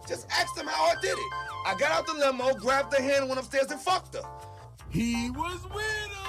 Just ask them how I did it. I got out the limo, grabbed her hand, went upstairs and fucked her. He was with her.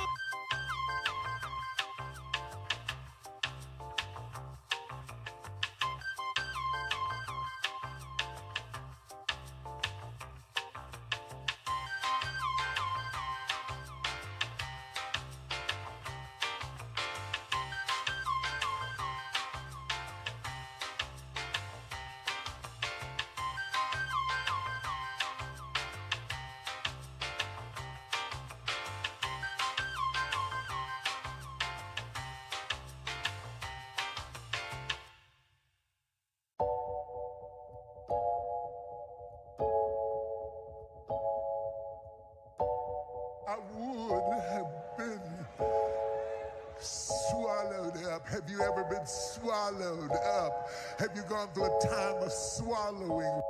I would have been swallowed up. Have you ever been swallowed up? Have you gone through a time of swallowing?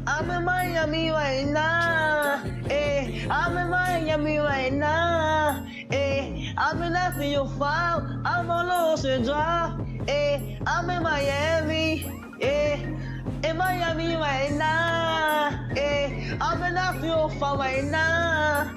I'm in Miami right now. I'm in Miami right now. I've been asking you file. I'm on Ocean Drive. I'm in Miami. In Miami right now. I've been asking you file right now.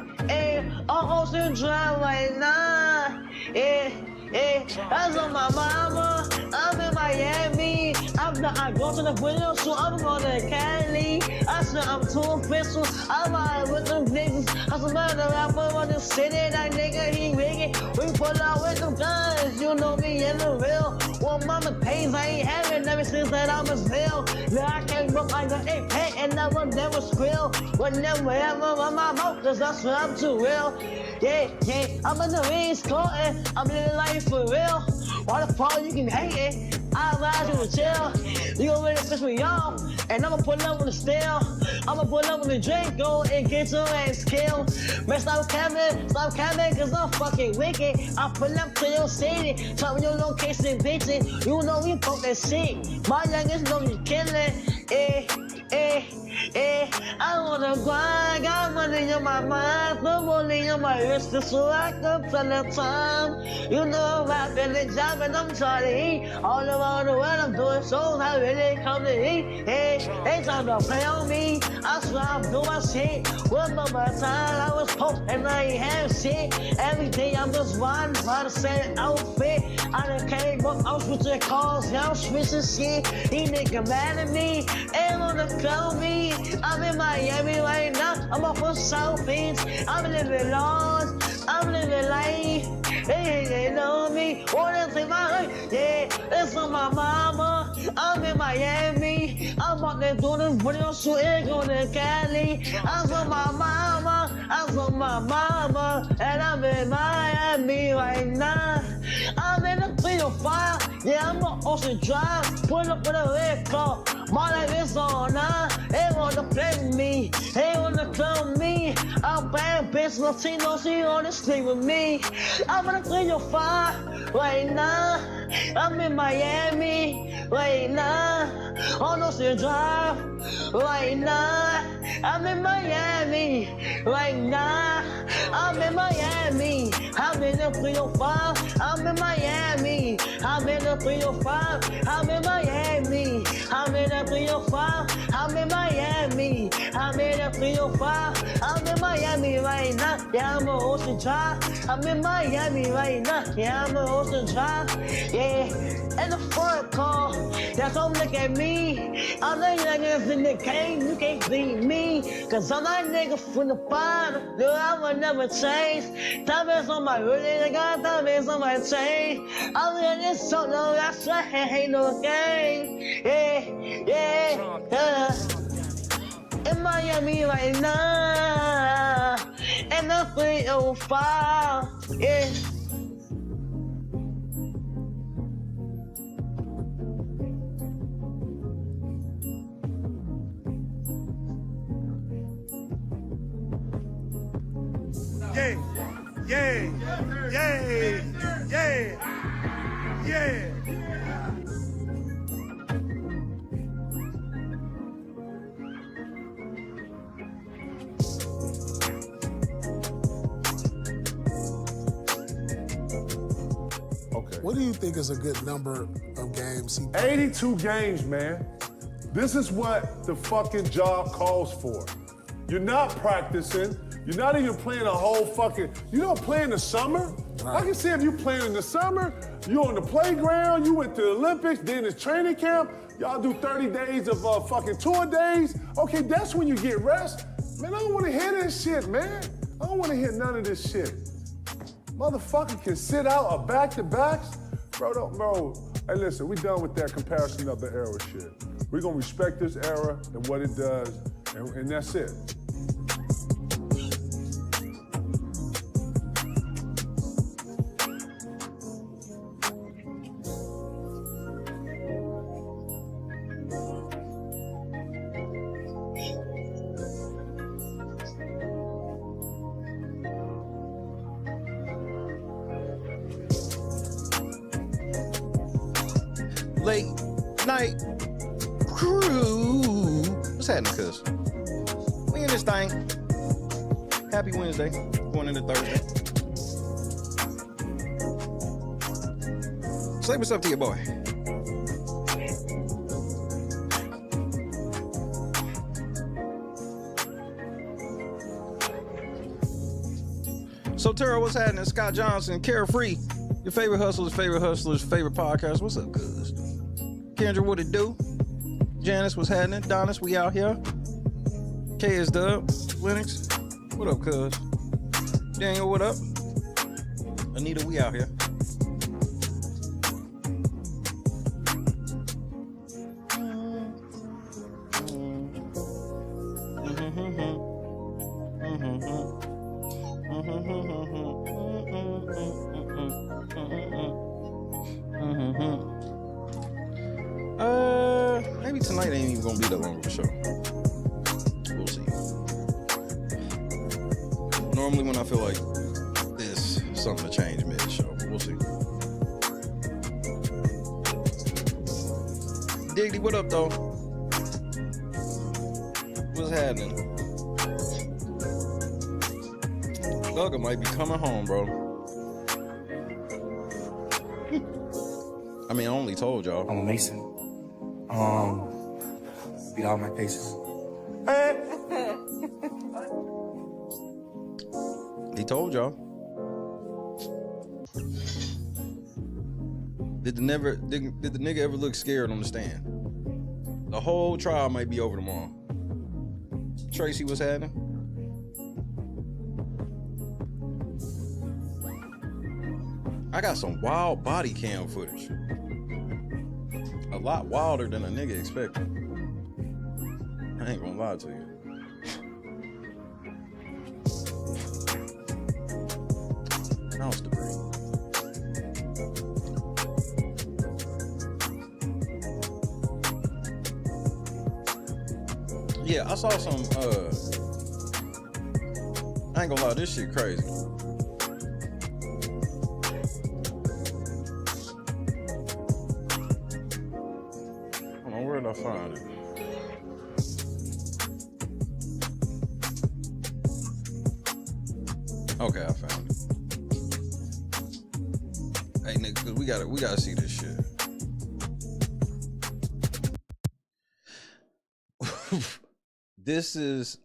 On Ocean Drive right now. That's on my mama. I'm in Miami. I go to the window, so I'm going to Cali. I said I'm too official. I'm out with them niggas. I said, man, the rapper on the city, that nigga, he rigging. We pull out with them guns. You know me in the real. Well, mama pays, I ain't having them. since that I was real. Now I can't look like an ape head and I will never squeal. Would never ever run my mouth, cause that's what I'm too real. Yeah, I'm in the ring scoring, I'm living life for real. Why the fuck you can hate it? I'll ride you to chill. You gon' really piss me off, and I'ma pull up with the steel. I'ma pull up with the drink, go and get your ass killed. Man, stop camming, cause I'm fucking wicked. I pull up to your city, tell me your location, bitch. You know we fuck that shit. My youngest know you killing, I wanna grind, got money on my mind, put money on my wrist, so I can tell the time. You know I'm rapping the job and I'm trying to eat. All around the world I'm doing shows, I really come to eat. Ain't trying to play on me, I swear I'm doing my shit. One more time, I was poor and I ain't have shit. Every day I'm just riding by the same outfit. I done came up, I'm switching cars, yeah, I'm switching shit. These niggas mad at me, ain't wanna call me. I'm in Miami right now, I'm off of South Beach. I'm living large, I'm living life. They know me, wanna take my life. Yeah, it's on my mama. I'm in Miami. I'm out there doing this video shooting on the Cali. I'm on my mama, and I'm in Miami right now. I'm in the 305, yeah, I'm on Ocean Drive. Pull up with a red car, my life is on now. They wanna play with me, they wanna clone me. I'm bad bitch, Latino, she wanna sleep with me. I'm in the 305 right now. I'm in Miami right now. On Ocean Drive right now. I'm in Miami right now. I'm in Miami. I'm in the 305. I'm in Miami. I'm in the 305. I'm in Miami. I'm in the 305. I'm in Miami. I'm in the 305. I'm in Miami right now. Yeah, I'm on Ocean Drive. I'm in Miami right now. Yeah, I'm on Ocean Drive. Yeah, and the front car. That's don't look at me. I'm the youngest in the game. You can't beat me. Cause I'm that nigga from the bottom. No, I will never change. Diamonds on my hoodie. I got diamonds on my chain. I'm in this so no, that's why ain't no game. Yeah. In Miami right now. And the 305. Yeah. Yeah. Okay. What do you think is a good number of games he 82 games, man. This is what the fucking job calls for. You're not practicing. You're not even playing a whole fucking, you don't play in the summer? Right. I can see if you playing in the summer, you on the playground, you went to the Olympics, then it's training camp, y'all do 30 days of fucking tour days. Okay, that's when you get rest. Man, I don't wanna hear this shit, man. I don't wanna hear none of this shit. Motherfucker can sit out a back-to-backs. Bro, hey listen, we done with that comparison of the era shit. We're gonna respect this era and what it does, and that's it. Late night crew. What's happening, cuz? We in this thing. Happy Wednesday. Going into Thursday. Say what's up to your boy. So, Tara, what's happening? Scott Johnson, Carefree. Your favorite hustlers, favorite podcast. What's up, cuz? Kendra, what it do? Janice, what's happening? Donis, we out here. KS Dub, Linux, what up, cuz? Daniel, what up? Anita, we out here. Maybe tonight ain't even gonna be that long of a show. We'll see. Normally when I feel like this, something to change mid-show. We'll see. Diggity, what up, though? What's happening? Thugger might be coming home, bro. I mean, I only told y'all. I'm a Mason. Beat all my paces. He told y'all. Did the nigga ever look scared on the stand? The whole trial might be over tomorrow. Tracy, what's happening? I got some wild body cam footage. A lot wilder than a nigga expected. I ain't gonna lie to you. Mouse debris. Yeah, I saw some, I ain't gonna lie, this shit crazy. Hold on, where did I find it? Okay, I found it. Hey, nigga, cause we gotta see this shit. This is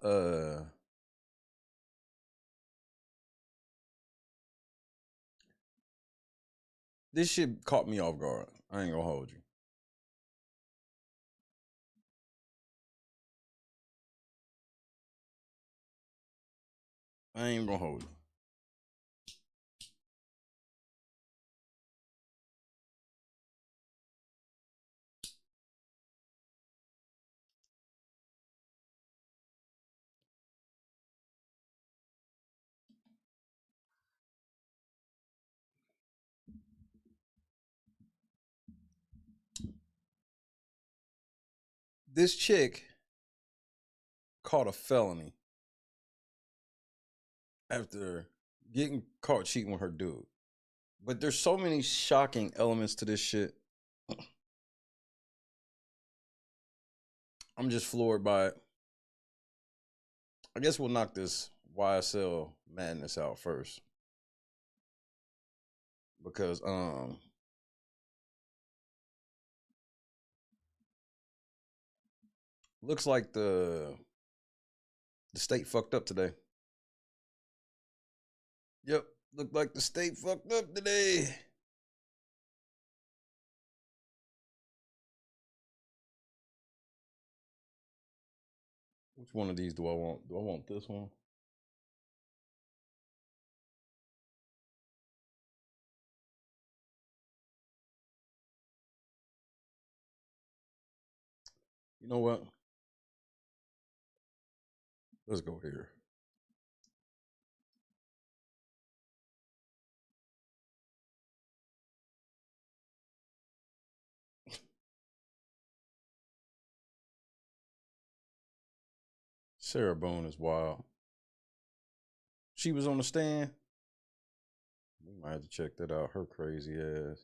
this shit caught me off guard. I ain't gonna hold you. I ain't gonna hold you. This chick caught a felony after getting caught cheating with her dude. But there's so many shocking elements to this shit. I'm just floored by it. I guess we'll knock this YSL madness out first. Because looks like the state fucked up today. Yep, looked like the state fucked up today. Which one of these do I want? Do I want this one? You know what? Let's go here. Sarah Boone is wild. She was on the stand. We might have to check that out. Her crazy ass.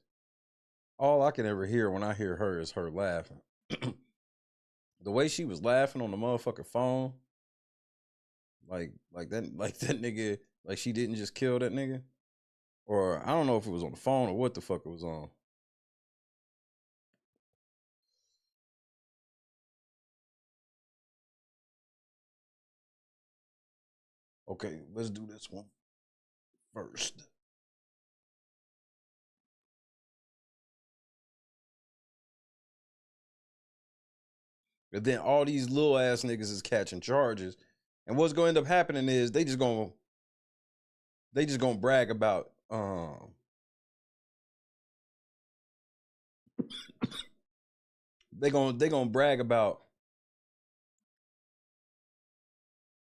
All I can ever hear when I hear her is her laughing. The way she was laughing on the motherfucking phone, like that nigga, like she didn't just kill that nigga, or I don't know if it was on the phone or what the fuck it was on. Okay, let's do this one first. But then all these little ass niggas is catching charges. And what's going to end up happening is they just gonna brag about they gonna brag about,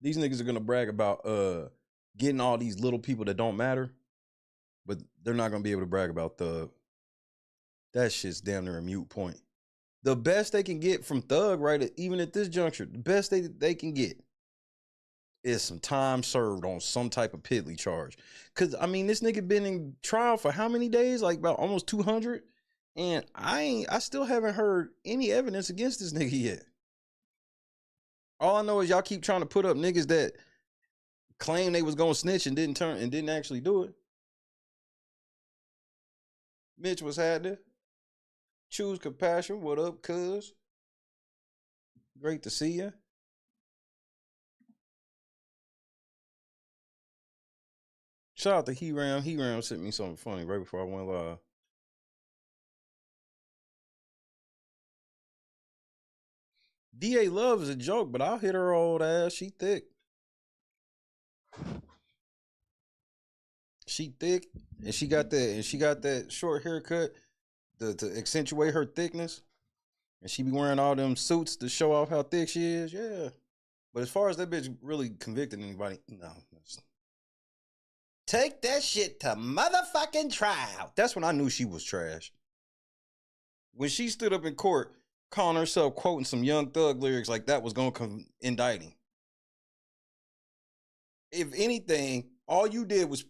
these niggas are gonna brag about getting all these little people that don't matter, but they're not gonna be able to brag about that shit's damn near a mute point. The best they can get from Thug, right, even at this juncture, the best they can get is some time served on some type of piddly charge. Because, I mean, this nigga been in trial for how many days? Like about almost 200. And I still haven't heard any evidence against this nigga yet. All I know is y'all keep trying to put up niggas that claim they was gonna snitch and didn't actually do it. Mitch was happening. Choose compassion. What up, cuz? Great to see you. Shout out to He-Ram. He-Ram sent me something funny right before I went live. DA Love is a joke, but I'll hit her old ass. She thick. She thick, and she got that short haircut to accentuate her thickness. And she be wearing all them suits to show off how thick she is. Yeah. But as far as that bitch really convicting anybody, no. Take that shit to motherfucking trial. That's when I knew she was trash. When she stood up in court, calling herself quoting some Young Thug lyrics like that was going to indict him. If anything, all you did was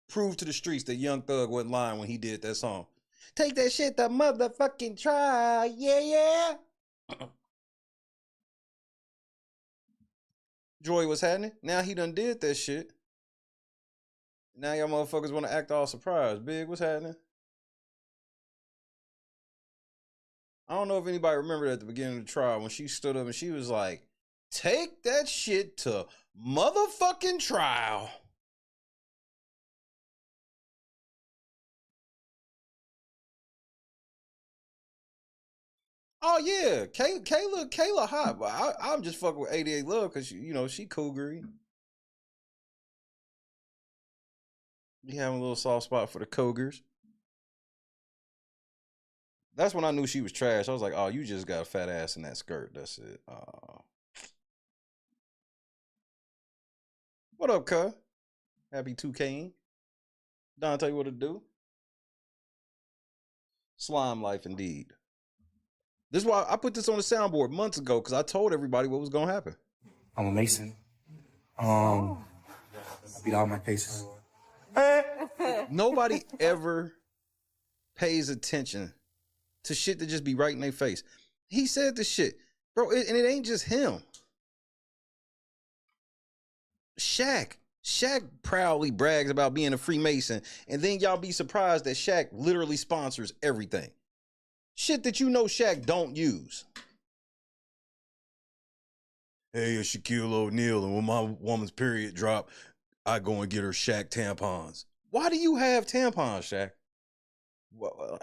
prove to the streets that Young Thug wasn't lying when he did that song. Take that shit to motherfucking trial. Yeah. Joy was happening. Now he done did that shit. Now y'all motherfuckers want to act all surprised. Big, what's happening? I don't know if anybody remembered at the beginning of the trial when she stood up and she was like, take that shit to motherfucking trial. Oh yeah, Kayla hot, but I'm just fucking with 88 Love because she cougary. You having a little soft spot for the Cougars. That's when I knew she was trash. I was like, oh, you just got a fat ass in that skirt. That's it. What up, cuz? Happy 2K. Don, tell you what to do. Slime life indeed. This is why I put this on the soundboard months ago, because I told everybody what was going to happen. I'm a Mason. I beat all my cases. Nobody ever pays attention to shit that just be right in their face. He said this shit. Bro, and it ain't just him. Shaq proudly brags about being a Freemason, and then y'all be surprised that Shaq literally sponsors everything. Shit that Shaq don't use. Hey, it's Shaquille O'Neal, and when my woman's period drop, I go and get her Shaq tampons. Why do you have tampons, Shaq? Well,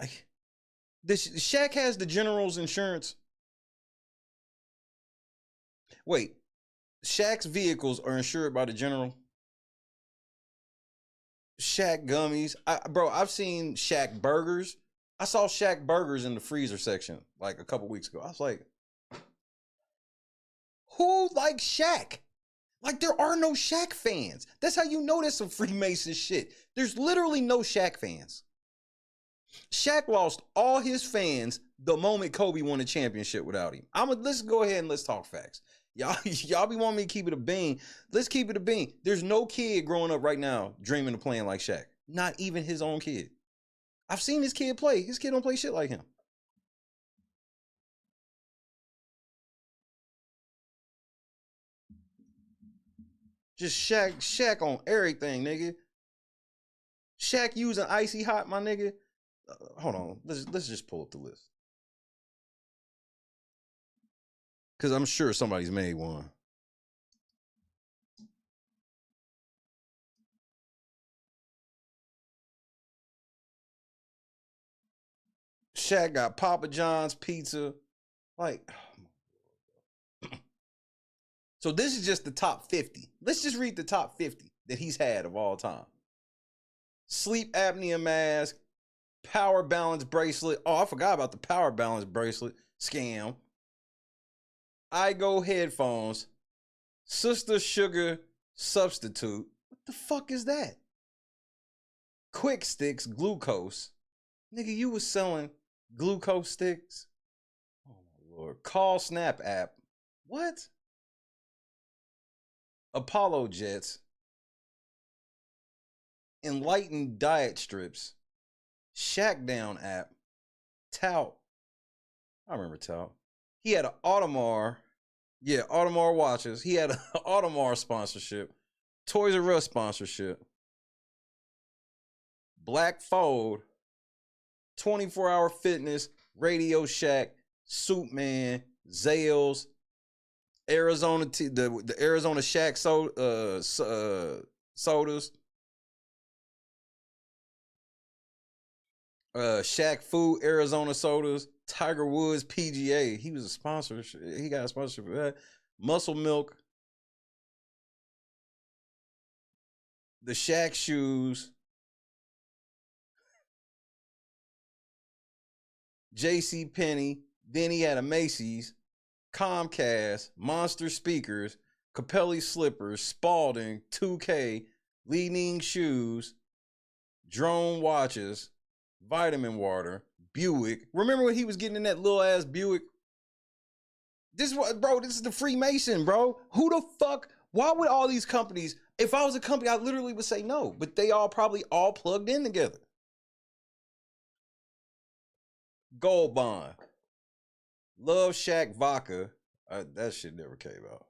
Shaq has the General's insurance. Wait, Shaq's vehicles are insured by the General? Shaq gummies. I've seen Shaq burgers. I saw Shaq burgers in the freezer section like a couple weeks ago. I was like, who likes Shaq? Like, there are no Shaq fans. That's how you know there's some Freemason shit. There's literally no Shaq fans. Shaq lost all his fans the moment Kobe won a championship without him. Let's go ahead and let's talk facts. Y'all be wanting me to keep it a bean. Let's keep it a bean. There's no kid growing up right now dreaming of playing like Shaq. Not even his own kid. I've seen this kid play. His kid don't play shit like him. Just Shaq on everything, nigga. Shaq using icy hot, my nigga. Hold on. Let's just pull up the list. Because I'm sure somebody's made one. Shaq got Papa John's pizza. Like, so this is just the top 50. Let's just read the top 50 that he's had of all time. Sleep apnea mask, power balance bracelet. Oh, I forgot about the power balance bracelet scam. iGo headphones, Sister Sugar substitute. What the fuck is that? Quick Sticks, glucose. Nigga, you was selling glucose sticks? Oh Lord. Call Snap app. What? Apollo jets. Enlightened diet strips. Shack Down app. Tout. I remember Tout. He had an Audemars. Yeah, Audemars watches. He had an Audemars sponsorship. Toys R Us sponsorship. Black Fold. 24-hour fitness. Radio Shack. Soup Man. Zales. Arizona the Arizona Shack sodas. Shack Food, Arizona sodas. Tiger Woods PGA. He was a sponsor. He got a sponsorship for that. Muscle Milk. The Shack shoes. J.C. Penney. Then he had a Macy's. Comcast, Monster Speakers, Capelli Slippers, Spalding, 2K, Li-Ning Shoes, Drone Watches, Vitamin Water, Buick. Remember when he was getting in that little ass Buick? This is what, bro, this is the Freemason, bro. Who the fuck? Why would all these companies, if I was a company, I literally would say no, but they all probably all plugged in together. Gold Bond. Love Shack Vodka. That shit never came out.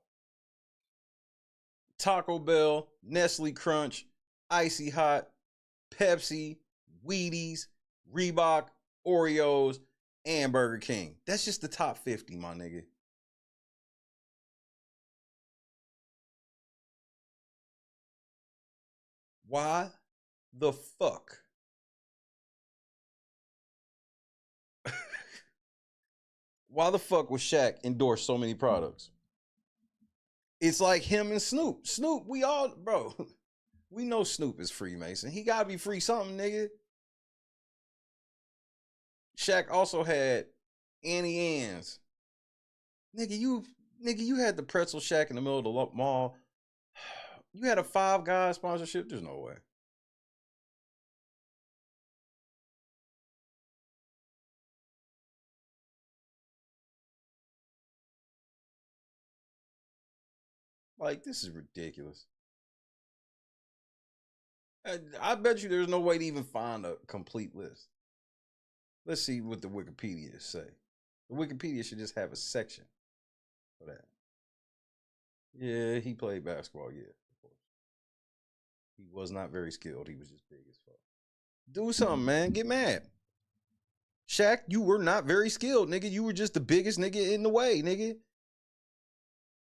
Taco Bell, Nestle Crunch, Icy Hot, Pepsi, Wheaties, Reebok, Oreos, and Burger King. That's just the top 50, my nigga. Why the fuck? Why the fuck would Shaq endorse so many products? It's like him and Snoop. Snoop, we all, bro, we know Snoop is Freemason. He gotta be free something, nigga. Shaq also had Annie Ann's. Nigga, you had the pretzel shack in the middle of the mall. You had a Five Guys sponsorship? There's no way. Like, this is ridiculous. I bet you there's no way to even find a complete list. Let's see what the Wikipedia say. The Wikipedia should just have a section for that. Yeah, he played basketball, yeah, of course. He was not very skilled. He was just big as fuck. Do something, man. Get mad. Shaq, you were not very skilled, nigga. You were just the biggest nigga in the way, nigga.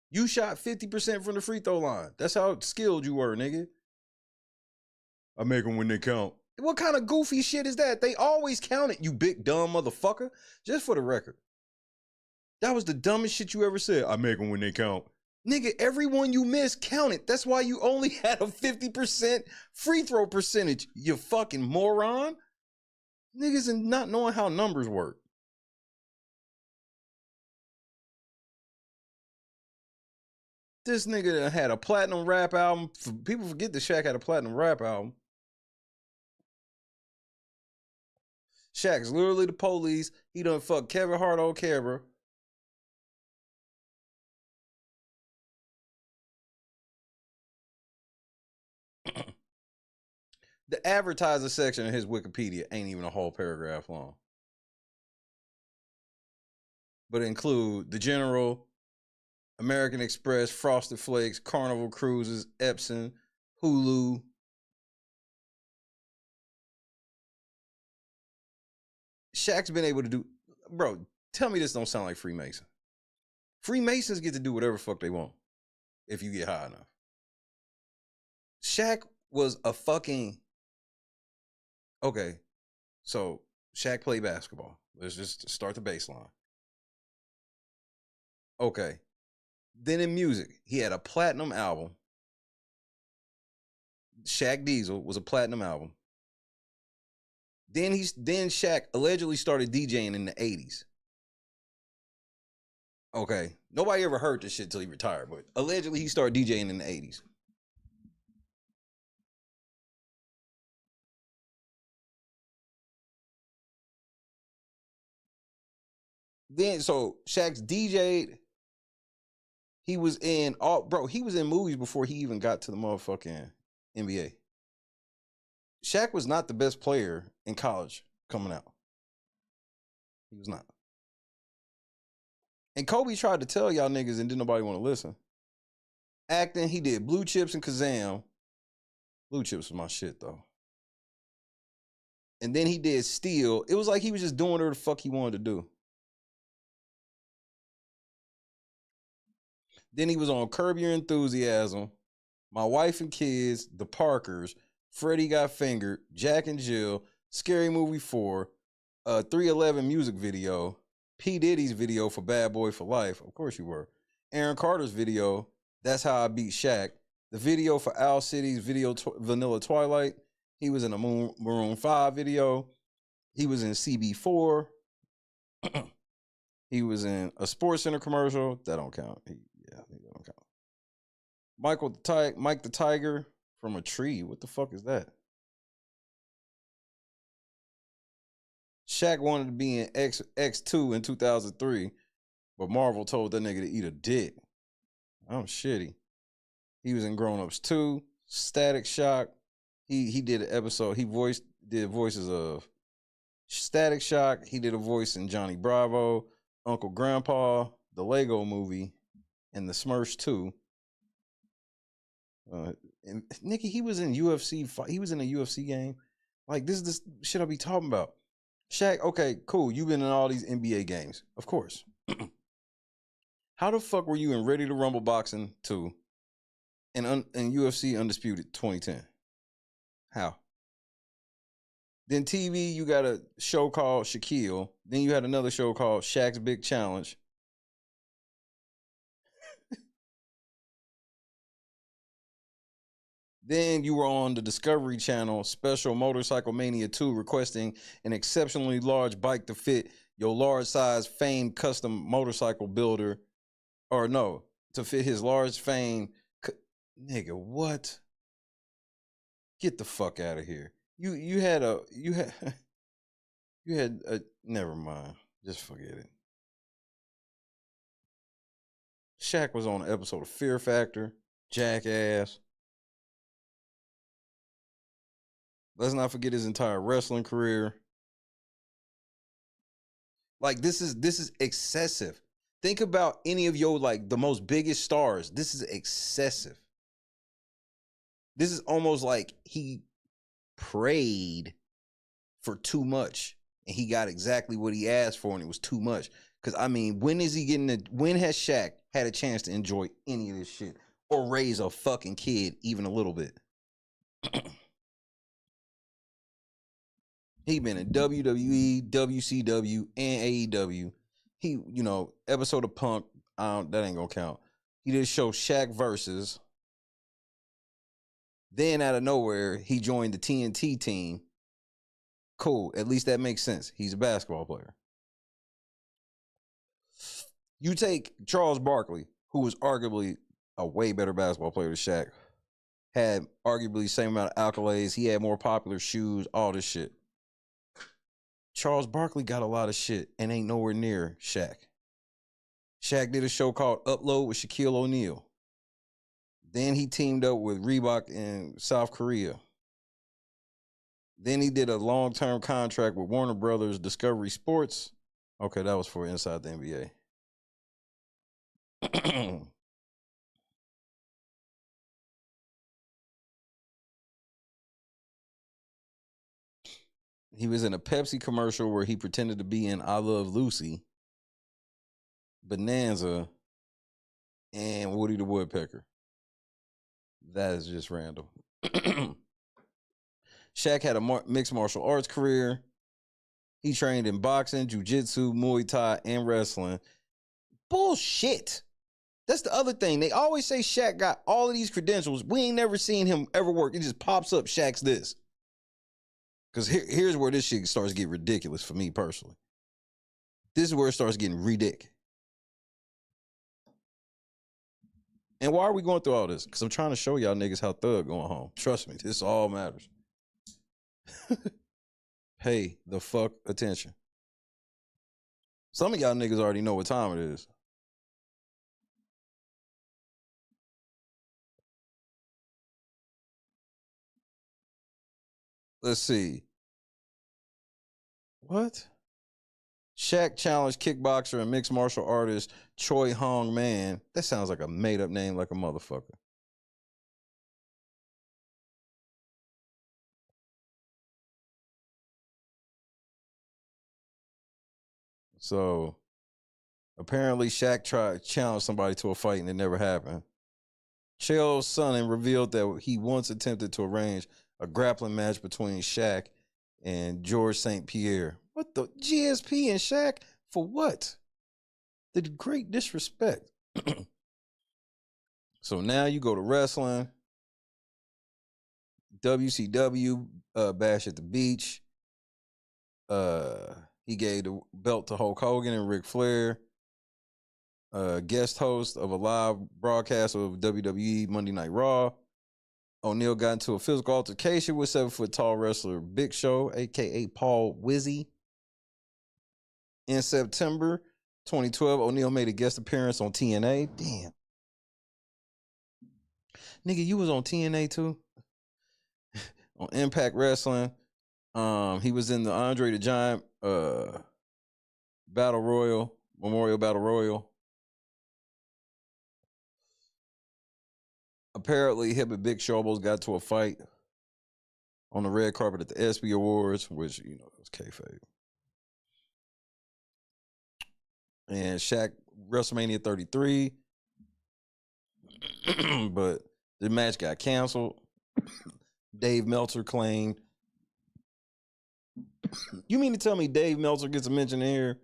You shot 50% from the free throw line. That's how skilled you were, nigga. I make them when they count. What kind of goofy shit is that? They always count it, you big dumb motherfucker. Just for the record. That was the dumbest shit you ever said. I make them when they count. Nigga, everyone you missed counted. That's why you only had a 50% free throw percentage, you fucking moron. Niggas and not knowing how numbers work. This nigga had a platinum rap album. People forget that Shaq had a platinum rap album. Shaq's literally the police. He done fucked Kevin Hart on camera. The advertiser section of his Wikipedia ain't even a whole paragraph long. But it include the General, American Express, Frosted Flakes, Carnival Cruises, Epson, Hulu. Shaq's been able to do, bro, tell me this don't sound like Freemason. Freemasons get to do whatever fuck they want if you get high enough. Shaq was a fucking, okay, so Shaq played basketball. Let's just start the baseline. Okay. Then in music, he had a platinum album. Shaq Diesel was a platinum album. Then Shaq allegedly started DJing in the 80s. Okay. Nobody ever heard this shit till he retired, but allegedly he started DJing in the 80s. Then so Shaq's DJ'd. He was in he was in movies before he even got to the motherfucking NBA. Shaq was not the best player in college coming out. He was not. And Kobe tried to tell y'all niggas and didn't nobody want to listen. Acting, he did Blue Chips and Kazam. Blue Chips was my shit, though. And then he did Steel. It was like he was just doing whatever the fuck he wanted to do. Then he was on Curb Your Enthusiasm, My Wife and Kids, The Parkers, Freddie Got Fingered, Jack and Jill, Scary Movie 4, 311 music video, P. Diddy's video for Bad Boy for Life. Of course you were. Aaron Carter's video, That's How I Beat Shaq. The video for Owl City's video, Vanilla Twilight. He was in a Maroon 5 video. He was in CB4. He was in a Sports Center commercial. That don't count. I think that don't count. Mike the Tiger from a Tree. What the fuck is that? Shaq wanted to be in X2 in 2003, but Marvel told that nigga to eat a dick. I'm shitty. He was in Grown Ups 2, Static Shock. He did an episode. He did voices of Static Shock. He did a voice in Johnny Bravo, Uncle Grandpa, the Lego Movie, and the Smurfs 2. And Nikki, he was in UFC. He was in a UFC game. Like, this is this shit I be talking about. Shaq, okay, cool. You've been in all these NBA games, of course. How the fuck were you in Ready to Rumble Boxing 2 and UFC Undisputed 2010? How? Then TV, you got a show called Shaquille. Then you had another show called Shaq's Big Challenge. Then you were on the Discovery Channel Special Motorcycle Mania 2 requesting an exceptionally large bike to fit your large size famed custom motorcycle builder. Or no, to fit his large fame. Nigga, what? Get the fuck out of here. You had never mind. Just forget it. Shaq was on an episode of Fear Factor, Jackass. Let's not forget his entire wrestling career. Like, this is excessive. Think about any of your, like, the most biggest stars. This is excessive. This is almost like he prayed for too much and he got exactly what he asked for and it was too much. Because, I mean, when has Shaq had a chance to enjoy any of this shit or raise a fucking kid even a little bit? He been in WWE, WCW, and AEW. He, episode of Punk, that ain't gonna count. He did show Shaq Versus. Then out of nowhere, he joined the TNT team. Cool, at least that makes sense. He's a basketball player. You take Charles Barkley, who was arguably a way better basketball player than Shaq, had arguably the same amount of accolades. He had more popular shoes, all this shit. Charles Barkley got a lot of shit and ain't nowhere near Shaq. Shaq did a show called Upload with Shaquille O'Neal. Then he teamed up with Reebok in South Korea. Then he did a long-term contract with Warner Brothers Discovery Sports. Okay, that was for Inside the NBA. He was in a Pepsi commercial where he pretended to be in I Love Lucy, Bonanza, and Woody the Woodpecker. That is just random. Shaq had a mixed martial arts career. He trained in boxing, jiu-jitsu, Muay Thai, and wrestling. Bullshit. That's the other thing. They always say Shaq got all of these credentials. We ain't never seen him ever work. It just pops up, Shaq's this. Because here's where this shit starts getting ridiculous for me personally. This is where it starts getting ridiculous. And why are we going through all this? Because I'm trying to show y'all niggas how thug going home. Trust me, this all matters. Pay the fuck attention. Some of y'all niggas already know what time it is. Let's see. What? Shaq challenged kickboxer and mixed martial artist Choi Hong Man. That sounds like a made-up name like a motherfucker. So, apparently Shaq tried to challenge somebody to a fight and it never happened. Chael Sonnen revealed that he once attempted to arrange a grappling match between Shaq and George St. Pierre. What the? GSP and Shaq? For what? The great disrespect. So now you go to wrestling. WCW, Bash at the Beach. He gave the belt to Hulk Hogan and Ric Flair. Guest host of a live broadcast of WWE Monday Night Raw. O'Neal got into a physical altercation with 7-foot-tall wrestler Big Show, a.k.a. Paul Wizzy. In September 2012, O'Neal made a guest appearance on TNA. Damn. Nigga, you was on TNA too? On Impact Wrestling. He was in the Andre the Giant Battle Royal, Memorial Battle Royal. Apparently, him and Big Show almost got to a fight on the red carpet at the ESPY Awards, which, you know, was kayfabe. And Shaq, WrestleMania 33. But the match got canceled. Dave Meltzer claimed. You mean to tell me Dave Meltzer gets a mention here,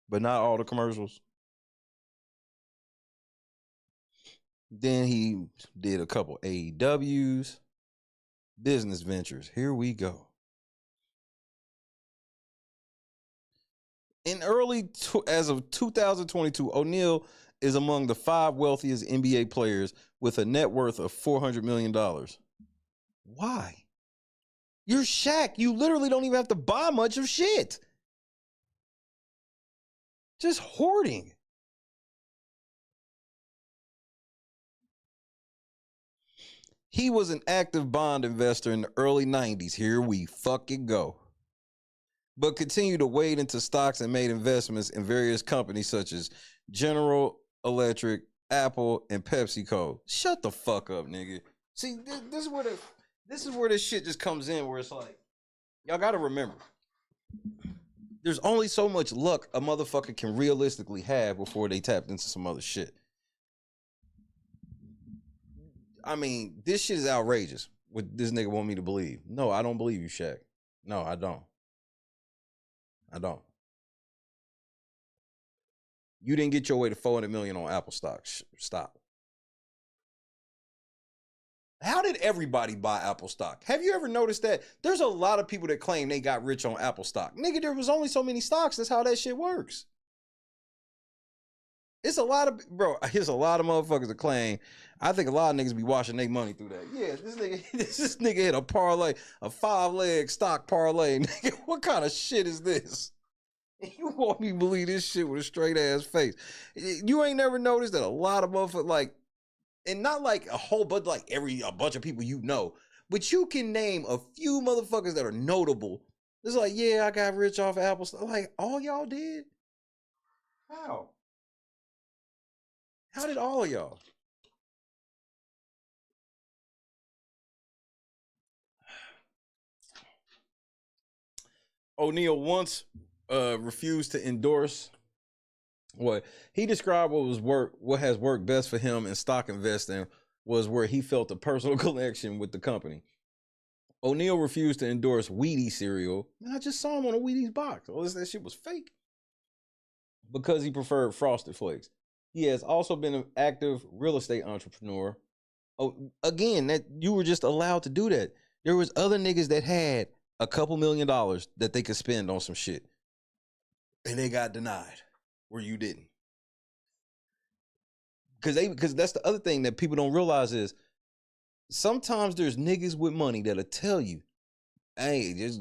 but not all the commercials? Then he did a couple AEWs, business ventures. Here we go. As of 2022, O'Neal is among the 5 wealthiest NBA players with a net worth of $400 million. Why? You're Shaq. You literally don't even have to buy much of shit. Just hoarding. He was an active bond investor in the early 90s. Here we fucking go. But continued to wade into stocks and made investments in various companies such as General Electric, Apple, and PepsiCo. Shut the fuck up, nigga. See, this is where this shit just comes in, where it's like, y'all gotta remember, there's only so much luck a motherfucker can realistically have before they tapped into some other shit. I mean, this shit is outrageous. What this nigga want me to believe? No, I don't believe you, Shaq. No, I don't. You didn't get your way to 400 million on Apple stock. Stop. How did everybody buy Apple stock? Have you ever noticed that? There's a lot of people that claim they got rich on Apple stock. Nigga, there was only so many stocks. That's how that shit works. It's a lot of motherfuckers that claim. I think a lot of niggas be washing their money through that. Yeah, this nigga hit a parlay, a 5-leg stock parlay. Nigga, what kind of shit is this? You want me to believe this shit with a straight ass face? You ain't never noticed that a lot of motherfuckers, like, and not like a whole bunch, like a bunch of people you know, but you can name a few motherfuckers that are notable. It's like, yeah, I got rich off of Apple stock. Like, all y'all did? How? How did all of y'all? O'Neal once refused to endorse what he described what has worked best for him in stock investing was where he felt a personal connection with the company. O'Neal refused to endorse Wheaties cereal. Man, I just saw him on a Wheaties box. All that shit was fake. Because he preferred Frosted Flakes. He has also been an active real estate entrepreneur. Oh, again, that you were just allowed to do that. There was other niggas that had a couple $1 million that they could spend on some shit. And they got denied where you didn't. Because that's the other thing that people don't realize is sometimes there's niggas with money that'll tell you, Hey, just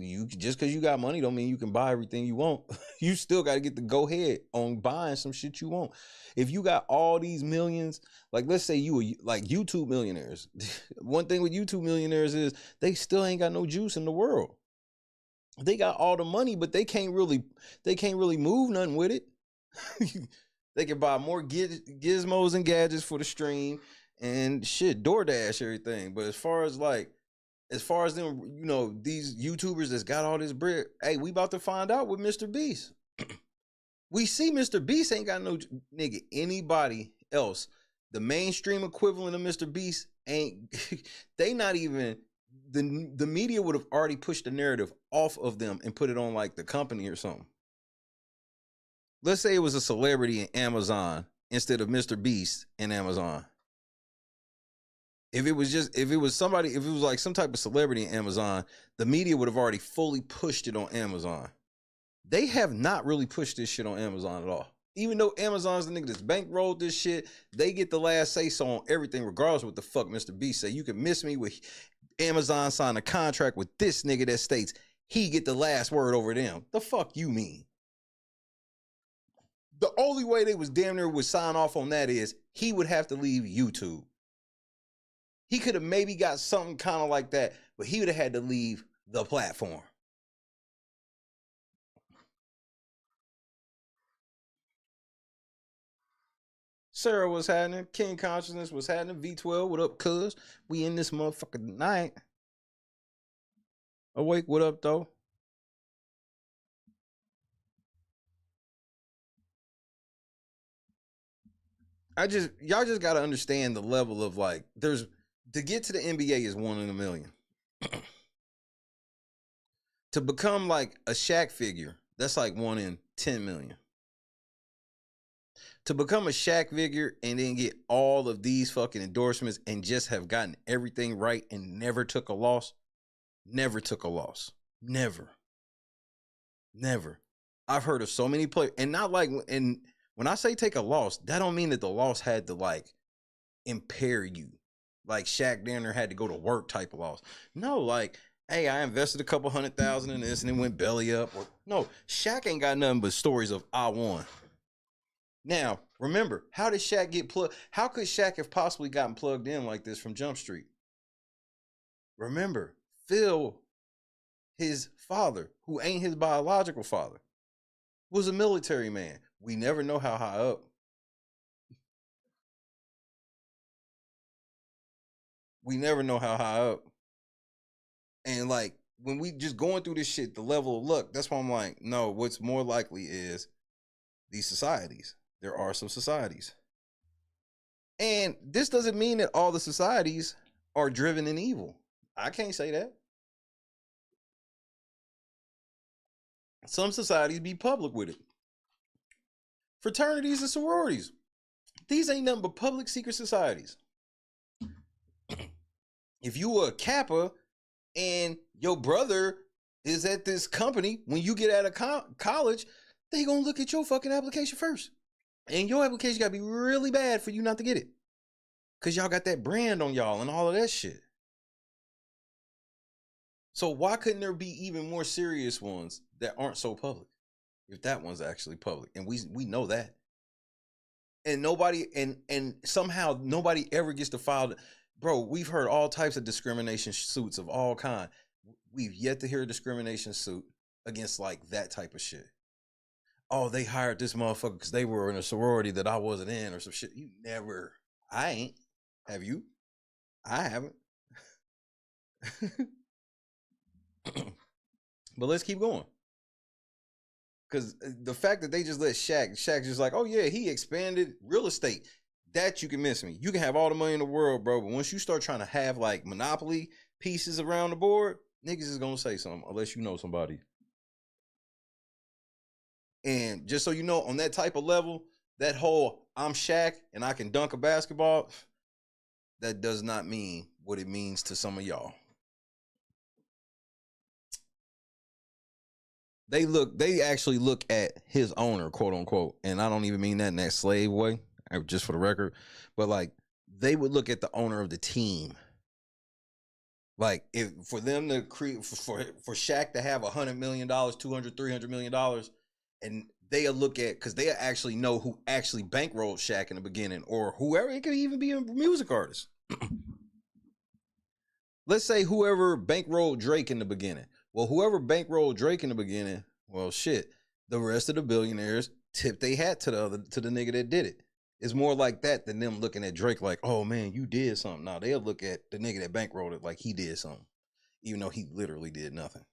because you got money don't mean you can buy everything you want. You still got to get the go ahead on buying some shit you want. If you got all these millions, like let's say you were like YouTube millionaires. One thing with YouTube millionaires is they still ain't got no juice in the world. They got all the money, but they can't really move nothing with it. They can buy more gizmos and gadgets for the stream and shit, DoorDash everything. But as far as them, you know, these YouTubers that's got all this bread, hey, we about to find out with Mr. Beast. We see Mr. Beast ain't got no nigga. Anybody else, the mainstream equivalent of Mr. Beast ain't. They not even. The media would have already pushed the narrative off of them and put it on like the company or something. Let's say it was a celebrity in Amazon instead of Mr. Beast in Amazon. If it was like some type of celebrity in Amazon, the media would have already fully pushed it on Amazon. They have not really pushed this shit on Amazon at all. Even though Amazon's the nigga that's bankrolled this shit, they get the last say so on everything, regardless of what the fuck Mr. Beast say. You can miss me with Amazon signed a contract with this nigga that states he get the last word over them. The fuck you mean? The only way they was damn near would sign off on that is he would have to leave YouTube. He could have maybe got something kind of like that, but he would have had to leave the platform. Sarah was happening. King Consciousness was happening. V12, what up, cuz? We in this motherfucker tonight. Awake, what up, though? Y'all just gotta understand the level of like, to get to the NBA is 1 in a million. To become like a Shaq figure, that's like 1 in 10 million. To become a Shaq figure and then get all of these fucking endorsements and just have gotten everything right and never took a loss. Never took a loss. Never. I've heard of so many players, and not like, and when I say take a loss, that don't mean that the loss had to like impair you. Like Shaq Danner had to go to work type of loss. No, like, hey, I invested a couple $100,000 in this and it went belly up. No, Shaq ain't got nothing but stories of I won. Now, remember, how did Shaq get plugged? How could Shaq have possibly gotten plugged in like this from Jump Street? Remember, Phil, his father, who ain't his biological father, was a military man. We never know how high up. We never know how high up. And like, when we just going through this shit, the level of luck, that's why I'm like, no, what's more likely is these societies. There are some societies. And this doesn't mean that all the societies are driven in evil. I can't say that. Some societies be public with it. Fraternities and sororities. These ain't nothing but public secret societies. If you were a Kappa and your brother is at this company, when you get out of college, they gonna look at your fucking application first. And your application gotta be really bad for you not to get it. Cause y'all got that brand on y'all and all of that shit. So why couldn't there be even more serious ones that aren't so public? If that one's actually public. And we know that. And nobody, and somehow nobody ever gets to file. Bro, we've heard all types of discrimination suits of all kind. We've yet to hear a discrimination suit against like that type of shit. Oh, they hired this motherfucker because they were in a sorority that I wasn't in or some shit. You never. I ain't. Have you? I haven't. But let's keep going. Because the fact that they just let Shaq's just like, oh yeah, he expanded real estate. That you can miss me. You can have all the money in the world, bro. But once you start trying to have like monopoly pieces around the board, niggas is going to say something unless you know somebody. And just so you know, on that type of level, that whole I'm Shaq and I can dunk a basketball, that does not mean what it means to some of y'all. They actually look at his owner, quote unquote, and I don't even mean that in that slave way, just for the record, but like they would look at the owner of the team Like, if for them to create for Shaq to have $100 million, $200, $300 million, and they'll look at, because they actually know who actually bankrolled Shaq in the beginning, or whoever. It could even be a music artist. Let's say whoever bankrolled Drake in the beginning. Well, whoever bankrolled Drake in the beginning, well, shit, the rest of the billionaires tipped their hat to the nigga that did it. It's more like that than them looking at Drake like, oh man, you did something. Now they'll look at the nigga that bankrolled it like he did something, even though he literally did nothing.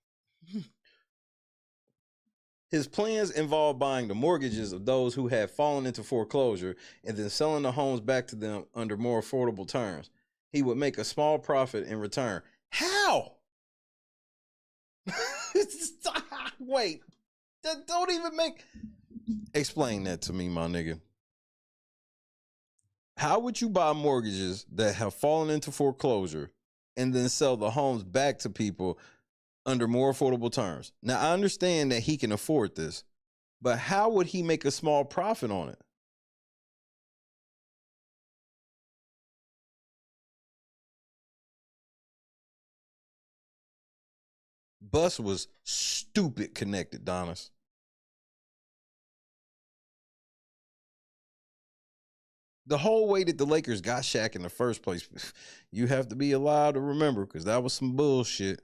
His plans involved buying the mortgages of those who had fallen into foreclosure and then selling the homes back to them under more affordable terms. He would make a small profit in return. How? Wait, don't even make. Explain that to me, my nigga. How would you buy mortgages that have fallen into foreclosure and then sell the homes back to people under more affordable terms? Now, I understand that he can afford this, but how would he make a small profit on it? Bus was stupid connected, Donis. The whole way that the Lakers got Shaq in the first place, you have to be alive to remember, because that was some bullshit.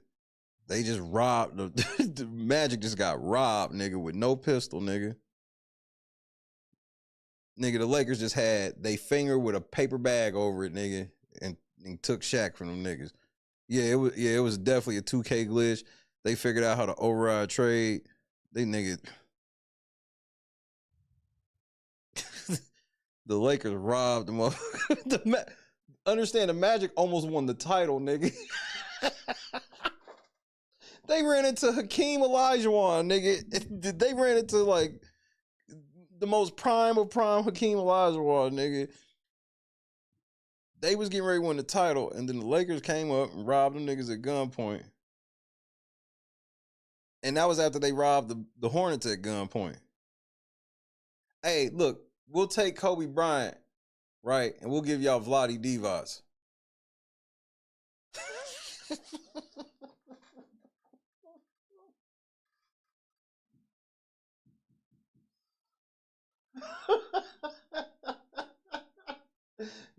They just robbed, the Magic just got robbed, nigga, with no pistol, nigga. Nigga, the Lakers just had they finger with a paper bag over it, nigga, and took Shaq from them niggas. Yeah, it was definitely a 2K glitch. They figured out how to override trade. They nigga. The Lakers robbed them. Understand, the Magic almost won the title, nigga. They ran into Hakeem Olajuwon, nigga. They ran into like the most prime of prime Hakeem Olajuwon, nigga. They was getting ready to win the title, and then the Lakers came up and robbed them niggas at gunpoint. And that was after they robbed the Hornets at gunpoint. Hey, look, we'll take Kobe Bryant, right? And we'll give y'all Vlade Divac.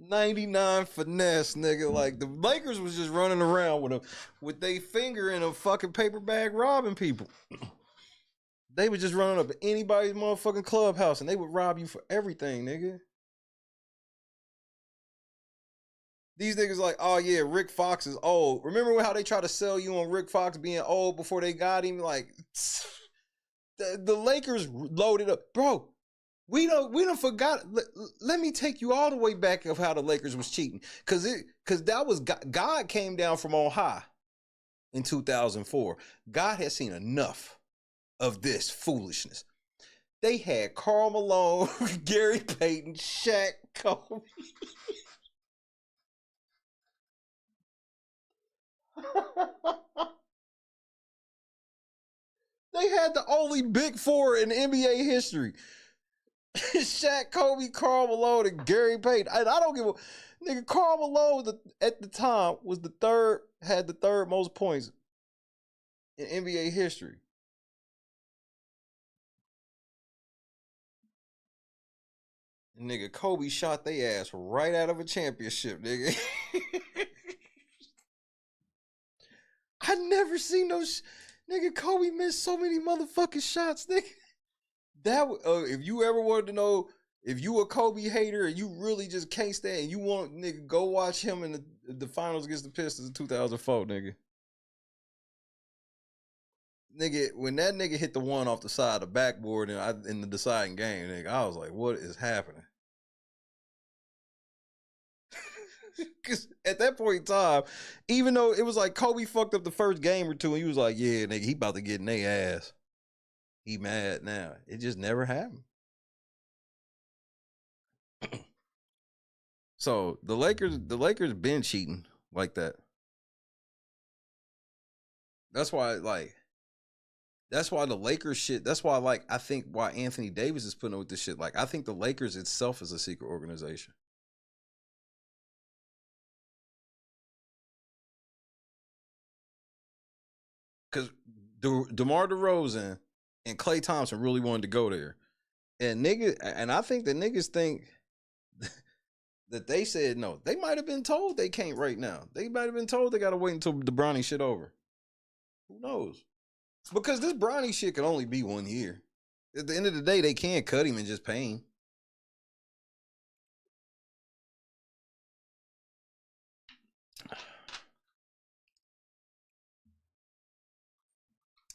$99 finesse, nigga. Like, the Lakers was just running around with their finger in a fucking paper bag robbing people. They would just run up at anybody's motherfucking clubhouse and they would rob you for everything, nigga. These niggas like, oh yeah, Rick Fox is old. Remember how they try to sell you on Rick Fox being old before they got him? Like, the Lakers loaded up. Bro, we don't forgot. Let me take you all the way back of how the Lakers was cheating. Cause that was God came down from on high in 2004. God had seen enough of this foolishness. They had Karl Malone, Gary Payton, Shaq, Kobe. They had the only big four in NBA history. Shaq, Kobe, Karl Malone, and Gary Payton. I don't give a nigga. Karl Malone at the time was had the third most points in NBA history. Nigga, Kobe shot they ass right out of a championship, nigga. I never seen no nigga. Kobe missed so many motherfucking shots, nigga. That if you ever wanted to know if you a Kobe hater and you really just can't stand, and you want nigga, go watch him in the finals against the Pistons in 2004, nigga. Nigga, when that nigga hit the one off the side of the backboard in the deciding game, nigga, I was like, what is happening? Because at that point in time, even though it was like Kobe fucked up the first game or two, and he was like, yeah, nigga, he about to get in their ass. He mad now. It just never happened. So the Lakers been cheating like that. That's why the Lakers shit, that's why I think why Anthony Davis is putting up with this shit. Like, I think the Lakers itself is a secret organization. DeMar DeRozan and Klay Thompson really wanted to go there. And I think that niggas think that they said no. They might have been told they can't right now. They might have been told they gotta wait until the Bronny shit over. Who knows? Because this Bronny shit can only be 1 year. At the end of the day, they can't cut him and just pay him.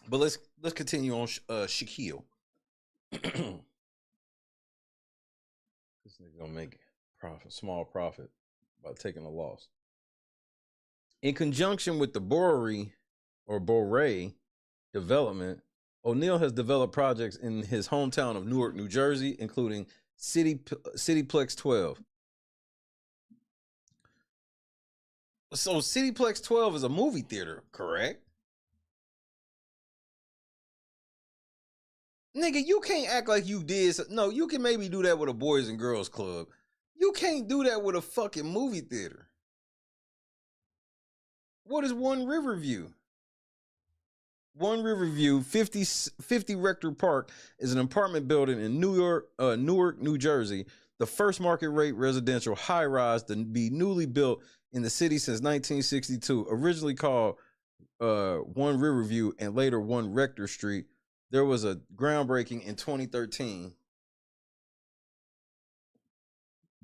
But let's continue on Shaquille. This nigga gonna make small profit by taking a loss. In conjunction with the Bowery development, O'Neal has developed projects in his hometown of Newark, New Jersey, including Cityplex 12. So Cityplex 12 is a movie theater, correct? Nigga, you can't act like you did. No, you can maybe do that with a Boys and Girls Club. You can't do that with a fucking movie theater. What is One Riverview? One Riverview, 50 Rector Park, is an apartment building in Newark, New Jersey. The first market rate residential high rise to be newly built in the city since 1962. Originally called One Riverview and later One Rector Street. There was a groundbreaking in 2013.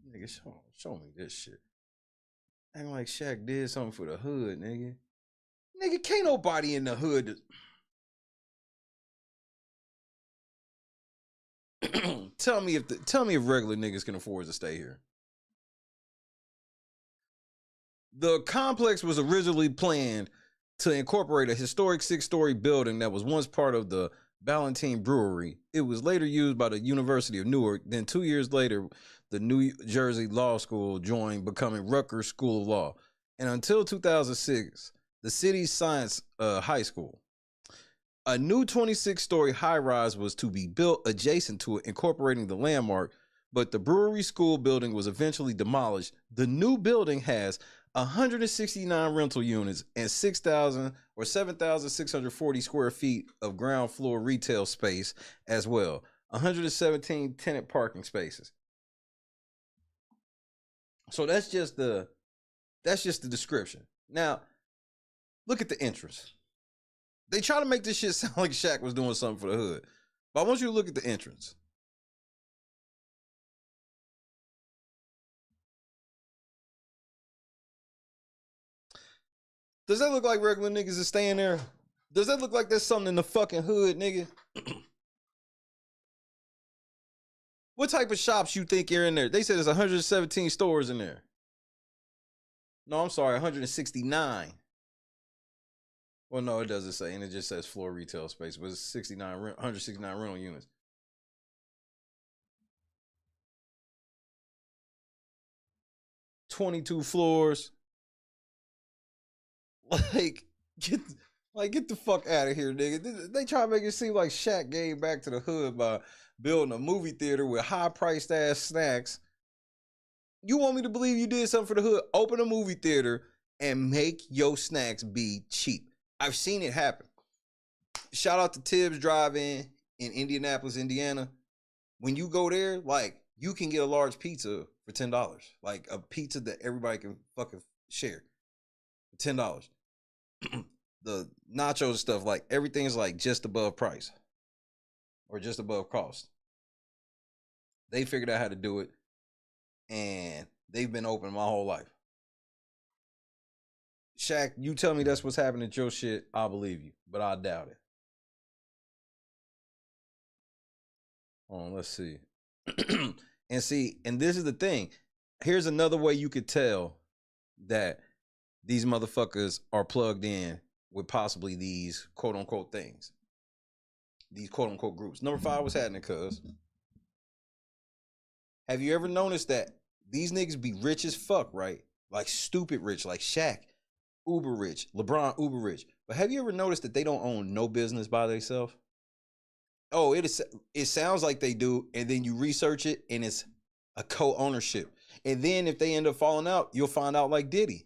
Nigga, show me this shit. Acting like Shaq did something for the hood, nigga. Nigga, can't nobody in the hood. Tell me if regular niggas can afford to stay here. The complex was originally planned to incorporate a historic 6-story building that was once part of the Ballantine Brewery. It was later used by the University of Newark. Then 2 years later, the New Jersey Law School joined, becoming Rutgers School of Law. And until 2006, the city's Science High School. A new 26-story high-rise was to be built adjacent to it, incorporating the landmark, but the brewery school building was eventually demolished. The new building has 169 rental units and 7,640 square feet of ground floor retail space as well. 117 tenant parking spaces. So that's just the description. Now, look at the entrance. They try to make this shit sound like Shaq was doing something for the hood. But I want you to look at the entrance. Does that look like regular niggas is staying there? Does that look like there's something in the fucking hood, nigga? What type of shops you think are in there? They said there's 117 stores in there. No, I'm sorry, 169. Well, no, it doesn't say, and it just says floor retail space, but it's 169 rental units. $22 floors. Get the fuck out of here, nigga. They try to make it seem like Shaq gave back to the hood by building a movie theater with high-priced ass snacks. You want me to believe you did something for the hood? Open a movie theater and make your snacks be cheap. I've seen it happen. Shout out to Tibbs Drive-In in Indianapolis, Indiana. When you go there, like, you can get a large pizza for $10. Like a pizza that everybody can fucking share for $10. The nachos and stuff, like everything's like just above price or just above cost. They figured out how to do it, and they've been open my whole life. Shaq, you tell me that's what's happening to your shit, I'll believe you, but I doubt it. Hold on, let's see. And this is the thing. Here's another way you could tell that these motherfuckers are plugged in with possibly these quote unquote things. These quote unquote groups. Number 5, what's happening, cuz? Have you ever noticed that these niggas be rich as fuck, right? Like stupid rich, like Shaq, uber rich, LeBron, uber rich. But have you ever noticed that they don't own no business by themselves? Oh, it sounds like they do, and then you research it, and it's a co-ownership. And then if they end up falling out, you'll find out like Diddy.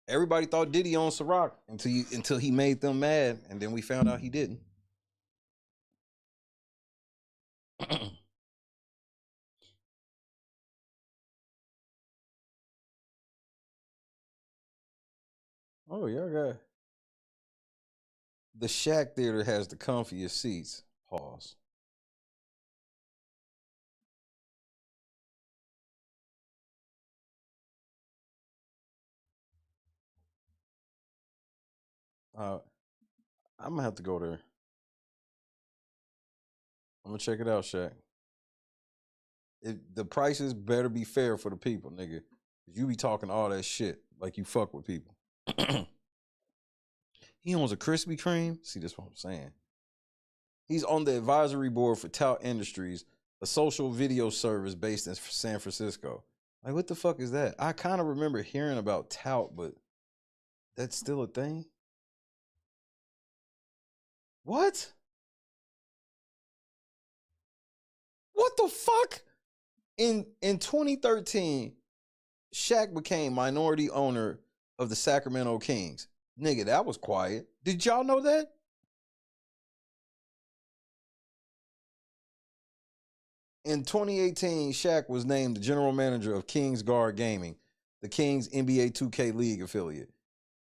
Everybody thought Diddy owned Ciroc until he made them mad, and then we found out he didn't. Oh, yeah, got the Shaq Theater has the comfiest seats. Pause. I'm gonna have to go there. I'm gonna check it out, Shaq. The prices better be fair for the people, nigga. You be talking all that shit like you fuck with people. He owns a Krispy Kreme. See, that's what I'm saying. He's on the advisory board for Tout Industries, a social video service based in San Francisco. Like, what the fuck is that? I kind of remember hearing about Tout, but that's still a thing? What? What the fuck? In 2013, Shaq became minority owner of the Sacramento Kings. Nigga, that was quiet. Did y'all know that? In 2018, Shaq was named the general manager of Kings Guard Gaming, the Kings NBA 2K League affiliate.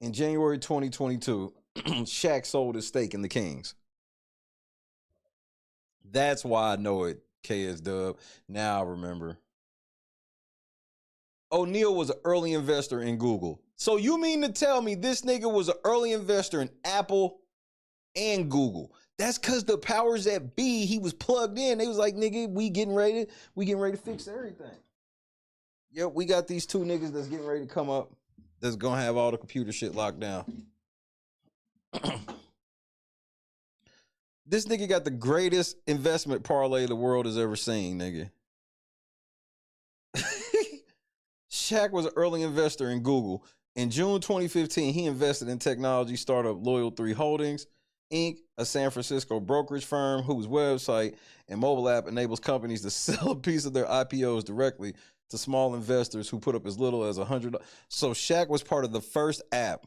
In January 2022, Shaq sold his stake in the Kings. That's why I know it, KS Dub. Now I remember. O'Neal was an early investor in Google. So you mean to tell me this nigga was an early investor in Apple and Google? That's because the powers that be, he was plugged in. They was like, nigga, we getting ready to fix everything. Yep, we got these two niggas that's getting ready to come up that's gonna have all the computer shit locked down. This nigga got the greatest investment parlay the world has ever seen, nigga. Shaq was an early investor in Google. In June 2015, he invested in technology startup Loyal3 Holdings, Inc., a San Francisco brokerage firm whose website and mobile app enables companies to sell a piece of their IPOs directly to small investors who put up as little as $100. So Shaq was part of the first app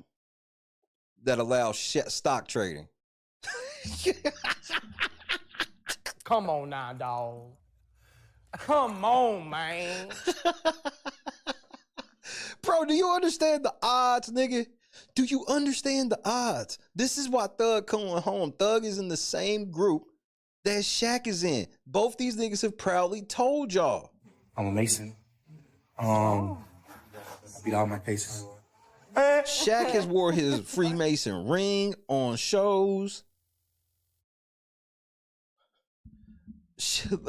that allows stock trading. Come on now, dog. Come on, man. Bro, do you understand the odds, nigga? Do you understand the odds? This is why Thug coming home. Thug is in the same group that Shaq is in. Both these niggas have proudly told y'all. I'm a Mason. I beat all my cases. Shaq has wore his Freemason ring on shows.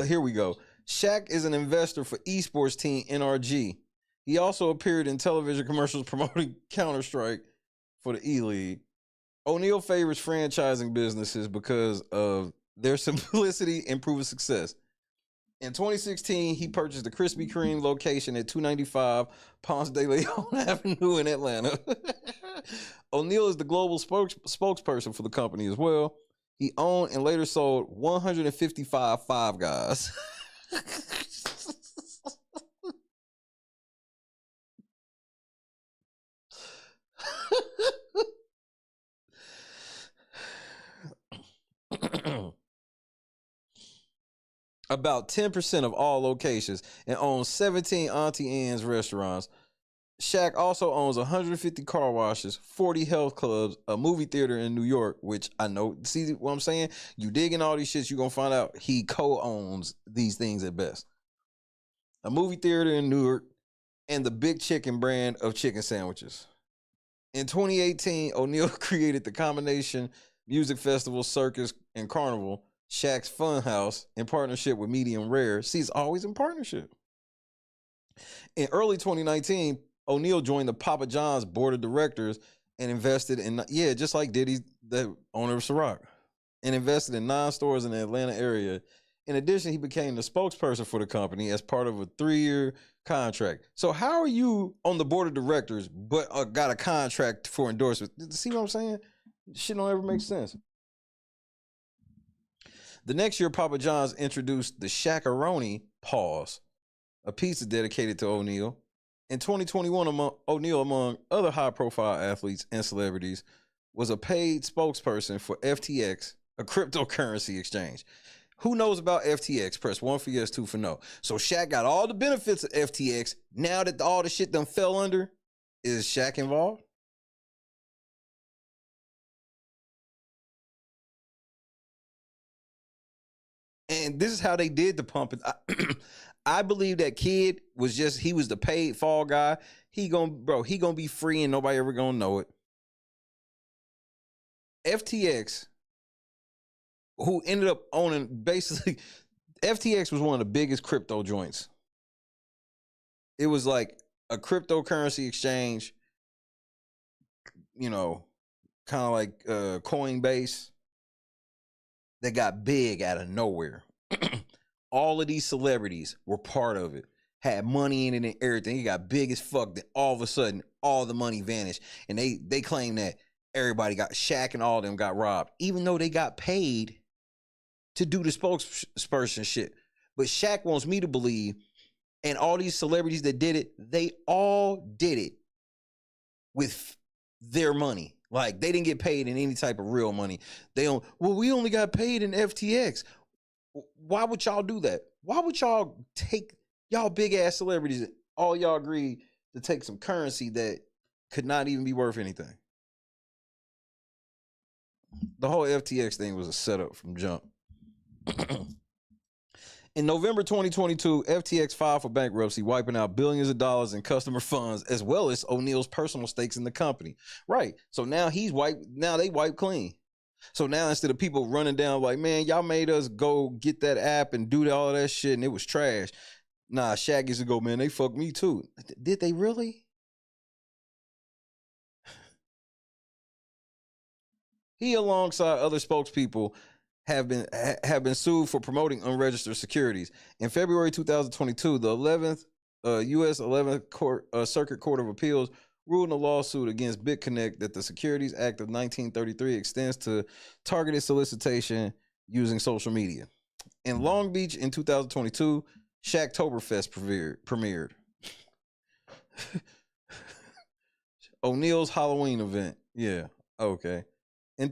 Here we go. Shaq is an investor for esports team NRG. He also appeared in television commercials promoting Counter-Strike for the E-League. O'Neal favors franchising businesses because of their simplicity and proven success. In 2016, he purchased the Krispy Kreme location at 295 Ponce de Leon Avenue in Atlanta. O'Neal is the global spokesperson for the company as well. He owned and later sold 155 Five Guys. About 10% of all locations and owns 17 Auntie Anne's restaurants. Shaq also owns 150 car washes, 40 health clubs, a movie theater in New York, which I know, see what I'm saying? You digging all these shits, you're going to find out he co-owns these things at best. A movie theater in Newark and the Big Chicken brand of chicken sandwiches. In 2018, O'Neal created the combination music festival, circus, and carnival, Shaq's Funhouse, in partnership with Medium Rare. See, it's always in partnership. In early 2019, O'Neal joined the Papa John's board of directors and invested in, just like Diddy, the owner of Ciroc, and invested in 9 stores in the Atlanta area. In addition, he became the spokesperson for the company as part of a 3-year contract. So how are you on the board of directors but got a contract for endorsement? See what I'm saying? Shit don't ever make sense. The next year, Papa John's introduced the Shaq-a-Roni, a pizza dedicated to O'Neal. In 2021, O'Neal, among other high-profile athletes and celebrities, was a paid spokesperson for FTX, a cryptocurrency exchange. Who knows about FTX? Press 1 for yes, 2 for no. So Shaq got all the benefits of FTX. Now that all the shit done fell under, is Shaq involved? And this is how they did the pumping. I believe that kid was he was the paid fall guy. He gonna be free and nobody ever gonna know it. FTX, who ended up owning basically, FTX was one of the biggest crypto joints. It was like a cryptocurrency exchange, kind of like Coinbase, that got big out of nowhere. All of these celebrities were part of it, had money in it and everything. It got big as fuck. Then all of a sudden, all the money vanished. And they claim that everybody Shaq and all of them got robbed, even though they got paid to do the spokesperson shit. But Shaq wants me to believe, and all these celebrities that did it, they all did it with their money. Like, they didn't get paid in any type of real money. We only got paid in FTX. Why would y'all do that? Why would y'all take y'all big ass celebrities, all y'all agree to take some currency that could not even be worth anything? The whole FTX thing was a setup from jump. In November 2022, FTX filed for bankruptcy, wiping out billions of dollars in customer funds, as well as O'Neal's personal stakes in the company. Right. So now they wiped clean. So now instead of people running down like, man, y'all made us go get that app and do all that shit and it was trash. Nah, Shaq used to go, man, they fucked me too. Did they really? He, alongside other spokespeople, have been sued for promoting unregistered securities. In February 2022, the 11th U.S. 11th Circuit Court of Appeals ruled in a lawsuit against BitConnect that the Securities Act of 1933 extends to targeted solicitation using social media. In Long Beach in 2022, Shaqtoberfest premiered. O'Neal's Halloween event. Yeah, okay. In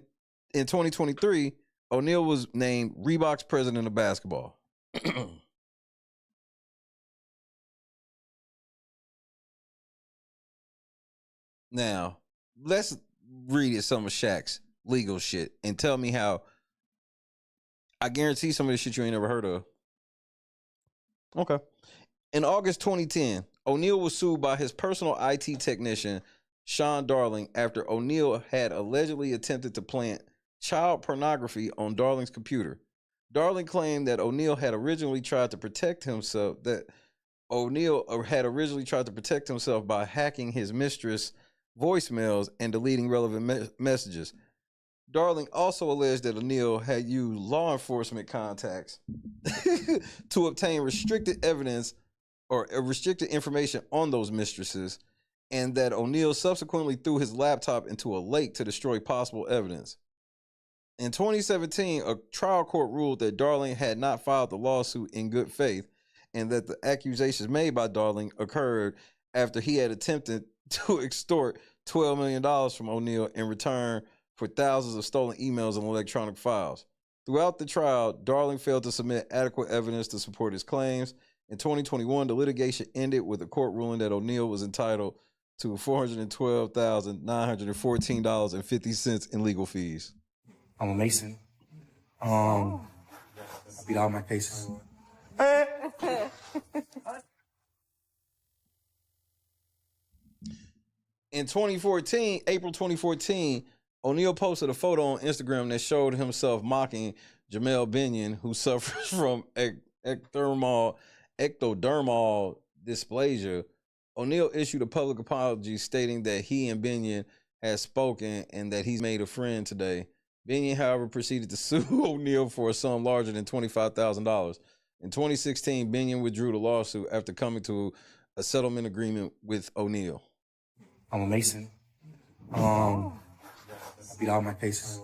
2023, O'Neal was named Reebok's president of basketball. Now, let's read some of Shaq's legal shit and tell me how. I guarantee some of this shit you ain't never heard of. Okay. In August 2010, O'Neal was sued by his personal IT technician, Sean Darling, after O'Neal had allegedly attempted to plant child pornography on Darling's computer. Darling claimed that O'Neal had originally tried to protect himself by hacking his mistress' voicemails and deleting relevant messages. Darling also alleged that O'Neal had used law enforcement contacts to obtain restricted evidence or restricted information on those mistresses, and that O'Neal subsequently threw his laptop into a lake to destroy possible evidence. In 2017, a trial court ruled that Darling had not filed the lawsuit in good faith, and that the accusations made by Darling occurred after he had attempted to extort $12 million from O'Neal in return for thousands of stolen emails and electronic files. Throughout the trial, Darling failed to submit adequate evidence to support his claims. In 2021, the litigation ended with a court ruling that O'Neal was entitled to $412,914.50 in legal fees. I'm a Mason. I beat all my cases. In April 2014, O'Neal posted a photo on Instagram that showed himself mocking Jamel Binion, who suffers from ectodermal dysplasia. O'Neal issued a public apology stating that he and Binion had spoken and that he's made a friend today. Binion, however, proceeded to sue O'Neal for a sum larger than $25,000. In 2016, Binion withdrew the lawsuit after coming to a settlement agreement with O'Neal. I'm a Mason. I beat all my cases.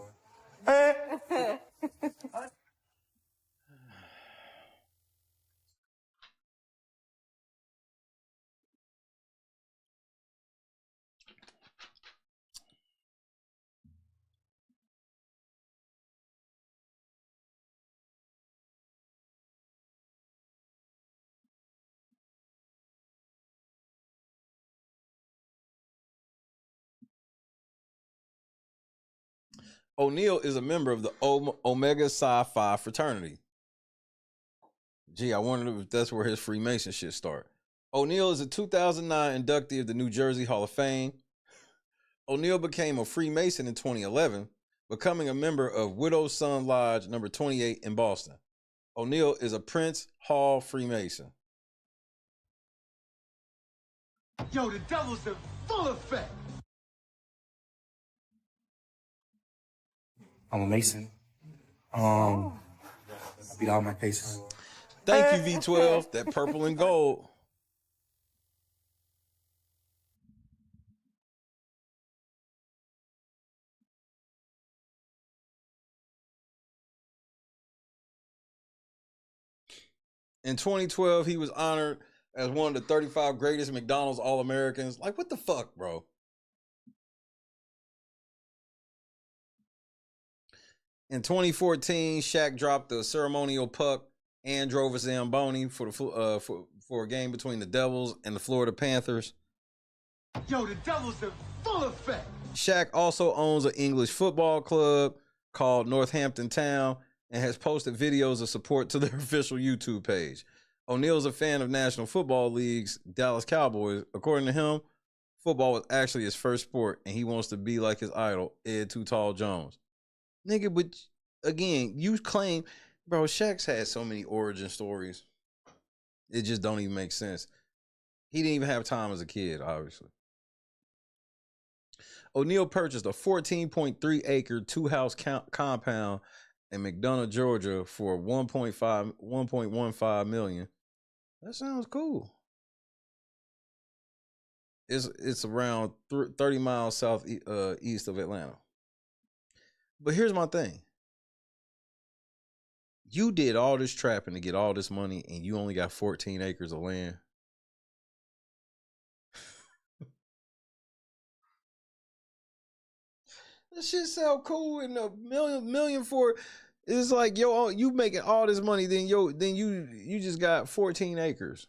O'Neal is a member of the Omega Psi Phi fraternity. Gee, I wonder if that's where his Freemason shit start. O'Neal is a 2009 inductee of the New Jersey Hall of Fame. O'Neal became a Freemason in 2011, becoming a member of Widow's Son Lodge number 28 in Boston. O'Neal is a Prince Hall Freemason. Yo, the devil's in full effect. I'm a Mason. I beat all my cases. Thank you, V12. That purple and gold. In 2012, he was honored as one of the 35 greatest McDonald's All-Americans. Like, what the fuck, bro? In 2014, Shaq dropped the ceremonial puck and drove a Zamboni for a game between the Devils and the Florida Panthers. Yo, the devil's in full effect. Shaq also owns an English football club called Northampton Town and has posted videos of support to their official YouTube page. O'Neal's a fan of National Football League's Dallas Cowboys. According to him, football was actually his first sport, and he wants to be like his idol, Ed Too Tall Jones. Nigga, but again, you claim, bro, Shaq's had so many origin stories. It just don't even make sense. He didn't even have time as a kid, obviously. O'Neal purchased a 14.3 acre two-house compound in McDonough, Georgia for $1.15 million. That sounds cool. It's around 30 miles east of Atlanta. But here's my thing. You did all this trapping to get all this money and you only got 14 acres of land. That shit sound cool and a million for it's like, yo, you making all this money, then you just got 14 acres.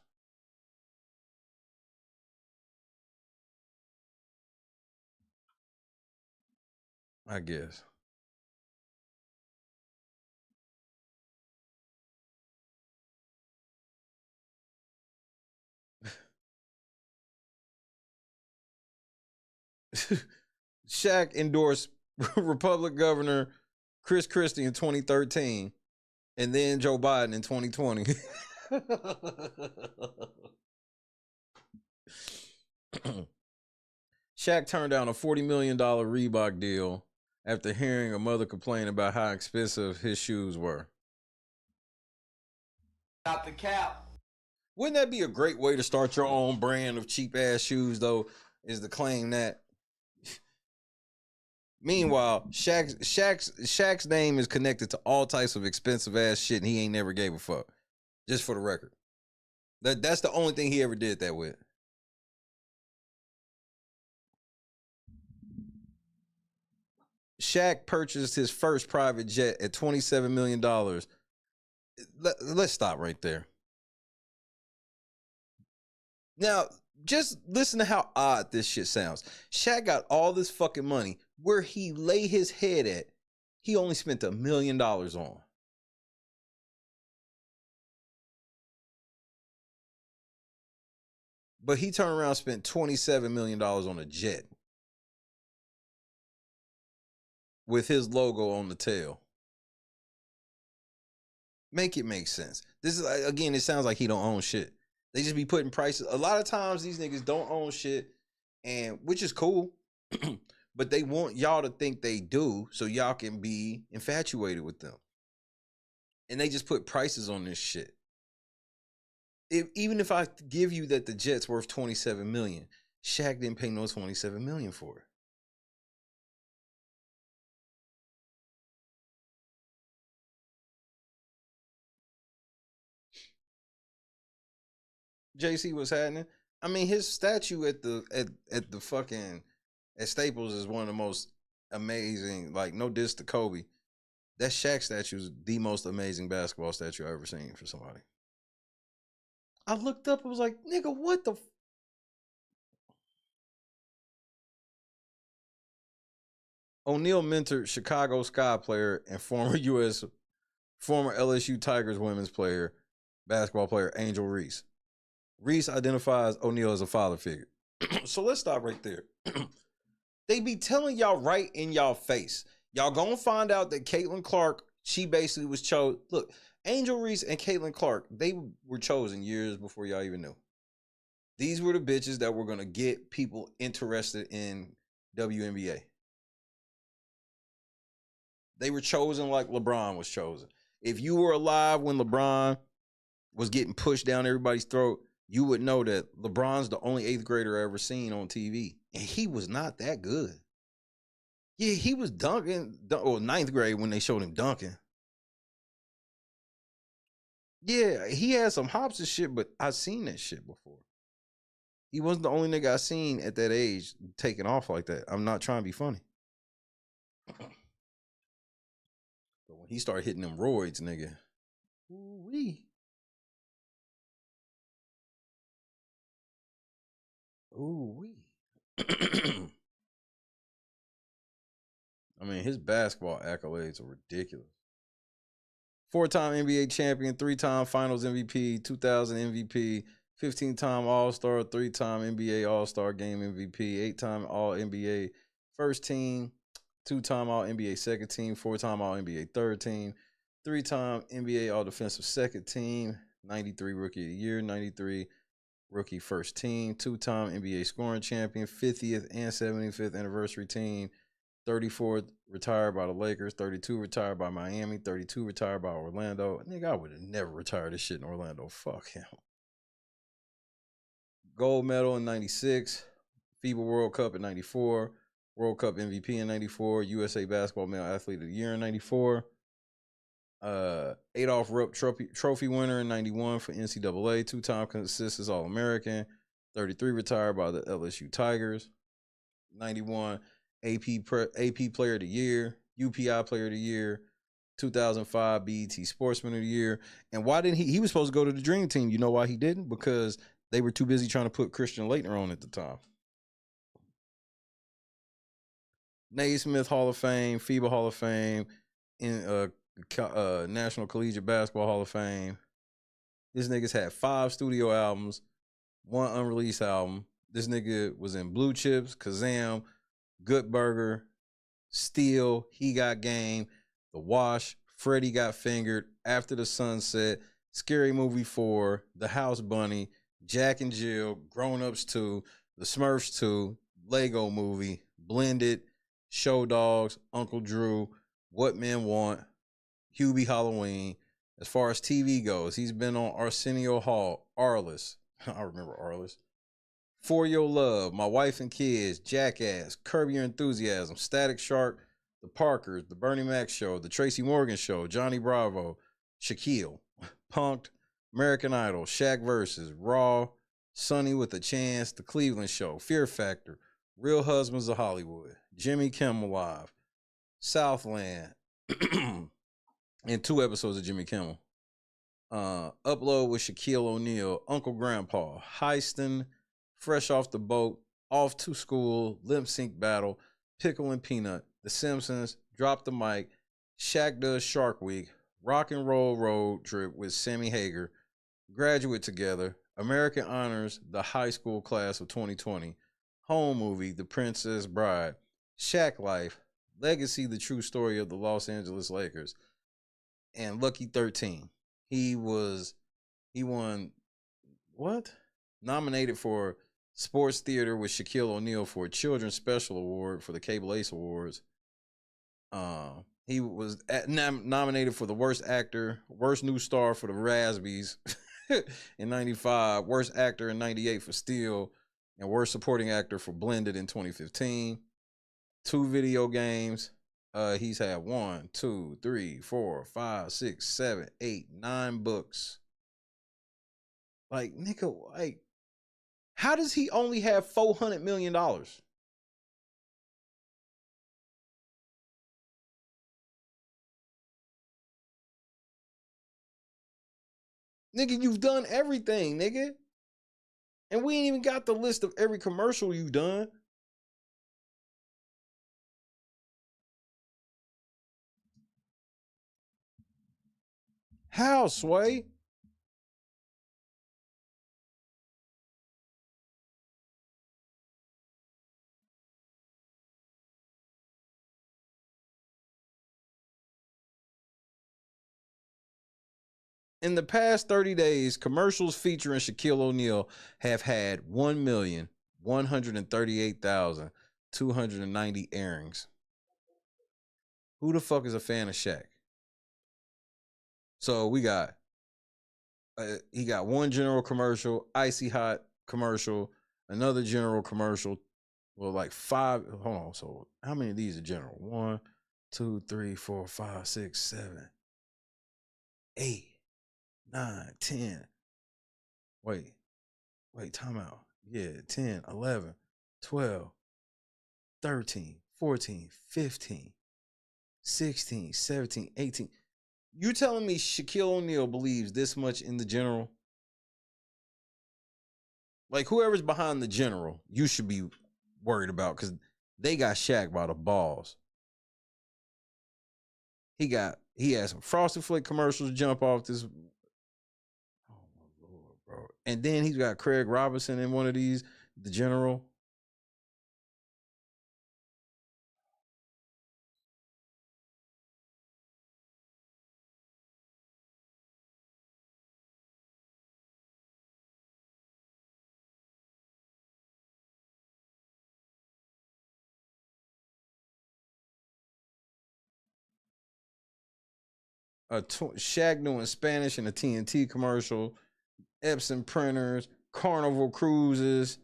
I guess. Shaq endorsed Republican Governor Chris Christie in 2013 and then Joe Biden in 2020. Shaq turned down a $40 million Reebok deal after hearing a mother complain about how expensive his shoes were. Not the cap. Wouldn't that be a great way to start your own brand of cheap ass shoes, though, is to claim that? Meanwhile, Shaq's name is connected to all types of expensive ass shit, and he ain't never gave a fuck. Just for the record. That's the only thing he ever did that with. Shaq purchased his first private jet at $27 million. Let's stop right there. Now, just listen to how odd this shit sounds. Shaq got all this fucking money. Where he lay his head at, he only spent $1 million on. But he turned around and spent $27 million on a jet. With his logo on the tail. Make it make sense. This is, again, it sounds like he don't own shit. They just be putting prices. A lot of times these niggas don't own shit, and which is cool. But they want y'all to think they do so y'all can be infatuated with them. And they just put prices on this shit. Even if I give you that the jet's worth $27 million, Shaq didn't pay no $27 million for it. JC, what's happening? I mean, his statue at the fucking at Staples is one of the most amazing, like, no diss to Kobe. That Shaq statue is the most amazing basketball statue I've ever seen for somebody. I looked up and was like, nigga, what the O'Neal mentored Chicago Sky player and former LSU Tigers women's basketball player Angel Reese. Reese identifies O'Neal as a father figure. So let's stop right there. They be telling y'all right in y'all face. Y'all gonna find out that Caitlin Clark, she basically was chosen. Look, Angel Reese and Caitlin Clark, they were chosen years before y'all even knew. These were the bitches that were gonna get people interested in WNBA. They were chosen like LeBron was chosen. If you were alive when LeBron was getting pushed down everybody's throat, you would know that LeBron's the only 8th grader I ever seen on TV. And he was not that good. Yeah, he was dunking, or 9th grade when they showed him dunking. Yeah, he had some hops and shit, but I've seen that shit before. He wasn't the only nigga I seen at that age taking off like that. I'm not trying to be funny. But when he started hitting them roids, nigga, ooh-wee. Ooh-wee. I mean, his basketball accolades are ridiculous. 4-time NBA champion, 3-time finals MVP, 2000 MVP, 15-time All-Star, 3-time NBA All-Star Game MVP, 8-time All-NBA first team, 2-time All-NBA second team, 4-time All-NBA third team, 3-time NBA All-Defensive second team, 93 Rookie of the Year, 93 Rookie first team, 2-time NBA scoring champion, 50th and 75th anniversary team, 34 retired by the Lakers, 32 retired by Miami, 32 retired by Orlando. Nigga, I would have never retired this shit in Orlando. Fuck him. Gold medal in 96, FIBA World Cup in 94, World Cup MVP in 94, USA Basketball Male Athlete of the Year in 94, Adolph Rupp Trophy winner in 91 for NCAA, 2-time consistent All-American, 33 retired by the LSU Tigers, 91 AP Player of the Year, UPI Player of the Year, 2005 BET Sportsman of the Year. And why didn't he was supposed to go to the Dream Team? You know why he didn't? Because they were too busy trying to put Christian Laettner on at the time. Naismith Hall of Fame, FIBA Hall of Fame, in National Collegiate Basketball Hall of Fame. This nigga's had 5 studio albums, 1 unreleased album. This nigga was in Blue Chips, Kazam, Good Burger, Steel, He Got Game, The Wash, Freddie Got Fingered, After the Sunset, Scary Movie 4, The House Bunny, Jack and Jill, Grown Ups 2, The Smurfs 2, Lego Movie, Blended, Show Dogs, Uncle Drew, What Men Want, Hubie Halloween. As far as TV goes, he's been on Arsenio Hall, Arliss. I remember Arliss. For Your Love, My Wife and Kids, Jackass, Curb Your Enthusiasm, Static Shark, The Parkers, The Bernie Mac Show, The Tracy Morgan Show, Johnny Bravo, Shaquille, Punk'd, American Idol, Shaq Versus, Raw, Sonny with a Chance, The Cleveland Show, Fear Factor, Real Husbands of Hollywood, Jimmy Kimmel Live, Southland, and 2 episodes of Jimmy Kimmel. Upload with Shaquille O'Neal, Uncle Grandpa, Heistin', Fresh Off the Boat, Off to School, Lip Sync Battle, Pickle and Peanut, The Simpsons, Drop the Mic, Shaq Does Shark Week, Rock and Roll Road Trip with Sammy Hagar, Graduate Together, American Honors, The High School Class of 2020, Home Movie, The Princess Bride, Shaq Life, Legacy, The True Story of the Los Angeles Lakers, and Lucky 13. He won, what? Nominated for Sports Theater with Shaquille O'Neal for a Children's Special Award for the Cable Ace Awards. He was nominated for the Worst Actor, Worst New Star for the Razzies in 95, Worst Actor in 98 for Steel, and Worst Supporting Actor for Blended in 2015. 2 video games. He's had 1, 2, 3, 4, 5, 6, 7, 8, 9 books. Like, nigga, like, how does he only have $400 million? Nigga, you've done everything, nigga. And we ain't even got the list of every commercial you've done. How, Sway? In the past 30 days, commercials featuring Shaquille O'Neal have had 1,138,290 airings. Who the fuck is a fan of Shaq? So we got, he got one general commercial, Icy Hot commercial, another general commercial. Well, like 5. Hold on. So how many of these are general? 1, 2, 3, 4, 5, 6, 7, 8, 9, 10. Wait, time out. Yeah, 10, 11, 12, 13, 14, 15, 16, 17, 18. You telling me Shaquille O'Neal believes this much in the general? Like, whoever's behind the general, you should be worried about, because they got Shaq by the balls. He had some Frosted Flake commercials jump off this. Oh my Lord, bro. And then he's got Craig Robinson in one of these, the general. Shaq doing Spanish in a TNT commercial, Epson printers, Carnival cruises.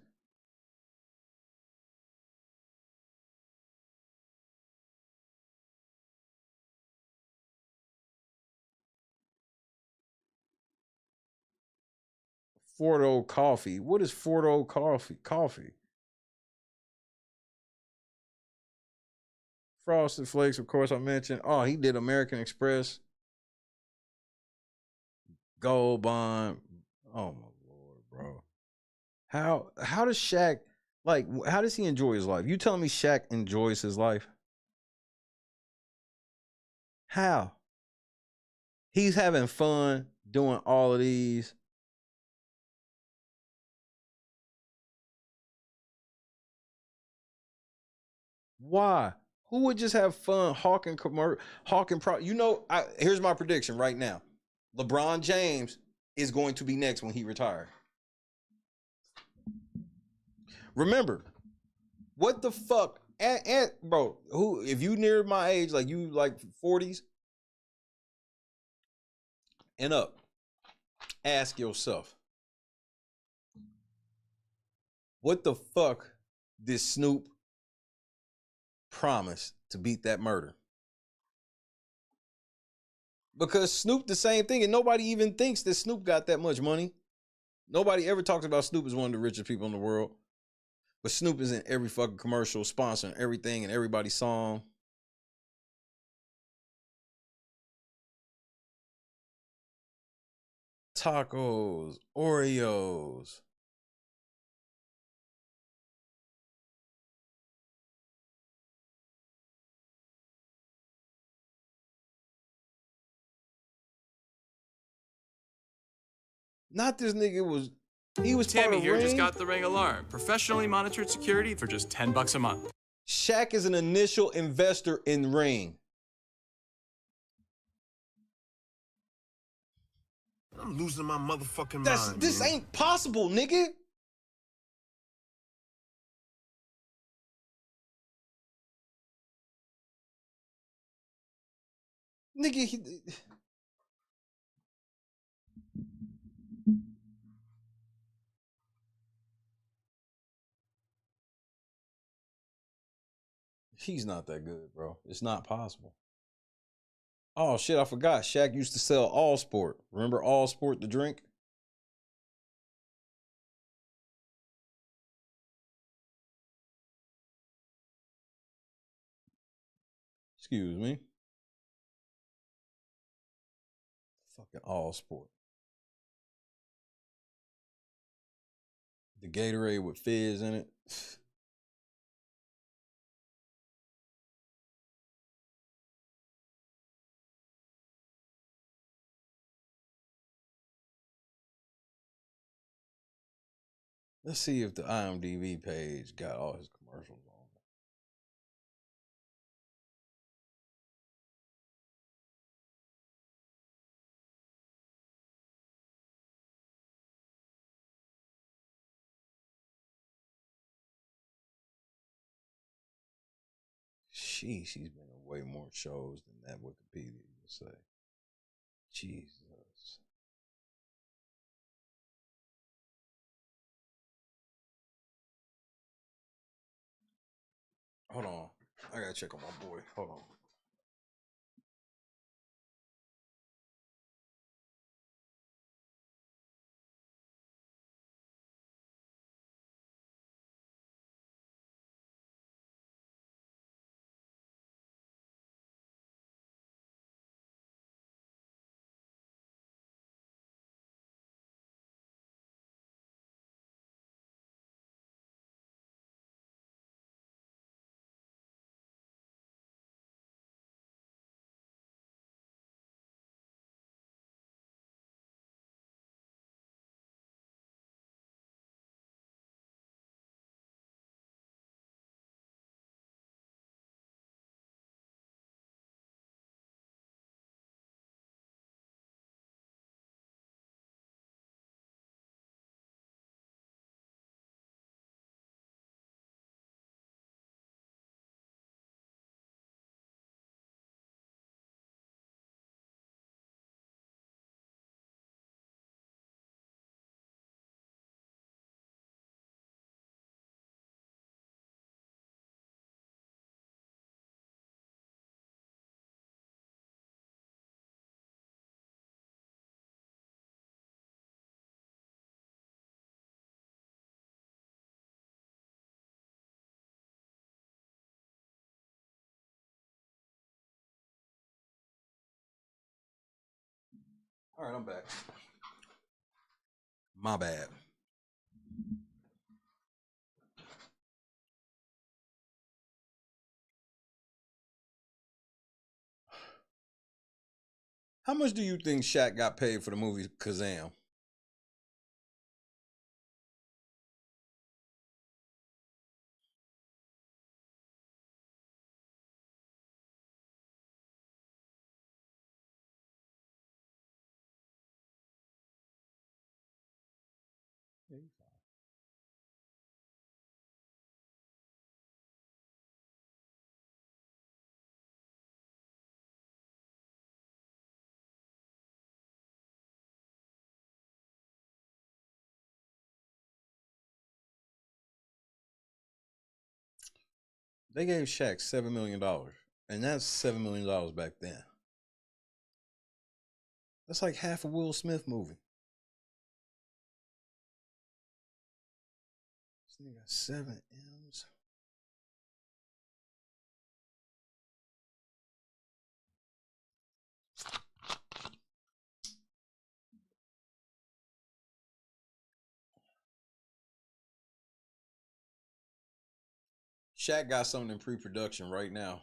Fordo coffee. What is Fordo coffee? Frosted Flakes, of course, I mentioned. Oh, he did American Express. Gold Bond. Oh my Lord, bro. How does Shaq, like, how does he enjoy his life? You telling me Shaq enjoys his life? How? He's having fun doing all of these. Why? Who would just have fun hawking You know, here's my prediction right now. LeBron James is going to be next when he retires. Remember, what the fuck, and bro, who, if you near my age, like you like 40s and up, ask yourself, what the fuck did Snoop promise to beat that murder? Because Snoop the same thing, and nobody even thinks that Snoop got that much money. Nobody ever talks about Snoop as one of the richest people in the world. But Snoop is in every fucking commercial, sponsoring everything and everybody's song. Tacos, Oreos. Not this nigga was, he was Tammy part of here just Ring. got the Ring alarm. Professionally monitored security for just $10 a month. Shaq is an initial investor in Ring. I'm losing my motherfucking mind. This ain't possible, nigga. Nigga, he's not that good, bro. It's not possible. Oh shit, I forgot. Shaq used to sell All Sport. Remember All Sport, the drink? Excuse me. Fucking All Sport. The Gatorade with fizz in it. Let's see if the IMDb page got all his commercials on it. Sheesh, he's been in way more shows than that Wikipedia would say. Jesus. Hold on. I gotta check on my boy. Hold on. All right, I'm back. My bad. How much do you think Shaq got paid for the movie Kazam? They gave Shaq $7 million. And that's $7 million back then. That's like half a Will Smith movie. This nigga got 7 M's. Shaq got something in pre-production right now.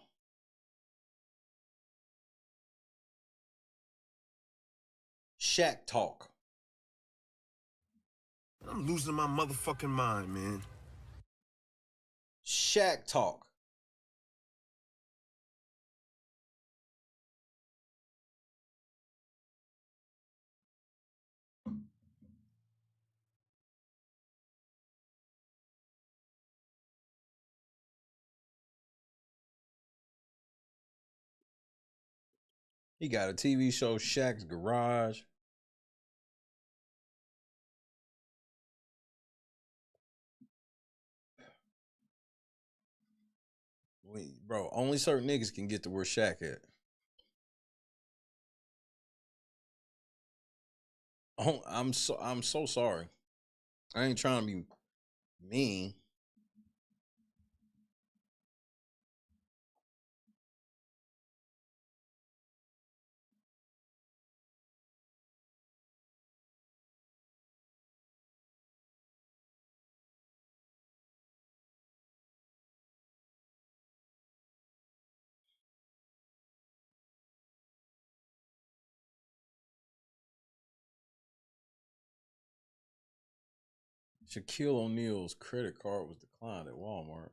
Shaq Talk. I'm losing my motherfucking mind, man. Shaq Talk. He got a TV show, Shaq's Garage. Wait, bro, only certain niggas can get to where Shaq at. Oh, I'm so sorry. I ain't trying to be mean. Shaquille O'Neal's credit card was declined at Walmart.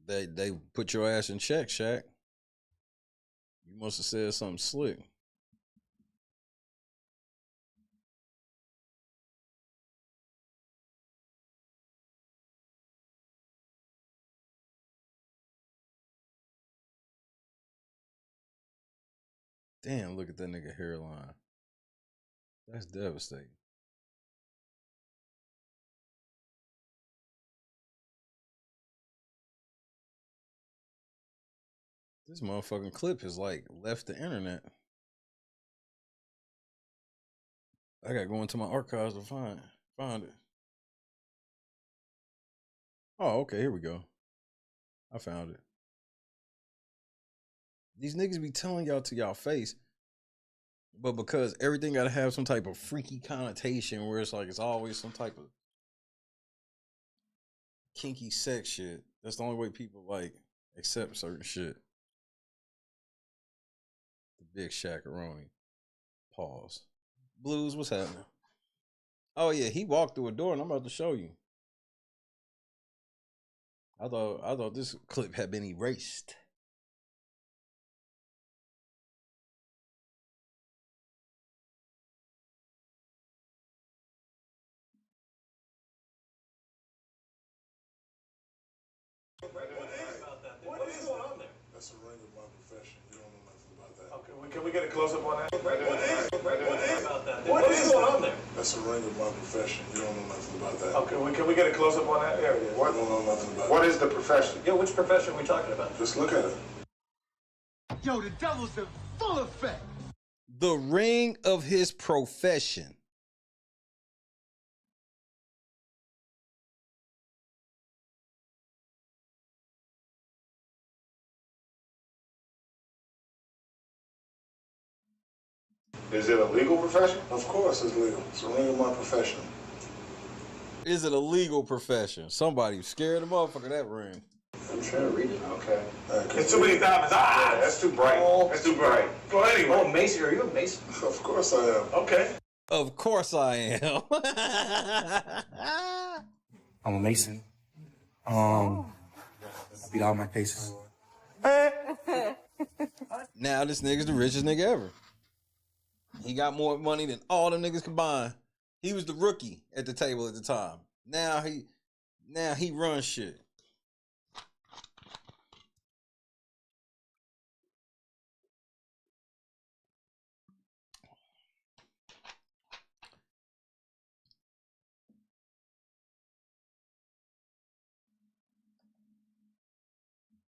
They put your ass in check, Shaq. You must have said something slick. Damn, look at that nigga hairline. That's devastating. This motherfucking clip has like left the internet. I gotta go into my archives to find it. Oh, okay, here we go. I found it. These niggas be telling y'all to y'all face, but because everything gotta have some type of freaky connotation where it's like it's always some type of kinky sex shit. That's the only way people like accept certain shit. The big Shaq-a-roni. Pause. Blues, what's happening? Oh yeah, he walked through a door and I'm about to show you. I thought this clip had been erased. What is going on there? That's a ring of my profession. You don't know nothing about that. Okay, can we get a close-up on that? What is going on there? That's a ring of my profession. You don't know nothing about that. Okay, can we get a close-up on that? There it is. What? You don't know nothing about what is the profession? Yeah, which profession are we talking about? Just look at it. Yo, the devil's in full effect. The ring of his profession. Is it a legal profession? Of course it's legal. It's a ring of my profession. Is it a legal profession? Somebody scared the motherfucker that ring. I'm trying to read it. Okay. It's too many diamonds. Ah, that's too bright. That's too bright. Go anyway. Oh, Mason, are you a Mason? Of course I am. Okay. Of course I am. I'm a Mason. I beat all my cases. Now this nigga's the richest nigga ever. He got more money than all them niggas combined. He was the rookie at the table at the time. Now he runs shit.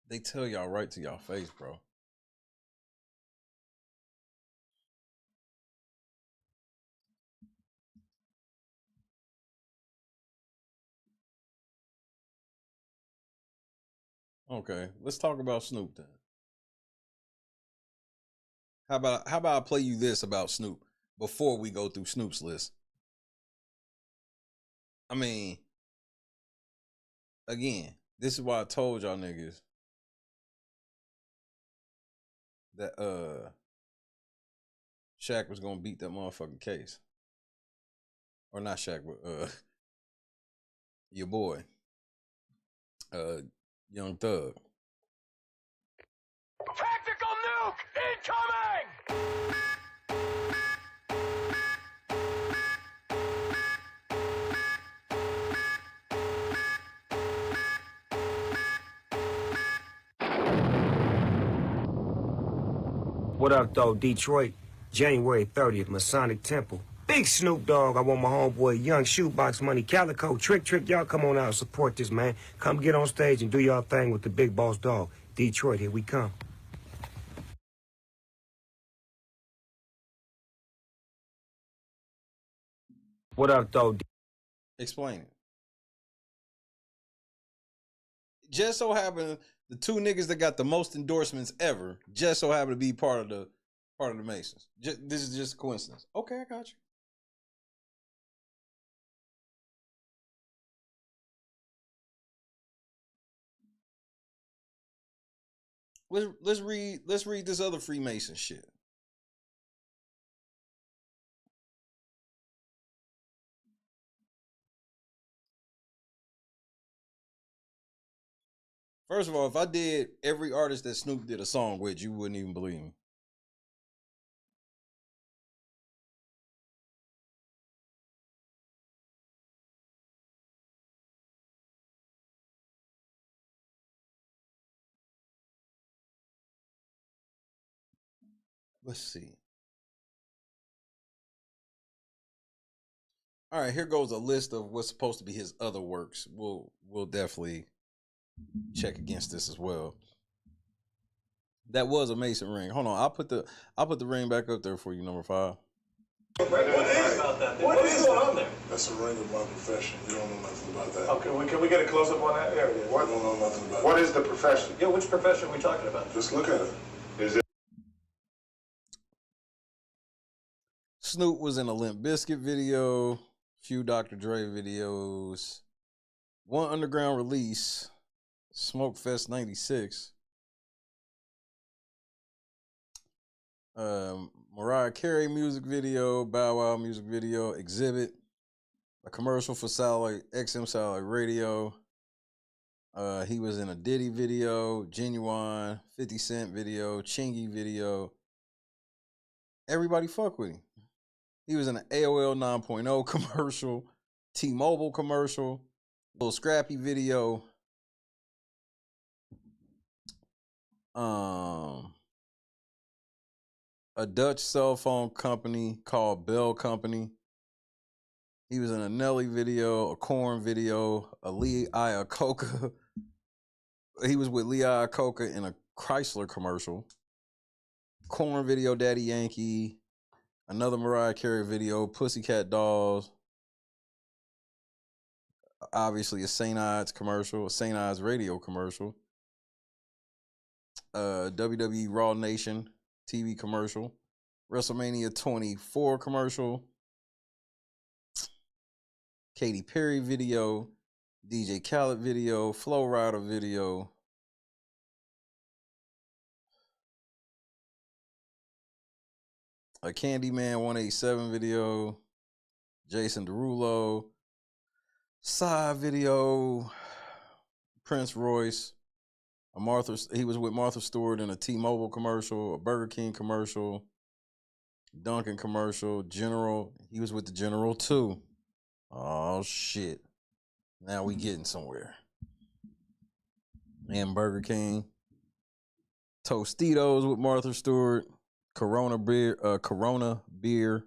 They tell y'all right to y'all face, bro. Okay, let's talk about Snoop then. How about I play you this about Snoop before we go through Snoop's list? I mean, again, this is why I told y'all niggas that Shaq was gonna beat that motherfucking case. Or not Shaq, but your boy. Young Thug. Tactical nuke incoming! What up, though, Detroit? January 30th, Masonic Temple. Big Snoop Dogg. I want my homeboy Young Shoebox Money Calico. Trick, y'all come on out and support this, man. Come get on stage and do y'all thing with the big boss dog. Detroit, here we come. What up, though? Explain it. Just so happened the two niggas that got the most endorsements ever just so happen to be part of the Masons. This is just a coincidence. Okay, I got you. Let's read this other Freemason shit. First of all, if I did every artist that Snoop did a song with, you wouldn't even believe me. Let's see. All right, here goes a list of what's supposed to be his other works. We'll definitely check against this as well. That was a Mason ring. Hold on, I'll put the ring back up there for you, number 5. What is on there? That's a ring of my profession. You don't know nothing about that. Okay, can we get a close-up on that? There it is. What? I don't know nothing about What that. is the profession? Yeah, which profession are we talking about? Just look at it. Is it? Snoop was in a Limp Bizkit video, few Dr. Dre videos, one underground release, Smoke Fest 96. Mariah Carey music video, Bow Wow music video, Exhibit, a commercial for XM Satellite Radio. He was in a Diddy video, Genuine, 50 Cent video, Chingy video. Everybody fuck with him. He was in an AOL 9.0 commercial, T-Mobile commercial, Little Scrappy video. A Dutch cell phone company called Bell Company. He was in a Nelly video, a Korn video, a Lee Iacocca. He was with Lee Iacocca in a Chrysler commercial. Korn video, Daddy Yankee. Another Mariah Carey video, Pussycat Dolls. Obviously a St. Ides commercial, a St. Ides radio commercial. WWE Raw Nation TV commercial. WrestleMania 24 commercial. Katy Perry video. DJ Khaled video. Flo Rida video. A Candyman 187 video. Jason Derulo. Psy video. Prince Royce. He was with Martha Stewart in a T-Mobile commercial, a Burger King commercial, Dunkin' commercial, General. He was with the General too. Oh shit. Now we getting somewhere. And Burger King. Tostitos with Martha Stewart. Corona beer.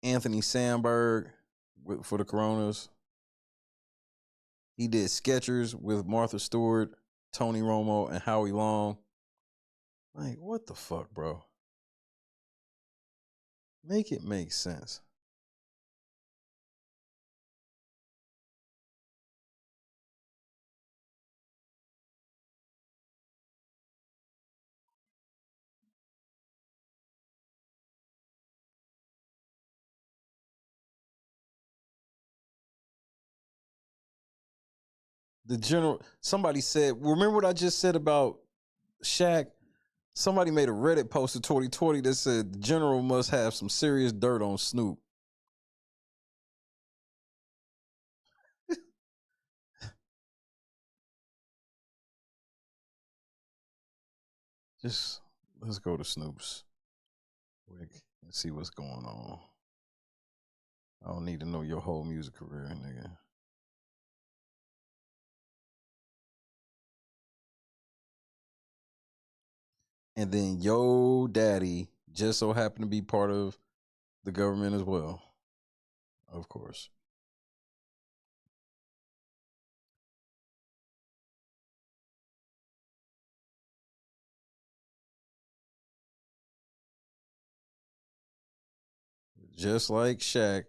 Anthony Sandberg for the Coronas. He did Skechers with Martha Stewart, Tony Romo, and Howie Long. Like, what the fuck, bro? Make it make sense. The general, somebody said, remember what I just said about Shaq? Somebody made a Reddit post in 2020 that said the general must have some serious dirt on Snoop. Just let's go to Snoop's quick and see what's going on. I don't need to know your whole music career, nigga. And then Yo Daddy just so happened to be part of the government as well, of course. Just like Shaq,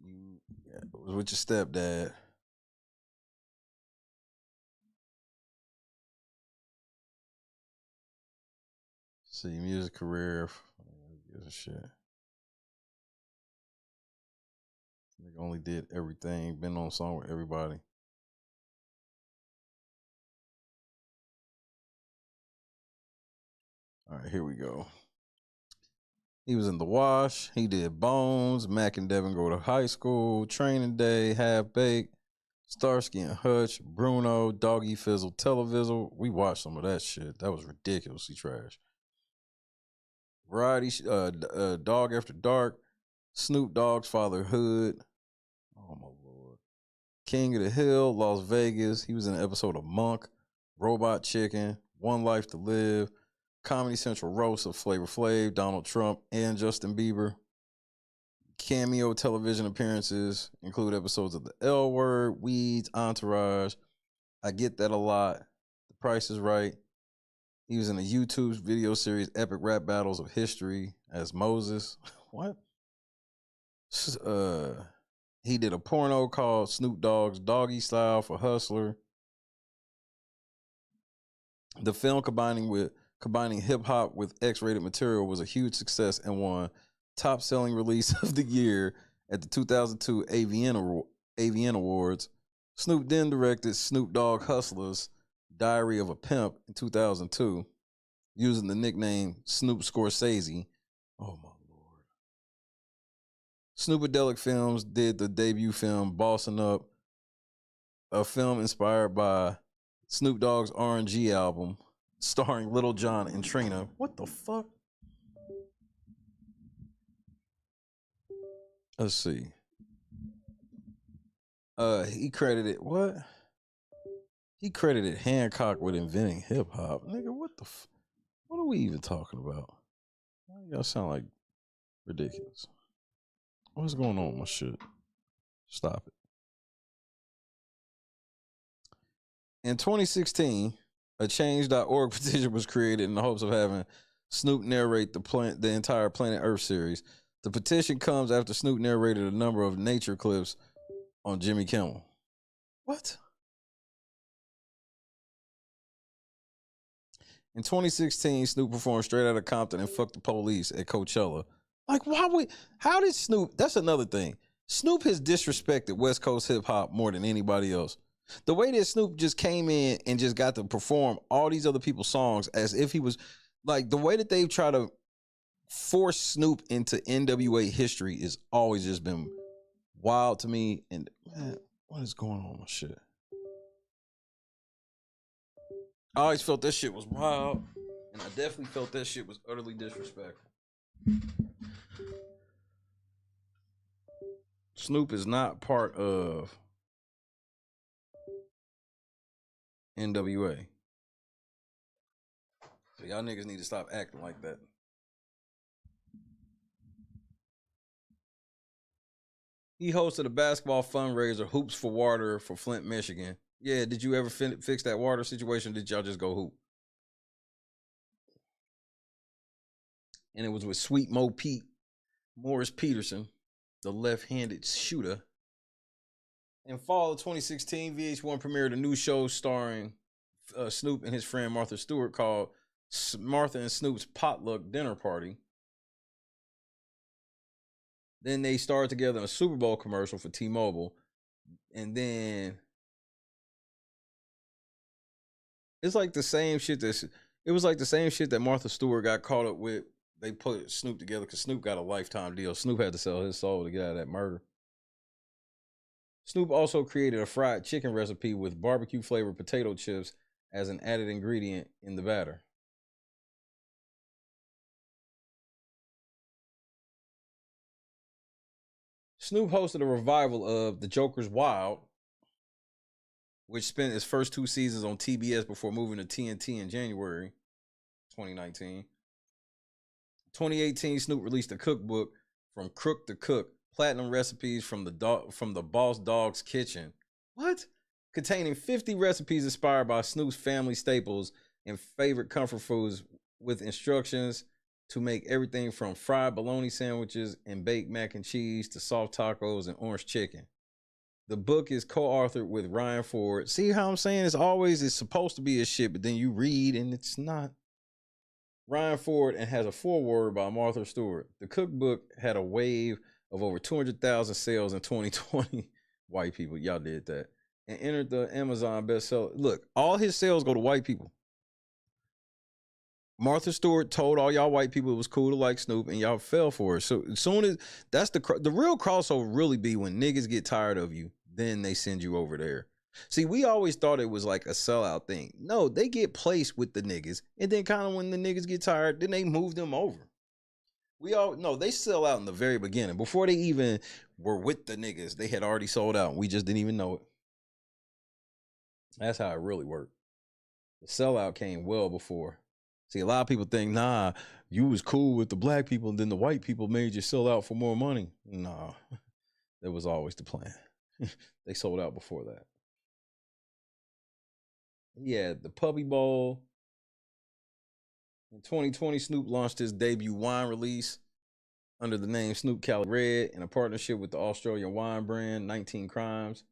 you was with your stepdad. See, music career, gives a shit. Nigga only did everything, been on song with everybody. All right, here we go. He was in The Wash. He did Bones, Mac and Devin Go to High School, Training Day, Half Baked, Starsky and Hutch, Bruno, Doggy Fizzle, Televizzle. We watched some of that shit. That was ridiculously trash. Variety, Dog After Dark, Snoop Dogg's Fatherhood. Oh my Lord. King of the Hill, Las Vegas. He was in an episode of Monk, Robot Chicken, One Life to Live, Comedy Central roast of Flavor Flav, Donald Trump, and Justin Bieber. Cameo television appearances include episodes of The L Word, Weeds, Entourage, I Get That a Lot, The Price is Right. He was in the YouTube video series Epic Rap Battles of History as Moses. What? He did a porno called Snoop Dogg's Doggy Style for Hustler. The film combining hip hop with X-rated material was a huge success and won top selling release of the year at the 2002 AVN Awards. Snoop then directed Snoop Dogg Hustlers, Diary of a Pimp in 2002, using the nickname Snoop Scorsese. Oh my Lord. Snoopadelic Films did the debut film Bossin' Up, a film inspired by Snoop Dogg's R&G album, starring Lil Jon and Trina. What the fuck? Let's see. He credited what? He credited Hancock with inventing hip hop. Nigga, what are we even talking about? Y'all sound like ridiculous. What's going on with my shit? Stop it. In 2016, a Change.org petition was created in the hopes of having Snoop narrate the entire Planet Earth series. The petition comes after Snoop narrated a number of nature clips on Jimmy Kimmel. What? In 2016, Snoop performed Straight Outta Compton and Fuck the Police at Coachella. Like, how did Snoop, that's another thing. Snoop has disrespected West Coast hip hop more than anybody else. The way that Snoop just came in and just got to perform all these other people's songs as if he was, like, the way that they've tried to force Snoop into NWA history is always just been wild to me. And man, what is going on with shit? I always felt that shit was wild, and I definitely felt that shit was utterly disrespectful. Snoop is not part of NWA. So y'all niggas need to stop acting like that. He hosted a basketball fundraiser, Hoops for Water, for Flint, Michigan. Yeah, did you ever fix that water situation? Did y'all just go hoop? And it was with Sweet Mo Pete, Morris Peterson, the left-handed shooter. In fall of 2016, VH1 premiered a new show starring Snoop and his friend Martha Stewart called Martha and Snoop's Potluck Dinner Party. Then they starred together in a Super Bowl commercial for T-Mobile. And then it's like the same shit that Martha Stewart got caught up with. They put Snoop together because Snoop got a lifetime deal. Snoop had to sell his soul to get out of that murder. Snoop also created a fried chicken recipe with barbecue flavored potato chips as an added ingredient in the batter. Snoop hosted a revival of The Joker's Wild, which spent its first 2 seasons on TBS before moving to TNT in January 2019. 2018, Snoop released a cookbook, From Crook to Cook, Platinum Recipes from the Boss Dog's Kitchen. What? Containing 50 recipes inspired by Snoop's family staples and favorite comfort foods, with instructions to make everything from fried bologna sandwiches and baked mac and cheese to soft tacos and orange chicken. The book is co-authored with Ryan Ford. See how I'm saying it's supposed to be a shit, but then you read and it's not. Ryan Ford, and has a foreword by Martha Stewart. The cookbook had a wave of over 200,000 sales in 2020. White people, y'all did that. And entered the Amazon bestseller. Look, all his sales go to white people. Martha Stewart told all y'all white people it was cool to like Snoop, and y'all fell for it. So as soon as that's the real crossover really be when niggas get tired of you. then they send you over there. See, we always thought it was like a sellout thing. No, they get placed with the niggas, and then kind of when the niggas get tired, then they move them over. We all know they sell out in the very beginning. Before they even were with the niggas, they had already sold out. We just didn't even know it. That's how it really worked. The sellout came well before. See, a lot of people think, nah, you was cool with the black people, and then the white people made you sell out for more money. Nah, that was always the plan. They sold out before that. Yeah, the Puppy Bowl. In 2020, Snoop launched his debut wine release under the name Snoop Cali Red in a partnership with the Australian wine brand 19 Crimes.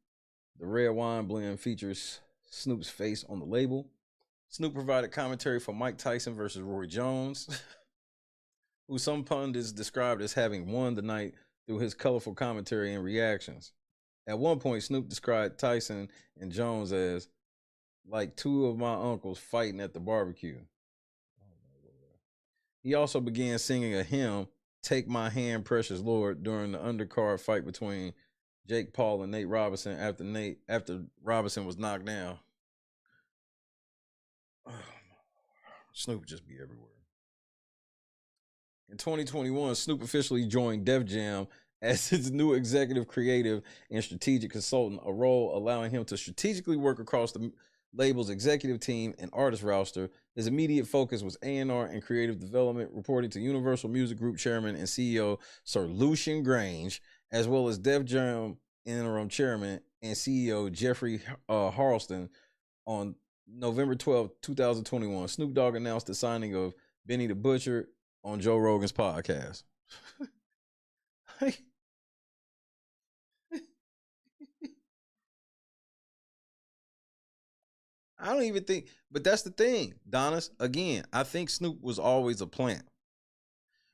The red wine blend features Snoop's face on the label. Snoop provided commentary for Mike Tyson versus Roy Jones, who some pundits described as having won the night through his colorful commentary and reactions. At one point, Snoop described Tyson and Jones as like two of my uncles fighting at the barbecue. He also began singing a hymn, Take My Hand, Precious Lord, during the undercard fight between Jake Paul and Nate Robinson after Robinson was knocked down. Snoop would just be everywhere. In 2021, Snoop officially joined Def Jam as his new executive creative and strategic consultant, a role allowing him to strategically work across the label's executive team and artist roster. His immediate focus was A&R and creative development, reporting to Universal Music Group chairman and CEO Sir Lucian Grange, as well as Def Jam interim chairman and CEO Jeffrey Harleston. On November 12, 2021, Snoop Dogg announced the signing of Benny the Butcher on Joe Rogan's podcast. I don't even think, but that's the thing, Donis. Again, I think Snoop was always a plant.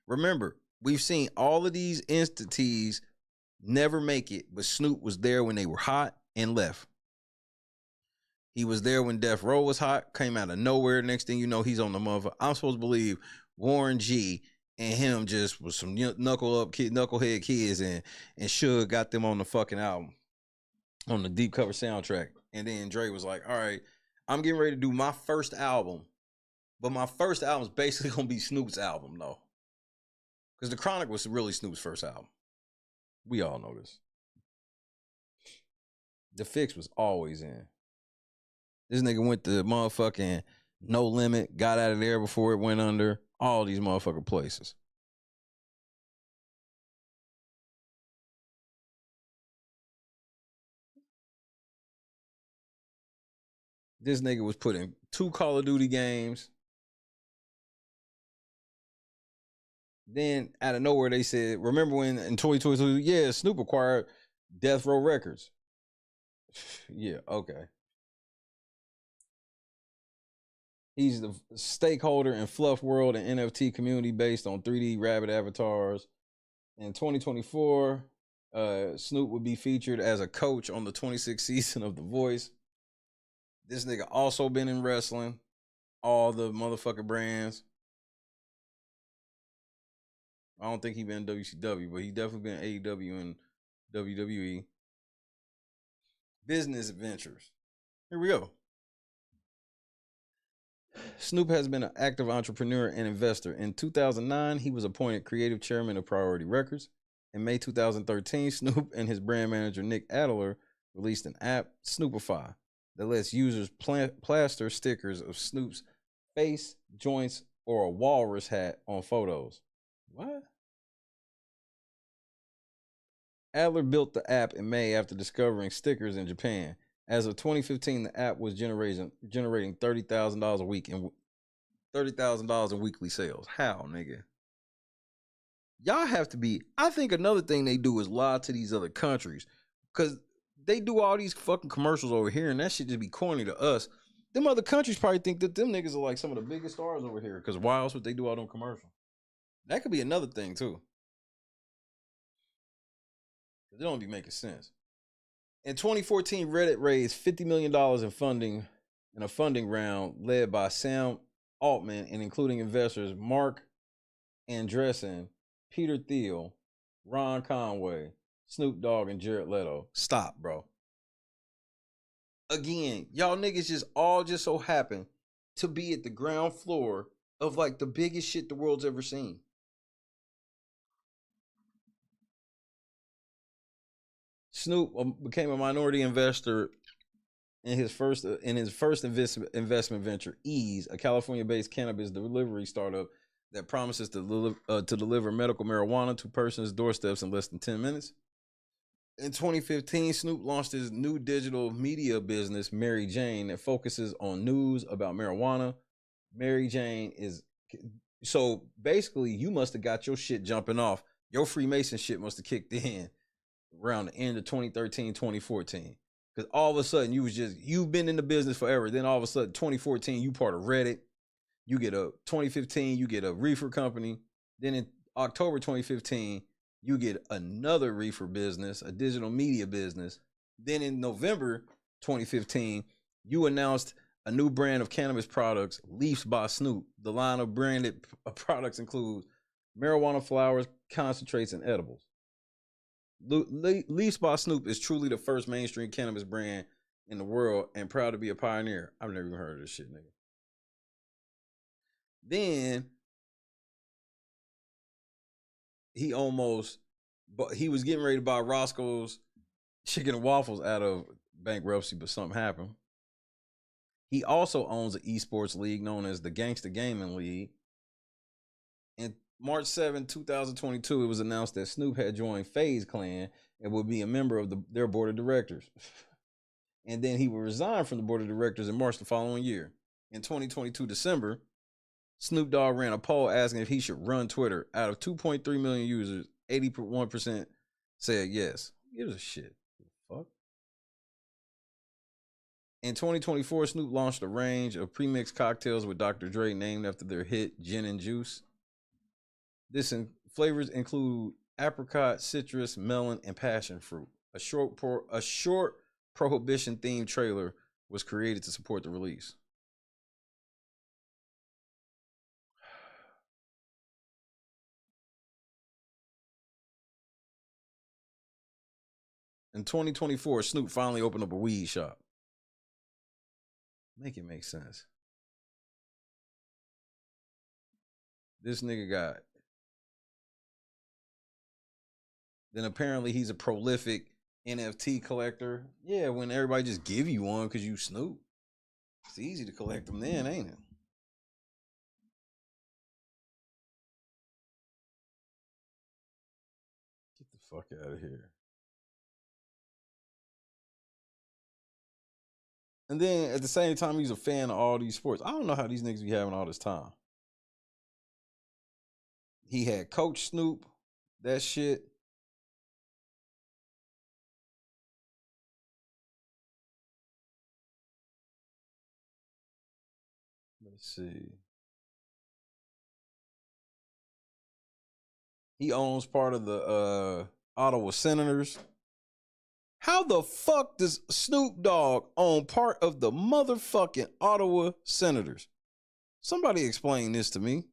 Remember, we've seen all of these entities never make it, but Snoop was there when they were hot and left. He was there when Death Row was hot, came out of nowhere. Next thing you know, he's on the motherfucker. I'm supposed to believe Warren G and him just was some knucklehead kids, and Suge got them on the fucking album, on the deep cover soundtrack. And then Dre was like, all right, I'm getting ready to do my first album, but my first album is basically going to be Snoop's album, though. Because The Chronic was really Snoop's first album. We all know this. The Fix was always in. This nigga went to motherfucking No Limit, got out of there before it went under. All these motherfucking places. This nigga was put in 2 Call of Duty games. Then out of nowhere they said, remember when in 2022, yeah, Snoop acquired Death Row Records. Yeah, okay. He's the stakeholder in Fluff World and NFT community based on 3D Rabbit avatars. In 2024, Snoop would be featured as a coach on the 26th season of The Voice. This nigga also been in wrestling, all the motherfucking brands. I don't think he been in WCW, but he definitely been in AEW and WWE. Business ventures. Here we go. Snoop has been an active entrepreneur and investor. In 2009, he was appointed creative chairman of Priority Records. In May 2013, Snoop and his brand manager, Nick Adler, released an app, Snoopify, that lets users plaster stickers of Snoop's face, joints, or a walrus hat on photos. What? Adler built the app in May after discovering stickers in Japan. As of 2015, the app was generating $30,000 a week and $30,000 in weekly sales. How, nigga? Y'all have to be. I think another thing they do is lie to these other countries, because they do all these fucking commercials over here, and that shit just be corny to us. Them other countries probably think that them niggas are like some of the biggest stars over here, because why else would they do all them commercials? That could be another thing too. It don't be making sense. In 2014, Reddit raised $50 million in funding in a funding round led by Sam Altman and including investors Mark Andreessen, Peter Thiel, Ron Conway, Snoop Dogg, and Jared Leto. Stop, bro. again, y'all niggas just so happen to be at the ground floor of like the biggest shit the world's ever seen. Snoop became a minority investor in his first investment venture, Ease, a California-based cannabis delivery startup that promises to deliver medical marijuana to persons' doorsteps in less than 10 minutes. In 2015, Snoop launched his new digital media business, Mary Jane, that focuses on news about marijuana. Mary Jane is... So basically, you must have got your shit jumping off. Your Freemason shit must have kicked in around the end of 2013, 2014. Because all of a sudden, you've been in the business forever. Then all of a sudden, 2014, you part of Reddit. You get 2015, you get a reefer company. Then in October 2015, you get another reefer business, a digital media business. Then in November 2015, you announced a new brand of cannabis products, Leafs by Snoop. The line of branded products includes marijuana flowers, concentrates, and edibles. Leafs by Snoop is truly the first mainstream cannabis brand in the world and proud to be a pioneer. I've never even heard of this shit, nigga. Then he was getting ready to buy Roscoe's Chicken and Waffles out of bankruptcy, but something happened. He also owns an esports league known as the Gangsta Gaming League. In March 7, 2022, it was announced that Snoop had joined FaZe Clan and would be a member of their board of directors. And then he would resign from the board of directors in March the following year. In 2022 December, Snoop Dogg ran a poll asking if he should run Twitter. Out of 2.3 million users, 81% said yes. Give us a shit. Fuck. In 2024, Snoop launched a range of premixed cocktails with Dr. Dre named after their hit Gin and Juice. Flavors include apricot, citrus, melon, and passion fruit. A short prohibition-themed trailer was created to support the release. In 2024, Snoop finally opened up a weed shop. Make it make sense. This nigga got... Then apparently he's a prolific NFT collector. Yeah, when everybody just give you one because you Snoop. It's easy to collect them then, ain't it? Get the fuck out of here. And then at the same time, he's a fan of all these sports. I don't know how these niggas be having all this time. He had Coach Snoop, that shit. Let's see. He owns part of the Ottawa Senators. How the fuck does Snoop Dogg own part of the motherfucking Ottawa Senators? Somebody explain this to me.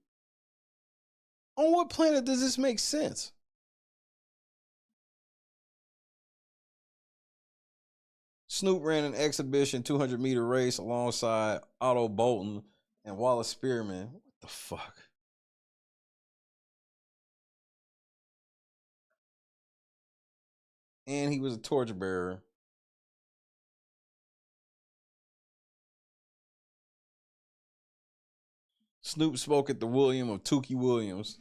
On what planet does this make sense? Snoop ran an exhibition 200-meter race alongside Otto Bolton and Wallace Spearman. What the fuck? And he was a torchbearer. Snoop spoke at the William of Tukey Williams.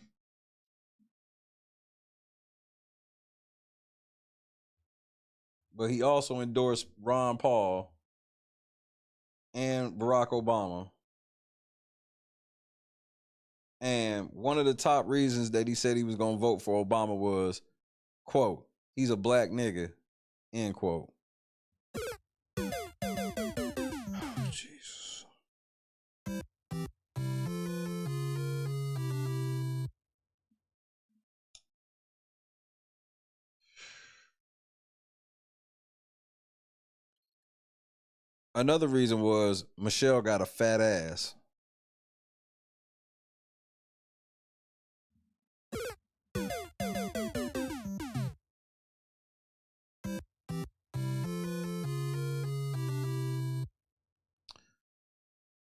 But he also endorsed Ron Paul and Barack Obama. And one of the top reasons that he said he was going to vote for Obama was, quote, he's a black nigga, end quote. Oh, Jesus. Another reason was Michelle got a fat ass.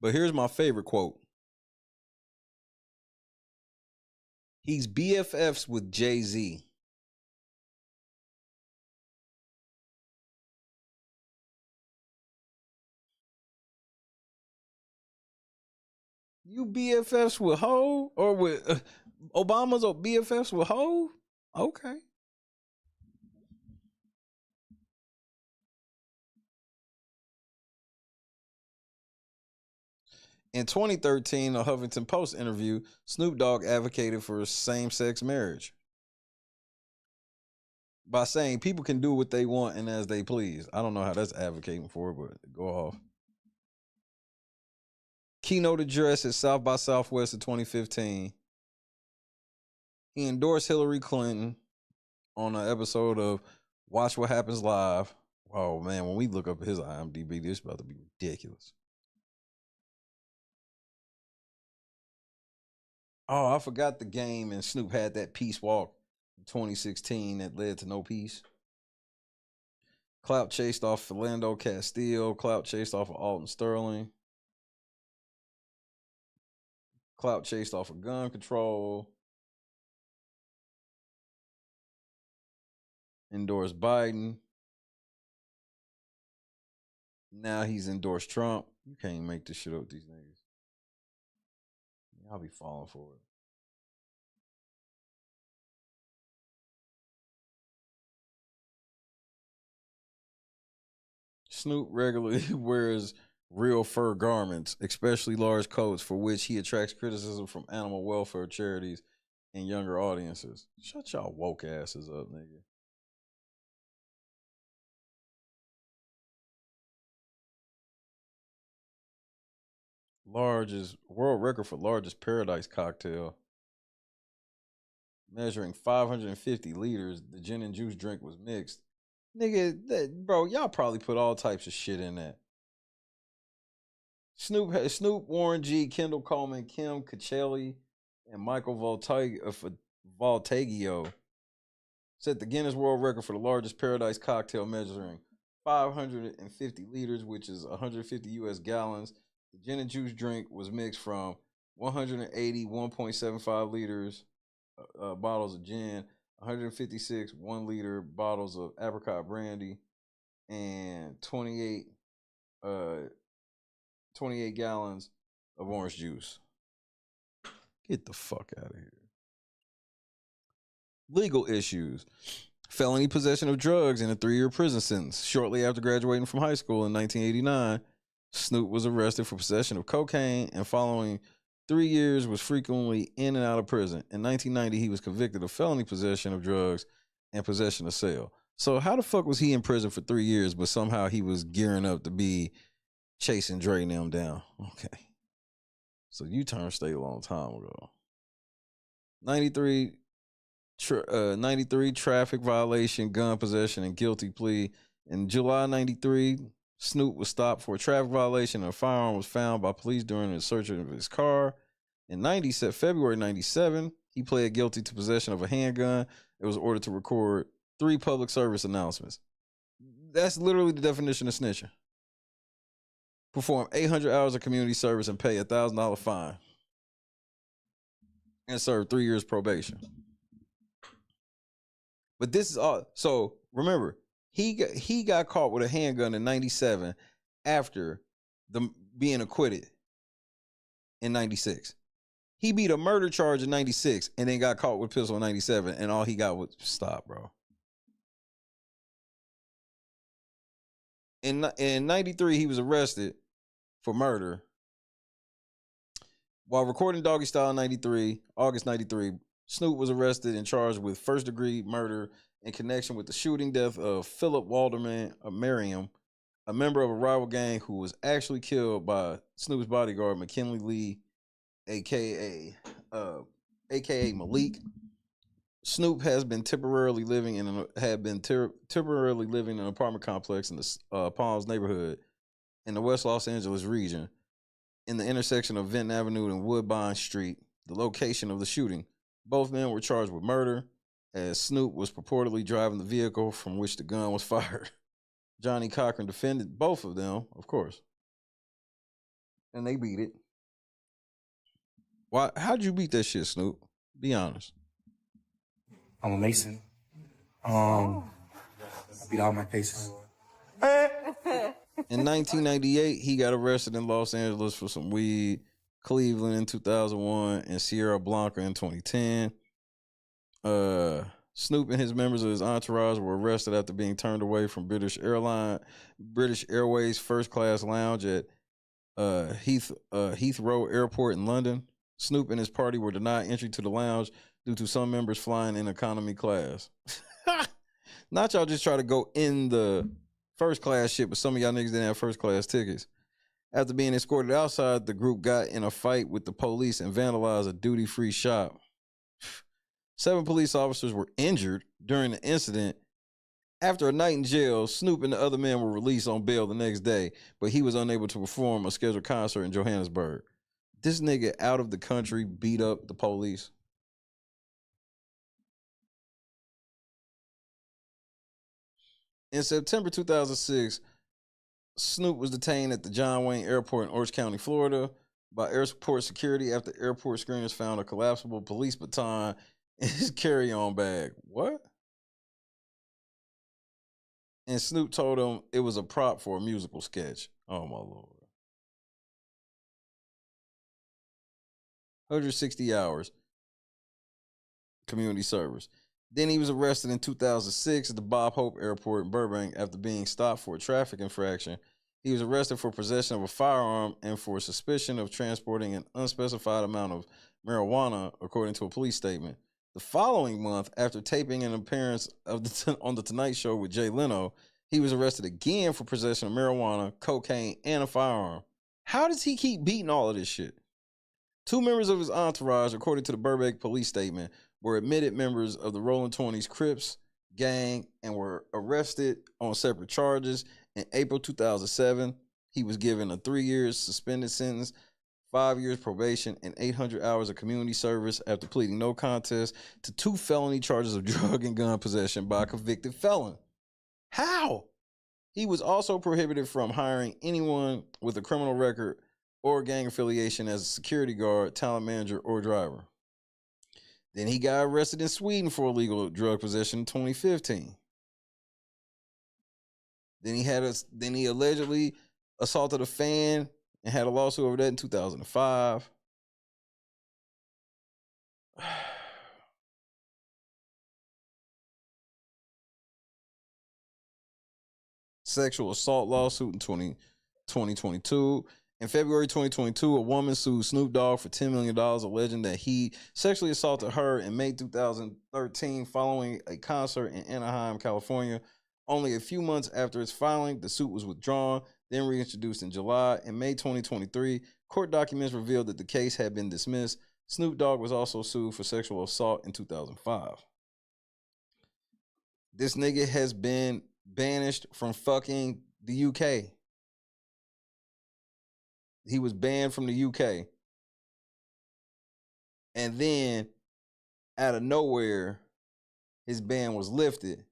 But here's my favorite quote. He's BFFs with Jay-Z. You BFFs with Ho? Or with Obama's or BFFs with Ho? Okay. In 2013, a Huffington Post interview, Snoop Dogg advocated for same-sex marriage by saying people can do what they want and as they please. I don't know how that's advocating for, but go off. Keynote address at South by Southwest in 2015. He endorsed Hillary Clinton on an episode of Watch What Happens Live. Oh, man, when we look up his IMDb, this is about to be ridiculous. Oh, I forgot the game, and Snoop had that peace walk in 2016 that led to no peace. Clout chased off Philando Castile. Clout chased off of Alton Sterling. Clout chased off of gun control. Endorsed Biden. Now he's endorsed Trump. You can't make this shit up with these niggas. I'll be falling for it. Snoop regularly wears real fur garments, especially large coats, for which he attracts criticism from animal welfare charities and younger audiences. Shut y'all woke asses up, nigga. World record for largest Paradise cocktail. Measuring 550 liters, the gin and juice drink was mixed. Nigga, bro, y'all probably put all types of shit in that. Snoop, Warren G, Kendall Coleman, Kim Caccelli, and Michael Voltaggio set the Guinness World Record for the largest Paradise cocktail, measuring 550 liters, which is 150 U.S. gallons. The gin and juice drink was mixed from 180 1.75 liters bottles of gin, 156 1-liter bottles of apricot brandy, and 28 gallons of orange juice. Get the fuck out of here. Legal issues. Felony possession of drugs and a 3-year prison sentence. Shortly after graduating from high school in 1989, Snoop was arrested for possession of cocaine, and following 3 years was frequently in and out of prison. In 1990, he was convicted of felony possession of drugs and possession of sale. So how the fuck was he in prison for 3 years, but somehow he was gearing up to be chasing Dre and them down? Okay. So you turned state a long time ago. 93 traffic violation, gun possession, and guilty plea. In July 93, Snoop was stopped for a traffic violation, and a firearm was found by police during a search of his car. In February 97, he pled guilty to possession of a handgun. It was ordered to record 3 public service announcements. That's literally the definition of snitching. Perform 800 hours of community service and pay a $1,000 fine. And serve 3 years probation. But this is all. So remember, he got caught with a handgun in 97 after being acquitted in 96. He beat a murder charge in 96 and then got caught with a pistol in 97, and all he got was stop, bro. In 93, he was arrested for murder. While recording Doggy Style in 93, August 93, Snoop was arrested and charged with first-degree murder in connection with the shooting death of Philip Walderman Merriam, a member of a rival gang who was actually killed by Snoop's bodyguard, McKinley Lee, aka Malik. Snoop has been temporarily living in an apartment complex in the Palms neighborhood in the West Los Angeles region, in the intersection of Vinton Avenue and Woodbine Street, the location of the shooting. Both men were charged with murder, as Snoop was purportedly driving the vehicle from which the gun was fired. Johnny Cochran defended both of them, of course. and they beat it. Why? How'd you beat that shit, Snoop? Be honest. I'm a Mason. I beat all my cases. In 1998, he got arrested in Los Angeles for some weed, Cleveland in 2001, and Sierra Blanca in 2010. Snoop and his members of his entourage were arrested after being turned away from British Airways first class lounge at Heathrow Airport in London. Snoop and his party were denied entry to the lounge due to some members flying in economy class. Not y'all just try to go in the first class shit, but some of y'all niggas didn't have first class tickets. After being escorted outside, the group got in a fight with the police and vandalized a duty-free shop. 7 police officers were injured during the incident. After a night in jail, Snoop and the other men were released on bail the next day, but he was unable to perform a scheduled concert in Johannesburg. This nigga out of the country beat up the police. In September 2006, Snoop was detained at the John Wayne Airport in Orange County, Florida, by airport security after airport screeners found a collapsible police baton in his carry-on bag. What? And Snoop told him it was a prop for a musical sketch. Oh, my Lord. 160 hours community service. Then he was arrested in 2006 at the Bob Hope Airport in Burbank after being stopped for a traffic infraction. He was arrested for possession of a firearm and for suspicion of transporting an unspecified amount of marijuana, according to a police statement. The following month, after taping an appearance of on The Tonight Show with Jay Leno, he was arrested again for possession of marijuana, cocaine, and a firearm. How does he keep beating all of this shit? 2 members of his entourage, according to the Burbank police statement, were admitted members of the Rolling 20s Crips gang and were arrested on separate charges. In April 2007, he was given a 3-year suspended sentence, 5 years probation, and 800 hours of community service after pleading no contest to 2 felony charges of drug and gun possession by a convicted felon. How? He was also prohibited from hiring anyone with a criminal record or gang affiliation as a security guard, talent manager, or driver. Then he got arrested in Sweden for illegal drug possession in 2015. Then he allegedly assaulted a fan and had a lawsuit over that in 2005. Sexual assault lawsuit in 2022. In February 2022, a woman sued Snoop Dogg for $10 million, alleging that he sexually assaulted her in May 2013 following a concert in Anaheim, California. Only a few months after its filing, the suit was withdrawn, then reintroduced in July. In May 2023, court documents revealed that the case had been dismissed. Snoop Dogg was also sued for sexual assault in 2005. This nigga has been banished from fucking the UK. He was banned from the UK. And then, out of nowhere, his ban was lifted.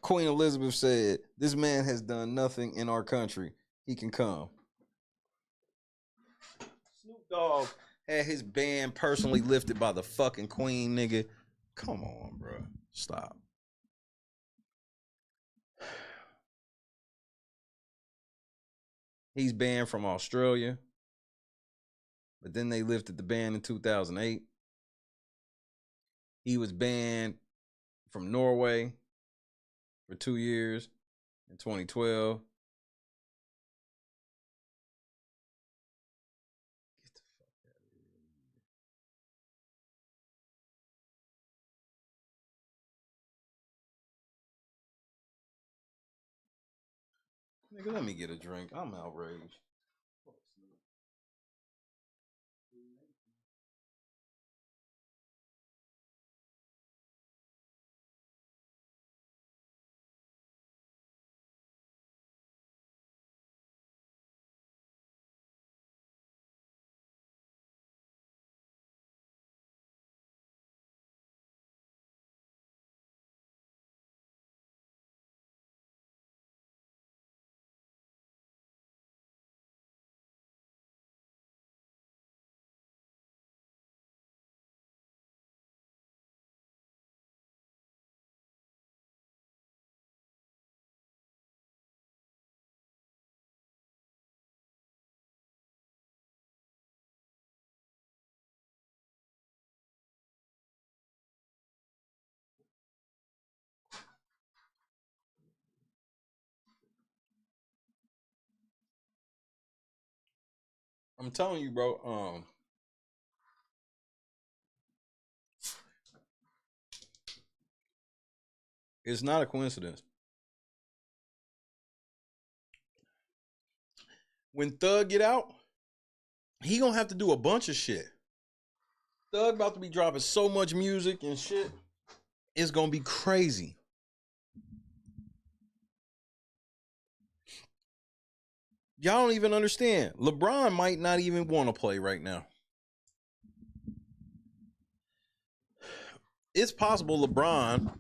Queen Elizabeth said, "This man has done nothing in our country. He can come." Snoop Dogg had his ban personally lifted by the fucking Queen, nigga. Come on, bro. Stop. He's banned from Australia, but then they lifted the ban in 2008. He was banned from Norway for 2 years in 2012. Get the fuck out of here. Nigga, let me get a drink. I'm outraged. I'm telling you, bro. It's not a coincidence. When Thug get out, he gonna have to do a bunch of shit. Thug about to be dropping so much music and shit. It's gonna be crazy. Y'all don't even understand. LeBron might not even want to play right now. It's possible LeBron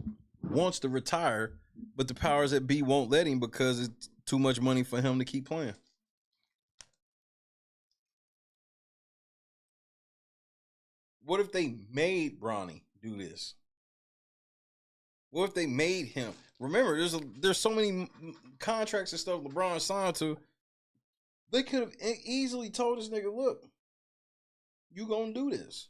wants to retire, but the powers that be won't let him because it's too much money for him to keep playing. What if they made Bronny do this? What if they made him? Remember, there's so many contracts and stuff LeBron signed to. They could have easily told this nigga, look, you gonna do this.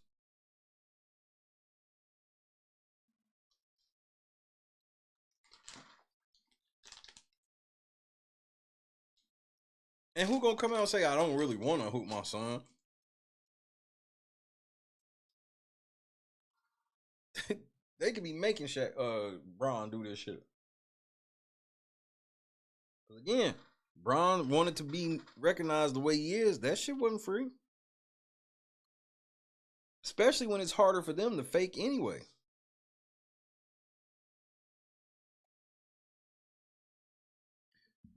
And who gonna come out and say, I don't really want to hoop my son? They could be making Bron do this shit. Because again, Bron wanted to be recognized the way he is. That shit wasn't free. Especially when it's harder for them to fake anyway.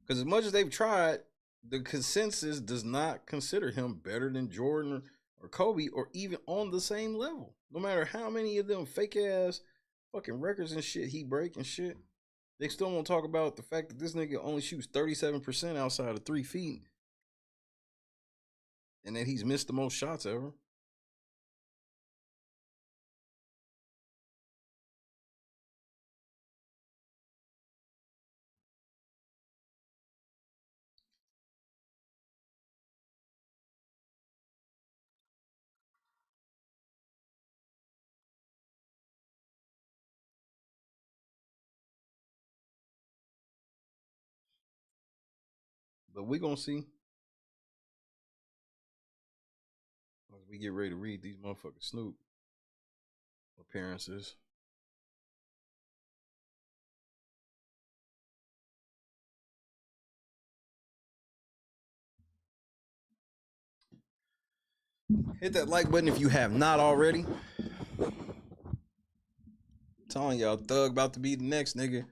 Because as much as they've tried, the consensus does not consider him better than Jordan or Kobe or even on the same level. No matter how many of them fake ass fucking records and shit he break and shit, they still won't talk about the fact that this nigga only shoots 37% outside of 3 feet and that he's missed the most shots ever. But we gonna see as we get ready to read these motherfucking Snoop appearances. Hit that like button if you have not already. I'm telling y'all, Thug about to be the next nigga.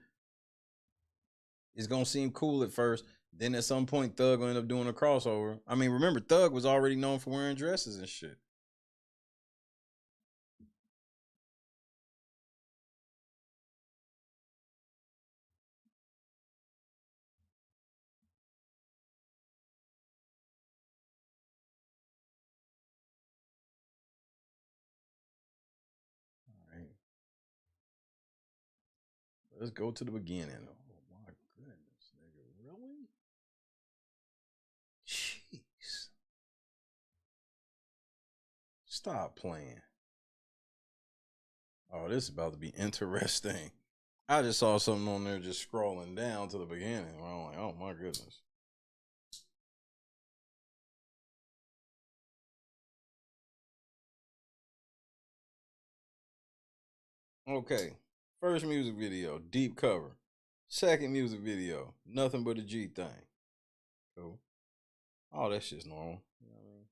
It's gonna seem cool at first. Then at some point, Thug will end up doing a crossover. I mean, remember, Thug was already known for wearing dresses and shit. All right. Let's go to the beginning. Oh my goodness, nigga. Really? Jeez. Stop playing. Oh, this is about to be interesting. I just saw something on there just scrolling down to the beginning. I'm like, oh my goodness. Okay. First music video, Deep Cover. Second music video, Nothing But a G Thing. Cool. Oh, that shit's normal. You know what I mean?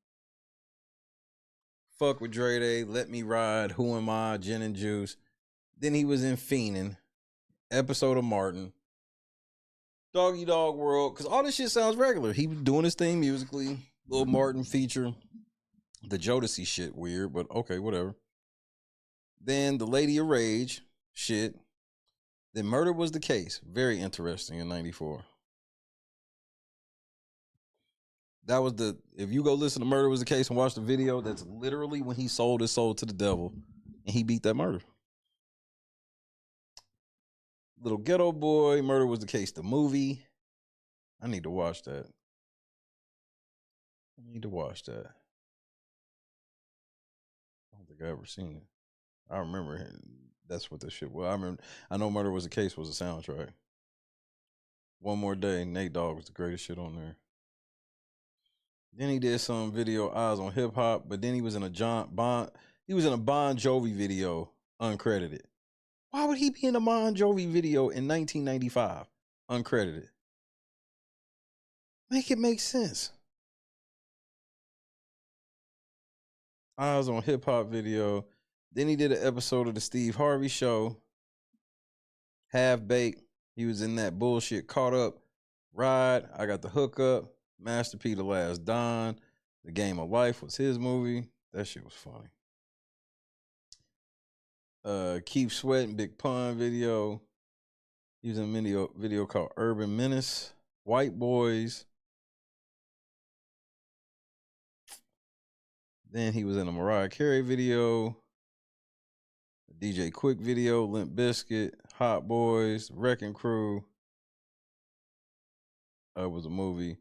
Fuck with Dre Day, Let Me Ride, Who Am I, Gin and Juice. Then he was in Fiendin', episode of Martin, Doggy Dog World, because all this shit sounds regular. He was doing his thing musically. Little Martin feature. The Jodeci shit weird, but okay, whatever. Then the Lady of Rage shit. Then Murder Was the Case. Very interesting in 94. That was if you go listen to Murder Was the Case and watch the video, that's literally when he sold his soul to the devil and he beat that murder. Little Ghetto Boy, Murder Was the Case, the movie. I need to watch that. I don't think I ever seen it. I remember that's what this shit was. I know Murder Was the Case was a soundtrack. One More Day, Nate Dogg was the greatest shit on there. Then he did some video Eyes on Hip Hop, but then he was in a Bon Jovi video, uncredited. Why would he be in a Bon Jovi video in 1995, uncredited? Make it make sense. Eyes on Hip Hop video. Then he did an episode of the Steve Harvey Show. Half Baked. He was in that bullshit Caught Up. Ride. I Got the Hookup. Master P, The Last Don. The Game of Life was his movie. That shit was funny. Keep Sweating, Big Pun video. He was in a video called Urban Menace. White Boys. Then he was in a Mariah Carey video. A DJ Quick video. Limp Bizkit. Hot Boys. Wrecking Crew. It was a movie.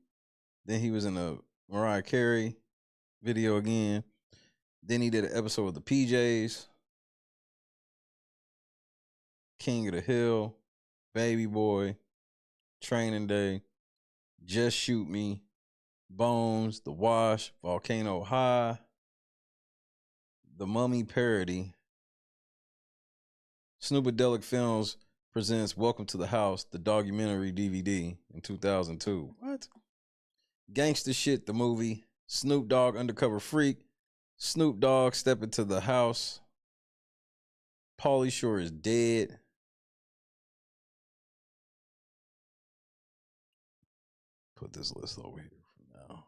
Then he was in a Mariah Carey video again. Then he did an episode of the PJs. King of the Hill. Baby Boy. Training Day. Just Shoot Me. Bones. The Wash. Volcano High. The Mummy parody. Snoopadelic Films presents Welcome to the House, the documentary DVD in 2002. What? Gangsta Shit, the movie. Snoop Dogg, Undercover Freak. Snoop Dogg, Step Into the House. Pauly Shore is Dead. Put this list over here for now.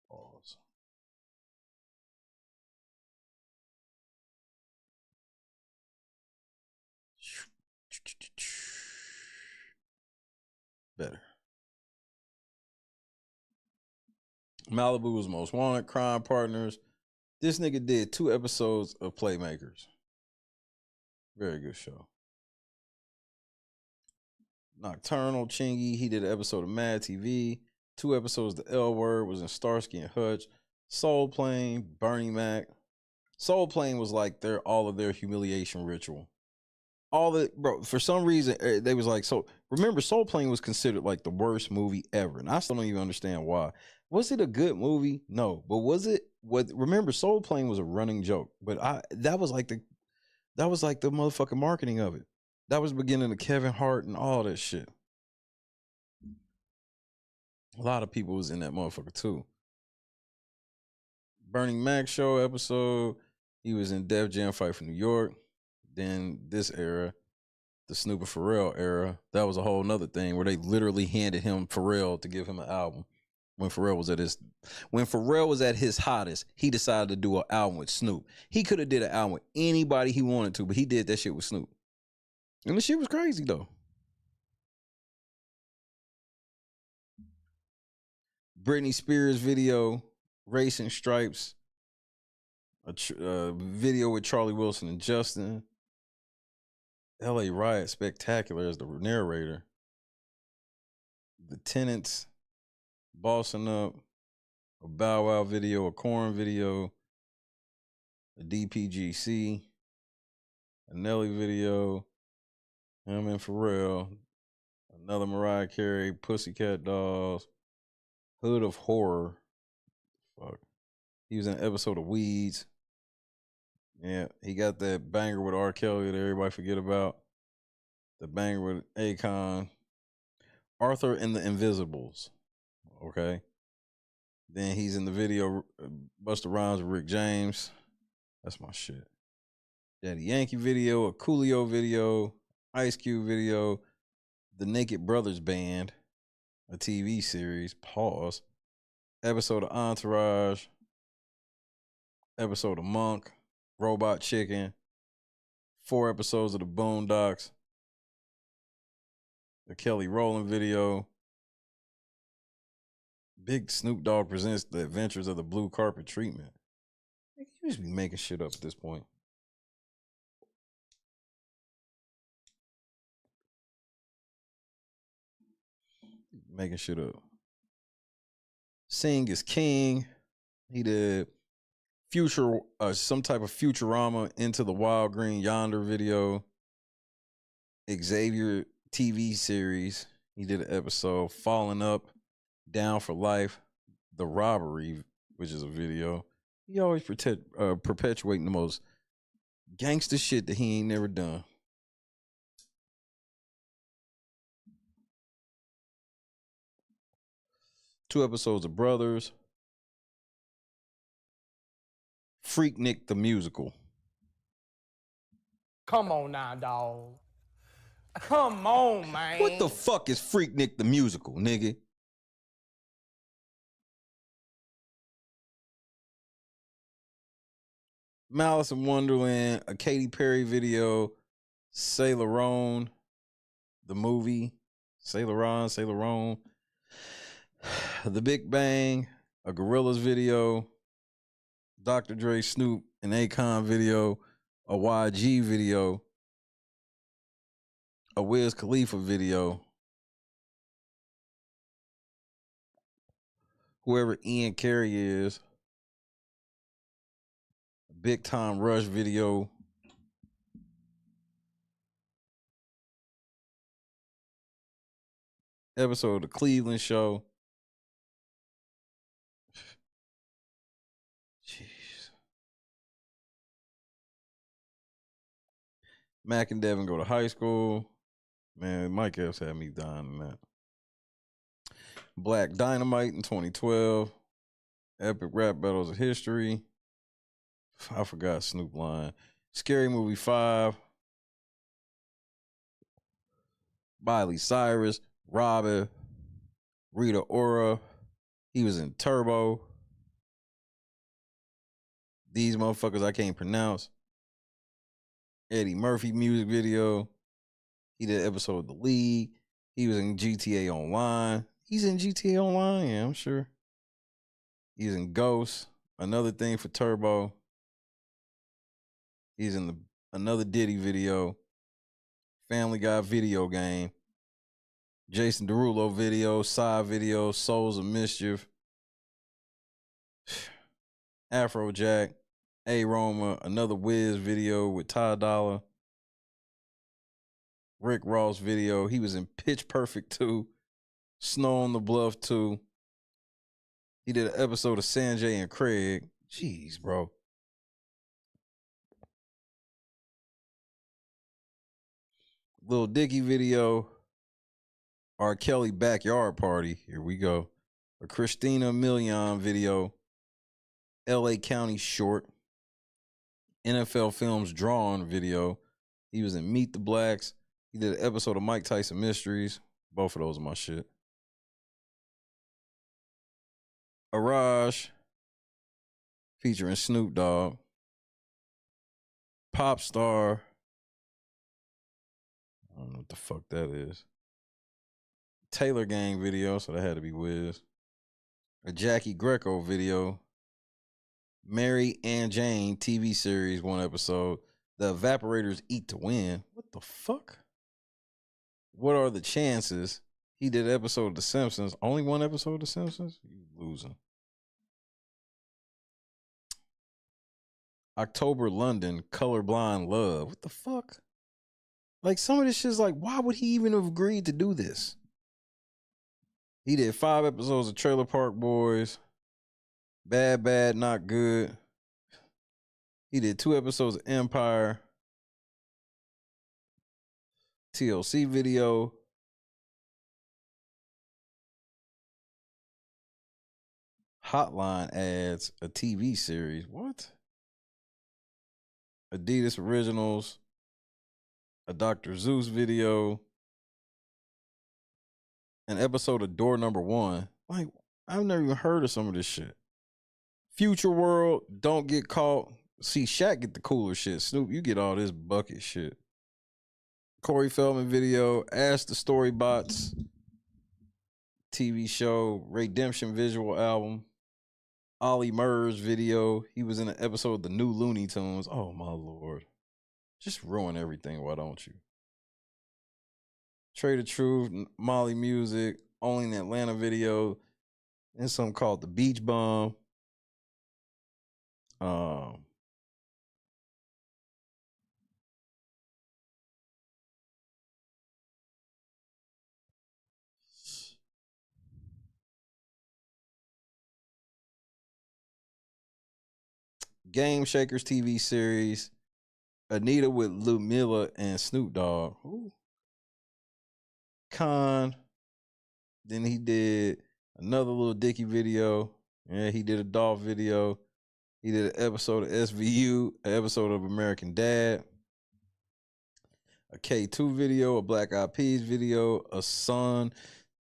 Pause. Better. Malibu's Most Wanted, Crime Partners. This nigga did 2 episodes of Playmakers. Very good show. Nocturnal, Chingy. He did an episode of Mad TV. 2 episodes of The L Word, was in Starsky and Hutch. Soul Plane, Bernie Mac. Soul Plane was like all of their humiliation ritual. For some reason, they was like, so remember, Soul Plane was considered like the worst movie ever. And I still don't even understand why. Was it a good movie? No. But remember, Soul Plane was a running joke. But that was like the motherfucking marketing of it. That was the beginning of Kevin Hart and all that shit. A lot of people was in that motherfucker too. Burning Mac show episode. He was in Def Jam Fight for New York. Then this era, the Snoop and Pharrell era, that was a whole nother thing where they literally handed him Pharrell to give him an album. When Pharrell was at his hottest, he decided to do an album with Snoop. He could have did an album with anybody he wanted to, but he did that shit with Snoop. And the shit was crazy though. Britney Spears video, Racing Stripes, a video with Charlie Wilson and Justin. LA Riot Spectacular as the narrator. The Tenants, Bossing Up, a Bow Wow video, a Korn video, a DPGC, a Nelly video, him and Pharrell, another Mariah Carey, Pussycat Dolls, Hood of Horror. Fuck. He was in an episode of Weeds. Yeah, he got that banger with R. Kelly that everybody forget about. The banger with Akon. Arthur and the Invisibles. Okay. Then he's in the video Busta Rhymes with Rick James. That's my shit. Daddy Yankee video, a Coolio video, Ice Cube video, the Naked Brothers Band, a TV series, pause. Episode of Entourage, episode of Monk, Robot Chicken, 4 episodes of the Boondocks, the Kelly Rowland video, Big Snoop Dogg presents The Adventures of the Blue Carpet Treatment. You just be making shit up at this point. Making shit up. Sing is King. He did some type of Futurama Into the Wild Green Yonder video. Xavier TV series. He did an episode, Falling Up, Down for Life, The Robbery, which is a video. He always perpetuating the most gangster shit that he ain't never done. Two episodes of Brothers. Freaknik the Musical. Come on now, dog. Come on, man. What the fuck is Freaknik the Musical, nigga? Malice in Wonderland, a Katy Perry video, Sailor Ron, the movie, Sailor Ron, The Big Bang, a Gorillaz video, Dr. Dre, Snoop, and Akon video, a YG video, a Wiz Khalifa video, whoever Ian Carey is, Big Time Rush video, episode of The Cleveland Show. Jeez. Mac and Devin go to high school. Man, Mike Epps had me dying in that. Black Dynamite in 2012. Epic Rap Battles of History. I forgot Snoop line. Scary Movie 5. Miley Cyrus. Robin. Rita Ora. He was in Turbo. These motherfuckers I can't pronounce. Eddie Murphy music video. He did an episode of The League. He was in GTA Online. He's in GTA Online, yeah, I'm sure. He's in Ghost. Another thing for Turbo. He's in another Diddy video. Family Guy video game. Jason Derulo video. Side video. Souls of Mischief. Afrojack. A Roma. Another Wiz video with Ty Dolla. Rick Ross video. He was in Pitch Perfect 2. Snow on the Bluff 2. He did an episode of Sanjay and Craig. Jeez, bro. Lil Dicky video. R. Kelly Backyard Party. Here we go. A Christina Milian video. LA County Short. NFL Films Drawn video. He was in Meet the Blacks. He did an episode of Mike Tyson Mysteries. Both of those are my shit. Araj featuring Snoop Dogg. Pop Star. I don't know what the fuck that is. Taylor Gang video, so that had to be Wiz. A Jackie Greco video. Mary and Jane TV series, one episode. The Evaporators Eat to Win. What the fuck? What are the chances? He did an episode of The Simpsons. Only one episode of The Simpsons? You losing. October London, Colorblind Love. What the fuck? Like, some of this shit's like, why would he even have agreed to do this? He did 5 episodes of Trailer Park Boys. Bad, Bad, Not Good. He did 2 episodes of Empire. TLC video. Hotline ads, a TV series. What? Adidas Originals. A Dr. Zeus video. An episode of Door Number 1. Like, I've never even heard of some of this shit. Future World, Don't Get Caught. See, Shaq get the cooler shit. Snoop, you get all this bucket shit. Corey Feldman video. Ask the Storybots TV show. Redemption visual album. Ollie Murs video. He was in an episode of the new Looney Tunes. Oh, my Lord. Just ruin everything, why don't you? Trade of Truth, Molly Music, Only in Atlanta video, and something called The Beach Bum. Game Shakers TV series. Anita with Ludmilla and Snoop Dogg. Ooh. Con. Then he did another Lil Dicky video. Yeah, he did a Dolph video. He did an episode of SVU, an episode of American Dad, a K2 video, a Black Eyed Peas video, a Sun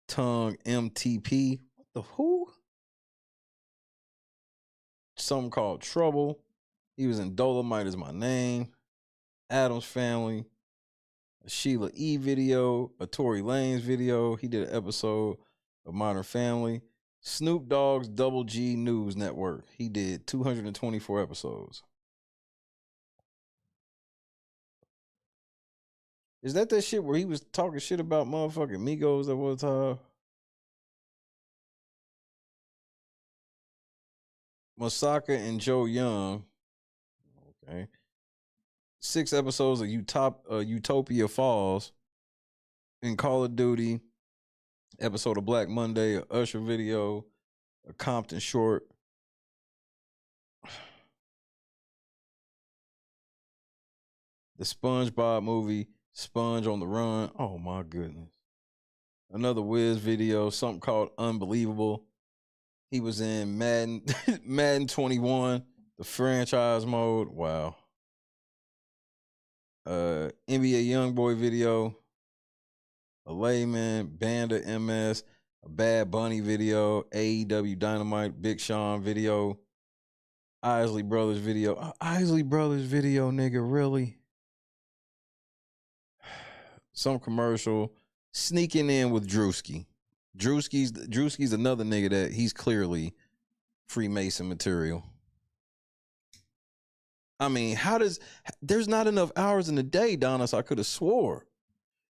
Tongue MTP. What the who? Something called Trouble. He was in Dolomite Is My Name, Addams Family, a Sheila E video, a Tory Lanez video. He did an episode of Modern Family. Snoop Dogg's Double G News Network. He did 224 episodes. Is that shit where he was talking shit about motherfucking Migos at one time? Masaka and Joe Young. Okay. 6 episodes of Utopia Falls. In Call of Duty. Episode of Black Monday, a Usher video, a Compton short. The SpongeBob movie, Sponge on the Run. Oh my goodness. Another Wiz video, something called Unbelievable. He was in Madden, Madden 21, the franchise mode. Wow. NBA Youngboy video. A Layman, Banda MS, a Bad Bunny video, AEW Dynamite, Big Sean video, Isley Brothers video. Isley Brothers video, nigga, really? Some commercial. Sneaking in with Drewski. Drewski's another nigga that he's clearly Freemason material. I mean, there's not enough hours in the day, Donis, I could have swore.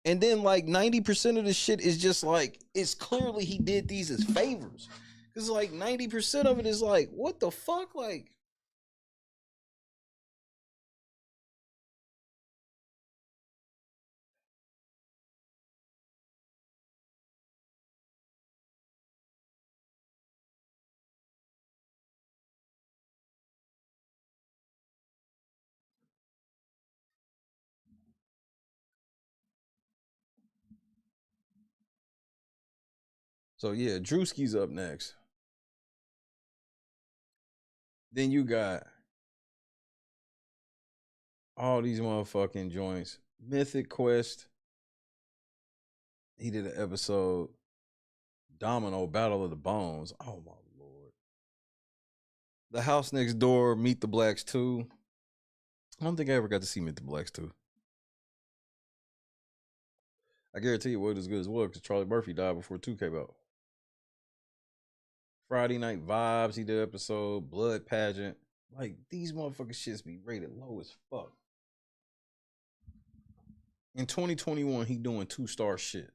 And then like 90% of the shit is just like, it's clearly he did these as favors. Cause like 90% of it is like, what the fuck? Like, so yeah, Drewski's up next. Then you got all these motherfucking joints. Mythic Quest. He did an episode. Domino Battle of the Bones. Oh my Lord. The House Next Door, Meet the Blacks 2. I don't think I ever got to see Meet the Blacks 2. I guarantee it wasn't as good as well because Charlie Murphy died before 2 came out. Friday Night Vibes, he did an episode. Blood Pageant. Like, these motherfucking shits be rated low as fuck. In 2021, he doing 2-star shit.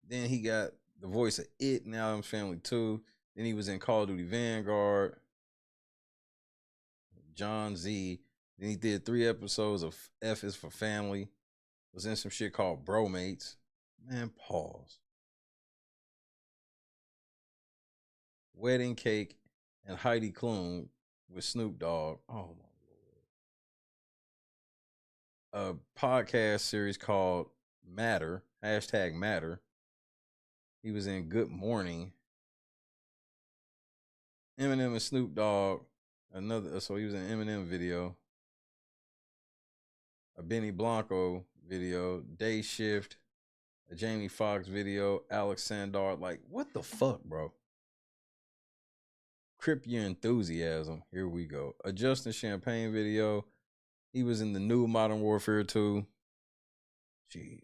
Then he got the voice of It in Addams Family 2. Then he was in Call of Duty Vanguard. John Z. Then he did 3 episodes of F is for Family. Was in some shit called Bromates. Man, pause. Wedding Cake and Heidi Klum with Snoop Dogg. Oh my Lord. A podcast series called Matter, #Matter. He was in Good Morning. Eminem and Snoop Dogg. So he was in an Eminem video. A Benny Blanco video. Day Shift. A Jamie Foxx video. Alex Sandar. Like, what the fuck, bro? Crip Your Enthusiasm. Here we go. A Justin Champagne video. He was in the new Modern Warfare 2. Jeez.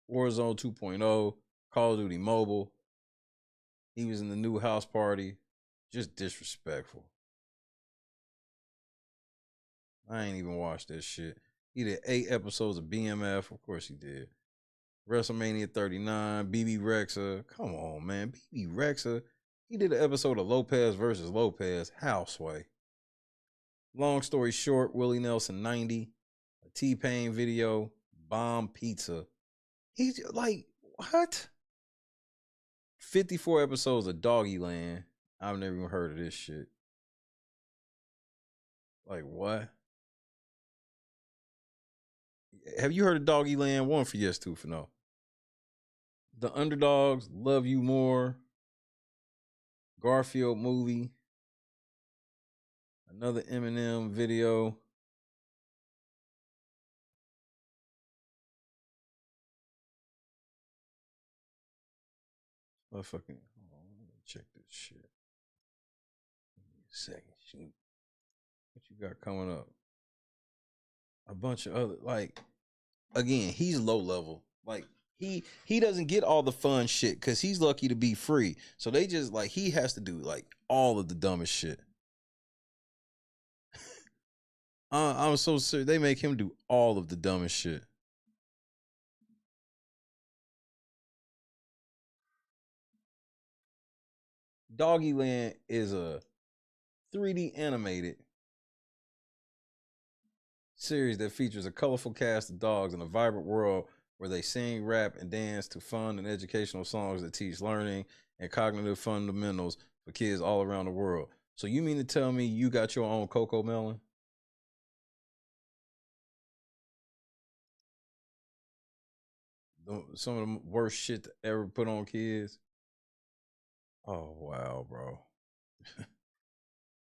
Warzone 2.0. Call of Duty Mobile. He was in the new House Party. Just disrespectful. I ain't even watched that shit. He did 8 episodes of BMF. Of course he did. WrestleMania 39. BB Rexa. Come on, man. BB Rexa. He did an episode of Lopez versus Lopez. Houseway. Long story short, Willie Nelson 90. A T-Pain video. Bomb Pizza. He's like, what? 54 episodes of Doggyland. I've never even heard of this shit. Like what? Have you heard of Doggy Land 1 for yes, 2 for no? The Underdogs, Love You More, Garfield movie, another Eminem video. Motherfucking, hold on, let me check this shit. Give me a second. Shoot. What you got coming up? A bunch of other, like, again, he's low level. Like, he doesn't get all the fun shit because he's lucky to be free. So they just, like, he has to do, like, all of the dumbest shit. I'm so serious. They make him do all of the dumbest shit. Doggyland is a 3D animated series that features a colorful cast of dogs in a vibrant world where they sing, rap, and dance to fun and educational songs that teach learning and cognitive fundamentals for kids all around the world. So you mean to tell me you got your own Coco Melon? Some of the worst shit to ever put on kids. Oh, wow, bro.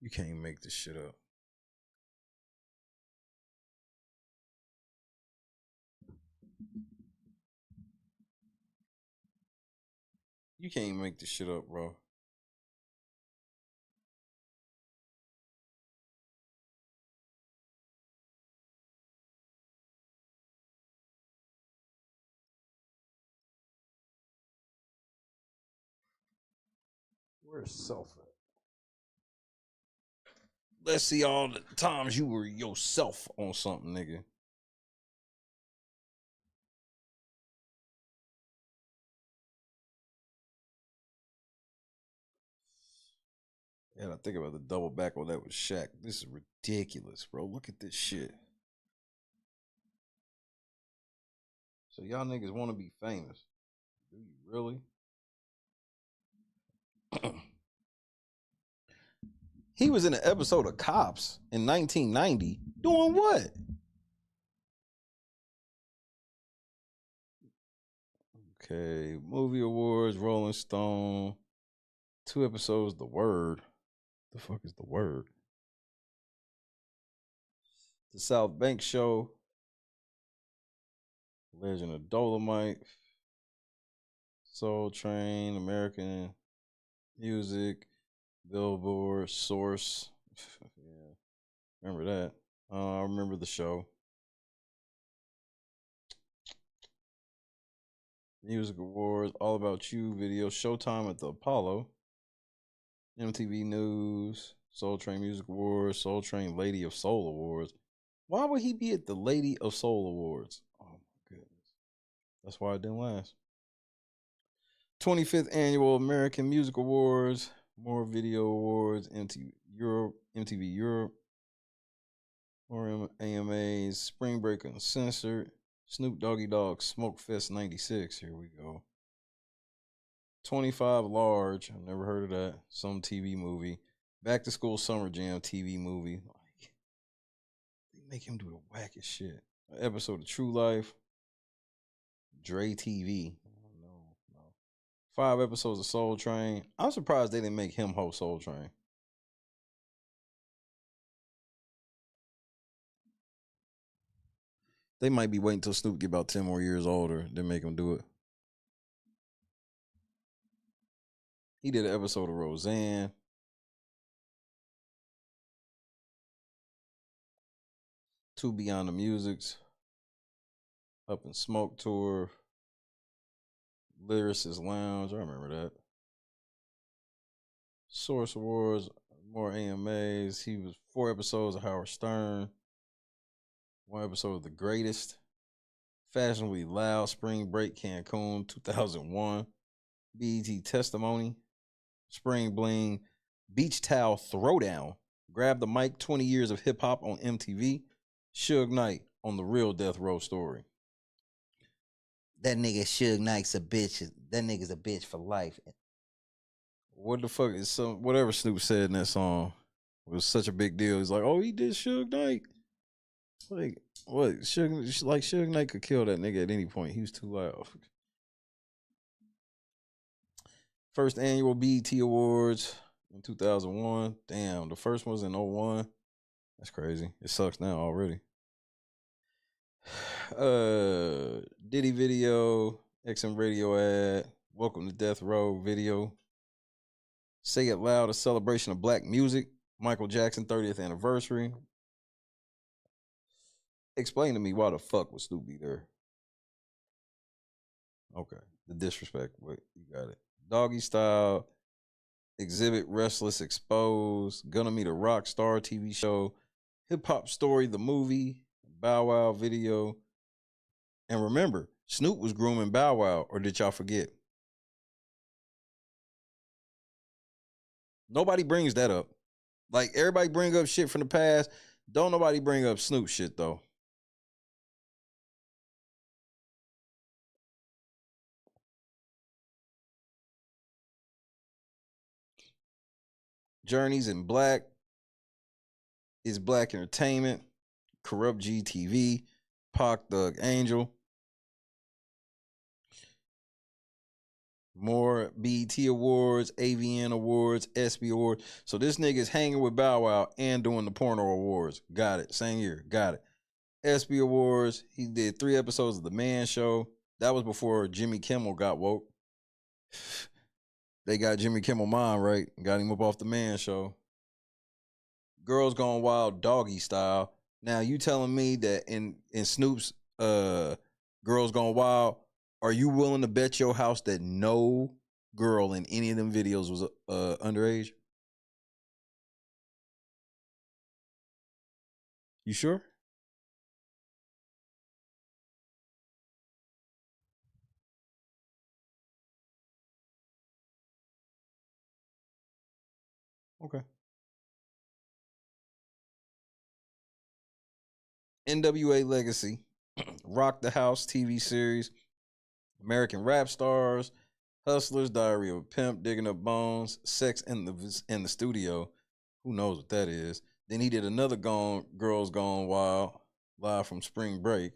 You can't make this shit up. You can't make this shit up, bro. Where's self at? Let's see all the times you were yourself on something, nigga. Yeah, I think about the double back on that with Shaq. This is ridiculous, bro. Look at this shit. So y'all niggas want to be famous. Do you really? He was in an episode of Cops in 1990. Doing what? Okay, movie awards, Rolling Stone. 2 episodes, The Word. The fuck is The Word? The South Bank Show. Legend of Dolomite. Soul Train, American Music, Billboard, Source. Yeah, remember that. I remember the show. Music Awards, All About You video, Showtime at the Apollo, MTV News, Soul Train Music Awards, Soul Train Lady of Soul Awards. Why would he be at the Lady of Soul Awards? Oh my goodness. That's why it didn't last. 25th Annual American Music Awards, more Video Awards, MTV Europe, more AMAs, Spring Break Uncensored, Snoop Doggy Dogg Smoke Fest 96. Here we go. 25 Large. I've never heard of that. Some TV movie. Back to School Summer Jam TV movie. Like, they make him do the wackest shit. An episode of True Life. Dre TV. No. 5 episodes of Soul Train. I'm surprised they didn't make him host Soul Train. They might be waiting until Snoop get about 10 more years older, then make him do it. He did an episode of Roseanne. Two Beyond the Musics. Up in Smoke Tour. Lyricist Lounge. I remember that. Source Awards. More AMAs. He was 4 episodes of Howard Stern. 1 episode of The Greatest. Fashionably Loud. Spring Break Cancun 2001. BET Testimony. Spring Bling. Beach Towel Throwdown. Grab the Mic. 20 Years of Hip Hop on MTV. Suge Knight on The Real Death Row Story. That nigga Suge Knight's a bitch. That nigga's a bitch for life. what the fuck is some whatever Snoop said in that song was such a big deal. He's like, oh, he did Suge Knight. Like what? Suge Knight could kill that nigga at any point. He was too loud. First annual BET Awards in 2001. Damn, the first one was in 01. That's crazy. It sucks now already. Diddy video, XM radio ad, Welcome to Death Row video. Say It Loud, a celebration of black music. Michael Jackson 30th anniversary. Explain to me why the fuck would Snoop be there? Okay, the disrespect. Wait, you got it. Doggy Style, Exhibit Restless Exposed, Gonna Meet a Rock Star TV show, Hip Hop Story, the movie, Bow Wow video. And remember, Snoop was grooming Bow Wow, or did y'all forget? Nobody brings that up. Like, everybody bring up shit from the past. Don't nobody bring up Snoop shit, though. Journeys in Black is Black Entertainment, Corrupt GTV, Pac Thug Angel. More BET Awards, AVN Awards, ESPY Awards. So this nigga's hanging with Bow Wow and doing the porno awards. Got it. Same year. Got it. ESPY Awards. He did 3 episodes of The Man Show. That was before Jimmy Kimmel got woke. They got Jimmy Kimmel mind right. Got him up off The Man Show. Girls Gone Wild, Doggy Style. Now you telling me that in Snoop's Girls Gone Wild, are you willing to bet your house that no girl in any of them videos was underage? You sure? Okay. NWA Legacy, Rock the House TV series, American Rap Stars, Hustlers, Diary of a Pimp, Digging Up Bones, Sex in the Studio. Who knows what that is? Then he did another Girls Gone Wild, live from Spring Break,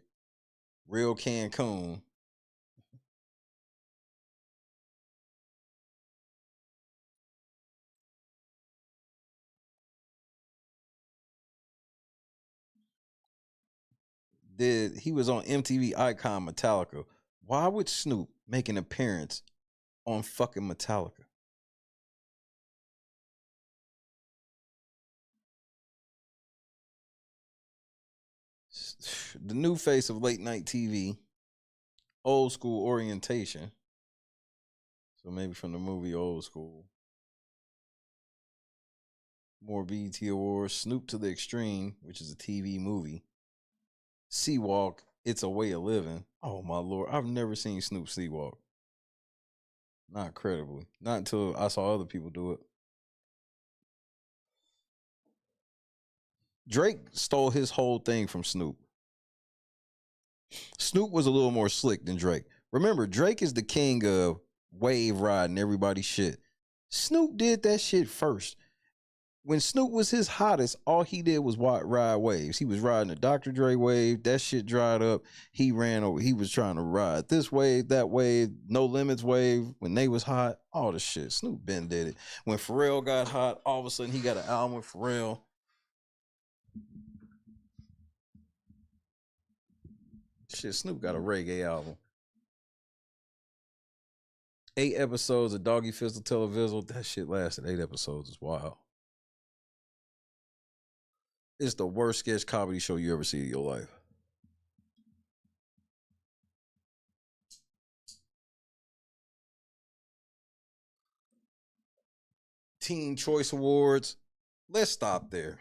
Real Cancun. He was on MTV Icon Metallica. Why would Snoop make an appearance on fucking Metallica? The new face of late night TV, Old School Orientation. So maybe from the movie Old School. More BET Awards, Snoop to the Extreme, which is a TV movie. Seawalk, It's a Way of Living. Oh my Lord, I've never seen Snoop Seawalk. Not credibly. Not until I saw other people do it. Drake stole his whole thing from Snoop. Snoop was a little more slick than Drake. Remember, Drake is the king of wave riding everybody's shit. Snoop did that shit first. When Snoop was his hottest, all he did was ride waves. He was riding the Dr. Dre wave. That shit dried up. He ran over. He was trying to ride this wave, that wave, No Limits wave. When they was hot, all the shit. Snoop Ben did it. When Pharrell got hot, all of a sudden he got an album with Pharrell. Shit, Snoop got a reggae album. 8 episodes of Doggy Fizzle Televizzle. That shit lasted 8 episodes. It's wild. It's the worst sketch comedy show you ever see in your life. Teen Choice Awards. Let's stop there.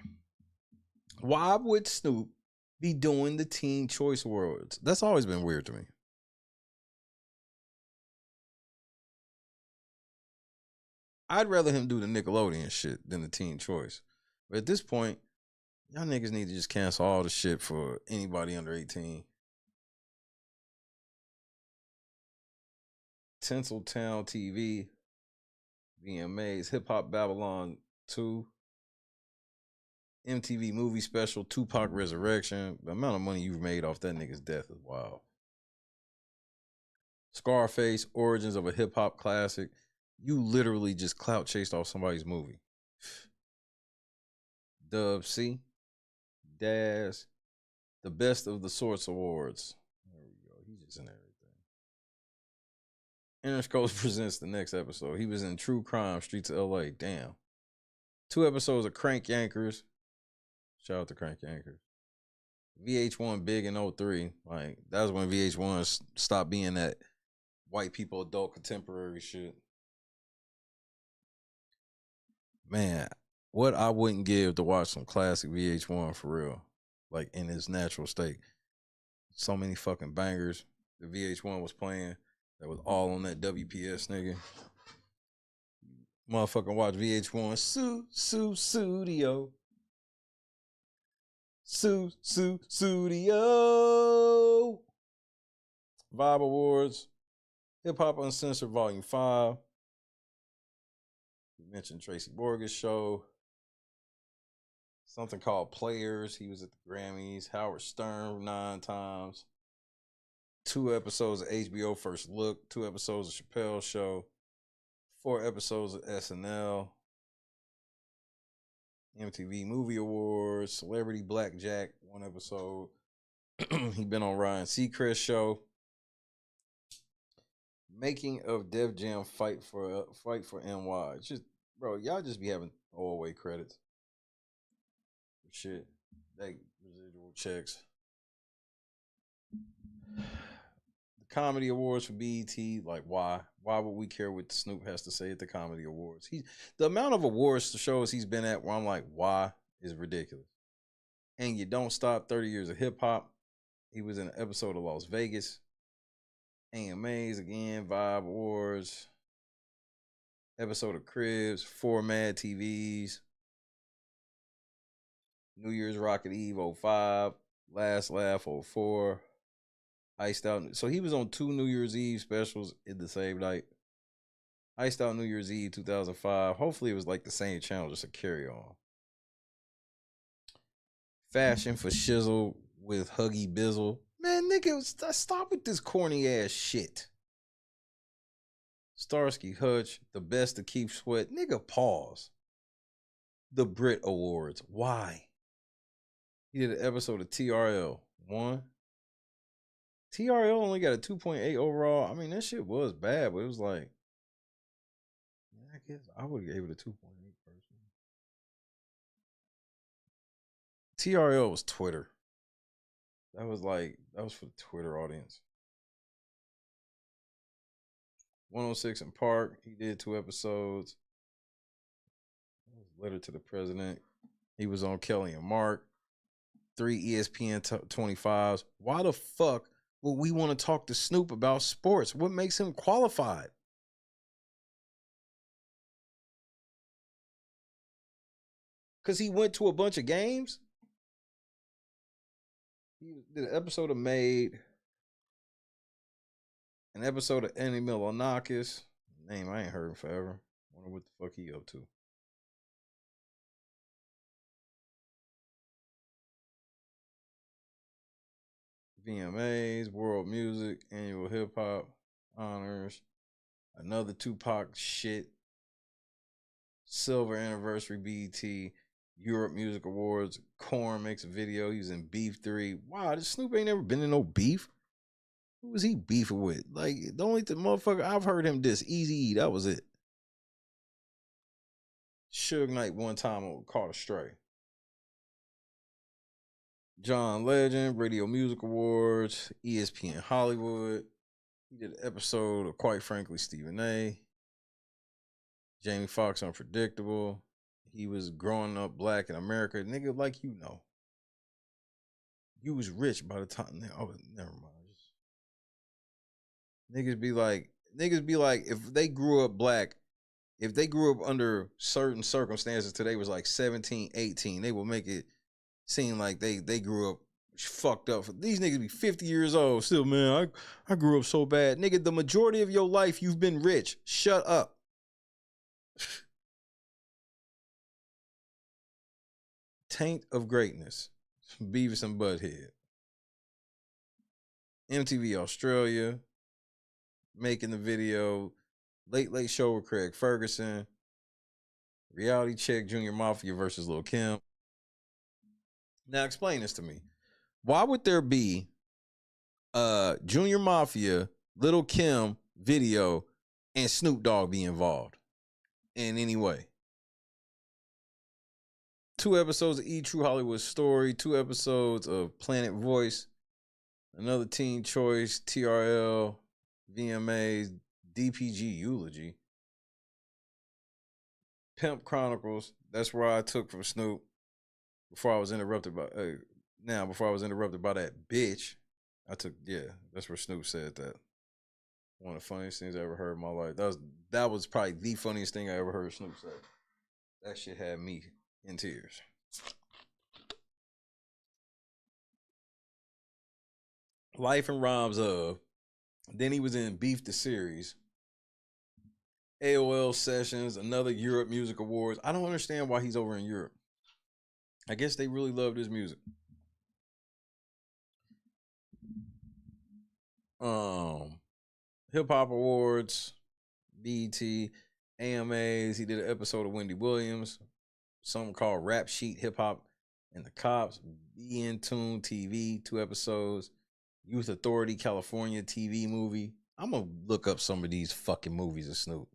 Why would Snoop be doing the Teen Choice Awards? That's always been weird to me. I'd rather him do the Nickelodeon shit than the Teen Choice. But at this point, y'all niggas need to just cancel all the shit for anybody under 18. Tinseltown TV, VMAs, Hip Hop Babylon 2, MTV Movie Special, Tupac Resurrection. The amount of money you've made off that nigga's death is wild. Scarface, Origins of a Hip Hop Classic. You literally just clout chased off somebody's movie. Dub C, Daz, the Best of the Sorts Awards. There we go. He's just in everything. Interscope presents the next episode. He was in True Crime, Streets of LA. Damn. 2 episodes of Crank Yankers. Shout out to Crank Yankers. VH1 big in 03. Like, that was when VH1 stopped being that white people adult contemporary shit. Man, what I wouldn't give to watch some classic VH1 for real. Like, in its natural state. So many fucking bangers the VH1 was playing that was all on that WPS nigga. Motherfucking watch VH1 Studio. Studio. Vibe Awards. Hip Hop Uncensored Volume 5. You mentioned Tracy Morgan's show. Something called Players. He was at the Grammys. Howard Stern 9 times. 2 episodes of HBO First Look. 2 episodes of Chappelle's Show. 4 episodes of SNL. MTV Movie Awards. Celebrity Blackjack. 1 episode. He been on Ryan Seacrest's show. Making of Def Jam Fight for NY. It's just, bro, y'all just be having throwaway credits. Shit. They residual checks. The Comedy Awards for BET, like, why? Why would we care what Snoop has to say at the Comedy Awards? The amount of awards shows he's been at where I'm like, why, is ridiculous. And You Don't Stop, 30 Years of Hip Hop. He was in an episode of Las Vegas. AMAs again, Vibe Awards. Episode of Cribs, 4 Mad TVs. New Year's Rocket Eve 05. Last Laugh 04. Iced Out. So he was on 2 New Year's Eve specials in the same night. Iced Out New Year's Eve 2005. Hopefully it was like the same channel, just a carry on. Fashion for Shizzle with Huggy Bizzle. Man, nigga, stop with this corny ass shit. Starsky Hutch, The Best to Keep Sweat. Nigga, pause. The Brit Awards. Why? He did an episode of TRL. 1. TRL only got a 2.8 overall. I mean, that shit was bad, but it was like, man, I guess I would have gave it a 2.8 personally. TRL was Twitter. That was for the Twitter audience. 106 in Park. He did 2 episodes. Letter to the President. He was on Kelly and Mark. 3 ESPN 25s. Why the fuck would we want to talk to Snoop about sports? What makes him qualified? Because he went to a bunch of games? He did an episode of Made. An episode of Annie Milonakis. Name I ain't heard in forever. Wonder what the fuck he up to. VMAs, World Music, Annual Hip Hop Honors, another Tupac shit, Silver Anniversary BET, Europe Music Awards, Korn makes a video, he was in Beef 3. Wow, this Snoop ain't never been in no beef. Who was he beefing with? Like, the only motherfucker I've heard him diss, Eazy-E, that was it. Suge Knight one time caught a stray. John Legend, Radio Music Awards, ESPN Hollywood. He did an episode of Quite Frankly Stephen A. Jamie Foxx Unpredictable. He was growing up black in America. Nigga, like you know. You was rich by the time. Oh, never mind. Niggas be like, if they grew up black, if they grew up under certain circumstances till they was like 17, 18, they will make it seem like they grew up fucked up. These niggas be 50 years old. Still, man, I grew up so bad. Nigga, the majority of your life, you've been rich. Shut up. Taint of Greatness, Beavis and Butthead. MTV Australia, making the video. Late Late Show with Craig Ferguson. Reality Check, Junior Mafia versus Lil' Kim. Now explain this to me. Why would there be Junior Mafia, Lil' Kim video, and Snoop Dogg be involved in any way? 2 episodes of E! True Hollywood Story, 2 episodes of Planet Voice, another Teen Choice, TRL, VMAs, DPG Eulogy, Pimp Chronicles. That's where I took from Snoop before I was interrupted by that bitch. I took, yeah, that's where Snoop said that. One of the funniest things I ever heard in my life. That was probably the funniest thing I ever heard Snoop say. That shit had me in tears. Life and Rhymes of. Then he was in Beef the Series. AOL Sessions, another Europe Music Awards. I don't understand why he's over in Europe. I guess they really loved his music. Hip Hop Awards, BET, AMAs. He did an episode of Wendy Williams, something called Rap Sheet Hip Hop and the Cops. Be In Tune TV, 2 episodes. Youth Authority California TV movie. I'm gonna look up some of these fucking movies of Snoop.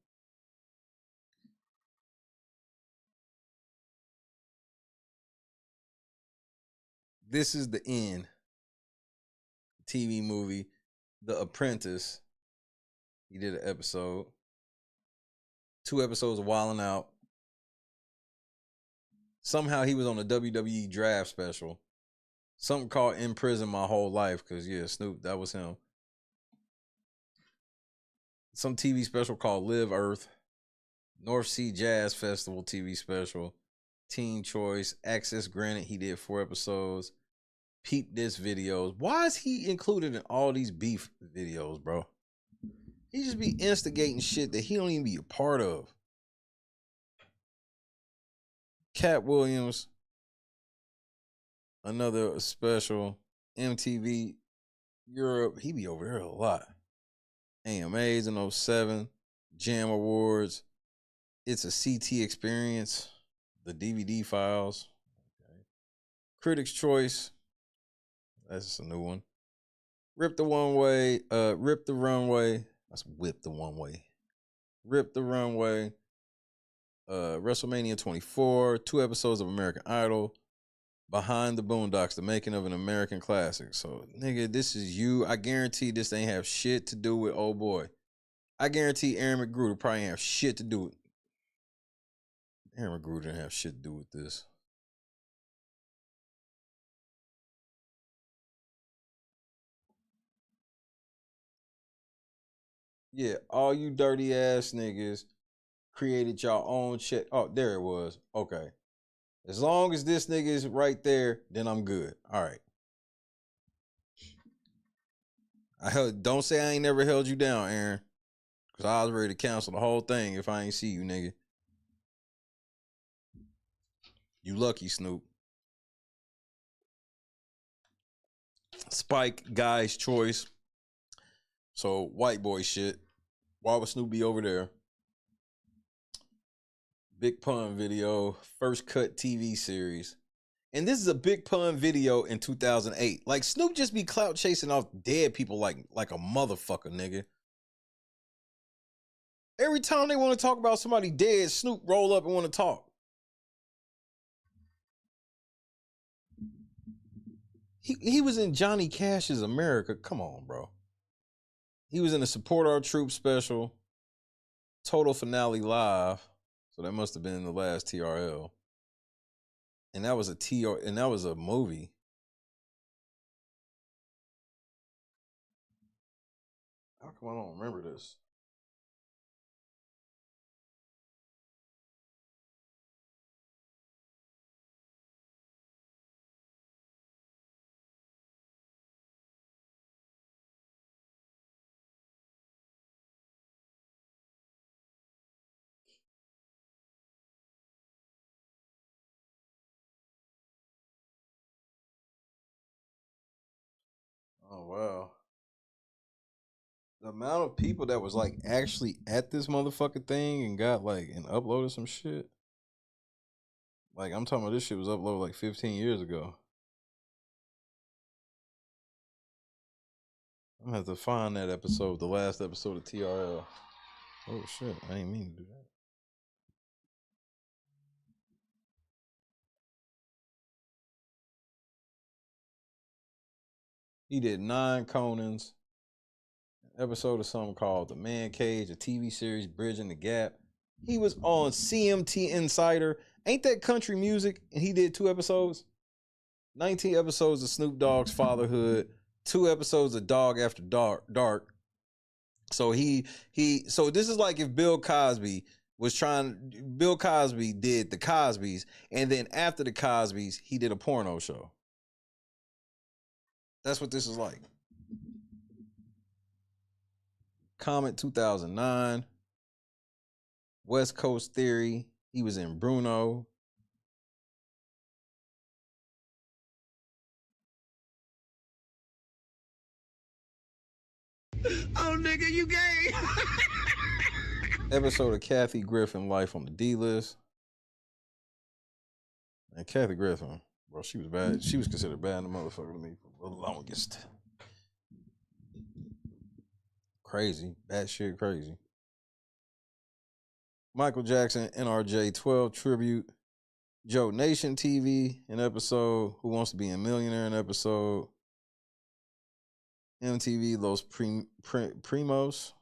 This Is the End TV movie. The Apprentice. He did an episode. 2 episodes of Wildin' Out. Somehow he was on the WWE draft special. Something called In Prison My Whole Life, because, yeah, Snoop, that was him. Some TV special called Live Earth. North Sea Jazz Festival TV special. Teen Choice. Access Granted, he did 4 episodes. Peep This videos. Why is he included in all these beef videos, bro? He just be instigating shit that he don't even be a part of. Cat Williams. Another special. MTV Europe. He be over there a lot. AMAs in 07. Jam Awards. It's a CT Experience. The DVD Files. Okay. Critics' Choice. That's a new one. Rip the Runway. That's Whip the One Way. Rip the Runway. WrestleMania 24. 2 episodes of American Idol. Behind the Boondocks, the making of an American classic. So, nigga, this is you. I guarantee this ain't have shit to do with old boy. I guarantee Aaron McGruder probably ain't have shit to do with. Aaron McGruder didn't have shit to do with this. Yeah, all you dirty ass niggas created your own shit. Oh, there it was. Okay. As long as this nigga is right there, then I'm good. All right. Don't say I ain't never held you down, Aaron. Because I was ready to cancel the whole thing if I ain't see you, nigga. You lucky, Snoop. Spike, Guy's Choice. So, white boy shit. Why would Snoop be over there? Big Pun video. First Cut TV series. And this is a Big Pun video in 2008. Like, Snoop just be clout chasing off dead people like a motherfucker, nigga. Every time they want to talk about somebody dead, Snoop roll up and want to talk. He was in Johnny Cash's America. Come on, bro. He was in the Support Our Troops special. Total Finale Live. So that must have been the last TRL. And that was a movie. How come I don't remember this? Oh wow. The amount of people that was like actually at this motherfucking thing and got like and uploaded some shit. Like I'm talking about this shit was uploaded like 15 years ago. I'm gonna have to find that episode, the last episode of TRL. Oh shit, I didn't mean to do that. He did 9 Conans, an episode of something called The Man Cage, a TV series Bridging the Gap. He was on CMT Insider. Ain't that country music? And he did 2 episodes. 19 episodes of Snoop Dogg's Fatherhood, 2 episodes of Dog After Dark. So so this is like if Bill Cosby did the Cosbys, and then after the Cosbys, he did a porno show. That's what this is like. Comet 2009. West Coast Theory. He was in Bruno. Oh, nigga, you gay. Episode of Kathy Griffin Life on the D-List. And Kathy Griffin, bro, she was bad. She was considered bad in the motherfucker to me for the longest. Crazy. Bad shit crazy. Michael Jackson, NRJ 12 tribute. Joe Nation TV, an episode. Who Wants to Be a Millionaire, an episode. MTV Los Premios.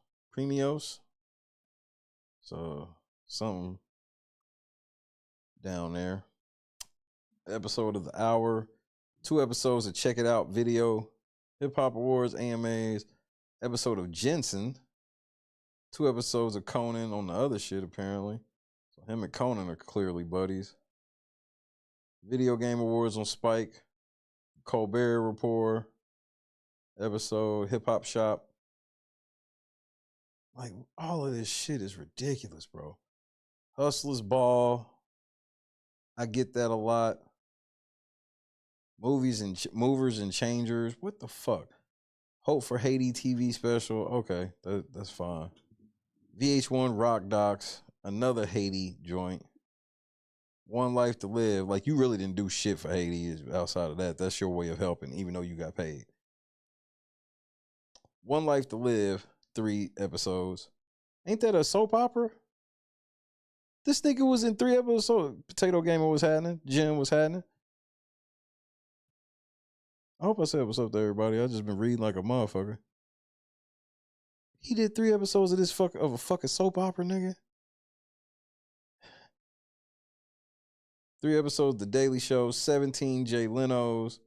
So, something down there. Episode of the hour. 2 episodes of Check It Out video. Hip Hop Awards, AMAs. Episode of Jensen. 2 episodes of Conan on the other shit, apparently. So him and Conan are clearly buddies. Video Game Awards on Spike. Colbert Report. Episode, Hip Hop Shop. Like, all of this shit is ridiculous, bro. Hustlers Ball. I get that a lot. Movies and Movers and Changers. What the fuck? Hope for Haiti TV special. Okay, that's fine. VH1 Rock Docs. Another Haiti joint. One Life to Live. Like, you really didn't do shit for Haiti outside of that. That's your way of helping, even though you got paid. One Life to Live, 3 episodes. Ain't that a soap opera? This nigga was in 3 episodes. Potato Gamer was happening. Jim was happening. I hope I said what's up to everybody. I just been reading like a motherfucker. He did 3 episodes of this of a fucking soap opera, nigga. 3 episodes of The Daily Show, 17 Jay Leno's,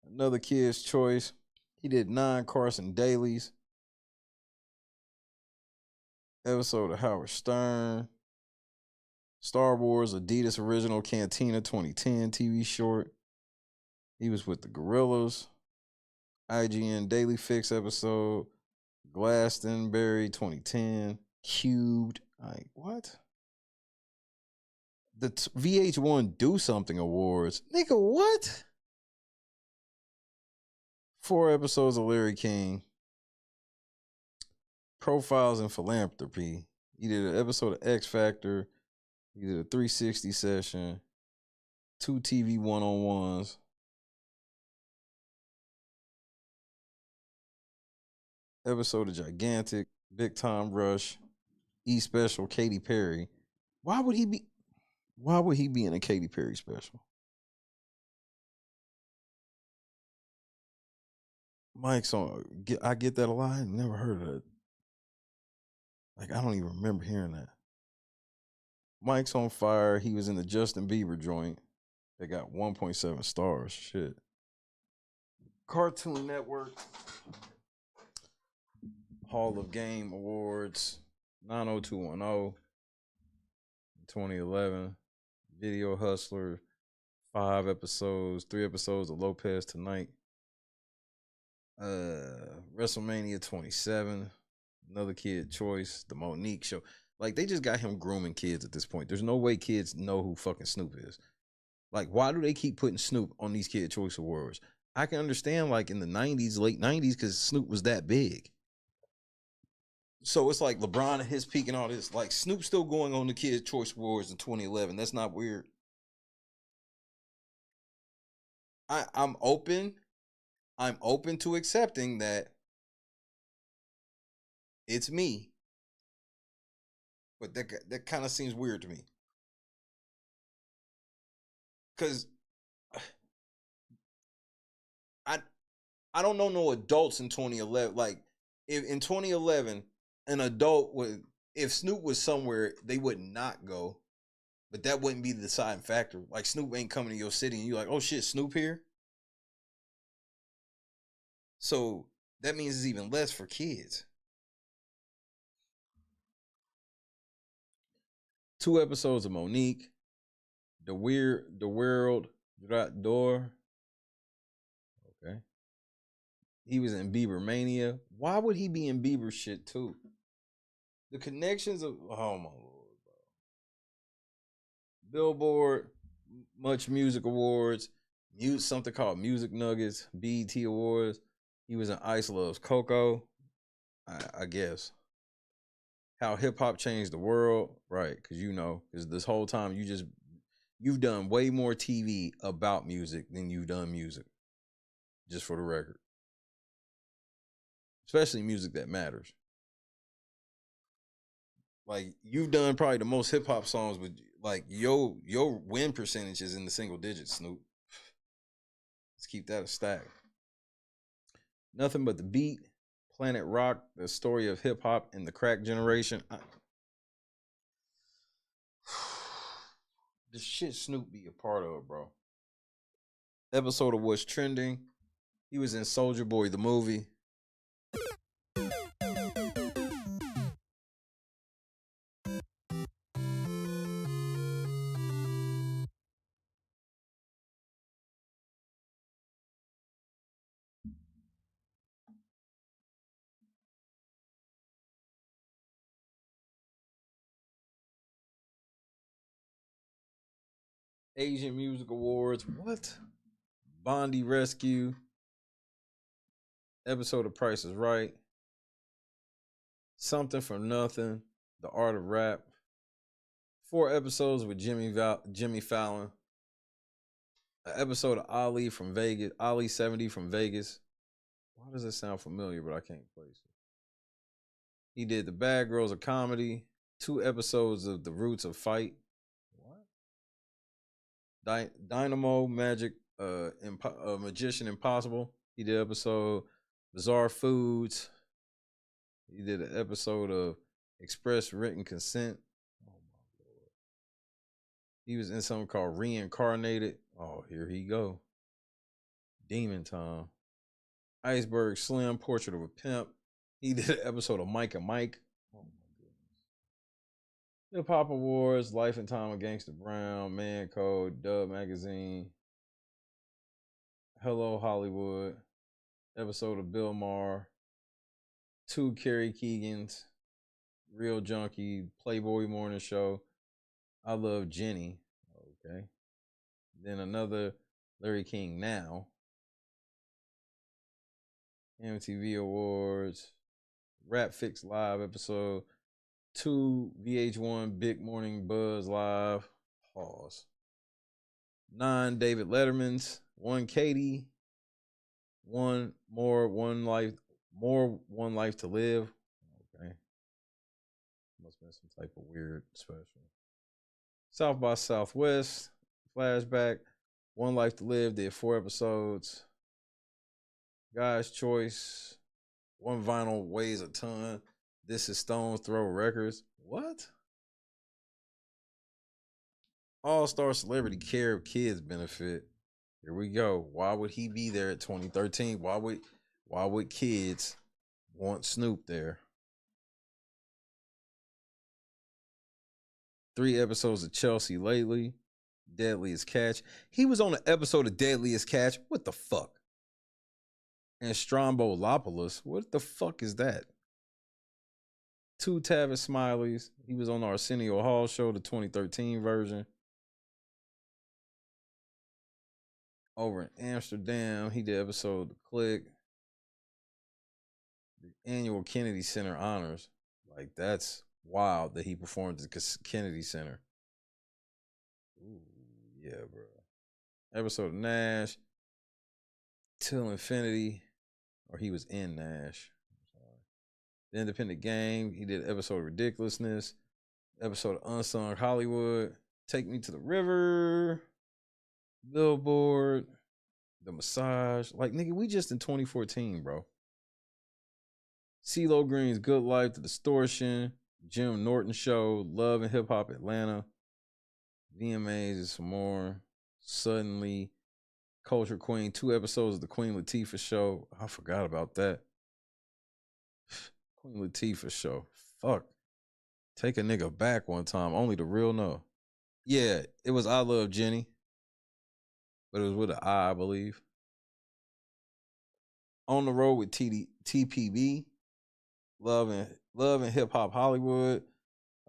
Another Kid's Choice. He did 9 Carson Dailies. Episode of Howard Stern. Star Wars Adidas Original Cantina 2010 TV short. He was with the Gorillas. IGN Daily Fix episode. Glastonbury 2010. Cubed. Like, what? The VH1 Do Something Awards. Nigga, what? 4 episodes of Larry King. Profiles in Philanthropy. He did an episode of X Factor. He did a 360 session. 2 TV one-on-ones. Episode of Gigantic. Big Time Rush. E-Special, Katy Perry. Why would he be in a Katy Perry special? Mike's on. I get that a lot. I never heard of that. Like, I don't even remember hearing that. Mike's on Fire. He was in the Justin Bieber joint. They got 1.7 stars. Shit. Cartoon Network. Hall of Game Awards. 90210. 2011. Video Hustler. 5 episodes. 3 episodes of Lopez Tonight. WrestleMania 27, Another Kid Choice, The Monique Show. Like, they just got him grooming kids at this point. There's no way kids know who fucking Snoop is. Like, why do they keep putting Snoop on these Kid Choice Awards? I can understand like in the 90s, late 90s, because Snoop was that big. So it's like LeBron at his peak and all this. Like Snoop still going on the Kids' Choice Awards in 2011. That's not weird. I'm open. I'm open to accepting that it's me. But that kind of seems weird to me. Cause I don't know no adults in 2011. Like if in 2011, an adult would, if Snoop was somewhere, they would not go. But that wouldn't be the deciding factor. Like Snoop ain't coming to your city and you're like, oh shit, Snoop here. So that means it's even less for kids. 2 episodes of Monique, the world door. Okay. He was in Bieber Mania. Why would he be in Bieber shit too? The connections of, oh my lord, bro. Billboard, Much Music Awards, something called Music Nuggets, BET Awards. He was in Ice Loves Coco, I guess. How hip hop changed the world, right? Because this whole time you've done way more TV about music than you've done music. Just for the record. Especially music that matters. Like you've done probably the most hip hop songs, but like your win percentage is in the single digits, Snoop. Let's keep that a stack. Nothing But the Beat, Planet Rock, the story of hip hop and the crack generation. The shit Snoop be a part of, bro. Episode of What's Trending. He was in Soulja Boy the movie. Asian Music Awards. What? Bondi Rescue. Episode of Price is Right. Something from Nothing. The Art of Rap. 4 episodes with Jimmy Fallon. An episode of Ali from Vegas. Ali 70 from Vegas. Why does it sound familiar, but I can't place it? He did The Bad Girls of Comedy. 2 episodes of The Roots of Fight. What? Dynamo Magic, Magician Impossible. He did episode Bizarre Foods. He did an episode of Express Written Consent. Oh my lord. He was in something called Reincarnated. Oh, here he go. Demon Time. Iceberg Slim, Portrait of a Pimp. He did an episode of Mike and Mike. Oh my goodness. Hip Hop Awards, Life and Time of Gangsta Brown, Man Code, Dub Magazine. Hello Hollywood. Episode of Bill Maher. 2 Carrie Keegans. Real Junkie, Playboy Morning Show. I Love Jenny. Okay. Then another Larry King Now. MTV Awards. Rap Fix Live episode. 2 VH1 Big Morning Buzz Live. Pause. 9 David Letterman's. 1 Katie. 1 More, 1 Life. More, 1 Life to Live. Okay. Must have been some type of weird special. South by Southwest. Flashback. 1 Life to Live. Did 4 episodes. Guy's Choice. 1 Vinyl Weighs a Ton. This is Stone's Throw Records. What? All-Star Celebrity Care of Kids Benefit. Here we go. Why would he be there at 2013? Why would kids want Snoop there? 3 episodes of Chelsea Lately. Deadliest Catch. He was on an episode of Deadliest Catch. What the fuck? And Strombolopolis. What the fuck is that? 2 Tavis Smileys. He was on the Arsenio Hall show, the 2013 version. Over in Amsterdam, he did episode The Click. The annual Kennedy Center honors. Like, that's wild that he performed at the Kennedy Center. Ooh, yeah, bro. Episode of Nash. Till Infinity. Or he was in Nash. I'm sorry. The Independent Game. He did episode of Ridiculousness. Episode of Unsung Hollywood. Take Me to the River. Billboard. The Massage. Like, nigga, we just in 2014, bro. CeeLo Green's Good Life, The Distortion, Jim Norton Show, Love and Hip Hop Atlanta, VMAs and some more. Suddenly, Culture Queen, 2 episodes of the Queen Latifah Show. I forgot about that. Queen Latifah Show. Fuck. Take a nigga back one time. Only the real know. Yeah, it was I Love Jenny. But it was with an I believe. On the Road with TPB. Love and Hip Hop Hollywood.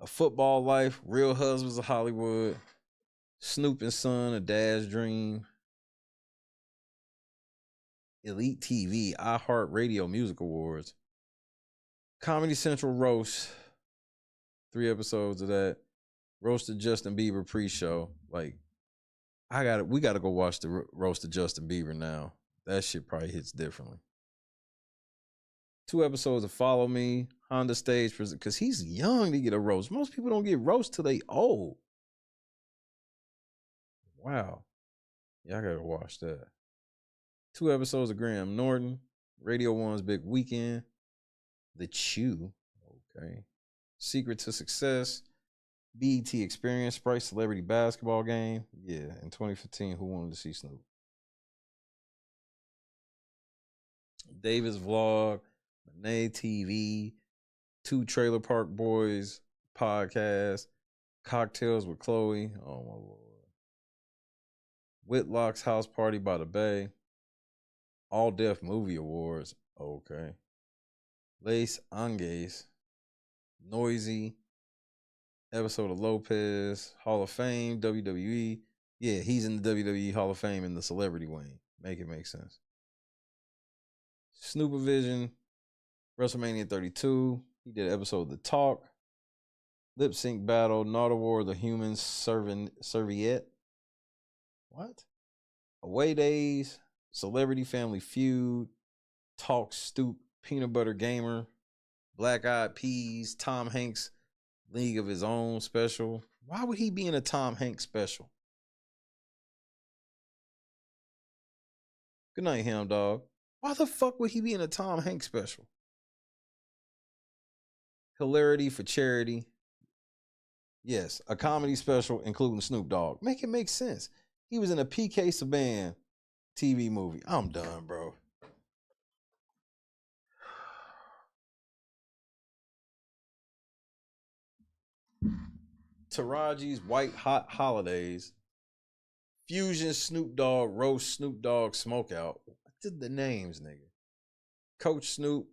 A Football Life. Real Husbands of Hollywood. Snoop and Son, A Dad's Dream. Elite TV, iHeartRadio Music Awards. Comedy Central Roast. 3 episodes of that. Roasted Justin Bieber pre-show. Like, we gotta go watch the Roast of Justin Bieber now. That shit probably hits differently. 2 episodes of Follow Me, Honda Stage, because he's young to get a roast. Most people don't get roast till they old. Wow. Yeah, I gotta watch that. 2 episodes of Graham Norton, Radio 1's Big Weekend, The Chew, okay. Secret to Success, BET Experience, Sprite Celebrity Basketball Game. Yeah, in 2015, Who Wanted to See Snoop? Davis Vlog, Monet TV, 2 Trailer Park Boys podcast, Cocktails with Chloe. Oh my Lord. Whitlock's House Party by the Bay. All Deaf Movie Awards. Okay. Lace Anges. Noisy. Episode of Lopez. Hall of Fame. WWE. Yeah, he's in the WWE Hall of Fame in the celebrity wing. Make it make sense. Snoopervision. WrestleMania 32. He did an episode of The Talk. Lip Sync Battle. Naughty War, The Human Serviette. What? Away Days. Celebrity Family Feud. Talk Stoop. Peanut Butter Gamer. Black Eyed Peas. Tom Hanks League of His Own special. Why would he be in a Tom Hanks special? Good night, Ham Dog. Why the fuck would he be in a Tom Hanks special? Hilarity for Charity. Yes, a comedy special including Snoop Dogg. Make it make sense. He was in a PK Saban TV movie. I'm done, bro. Taraji's White Hot Holidays. Fusion Snoop Dogg Roast Snoop Dogg Smokeout. What did the names, nigga? Coach Snoop,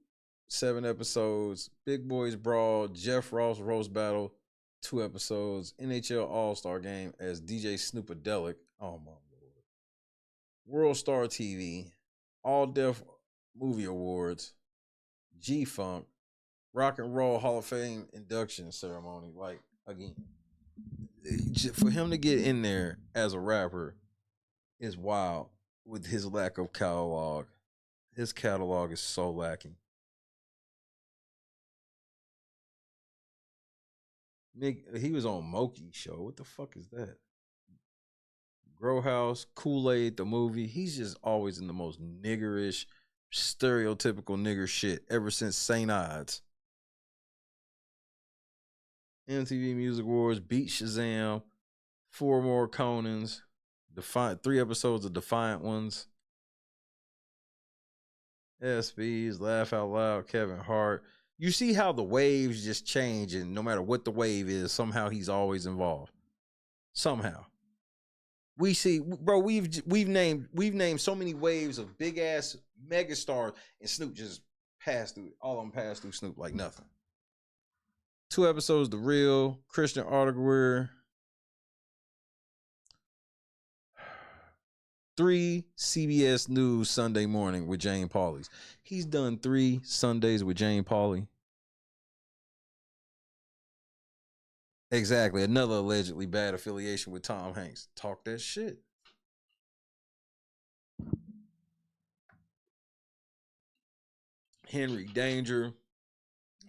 7 episodes. Big Boys Brawl. Jeff Ross Roast Battle, 2 episodes. NHL All-Star Game as DJ Snoopadelic. Oh my Lord. World Star TV. All Deaf Movie Awards. G-Funk. Rock and Roll Hall of Fame induction ceremony. Like, again, for him to get in there as a rapper is wild with his lack of catalog. His catalog is so lacking. Nick, he was on Moki show. What the fuck is that? Grow House, Kool-Aid, the movie. He's just always in the most niggerish, stereotypical nigger shit ever since St. Ides. MTV Music Awards, Beat Shazam, 4 more Conans, 3 episodes of Defiant Ones, SBs, Laugh Out Loud, Kevin Hart. You see how the waves just change, and no matter what the wave is, somehow he's always involved. Somehow. We see, bro, we've named so many waves of big ass megastars, and Snoop just passed through, all of them passed through Snoop like nothing. 2 episodes, The Real, Christian Artiguer. 3 CBS News Sunday Morning with Jane Pauley's. He's done 3 Sundays with Jane Pauley. Exactly. Another allegedly bad affiliation with Tom Hanks. Talk that shit. Henry Danger.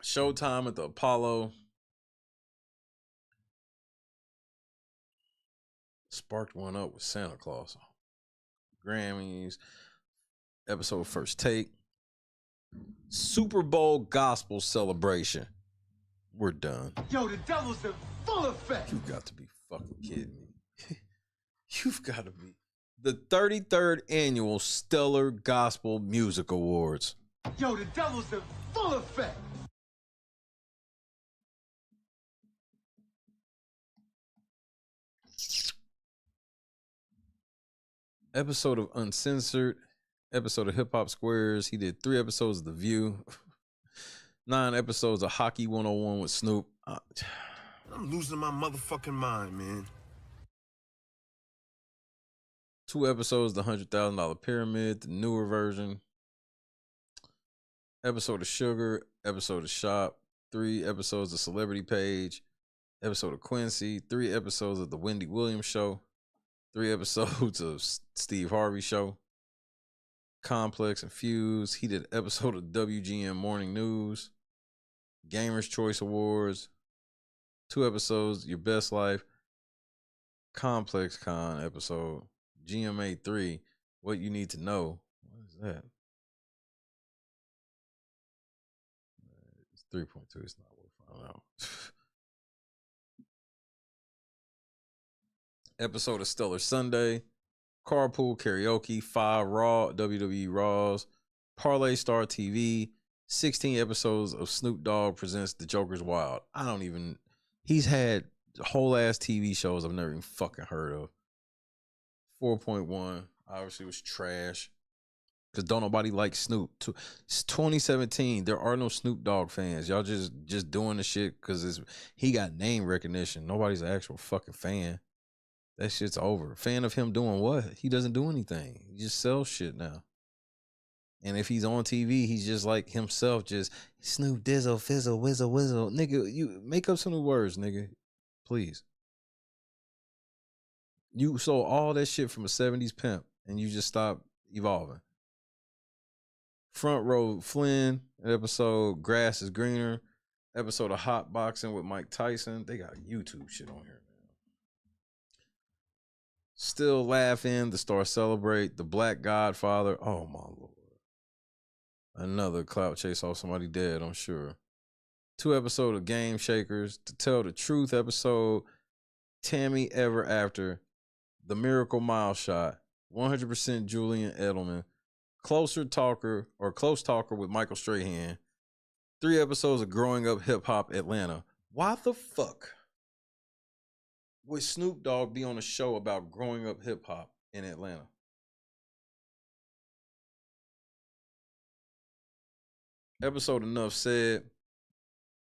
Showtime at the Apollo. Sparked one up with Santa Claus. Grammys. Episode First Take. Super Bowl Gospel Celebration. We're done. Yo, the devil's in full effect. You've got to be fucking kidding me. You've got to be. The 33rd Annual Stellar Gospel Music Awards. Yo, the devil's in full effect. Episode of Uncensored. Episode of Hip Hop Squares. He did 3 episodes of The View. 9 episodes of Hockey 101 with Snoop. I'm losing my motherfucking mind, man. 2 episodes of The $100,000 Pyramid, the newer version. Episode of Sugar. Episode of Shop. 3 episodes of Celebrity Page. Episode of Quincy. 3 episodes of The Wendy Williams Show. 3 episodes of Steve Harvey Show. Complex and Fuse. He did an episode of WGN Morning News. Gamers Choice Awards. 2 episodes, Your Best Life. Complex Con episode. GMA 3, What You Need to Know. What is that? It's 3.2. It's not worth finding out. Episode of Stellar Sunday. Carpool Karaoke. 5 Raw, WWE Raws. Parlay Star TV. 16 episodes of Snoop Dogg Presents The Joker's Wild. He's had whole ass TV shows I've never even fucking heard of. 4.1 obviously was trash because don't nobody like Snoop. It's 2017. There are no Snoop Dogg fans. Y'all just doing the shit because he got name recognition. Nobody's an actual fucking fan. That shit's over. Fan of him doing what? He doesn't do anything. He just sells shit now. And if he's on TV, he's just like himself, just Snoop Dizzle, Fizzle, Whizzle, Whizzle. Nigga, you make up some new words, nigga. Please. You sold all that shit from a 70s pimp and you just stopped evolving. Front Row Flynn, episode Grass is Greener, episode of Hot Boxing with Mike Tyson. They got YouTube shit on here, man. Still Laughing, The Star Celebrate, The Black Godfather. Oh my Lord. Another clout chase off somebody dead, I'm sure. 2 episodes of Game Shakers, To Tell the Truth episode, Tammy Ever After, The Miracle Mile Shot, 100% Julian Edelman, Close Talker with Michael Strahan, 3 episodes of Growing Up Hip Hop Atlanta. Why the fuck would Snoop Dogg be on a show about growing up hip hop in Atlanta? Episode Enough Said.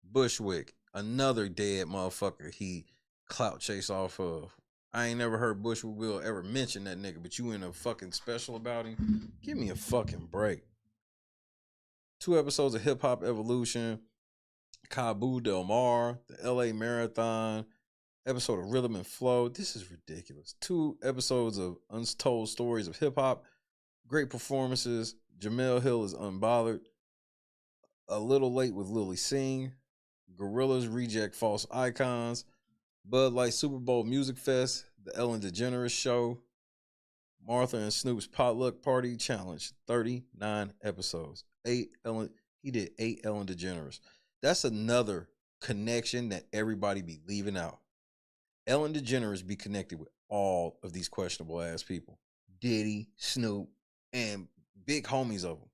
Bushwick, another dead motherfucker he clout chase off of. I ain't never heard Bushwick Will ever mention that nigga, but you in a fucking special about him? Give me a fucking break. 2 episodes of Hip Hop Evolution. Cabo Del Mar, the LA Marathon, episode of Rhythm and Flow. This is ridiculous. 2 episodes of Untold Stories of Hip Hop. Great performances. Jamel Hill is Unbothered. A Little Late with Lily Singh. Gorillas Reject False Icons. Bud Light Super Bowl Music Fest. The Ellen DeGeneres Show. Martha and Snoop's Potluck Party Challenge. 39 episodes. He did 8 Ellen DeGeneres. That's another connection that everybody be leaving out. Ellen DeGeneres be connected with all of these questionable ass people. Diddy, Snoop, and big homies of them.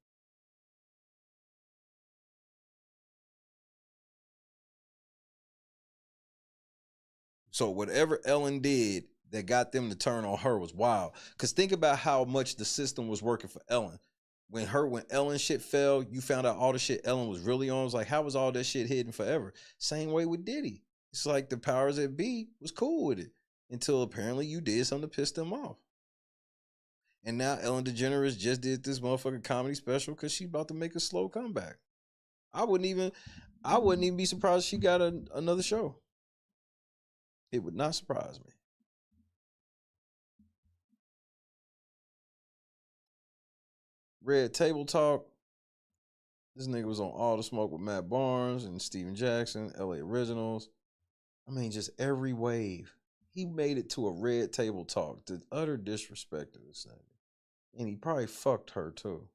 So whatever Ellen did that got them to turn on her was wild. Because think about how much the system was working for Ellen. When Ellen shit fell, you found out all the shit Ellen was really on. It was like, how was all that shit hidden forever? Same way with Diddy. It's like the powers that be was cool with it until apparently you did something to piss them off. And now Ellen DeGeneres just did this motherfucking comedy special because she's about to make a slow comeback. I wouldn't even be surprised if she got another show. It would not surprise me. Red Table Talk. This nigga was on All the Smoke with Matt Barnes and Steven Jackson, LA Originals. I mean, just every wave. He made it to a Red Table Talk. The utter disrespect of this nigga. And he probably fucked her too.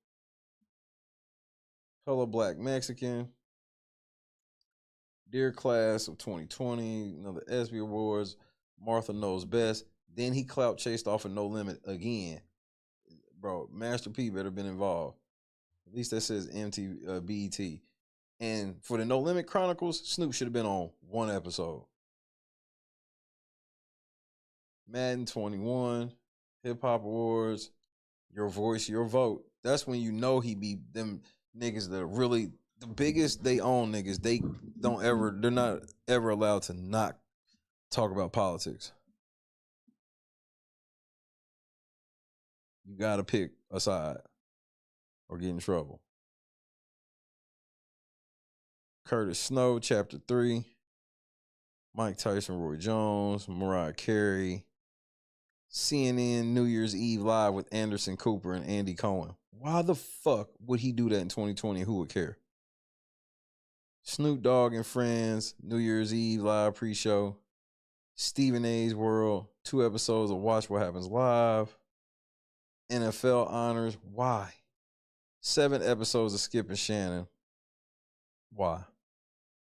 Hello Black Mexican. Dear Class of 2020. Another ESPY Awards. Martha Knows Best. Then he clout chased off of No Limit again. Bro, Master P better been involved. At least that says BET. And for the No Limit Chronicles, Snoop should have been on one episode. Madden 21, Hip Hop Awards, Your Voice, Your Vote. That's when you know he be them niggas that are really the biggest they own niggas. They're not ever allowed to not talk about politics. You gotta pick a side or get in trouble. Curtis Snow, Chapter 3. Mike Tyson, Roy Jones, Mariah Carey. CNN New Year's Eve Live with Anderson Cooper and Andy Cohen. Why the fuck would he do that in 2020 and who would care? Snoop Dogg and Friends, New Year's Eve Live pre-show. Stephen A's World, 2 episodes of Watch What Happens Live. NFL Honors, why? 7 episodes of Skip and Shannon, why?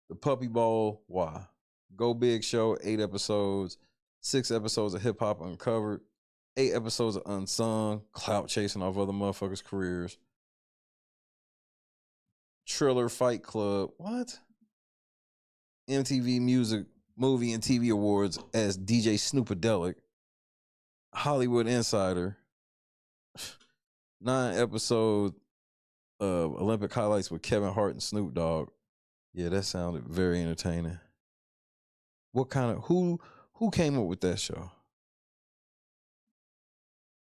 The Puppy Bowl, why? Go Big Show, 8 episodes. 6 episodes of Hip Hop Uncovered. 8 episodes of Unsung, clout chasing off other motherfuckers' careers. Triller Fight Club, what? MTV Music, Movie and TV Awards as DJ Snoopadelic. Hollywood Insider. 9 episodes of Olympic highlights with Kevin Hart and Snoop Dogg. Yeah, that sounded very entertaining. What kind of who came up with that show?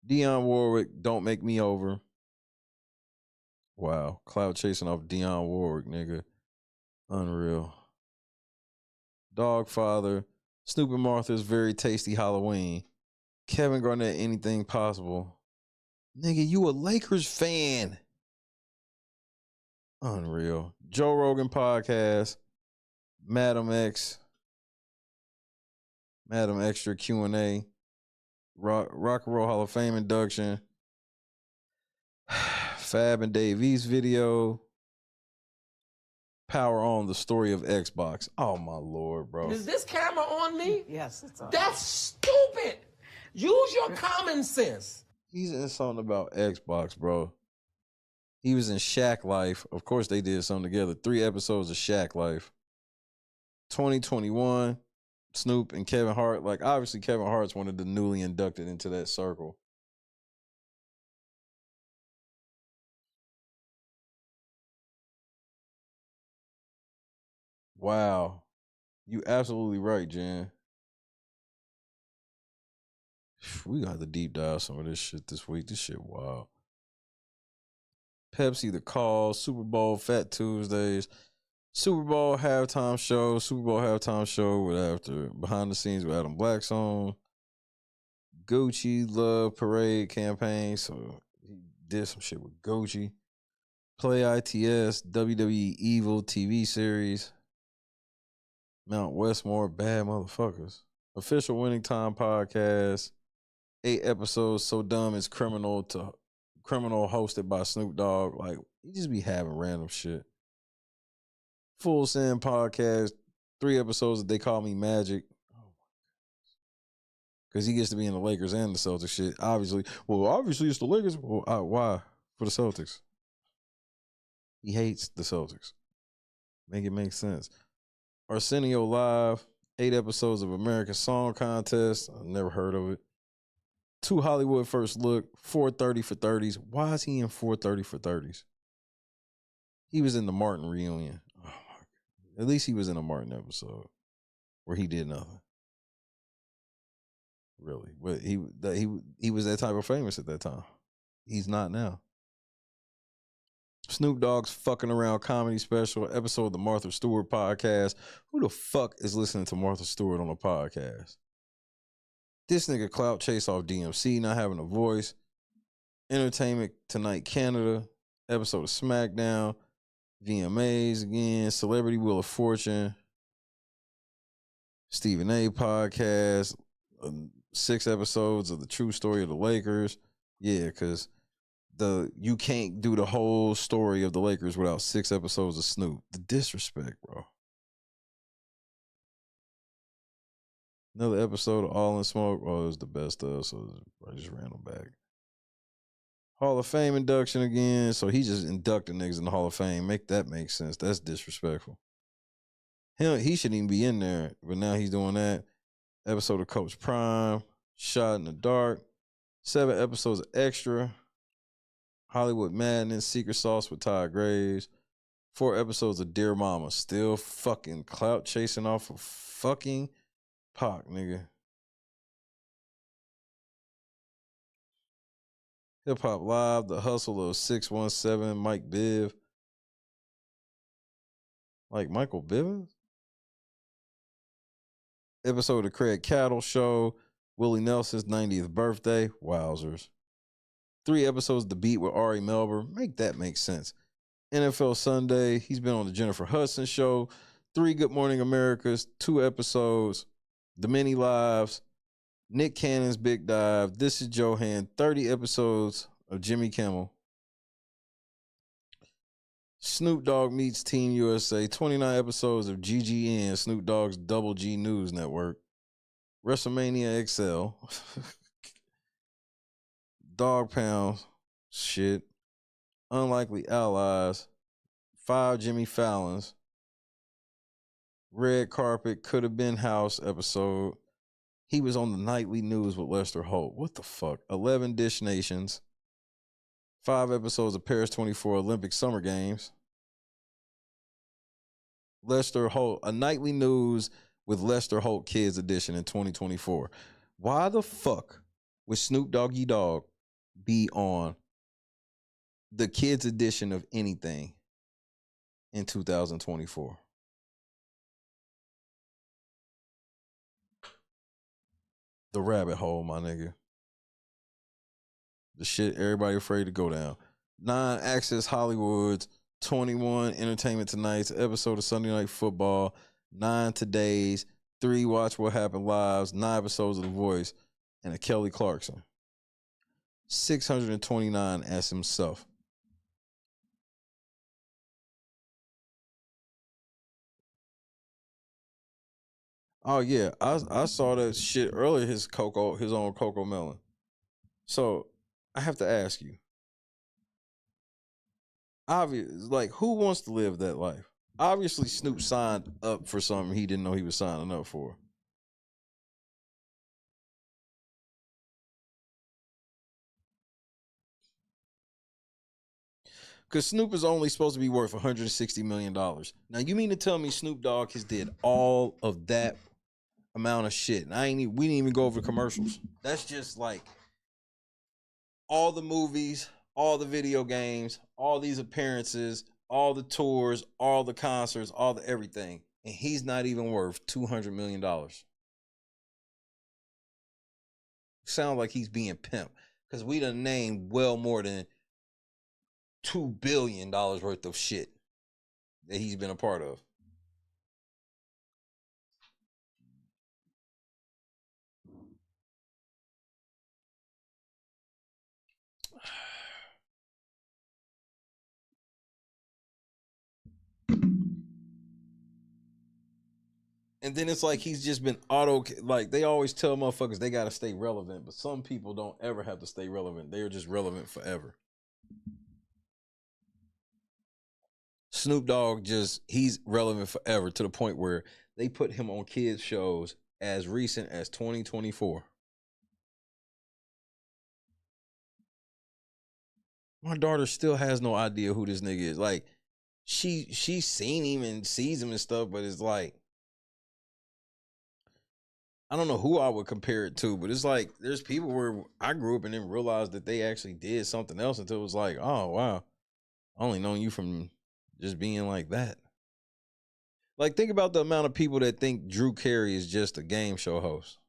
Dionne Warwick, Don't Make Me Over. Wow, cloud chasing off Dionne Warwick, nigga. Unreal. Dogfather, Snoop and Martha's Very Tasty Halloween. Kevin Garnett, Anything Possible. Nigga, you a Lakers fan. Unreal. Joe Rogan Podcast. Madam Extra Q&A. Rock and Roll Hall of Fame induction. Fab and Dave East video. Power On, the story of Xbox. Oh my Lord, bro. Is this camera on me? Yes, it's on. That's stupid. Use your common sense. He's in something about Xbox, bro. He was in Shack Life. Of course, they did something together. 3 episodes of Shack Life. 2021, Snoop and Kevin Hart. Like, obviously, Kevin Hart's one of the newly inducted into that circle. Wow. You absolutely right, Jen. We got to deep dive some of this shit this week. This shit wild. Pepsi, The Call, Super Bowl, Fat Tuesdays, Super Bowl halftime show with after behind the scenes with Adam Blackstone, Gucci Love Parade campaign. So he did some shit with Gucci. Play ITS, WWE Evil TV series, Mount Westmore, Bad Motherfuckers. Official Winning Time podcast, 8 episodes, So Dumb It's Criminal hosted by Snoop Dogg. Like, he just be having random shit. Full Send podcast, 3 episodes that They Call Me Magic. Oh my goodness. Because he gets to be in the Lakers and the Celtics shit. Obviously it's the Lakers. Well, why? For the Celtics. He hates the Celtics. Make it make sense. Arsenio Live, 8 episodes of American Song Contest. I've never heard of it. 2 Hollywood First Look, 430 for 30s. Why is he in 430 for 30s? He was in the Martin reunion. Oh my God. At least he was in a Martin episode where he did nothing. really. But he was that type of famous at that time. He's not now. Snoop Dogg's Fucking Around comedy special, episode of the Martha Stewart podcast. Who the fuck is listening to Martha Stewart on a podcast? This nigga clout chase off DMC not having a voice. Entertainment Tonight Canada, episode of SmackDown, VMAs again, Celebrity Wheel of Fortune, Stephen A podcast, 6 episodes of the true story of the Lakers. Yeah, because you can't do the whole story of the Lakers without 6 episodes of Snoop. The disrespect, bro. Another episode of All in Smoke. Oh, it was the best of, so I just ran them back. Hall of Fame induction again. So he just inducted niggas in the Hall of Fame. Make that make sense. That's disrespectful. He shouldn't even be in there, but now he's doing that. Episode of Coach Prime, Shot in the Dark, 7 episodes of Extra, Hollywood Madness, Secret Sauce with Ty Graves, 4 episodes of Dear Mama, still fucking clout chasing off of fucking Pac, nigga. Hip Hop Live, The Hustle of 617, Mike Biv. Like Michael Bivins? Episode of Craig Cattle Show, Willie Nelson's 90th birthday, wowzers. 3 episodes of The Beat with Ari Melber, make that make sense. NFL Sunday, he's been on the Jennifer Hudson Show, 3 Good Morning Americas, 2 episodes, The Mini Lives, Nick Cannon's Big Dive, This is Johan, 30 episodes of Jimmy Kimmel. Snoop Dogg meets Team USA, 29 episodes of GGN, Snoop Dogg's Double G News Network. WrestleMania XL. Dog Pound, shit. Unlikely Allies. 5 Jimmy Fallons. Red Carpet, Could Have Been House episode. He was on the nightly news with Lester Holt. What the fuck? 11 Dish Nations. 5 episodes of Paris 24 Olympic Summer Games. Lester Holt, a nightly news with Lester Holt Kids Edition in 2024. Why the fuck would Snoop Doggy Dogg be on the Kids Edition of anything in 2024? The rabbit hole, my nigga. The shit everybody afraid to go down. 9 Access Hollywood's 21 Entertainment Tonight's episode of Sunday Night Football. 9 Today's, 3 Watch What Happened Lives, 9 episodes of The Voice, and a Kelly Clarkson. 629 as himself. Oh yeah, I saw that shit earlier. His own Coco Melon. So I have to ask you, like, who wants to live that life? Obviously, Snoop signed up for something he didn't know he was signing up for. Because Snoop is only supposed to be worth $160 million. Now, you mean to tell me Snoop Dogg has did all of that amount of shit? And we didn't even go over commercials. That's just like all the movies, all the video games, all these appearances, all the tours, all the concerts, all the everything. And he's not even worth $200 million. Sound like he's being pimped. Because we done named well more than $2 billion worth of shit that he's been a part of. And then it's like he's just been like they always tell motherfuckers they gotta stay relevant, but some people don't ever have to stay relevant. They're just relevant forever. Snoop Dogg he's relevant forever to the point where they put him on kids shows as recent as 2024. My daughter still has no idea who this nigga is. Like, she's seen him and sees him and stuff, but it's like I don't know who I would compare it to, but it's like there's people where I grew up and didn't realize that they actually did something else until it was like, oh wow, I only known you from just being like that. Like, think about the amount of people that think Drew Carey is just a game show host.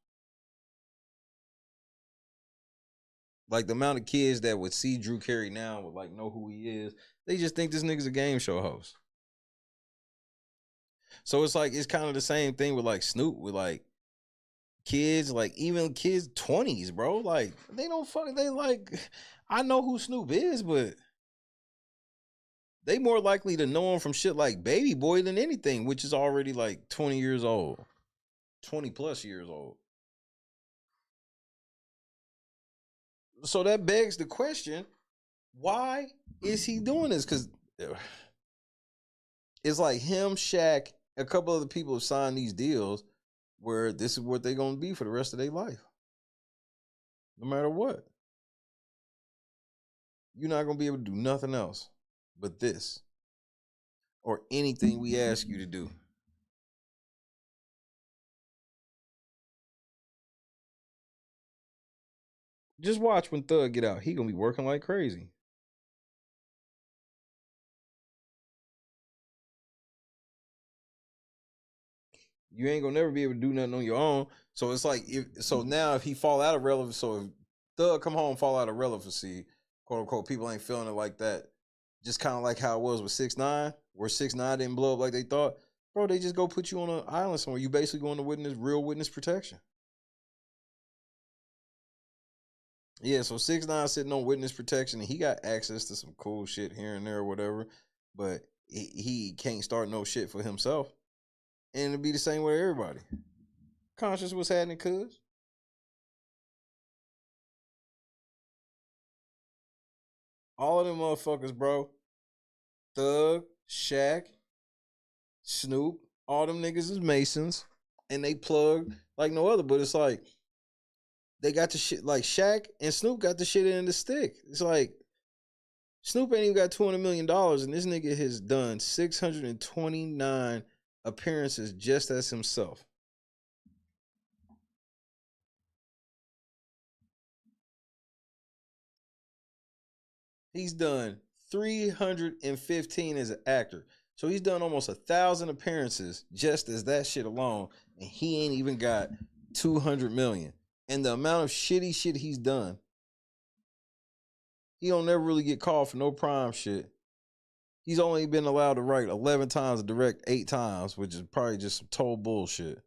Like, the amount of kids that would see Drew Carey now would, like, know who he is. They just think this nigga's a game show host. So it's like, it's kind of the same thing with, like, Snoop, with, like, kids, like, even kids 20s, bro. Like, they don't fuck, they, like, I know who Snoop is, but they more likely to know him from shit like Baby Boy than anything, which is already like 20 years old, 20 plus years old. So that begs the question, why is he doing this? Because it's like him, Shaq, a couple other people have signed these deals where this is what they're going to be for the rest of their life. No matter what. You're not going to be able to do nothing else but this. Or anything we ask you to do. Just watch when Thug get out. He gonna be working like crazy. You ain't gonna never be able to do nothing on your own. So it's like, now if he fall out of relevancy, so if Thug come home, fall out of relevancy, quote unquote, people ain't feeling it like that. Just kind of like how it was with 6ix9ine, where 6ix9ine didn't blow up like they thought. Bro, they just go put you on an island somewhere. You basically going to real witness protection. Yeah, so 6ix9ine sitting on witness protection, and he got access to some cool shit here and there or whatever, but he can't start no shit for himself. And it'll be the same way everybody. Conscious what's happening, cuz. All of them motherfuckers, bro. Thug, Shaq, Snoop, all them niggas is Masons, and they plug like no other, but it's like, they got the shit, like Shaq and Snoop got the shit in the stick. It's like, Snoop ain't even got $200 million, and this nigga has done 629 appearances just as himself. He's done 315 as an actor. So he's done almost 1,000 appearances just as that shit alone, and he ain't even got 200 million. And the amount of shitty shit he's done, he don't never really get called for no prime shit. He's only been allowed to write 11 times and direct 8 times, which is probably just some total bullshit.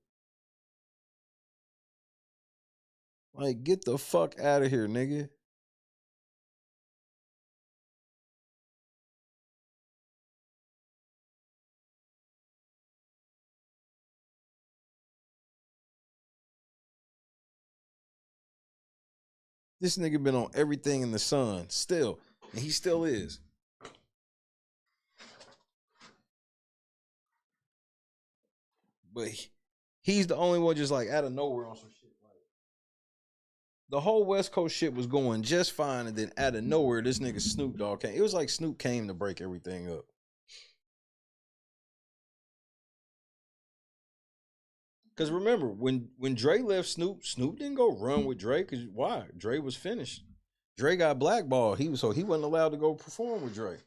Like, get the fuck out of here, nigga. This nigga been on everything in the sun still, and he still is. But he's the only one just like out of nowhere on some shit. Like, the whole West Coast shit was going just fine, and then out of nowhere, this nigga Snoop Dogg came. It was like Snoop came to break everything up. Because remember, when Dre left Snoop didn't go run with Dre. Because why? Dre was finished. Dre got blackballed. He wasn't allowed to go perform with Dre.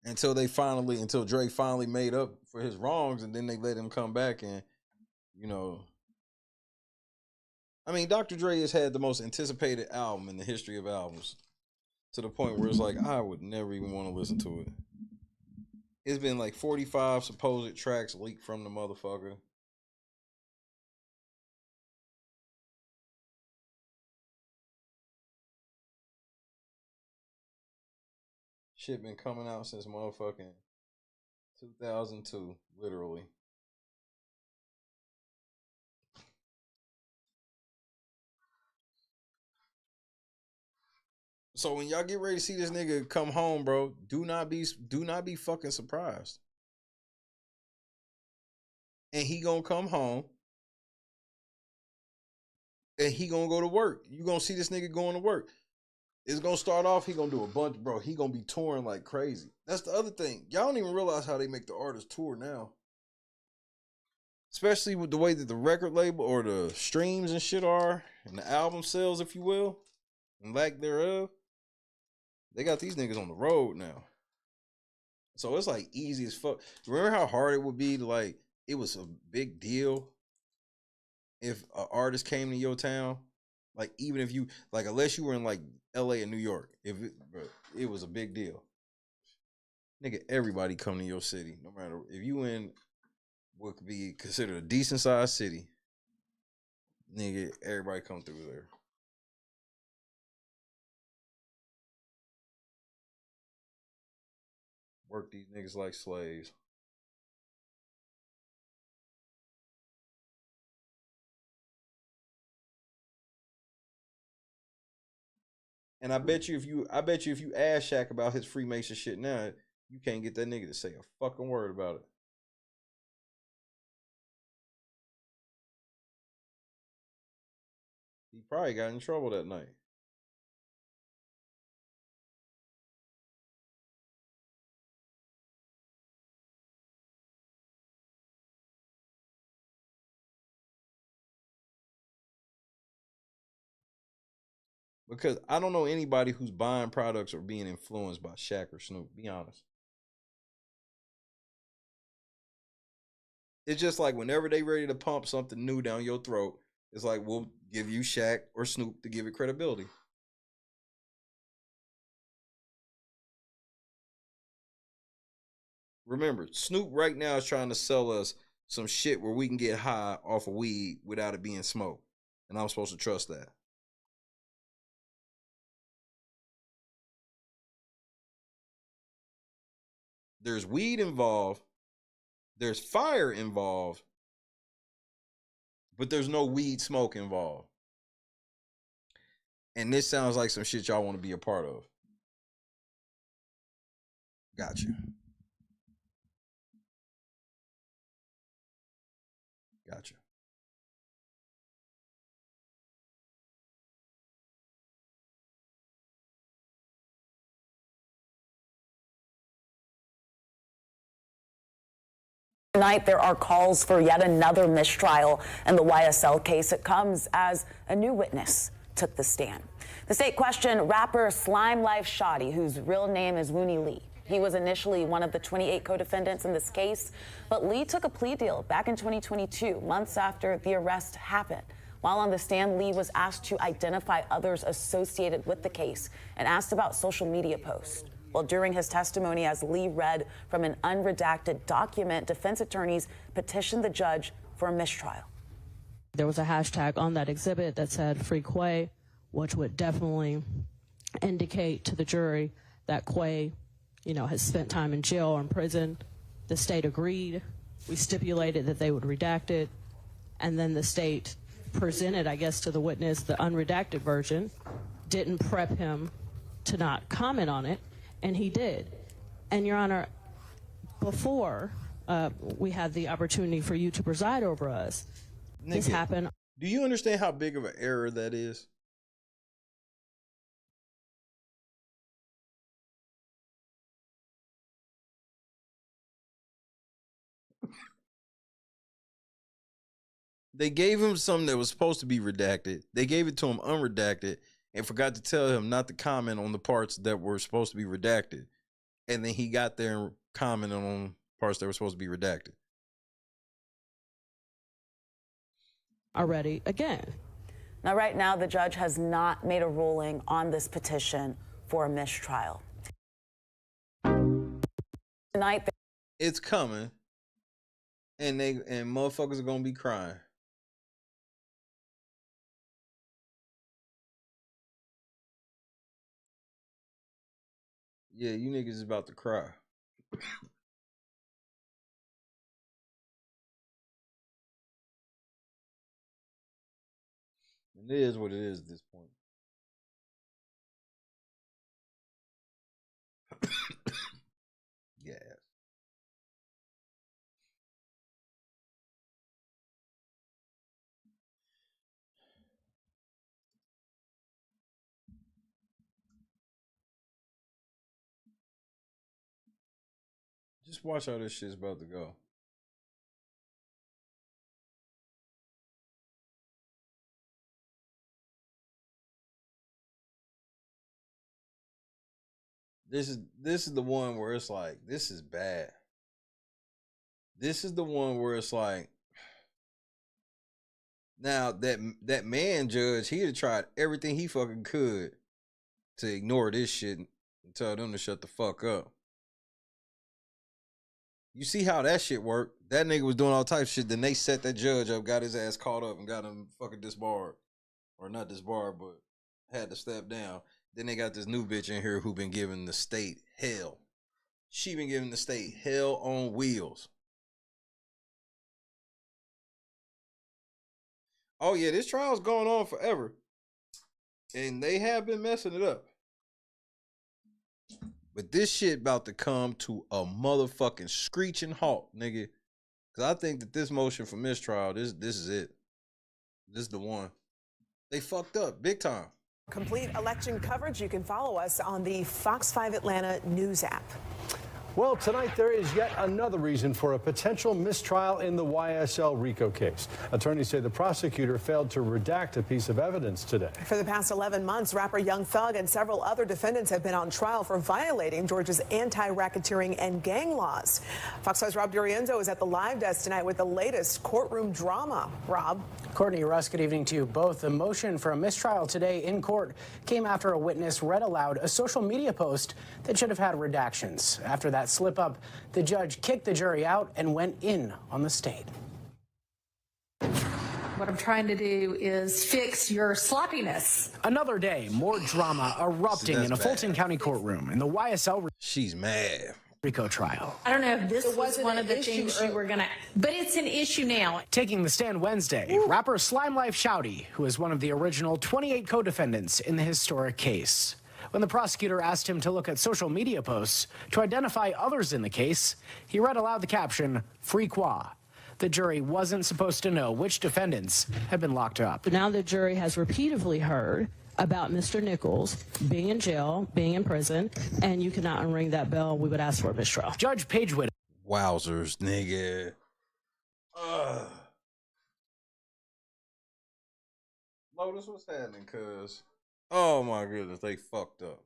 Until Dre finally made up for his wrongs, and then they let him come back, and, you know. I mean, Dr. Dre has had the most anticipated album in the history of albums, to the point where it's like, I would never even want to listen to it. It's been like 45 supposed tracks leaked from the motherfucker. Shit been coming out since motherfucking 2002, literally. So when y'all get ready to see this nigga come home, bro, do not be fucking surprised. And he gonna come home, and he gonna go to work. You gonna see this nigga going to work. It's gonna start off, he gonna do a bunch, bro. He gonna be touring like crazy. That's the other thing. Y'all don't even realize how they make the artists tour now. especially with the way that the record label or the streams and shit are, and the album sales, if you will, and lack thereof, they got these niggas on the road now. So it's like easy as fuck. Remember how hard it would be to like, it was a big deal if an artist came to your town? Like, even if you, like, unless you were in like LA and New York, it was a big deal. Nigga, everybody come to your city. No matter if you in what could be considered a decent sized city, nigga, everybody come through there. Work these niggas like slaves. And I bet you if you ask Shaq about his Freemason shit now, you can't get that nigga to say a fucking word about it. He probably got in trouble that night. Because I don't know anybody who's buying products or being influenced by Shaq or Snoop, be honest. It's just like whenever they ready to pump something new down your throat, it's like, we'll give you Shaq or Snoop to give it credibility. Remember, Snoop right now is trying to sell us some shit where we can get high off of weed without it being smoked. And I'm supposed to trust that. There's weed involved. There's fire involved. But there's no weed smoke involved. And this sounds like some shit y'all want to be a part of. Gotcha. Gotcha. Tonight, there are calls for yet another mistrial in the YSL case. It comes as a new witness took the stand. The state questioned rapper Slime Life Shawty, whose real name is Woony Lee. He was initially one of the 28 co-defendants in this case, but Lee took a plea deal back in 2022, months after the arrest happened. While on the stand, Lee was asked to identify others associated with the case and asked about social media posts. Well, during his testimony, as Lee read from an unredacted document, defense attorneys petitioned the judge for a mistrial. There was a hashtag on that exhibit that said Free Quay, which would definitely indicate to the jury that Quay, has spent time in jail or in prison. The state agreed. We stipulated that they would redact it. And then the state presented, I guess, to the witness the unredacted version, didn't prep him to not comment on it. And he did. And, Your Honor, before we had the opportunity for you to preside over us, this happened. Do you understand how big of an error that is? They gave him something that was supposed to be redacted. They gave it to him unredacted and forgot to tell him not to comment on the parts that were supposed to be redacted. And then he got there and commented on parts that were supposed to be redacted. Already again. Now, right now, the judge has not made a ruling on this petition for a mistrial. Tonight, it's coming, and motherfuckers are gonna be crying. Yeah, you niggas is about to cry. It is what it is at this point. Yeah. Just watch how this shit's about to go. This is the one where it's like, this is bad. This is the one where it's like, now that man judge, he'd have tried everything he fucking could to ignore this shit and tell them to shut the fuck up. You see how that shit worked? That nigga was doing all types of shit. Then they set that judge up, got his ass caught up, and got him fucking disbarred. Or not disbarred, but had to step down. Then they got this new bitch in here who been giving the state hell. She been giving the state hell on wheels. Oh yeah, this trial's going on forever. And they have been messing it up. But this shit about to come to a motherfucking screeching halt, nigga. Cause I think that this motion for mistrial, this is it. This is the one. They fucked up big time. Complete election coverage. You can follow us on the Fox 5 Atlanta news app. Well, tonight there is yet another reason for a potential mistrial in the YSL RICO case. Attorneys say the prosecutor failed to redact a piece of evidence today. For the past 11 months, rapper Young Thug and several other defendants have been on trial for violating Georgia's anti-racketeering and gang laws. Fox 5's Rob DiRienzo is at the live desk tonight with the latest courtroom drama. Rob. Courtney, Russ, good evening to you both. The motion for a mistrial today in court came after a witness read aloud a social media post that should have had redactions. After that slip up, the judge kicked the jury out and went in on the state. What I'm trying to do is fix your sloppiness. Another day, more drama erupting in a Fulton County courtroom in the YSL She's mad. RICO trial. I don't know if this was one of the things you were going to, but it's an issue now. Taking the stand Wednesday, rapper Slime Life Shouty, who is one of the original 28 co-defendants in the historic case. When the prosecutor asked him to look at social media posts to identify others in the case, he read aloud the caption, "Free Qua." The jury wasn't supposed to know which defendants had been locked up. But now the jury has repeatedly heard about Mr. Nichols being in jail, being in prison, and you cannot unring that bell. We would ask for a mistrial. Judge Paige Whitaker. Wowzers, nigga. Lotus, what's happening, cuz? Oh my goodness, they fucked up.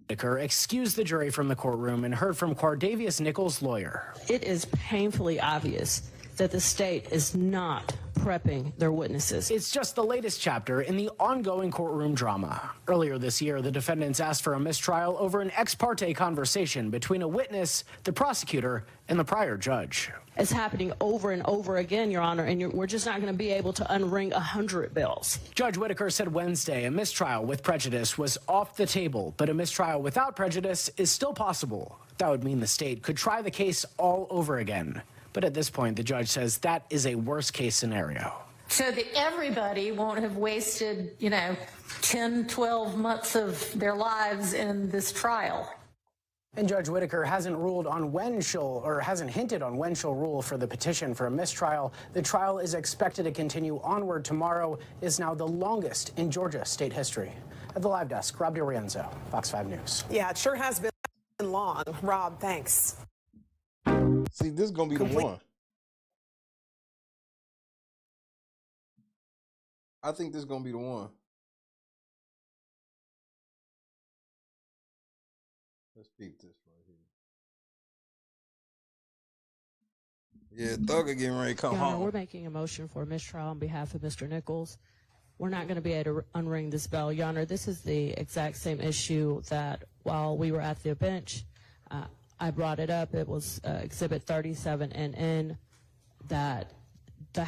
Whitaker excused the jury from the courtroom and heard from Quardavius Nichols' lawyer. It is painfully obvious that the state is not prepping their witnesses. It's just the latest chapter in the ongoing courtroom drama. Earlier this year, the defendants asked for a mistrial over an ex parte conversation between a witness, the prosecutor, and the prior judge. It's happening over and over again, Your Honor, and we're just not going to be able to unring 100 bells. Judge Whitaker said Wednesday a mistrial with prejudice was off the table, but a mistrial without prejudice is still possible. That would mean the state could try the case all over again. But at this point, the judge says that is a worst-case scenario. So that everybody won't have wasted, 10, 12 months of their lives in this trial. And Judge Whitaker hasn't ruled on when hasn't hinted on when she'll rule for the petition for a mistrial. The trial is expected to continue onward tomorrow, is now the longest in Georgia state history. At the live desk, Rob DiRienzo, Fox 5 News. Yeah, it sure has been long. Rob, thanks. See, this is going to be the one. I think this is going to be the one. Let's peep this right here. Yeah, Thugger getting ready to come home. We're making a motion for a mistrial on behalf of Mr. Nichols. We're not going to be able to unring this bell. Your Honor, this is the exact same issue that while we were at the bench, I brought it up. It was Exhibit 37NN that there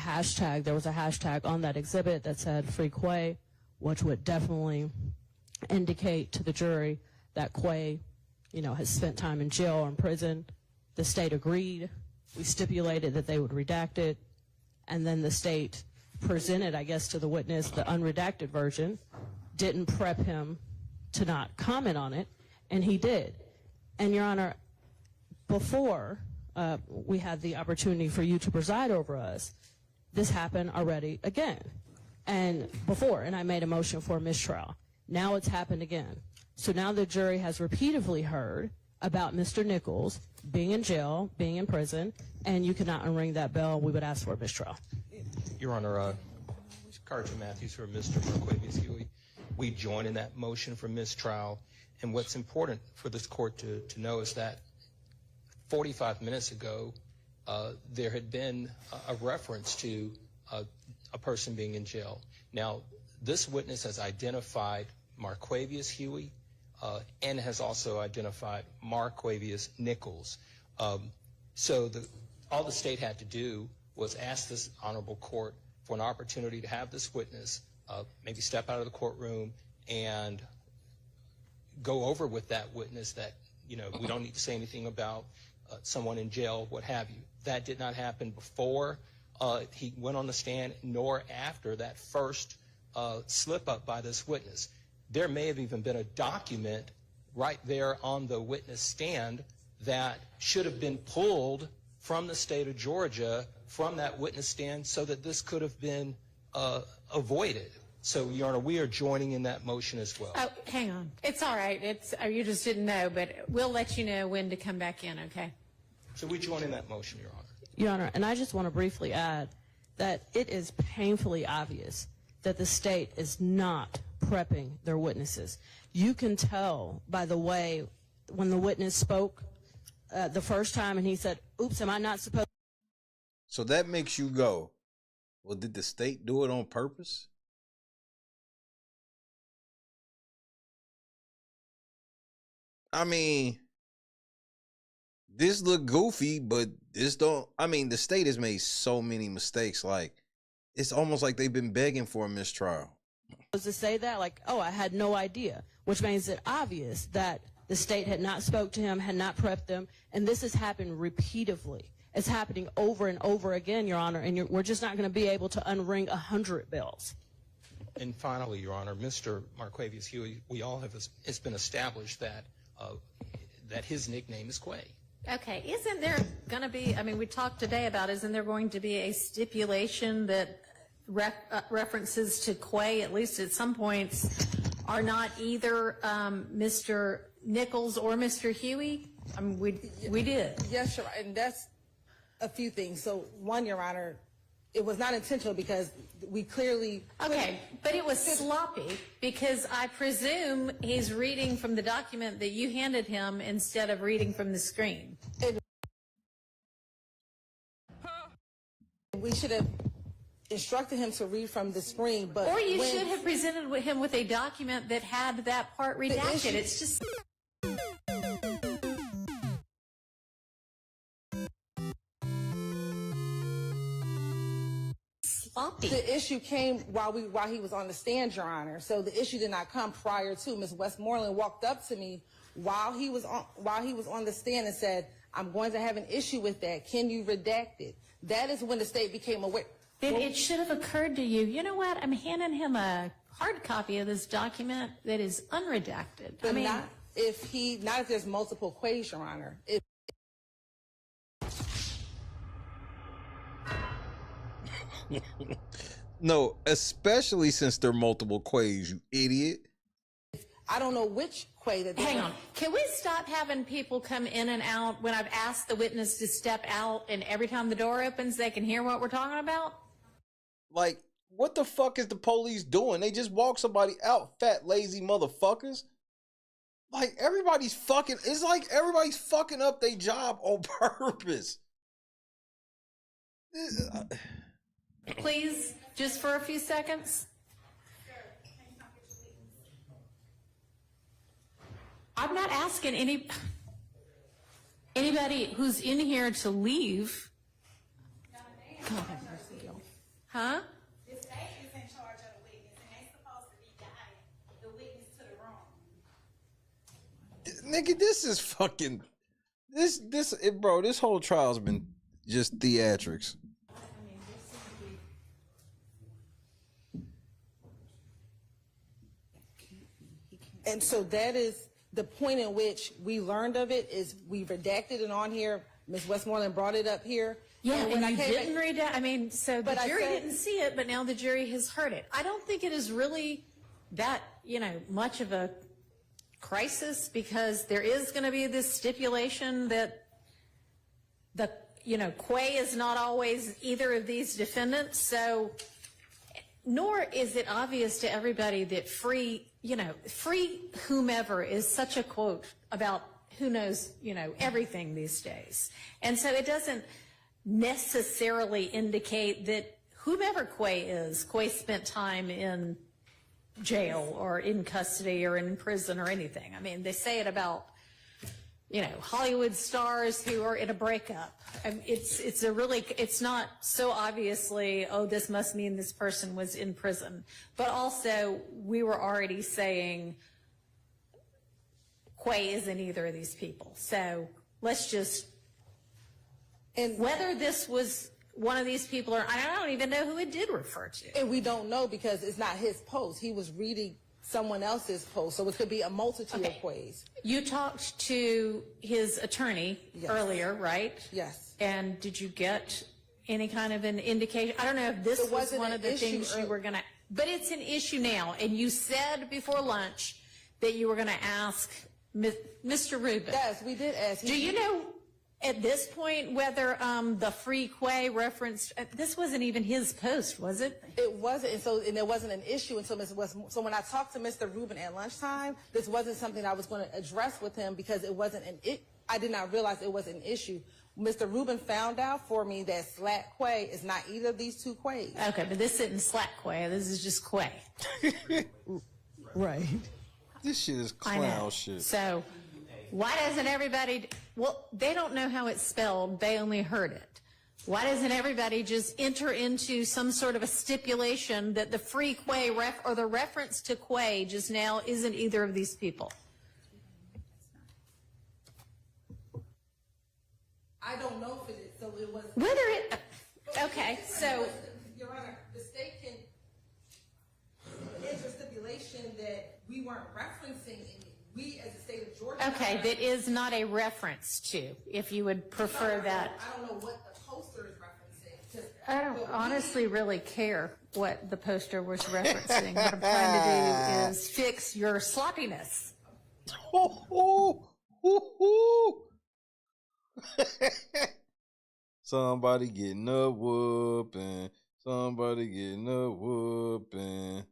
was a hashtag on that exhibit that said Free Quay, which would definitely indicate to the jury that Quay, has spent time in jail or in prison. The state agreed. We stipulated that they would redact it. And then the state presented, I guess, to the witness the unredacted version, didn't prep him to not comment on it, and he did. And, Your Honor, before we had the opportunity for you to preside over us, this happened already again. And I made a motion for a mistrial. Now it's happened again. So now the jury has repeatedly heard about Mr. Nichols being in jail, being in prison, and you cannot unring that bell. We would ask for a mistrial. Your Honor, Carter Matthews for Mr. Marquavius Huey. We join in that motion for mistrial. And what's important for this court to know is that 45 minutes ago, there had been a reference to a person being in jail. Now, this witness has identified Marquavius Huey and has also identified Marquavius Nichols. So all the state had to do was ask this honorable court for an opportunity to have this witness maybe step out of the courtroom and go over with that witness that, you know, we don't need to say anything about someone in jail, what have you. That did not happen before he went on the stand, nor after that first slip up by this witness. There may have even been a document right there on the witness stand that should have been pulled from the state of Georgia from that witness stand so that this could have been avoided. So, Your Honor, we are joining in that motion as well. Oh, hang on. It's all right. You just didn't know, but we'll let you know when to come back in, okay? So we join in that motion, Your Honor. Your Honor, and I just want to briefly add that it is painfully obvious that the state is not prepping their witnesses. You can tell by the way when the witness spoke the first time and he said, oops, am I not supposed to? So that makes you go, well, did the state do it on purpose? I mean, this look goofy, but this don't. I mean, the state has made so many mistakes. Like, it's almost like they've been begging for a mistrial. To say that, like, oh, I had no idea, which makes it obvious that the state had not spoke to him, had not prepped them, and this has happened repeatedly. It's happening over and over again, Your Honor, and we're just not going to be able to unring 100 bells. And finally, Your Honor, Mr. Marquavius Huey, we all have, it's been established that that his nickname is Quay. Okay, isn't there going to be, I mean, we talked today about, isn't there going to be a stipulation that references to Quay, at least at some points, are not either Mr. Nichols or Mr. Huey? I mean, we did. Yes, Your Honor, and that's a few things. So, one, Your Honor, it was not intentional because we clearly... Okay, but it was sloppy because I presume he's reading from the document that you handed him instead of reading from the screen. We should have instructed him to read from the screen, but... Or you should have presented him with a document that had that part redacted. It's just... The issue came while he was on the stand, Your Honor. So the issue did not come prior to. Ms. Westmoreland walked up to me while he was on the stand and said, "I'm going to have an issue with that. Can you redact it?" That is when the state became aware. Then it should have occurred to you. You know what? I'm handing him a hard copy of this document that is unredacted. But not if there's multiple Quays, Your Honor. No, especially since there are multiple Quays, you idiot. I don't know which Quay that. Hang on. Can we stop having people come in and out when I've asked the witness to step out and every time the door opens they can hear what we're talking about? Like, what the fuck is the police doing? They just walk somebody out, fat, lazy motherfuckers. Like, everybody's fucking, it's like everybody's fucking up their job on purpose. Please, just for a few seconds. I'm not asking anybody who's in here to leave. God have mercy, y'all. Huh? The state is in charge of the witness, and they're supposed to be guiding the witness to the room. Nigga, this is fucking, bro, this whole trial's been just theatrics. And so that is the point in which we learned of it, is we redacted it on here. Ms. Westmoreland brought it up here. Yeah, and you didn't redact. I mean, so the jury didn't see it, but now the jury has heard it. I don't think it is really that, much of a crisis, because there is going to be this stipulation that Quay is not always either of these defendants. So nor is it obvious to everybody that free whomever is such a quote about who knows, everything these days. And so it doesn't necessarily indicate that whomever Quay spent time in jail or in custody or in prison or anything. I mean, they say it about, Hollywood stars who are in a breakup. It's not so obviously, oh, this must mean this person was in prison. But also, we were already saying Quay isn't either of these people. So let's just, and whether this was one of these people or I don't even know who it did refer to. And we don't know because it's not his post. He was reading someone else's post, so it could be a multitude of Quays. You talked to his attorney earlier, right? Yes. And did you get any kind of an indication? I don't know if this was one of the things you were going to, but it's an issue now. And you said before lunch that you were going to ask Mr. Rubin. Yes, we did ask. Do you know at this point whether the free Quay reference, this wasn't even his post, was it? It wasn't, and there wasn't an issue until Ms. West. So when I talked to Mr. Rubin at lunchtime, this wasn't something I was going to address with him because it wasn't I did not realize it was an issue. Mr. Rubin found out for me that Slack Quay is not either of these two Quays. Okay, but this isn't Slack Quay. This is just Quay. Right. This shit is clown shit. So why doesn't everybody, they don't know how it's spelled. They only heard it. Why doesn't everybody just enter into some sort of a stipulation that the free Quay or the reference to Quay just now isn't either of these people? I don't know if it is, so it was. Okay, so. Your Honor, the state can enter stipulation that we weren't referencing any. We, as the state of Georgia. Okay, that is not a reference to, if you would prefer that. I don't know what the poster is referencing. I don't honestly really care what the poster was referencing. What I'm trying to do is fix your sloppiness. Somebody getting a whooping. Somebody getting a whooping.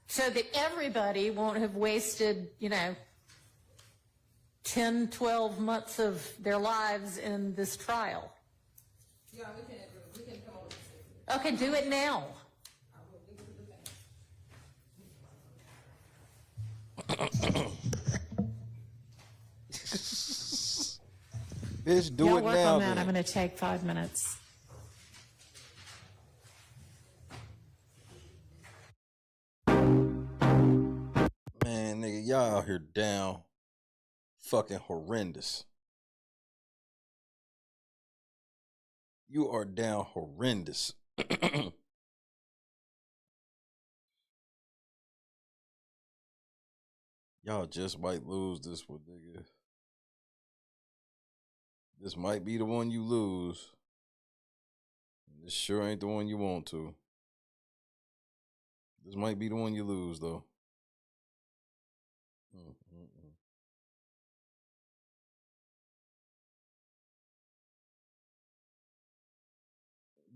So that everybody won't have wasted, 10, 12 months of their lives in this trial. Yeah, we can come up with Okay, do it now. Bitch, do Y'all it work now. on that. I'm going to take 5 minutes. Man, nigga, y'all out here down fucking horrendous. You are down horrendous. Y'all just might lose this one, nigga. This might be the one you lose. This sure ain't the one you want to. This might be the one you lose, though.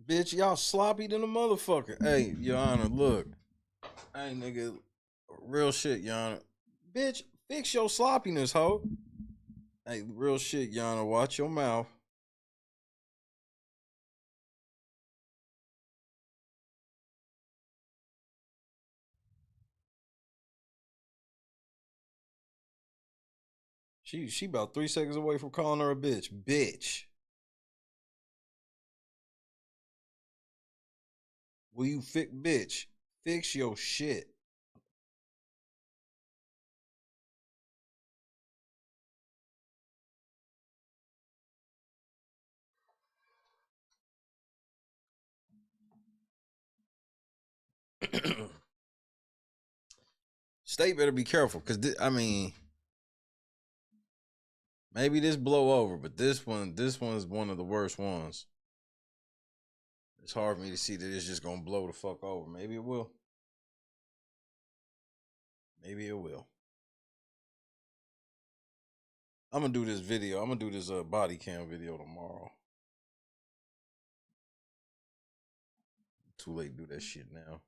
Bitch, y'all sloppy than a motherfucker. Hey, Your Honor, look. Hey, nigga. Real shit, Your Honor. Bitch, fix your sloppiness, ho. Hey, real shit, Your Honor. Watch your mouth. She about 3 seconds away from calling her a bitch. Bitch. Will you bitch? Fix your shit. State better be careful, because maybe this blow over, but this one's one of the worst ones. It's hard for me to see that it's just gonna blow the fuck over. Maybe it will. Maybe it will. I'm gonna do this video. I'm gonna do this body cam video tomorrow. too late to do that shit now.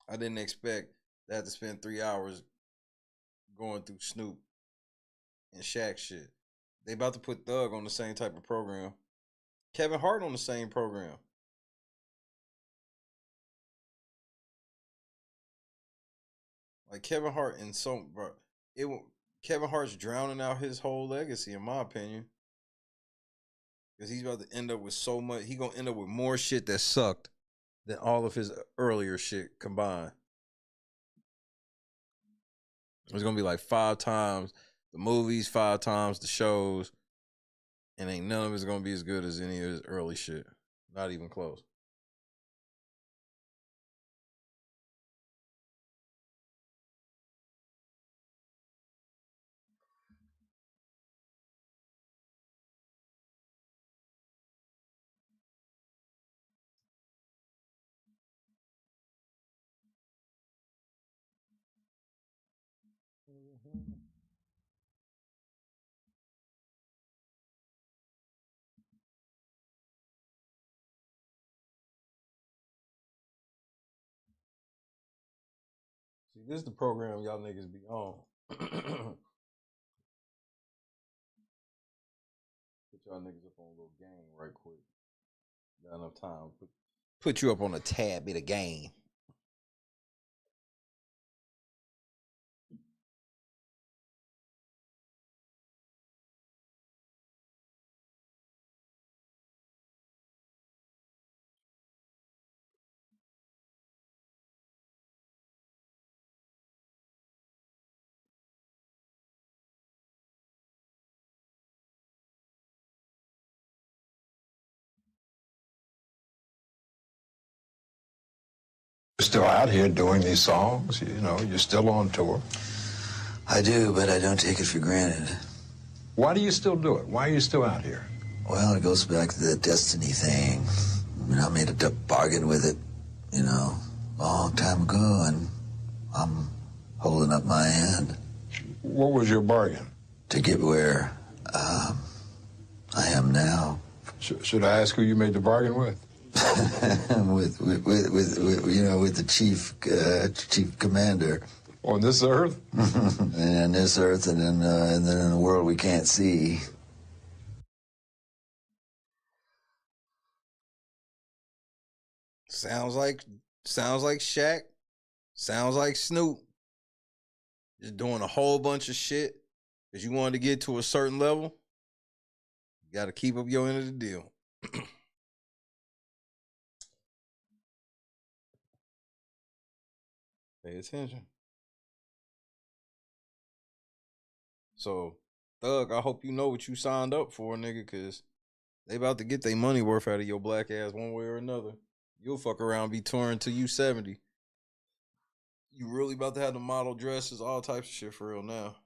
I didn't expect that to spend 3 hours going through Snoop and Shaq shit. They about to put Thug on the same type of program. Kevin Hart on the same program. Like Kevin Hart and bro, Kevin Hart's drowning out his whole legacy, in my opinion. Because he's about to end up with so much. He gonna end up with more shit that sucked than all of his earlier shit combined. It's gonna be like 5 times the movies, 5 times the shows, and ain't none of it's gonna be as good as any of his early shit. Not even close. See, this is the program y'all niggas be on. Put y'all niggas up on a little game right quick. Got enough time. Put you up on a tad bit of game. You're still out here doing these songs, you know, you're still on tour. I do, but I don't take it for granted. Why do you still do it? Why are you still out here? Well, it goes back to the destiny thing. I mean, I made a bargain with it, you know, a long time ago, and I'm holding up my end. What was your bargain? To get where I am now. Should I ask who you made the bargain with? with the chief commander. On this earth? And on this earth, and then in a world we can't see. Sounds like Shaq. Sounds like Snoop. Just doing a whole bunch of shit because you wanted to get to a certain level. You got to keep up your end of the deal. Pay attention. So, Thug, I hope you know what you signed up for, nigga, because they about to get their money worth out of your black ass one way or another. You'll fuck around, be touring till you 70. You really about to have the model dresses, all types of shit for real now.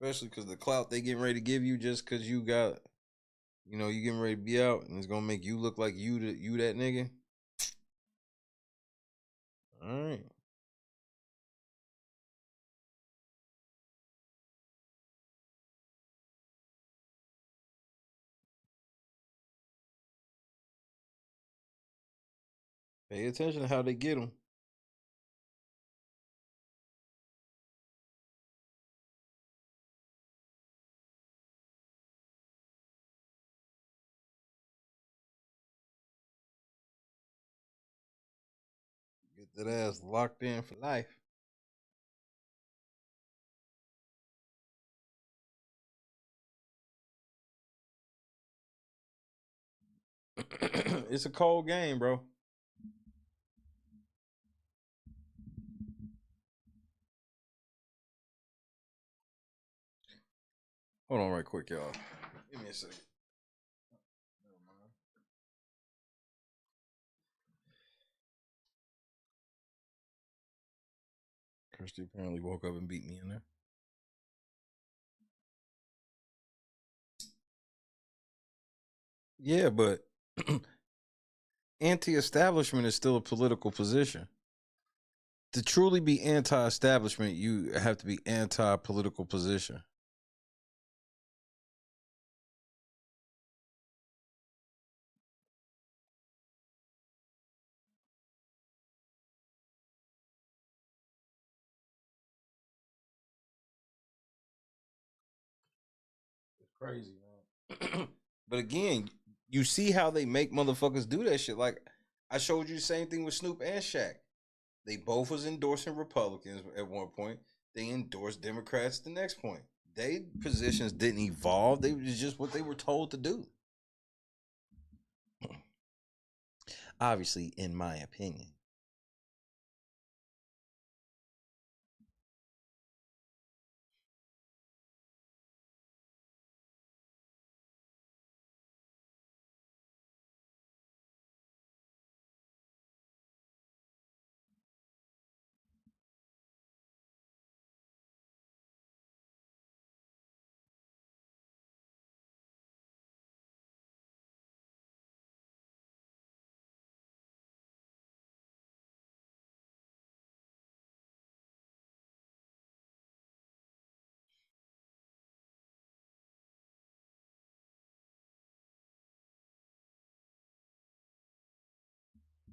Especially because the clout they getting ready to give you just because you got, you know, you getting ready to be out and it's going to make you look like you that nigga. All right. Pay attention to how they get them. Get that ass locked in for life. It's a cold game, bro. Hold on right quick, y'all. Give me a second. Kirsty apparently woke up and beat me in there. Yeah, but anti-establishment is still a political position. to truly be anti-establishment, you have to be anti-political position. It's crazy, man. But again, you see how they make motherfuckers do that shit. Like I showed you the same thing with Snoop and Shaq. They both was endorsing Republicans at one point. They endorsed Democrats the next point. They positions didn't evolve. They was just what they were told to do. Obviously, in my opinion.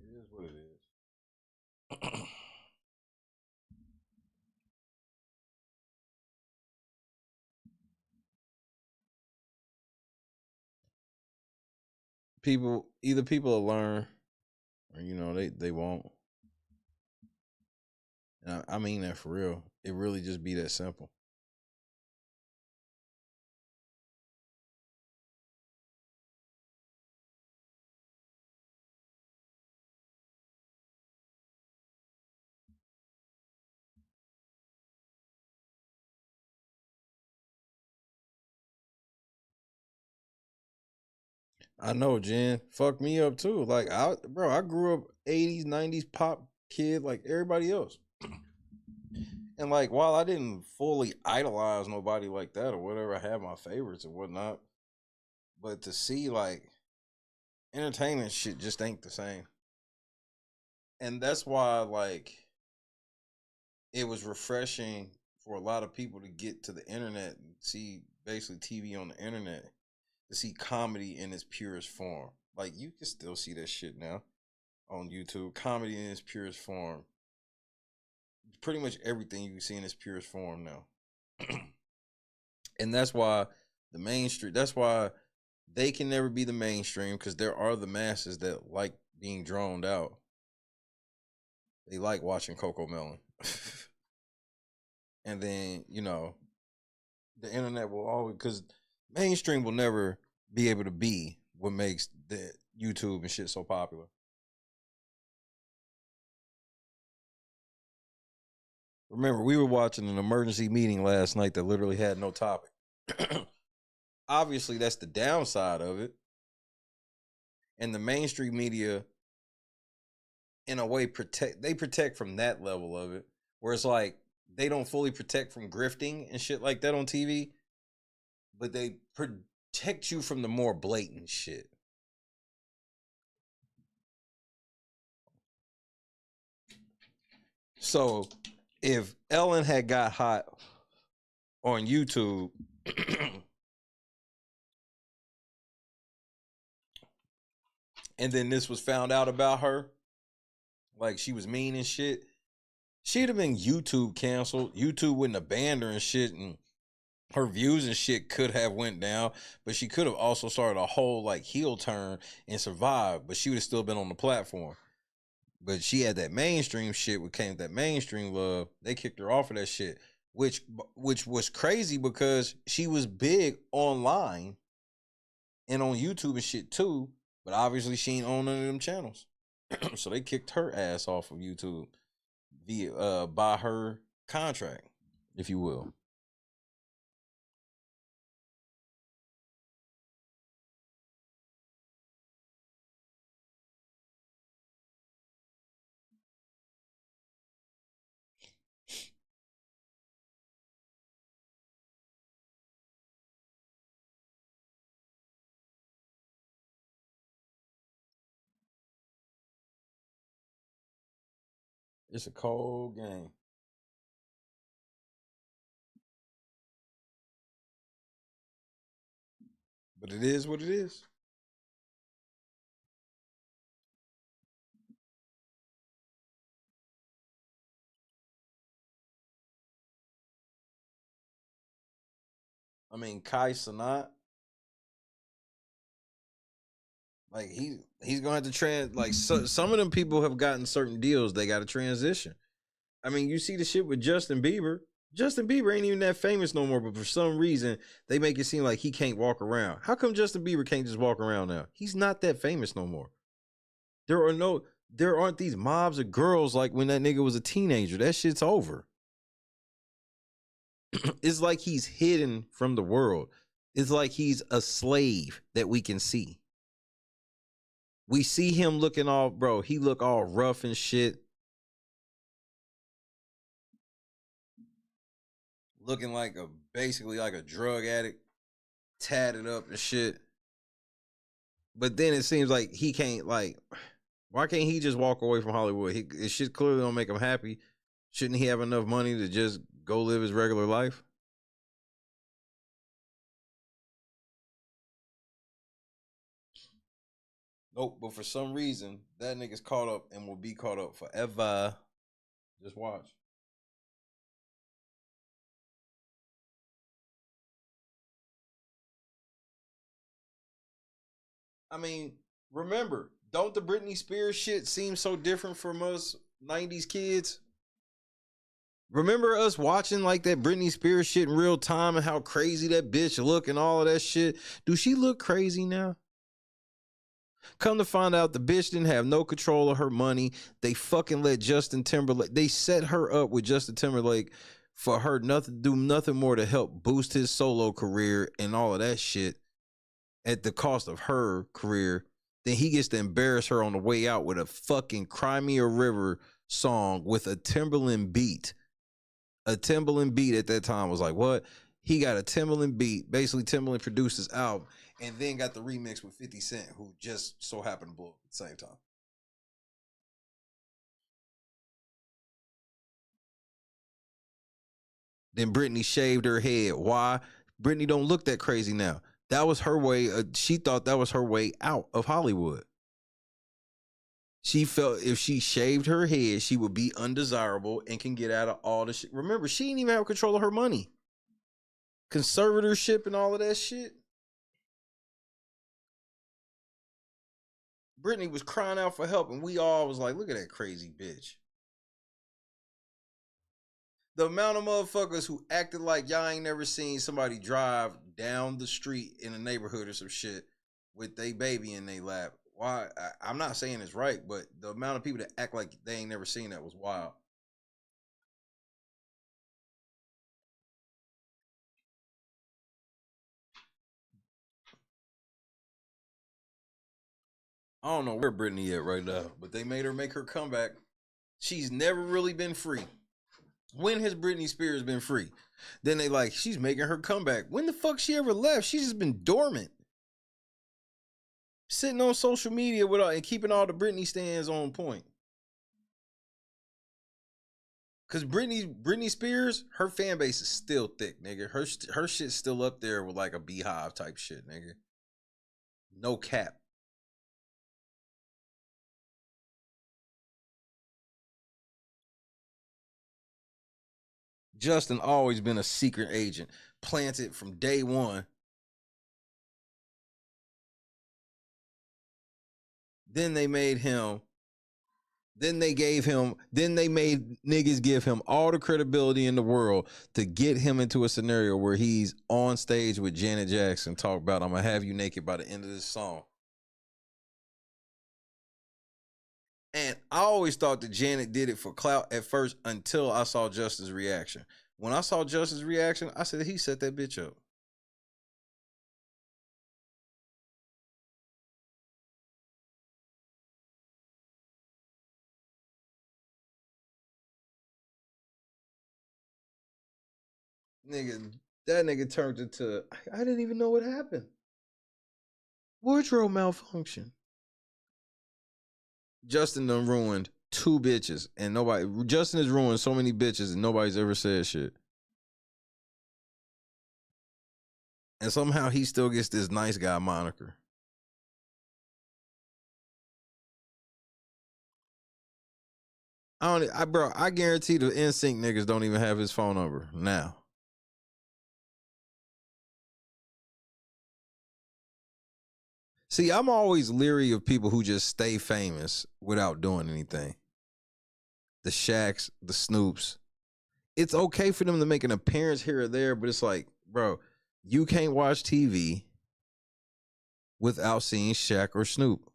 It is what it is. People will learn, or they won't. And I mean that for real. It really just be that simple. I know, Jen. Fuck me up too. Like I grew up 80s, 90s pop kid like everybody else. And like while I didn't fully idolize nobody like that or whatever, I had my favorites and whatnot. But to see like entertainment shit just ain't the same. And that's why like it was refreshing for a lot of people to get to the internet and see basically TV on the internet, to see comedy in its purest form. Like you can still see that shit now on YouTube. Comedy in its purest form. Pretty much everything you can see in its purest form now. And that's why the mainstream, that's why they can never be the mainstream, because there are the masses that like being droned out. They like watching Coco Melon. And then, the internet will always, because mainstream will never be able to be what makes the YouTube and shit so popular. Remember, we were watching an emergency meeting last night that literally had no topic. Obviously, that's the downside of it. And the mainstream media, in a way, protect from that level of it. Where it's like, they don't fully protect from grifting and shit like that on TV. But they protect you from the more blatant shit. So, if Ellen had got hot on YouTube, and then this was found out about her, like she was mean and shit, she'd have been YouTube canceled. YouTube wouldn't have banned her and shit, and her views and shit could have went down, but she could have also started a whole like heel turn and survived, but she would have still been on the platform. But she had that mainstream shit, what came with that mainstream love. They kicked her off of that shit, which was crazy because she was big online and on YouTube and shit too. But obviously she ain't on none of them channels. So they kicked her ass off of YouTube via by her contract, if you will. It's a cold game. But it is what it is. I mean, Kai Cenat, like he's gonna have to some of them people have gotten certain deals. They got to transition. I mean, you see the shit with Justin Bieber. Justin Bieber ain't even that famous no more, but for some reason they make it seem like he can't walk around. How come Justin Bieber can't just walk around now? He's not that famous no more. There aren't these mobs of girls like when that nigga was a teenager. That shit's over. It's like he's hidden from the world. It's like he's a slave that we can see. We see him looking all, bro, he look all rough and shit. Looking like basically like a drug addict, tatted up and shit. But then it seems like he can't, like, why can't he just walk away from Hollywood? His shit clearly don't make him happy. Shouldn't he have enough money to just go live his regular life? Nope, but for some reason, that nigga's caught up and will be caught up forever. Just watch. I mean, remember, don't the Britney Spears shit seem so different from us 90s kids? Remember us watching like that Britney Spears shit in real time and how crazy that bitch look and all of that shit? Do she look crazy now? Come to find out, the bitch didn't have no control of her money. They fucking let Justin Timberlake, they set her up with Justin Timberlake for her do nothing more to help boost his solo career and all of that shit at the cost of her career. Then he gets to embarrass her on the way out with a fucking Cry Me a River song with a Timberland beat. A Timberland beat at that time was like, what? He got a Timberland beat. Basically, Timberland produced his album and then got the remix with 50 Cent, who just so happened to blow up at the same time. Then Britney shaved her head. Why? Britney don't look that crazy now. That was her way. She thought that was her way out of Hollywood. She felt if she shaved her head, she would be undesirable and can get out of all the shit. Remember, she didn't even have control of her money. Conservatorship and all of that shit. Britney was crying out for help, and we all was like, look at that crazy bitch. The amount of motherfuckers who acted like y'all ain't never seen somebody drive down the street in a neighborhood or some shit with their baby in their lap. Why? I'm not saying it's right, but the amount of people that act like they ain't never seen that was wild. I don't know where Britney at right now, but they made her make her comeback. She's never really been free. When has Britney Spears been free? Then they like, she's making her comeback. When the fuck she ever left? She's just been dormant. Sitting on social media with and keeping all the Britney stands on point. Cause Britney Spears, her fan base is still thick, nigga. Her shit's still up there with like a beehive type shit, nigga. No cap. Justin always been a secret agent, planted from day one. Then they made him. Then they made niggas give him all the credibility in the world to get him into a scenario where he's on stage with Janet Jackson, talk about, I'm gonna have you naked by the end of this song. And I always thought that Janet did it for clout at first until I saw Justin's reaction. When I saw Justin's reaction, I said, he set that bitch up. Nigga, that nigga turned into, I didn't even know what happened. Wardrobe malfunction. Justin done ruined 2 bitches and nobody. Justin has ruined so many bitches and nobody's ever said shit. And somehow he still gets this nice guy moniker. I guarantee the NSYNC niggas don't even have his phone number now. See, I'm always leery of people who just stay famous without doing anything. The Shaqs, the Snoops. It's okay for them to make an appearance here or there, but it's like, bro, you can't watch TV without seeing Shaq or Snoop.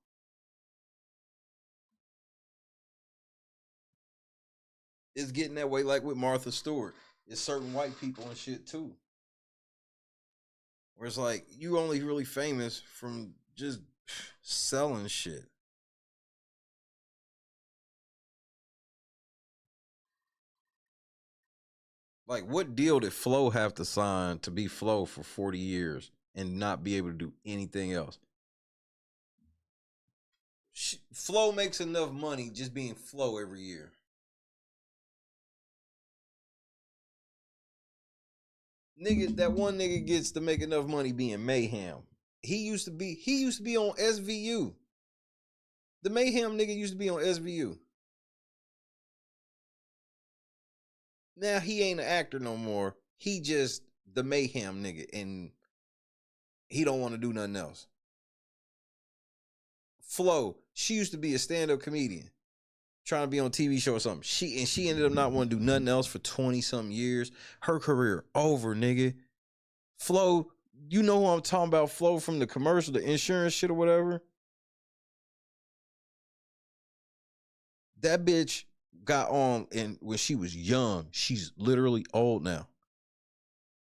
It's getting that way like with Martha Stewart. It's certain white people and shit too. Where it's like, you only really famous from just selling shit. Like, what deal did Flo have to sign to be Flo for 40 years and not be able to do anything else? Flo makes enough money just being Flo every year. Nigga, that one nigga gets to make enough money being Mayhem. He used to be on SVU. The Mayhem nigga used to be on SVU. Now he ain't an actor no more. He just the Mayhem nigga, and he don't want to do nothing else. Flo, she used to be a stand-up comedian, trying to be on a TV show or something. She ended up not wanting to do nothing else for 20-something years. Her career over, nigga. Flo, you know who I'm talking about, Flo from the commercial, the insurance shit or whatever. That bitch got on, and when she was young, she's literally old now.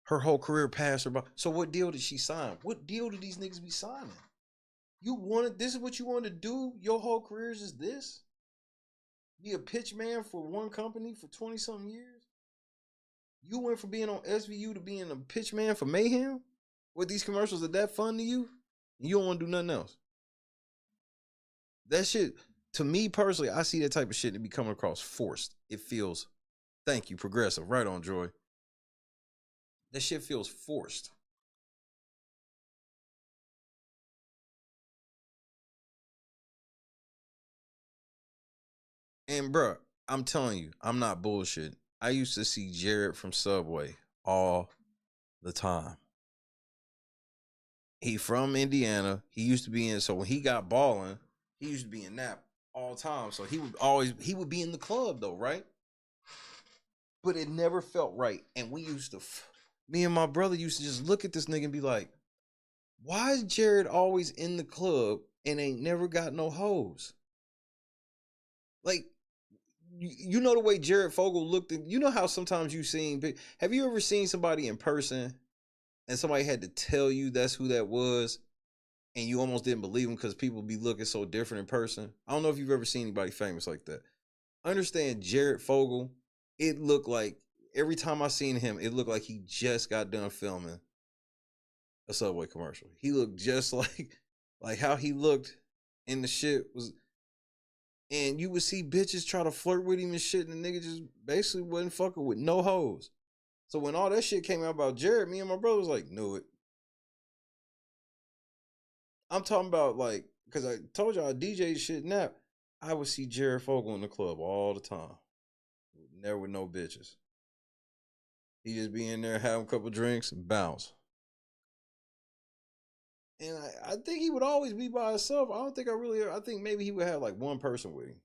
Her whole career passed her by. So what deal did she sign? What deal did these niggas be signing? This is what you want to do? Your whole career is just this? Be a pitch man for one company for 20-something years? You went from being on SVU to being a pitch man for Mayhem? What, these commercials are that fun to you? And you don't want to do nothing else? That shit, to me personally, I see that type of shit to be coming across forced. It feels, thank you, progressive. Right on, Joy. That shit feels forced. And bruh, I'm telling you, I'm not bullshit. I used to see Jared from Subway all the time. He from Indiana. He used to be in, so when he got balling, he used to be in Nap all the time. So he would be in the club though, right? But it never felt right. And we used to, me and my brother used to just look at this nigga and be like, why is Jared always in the club and ain't never got no hoes? Like, you know the way Jared Fogle looked at, you know how sometimes you seen, have you ever seen somebody in person and somebody had to tell you that's who that was and you almost didn't believe them because people be looking so different in person? I don't know if you've ever seen anybody famous like that. Understand Jared Fogle, it looked like, every time I seen him, it looked like he just got done filming a Subway commercial. He looked just like how he looked in the shit was. And you would see bitches try to flirt with him and shit, and the nigga just basically wasn't fucking with no hoes. So when all that shit came out about Jared, me and my brother was like, knew it. I'm talking about, like, because I told y'all I DJ shit Nap. I would see Jared Fogle in the club all the time. Never with no bitches. He just be in there, have a couple drinks, and bounce. And I think he would always be by himself. I think maybe he would have like one person with him.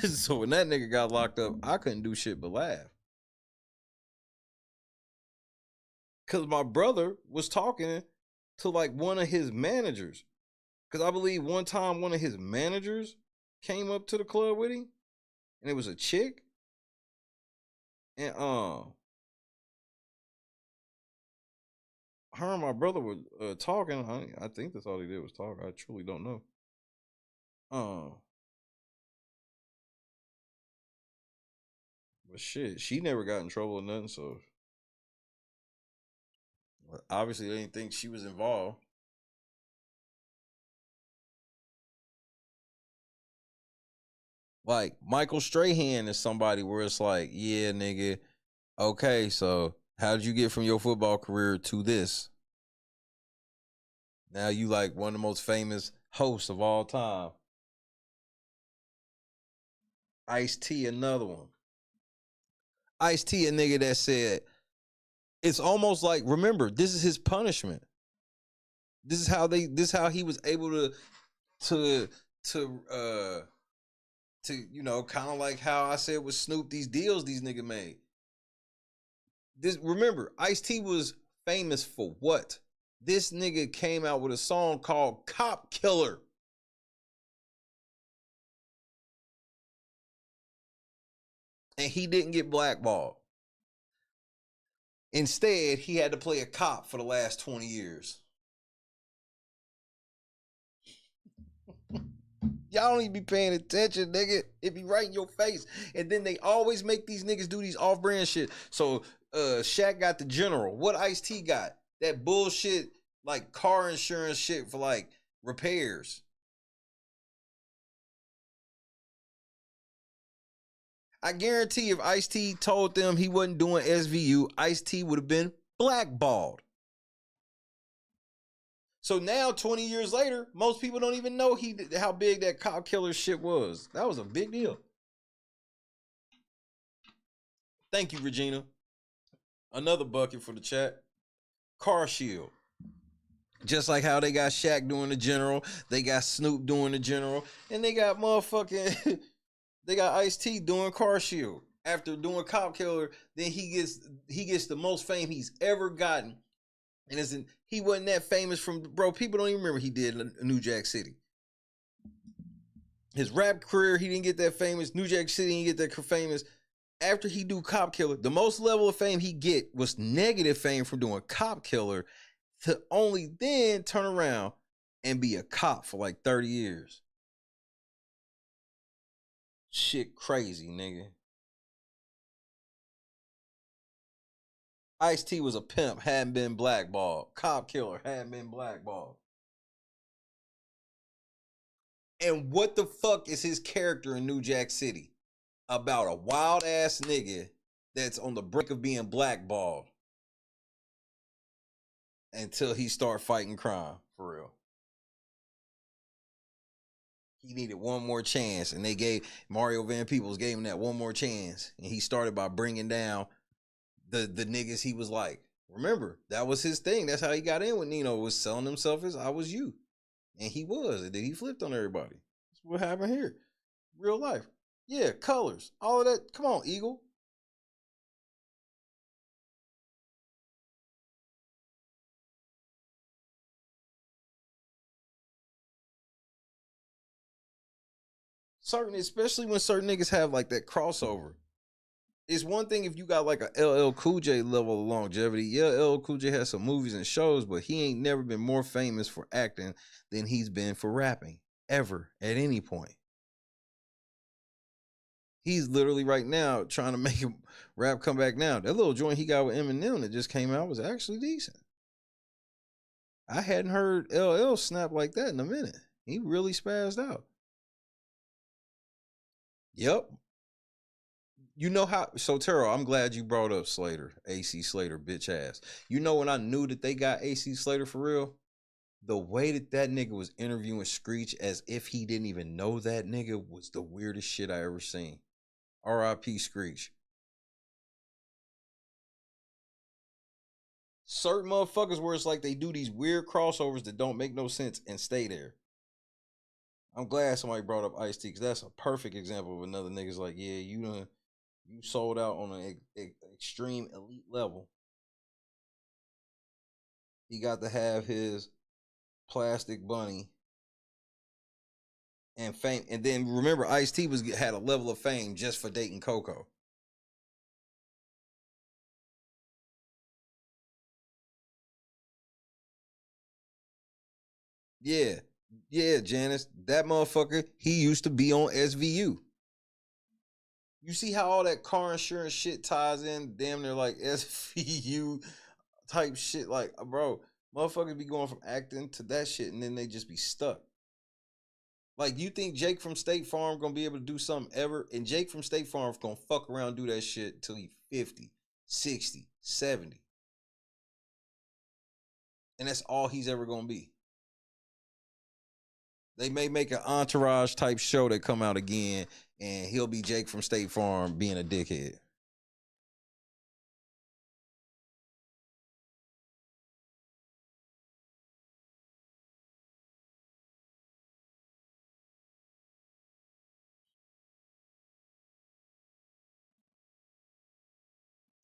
So when that nigga got locked up, I couldn't do shit but laugh. Cause my brother was talking to like one of his managers. Cause I believe one time one of his managers came up to the club with him, and it was a chick. And her and my brother were talking. I think that's all he did was talk. I truly don't know. But shit, she never got in trouble or nothing, so obviously they didn't think she was involved. Like Michael Strahan is somebody where it's like, yeah, nigga, okay, so how did you get from your football career to this? Now you like one of the most famous hosts of all time. Ice-T, another one. Ice-T, a nigga that said, it's almost like, remember, this is his punishment. This is how he was able to you know, kind of like how I said with Snoop, these deals these niggas made. Remember, Ice-T was famous for what? This nigga came out with a song called Cop Killer. And he didn't get blackballed. Instead, he had to play a cop for the last 20 years. Y'all don't even be paying attention, nigga. It be right in your face. And then they always make these niggas do these off-brand shit. So, Shaq got the General. What Ice-T got? That bullshit, like, car insurance shit for, like, repairs. I guarantee if Ice-T told them he wasn't doing SVU, Ice-T would have been blackballed. So now, 20 years later, most people don't even know how big that Cop Killer shit was. That was a big deal. Thank you, Regina. Another bucket for the chat. Car Shield. Just like how they got Shaq doing the General, they got Snoop doing the General, and they got motherfucking, they got Ice-T doing Car Shield. After doing Cop Killer, then he gets the most fame he's ever gotten. And he wasn't that famous from, bro, people don't even remember he did New Jack City. His rap career, he didn't get that famous. New Jack City, he didn't get that famous. After he do Cop Killer, the most level of fame he get was negative fame from doing Cop Killer, to only then turn around and be a cop for like 30 years. Shit crazy, nigga. Ice-T was a pimp, hadn't been blackballed. Cop Killer hadn't been blackballed. And what the fuck is his character in New Jack City? About a wild ass nigga that's on the brink of being blackballed until he start fighting crime, for real. He needed one more chance, and they gave Mario Van Peebles gave him that one more chance, and he started by bringing down the niggas he was like. Remember, that was his thing. That's how he got in with Nino, was selling himself as I was you. And he was. And then he flipped on everybody. That's what happened here. Real life. Yeah, colors. All of that. Come on, Eagle. Especially when certain niggas have like that crossover. It's one thing if you got like a LL Cool J level of longevity. Yeah, LL Cool J has some movies and shows, but he ain't never been more famous for acting than he's been for rapping. Ever. At any point. He's literally right now trying to make rap come back now. That little joint he got with Eminem that just came out was actually decent. I hadn't heard LL snap like that in a minute. He really spazzed out. Yep. You know how, so Terrell, I'm glad you brought up Slater, AC Slater, bitch ass. You know when I knew that they got AC Slater for real? The way that nigga was interviewing Screech as if he didn't even know that nigga was the weirdest shit I ever seen. R.I.P. Screech. Certain motherfuckers where it's like they do these weird crossovers that don't make no sense and stay there. I'm glad somebody brought up Ice-T because that's a perfect example of another nigga's like, yeah, you sold out on an extreme elite level. He got to have his plastic bunny and fame. And then remember, Ice-T had a level of fame just for dating Coco. Yeah. Yeah, Janice. That motherfucker, he used to be on SVU. You see how all that car insurance shit ties in damn near like SVU type shit? Like, bro, motherfuckers be going from acting to that shit and then they just be stuck. Like, you think Jake from State Farm gonna be able to do something ever? And Jake from State Farm gonna fuck around and do that shit till he 50, 60, 70. And that's all he's ever gonna be. They may make an Entourage type show that come out again, and he'll be Jake from State Farm being a dickhead.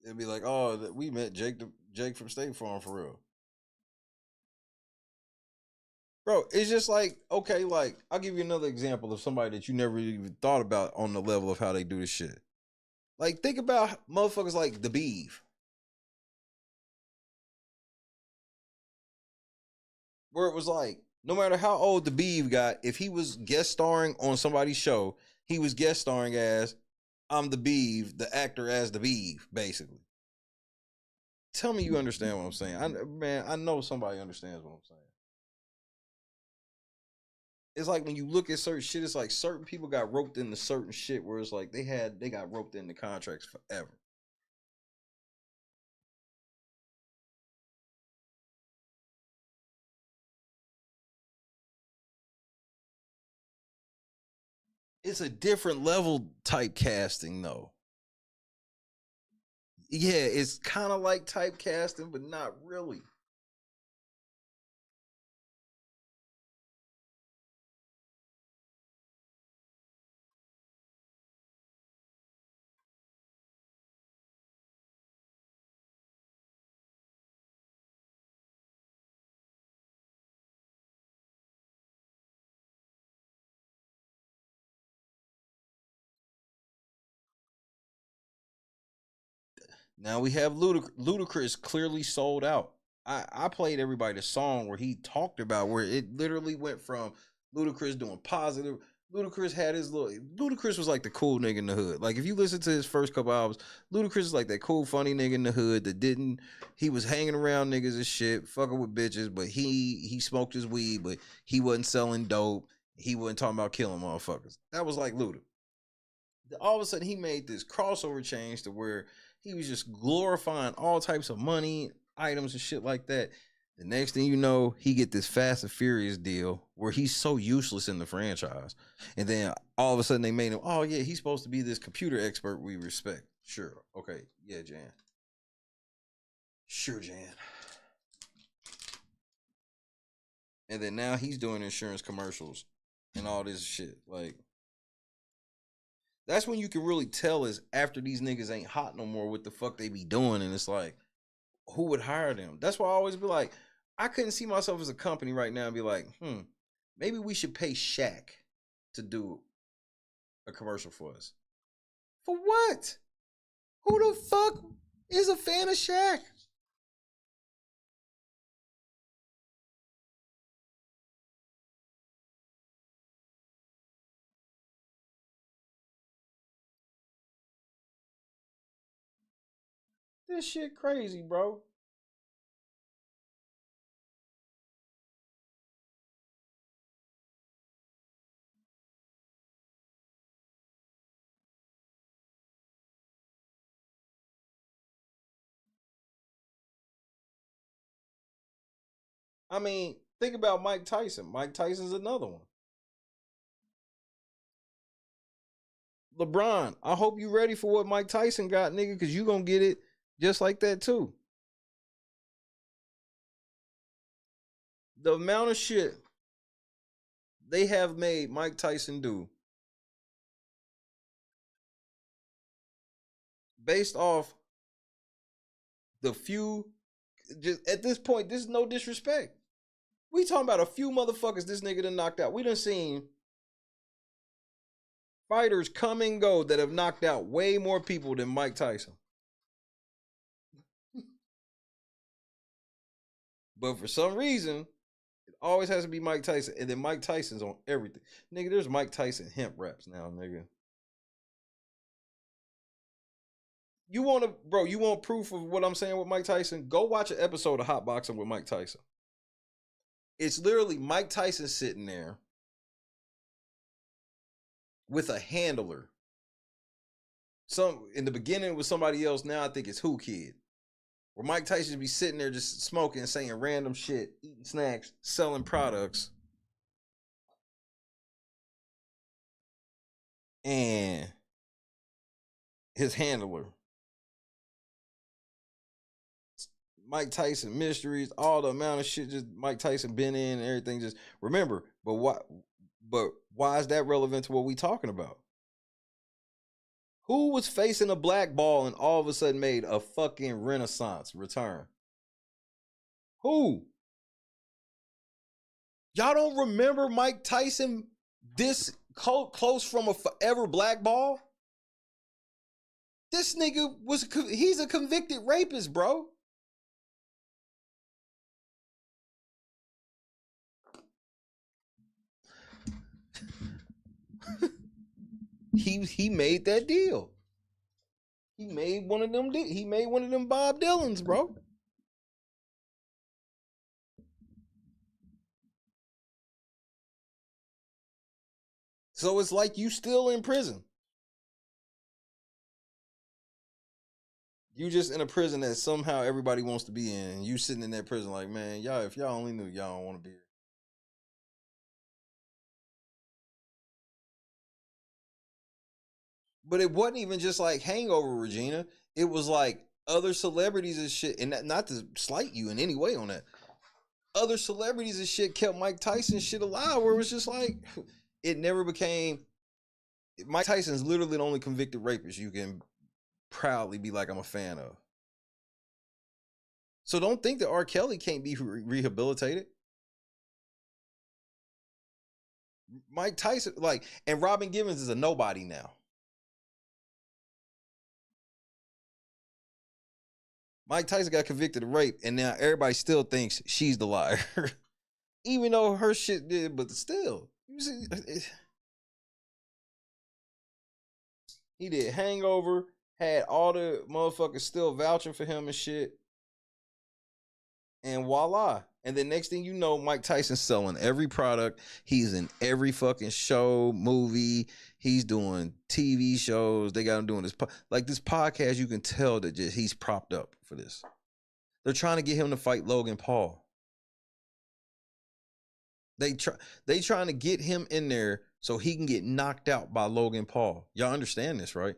It'll be like, oh, we met Jake from State Farm for real. Bro, it's just like, okay, like, I'll give you another example of somebody that you never even thought about on the level of how they do this shit. Like, think about motherfuckers like the Beeve. Where it was like, no matter how old the Beeve got, if he was guest starring on somebody's show, he was guest starring as, I'm the Beeve, the actor as the Beeve, basically. Tell me you understand what I'm saying. I know somebody understands what I'm saying. It's like when you look at certain shit, it's like certain people got roped into certain shit where it's like they got roped into contracts forever. It's a different level type casting though. Yeah, it's kind of like typecasting, but not really. Now we have Ludacris clearly sold out. I played everybody the song where he talked about where it literally went from Ludacris doing positive. Ludacris had his little. Ludacris was like the cool nigga in the hood. Like if you listen to his first couple albums, Ludacris is like that cool, funny nigga in the hood that didn't. He was hanging around niggas and shit, fucking with bitches, but he smoked his weed, but he wasn't selling dope. He wasn't talking about killing motherfuckers. That was like Luda. All of a sudden, he made this crossover change to where he was just glorifying all types of money, items, and shit like that. The next thing you know, he get this Fast and Furious deal where he's so useless in the franchise. And then all of a sudden they made him, oh yeah, he's supposed to be this computer expert we respect. Sure. Okay. Yeah, Jan. Sure, Jan. And then now he's doing insurance commercials and all this shit. Like, that's when you can really tell is after these niggas ain't hot no more what the fuck they be doing. And it's like, who would hire them? That's why I always be like, I couldn't see myself as a company right now and be like, maybe we should pay Shaq to do a commercial for us. For what? Who the fuck is a fan of Shaq? This shit crazy, bro. I mean, think about Mike Tyson. Mike Tyson's another one. LeBron, I hope you ready for what Mike Tyson got, nigga, because you gonna get it just like that too. The amount of shit they have made Mike Tyson do based off the few, just at this point, this is no disrespect. We talking about a few motherfuckers this nigga done knocked out. We done seen fighters come and go that have knocked out way more people than Mike Tyson. But for some reason, it always has to be Mike Tyson. And then Mike Tyson's on everything. Nigga, there's Mike Tyson hemp wraps now, nigga. You want proof of what I'm saying with Mike Tyson? Go watch an episode of Hot Boxing with Mike Tyson. It's literally Mike Tyson sitting there with a handler. In the beginning it was somebody else. Now I think it's Who Kid. Where Mike Tyson be sitting there just smoking, saying random shit, eating snacks, selling products. And his handler. Mike Tyson mysteries, all the amount of shit just Mike Tyson been in and everything. Just remember, but why is that relevant to what we talking about? Who was facing a black ball and all of a sudden made a fucking renaissance return? Who? Y'all don't remember Mike Tyson this close from a forever black ball? This nigga he's a convicted rapist, bro. He made that deal. He made one of them. He made one of them Bob Dylans, bro. So it's like you still in prison. You just in a prison that somehow everybody wants to be in. And you sitting in that prison like, man, y'all, if y'all only knew, y'all don't want to be here. But it wasn't even just like Hangover, Regina. It was like other celebrities and shit. And not to slight you in any way on that. Other celebrities and shit kept Mike Tyson shit alive, where it was just like, it never became. Mike Tyson's literally the only convicted rapist you can proudly be like, I'm a fan of. So don't think that R. Kelly can't be rehabilitated. Mike Tyson, like, and Robin Givens is a nobody now. Mike Tyson got convicted of rape, and now everybody still thinks she's the liar. Even though her shit did, but still. He did Hangover, had all the motherfuckers still vouching for him and shit. And voila. And then next thing you know, Mike Tyson's selling every product. He's in every fucking show, movie. He's doing TV shows. They got him doing this. Like this podcast, you can tell that just he's propped up for this. They're trying to get him to fight Logan Paul. They trying to get him in there so he can get knocked out by Logan Paul. Y'all understand this, right?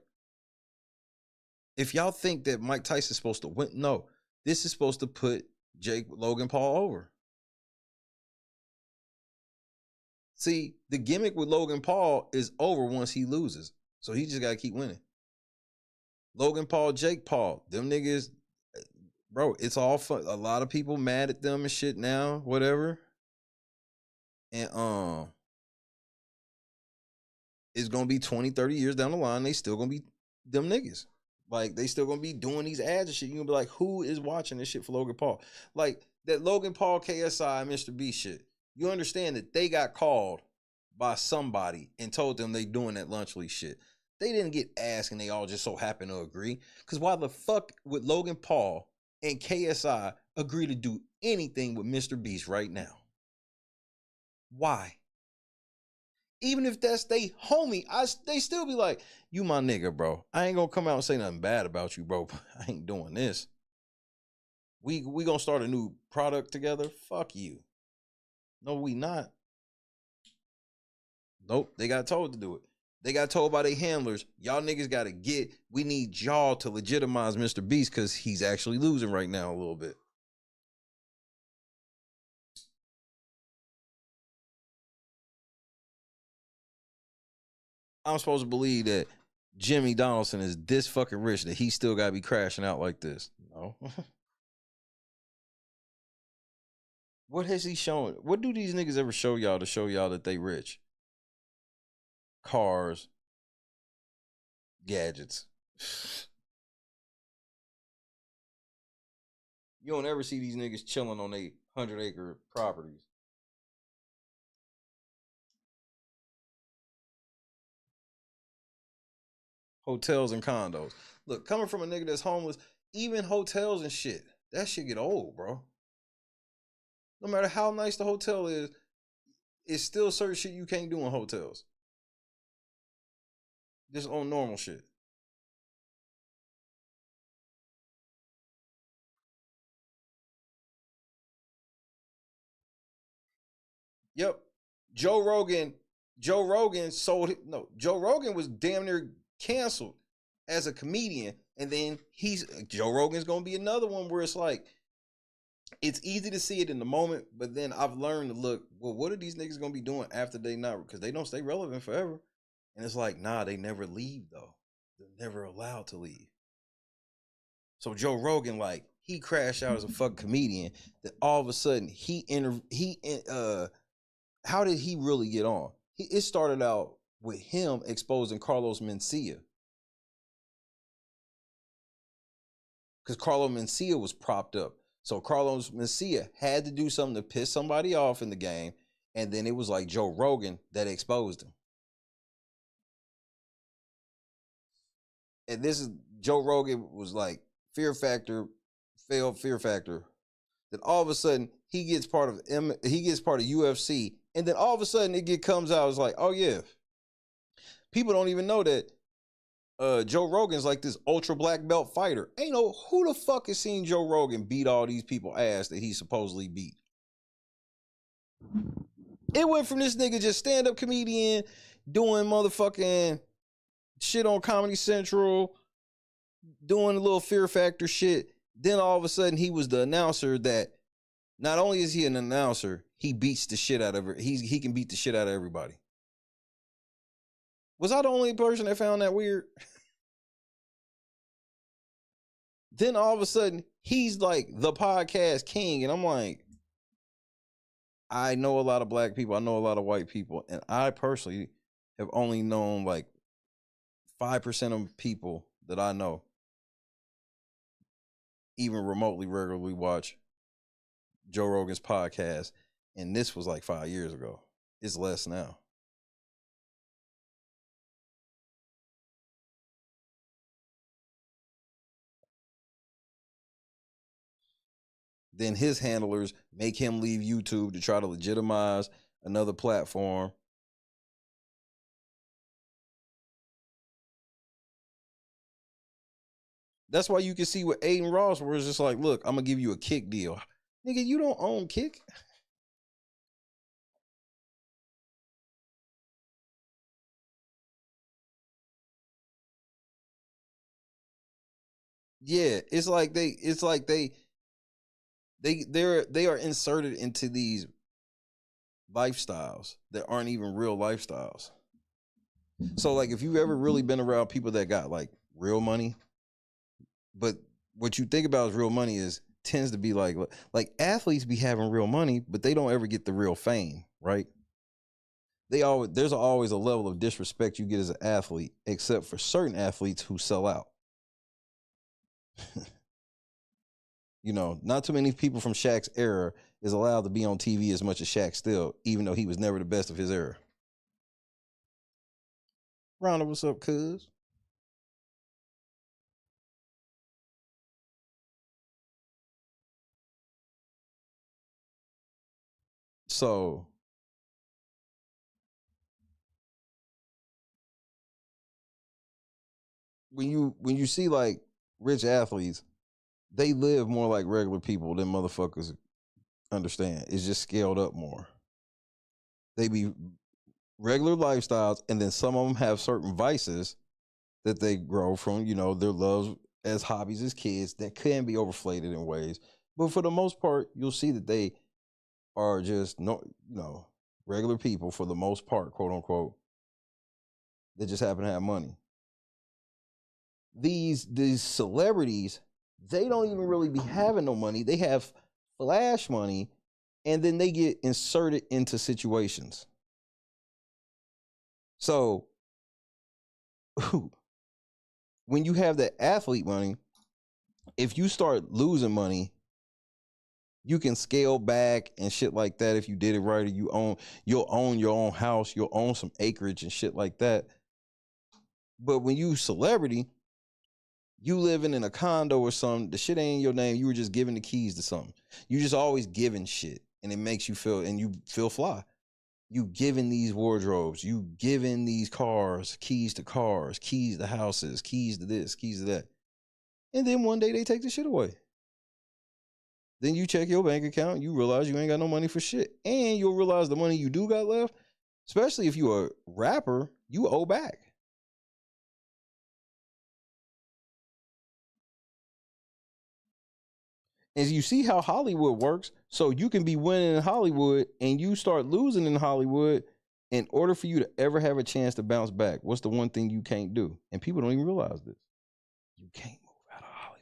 If y'all think that Mike Tyson's supposed to win, no. This is supposed to put Logan Paul over. See, the gimmick with Logan Paul is over once he loses. So he just got to keep winning. Logan Paul, Jake Paul, them niggas, bro, it's all fun. A lot of people mad at them and shit now, whatever. And it's going to be 20, 30 years down the line. They still going to be them niggas. Like, they still going to be doing these ads and shit. You're going to be like, who is watching this shit for Logan Paul? Like, that Logan Paul, KSI, Mr. B shit. You understand that they got called by somebody and told them they doing that lunch lease shit. They didn't get asked and they all just so happen to agree. Because why the fuck would Logan Paul and KSI agree to do anything with Mr. Beast right now? Why? Even if that's they homie, they still be like, you my nigga, bro. I ain't gonna come out and say nothing bad about you, bro. I ain't doing this. We gonna start a new product together? Fuck you. No, we not. Nope, they got told to do it. They got told by their handlers, y'all niggas gotta we need y'all to legitimize Mr. Beast because he's actually losing right now a little bit. I'm supposed to believe that Jimmy Donaldson is this fucking rich that he still gotta be crashing out like this. No. What has he shown? What do these niggas ever show y'all to show y'all that they rich? Cars, gadgets. You don't ever see these niggas chilling on their 100-acre properties. Hotels and condos. Look, coming from a nigga that's homeless, even hotels and shit, that shit get old, bro. No matter how nice the hotel is, it's still certain shit you can't do in hotels. Just on normal shit. Yep. Joe Rogan sold it. No, Joe Rogan was damn near canceled as a comedian. And then Joe Rogan's gonna be another one where it's like, it's easy to see it in the moment, but then I've learned to look, well, what are these niggas gonna be doing after they not, because they don't stay relevant forever. And it's like, nah, they never leave though. They're never allowed to leave. So Joe Rogan, like, he crashed out as a fucking comedian. That all of a sudden how did he really get on? It started out with him exposing Carlos Mencia. Because Carlos Mencia was propped up. So Carlos Mencia had to do something to piss somebody off in the game. And then it was like Joe Rogan that exposed him. And this is, Joe Rogan was like, Fear Factor, failed Fear Factor. Then all of a sudden, he gets part of UFC. And then all of a sudden, comes out, it's like, oh yeah. People don't even know that Joe Rogan's like this ultra black belt fighter. Ain't no, who the fuck has seen Joe Rogan beat all these people ass that he supposedly beat? It went from this nigga just stand-up comedian doing motherfucking shit on Comedy Central, doing a little Fear Factor shit. Then all of a sudden he was the announcer that not only is he an announcer, he beats the shit out of her. He can beat the shit out of everybody. Was I the only person that found that weird? Then all of a sudden, he's like the podcast king. And I'm like, I know a lot of black people. I know a lot of white people. And I personally have only known like 5% of people that I know even remotely regularly watch Joe Rogan's podcast. And this was like 5 years ago. It's less now. Then his handlers make him leave YouTube to try to legitimize another platform. That's why you can see with Aiden Ross, where it's just like, look, I'm going to give you a Kick deal. Nigga, you don't own Kick. Yeah, it's like they are inserted into these lifestyles that aren't even real lifestyles. So like, if you've ever really been around people that got like real money, but what you think about as real money tends to be like athletes be having real money, but they don't ever get the real fame, right? There's always a level of disrespect you get as an athlete, except for certain athletes who sell out. You know, not too many people from Shaq's era is allowed to be on TV as much as Shaq still, even though he was never the best of his era. Ronald, what's up, cuz? So when you see like rich athletes, they live more like regular people than motherfuckers understand. It's just scaled up more. They be regular lifestyles, and then some of them have certain vices that they grow from, you know, their loves as hobbies as kids that can be overflated in ways. But for the most part, you'll see that they are just regular people for the most part, quote unquote, that just happen to have money. These celebrities, they don't even really be having no money. They have flash money, and then they get inserted into situations. So when you have that athlete money, if you start losing money, you can scale back and shit like that. If you did it right, or you'll own your own house, you'll own some acreage and shit like that. But when you celebrity, you living in a condo or something, the shit ain't your name. You were just giving the keys to something. You just always giving shit, and it makes you feel, and you feel fly. You giving these wardrobes, you giving these cars, keys to houses, keys to this, keys to that. And then one day they take the shit away. Then you check your bank account, you realize you ain't got no money for shit. And you'll realize the money you do got left, especially if you're a rapper, you owe back. And you see how Hollywood works. So you can be winning in Hollywood and you start losing in Hollywood. In order for you to ever have a chance to bounce back, what's the one thing you can't do? And people don't even realize this. You can't move out of Hollywood.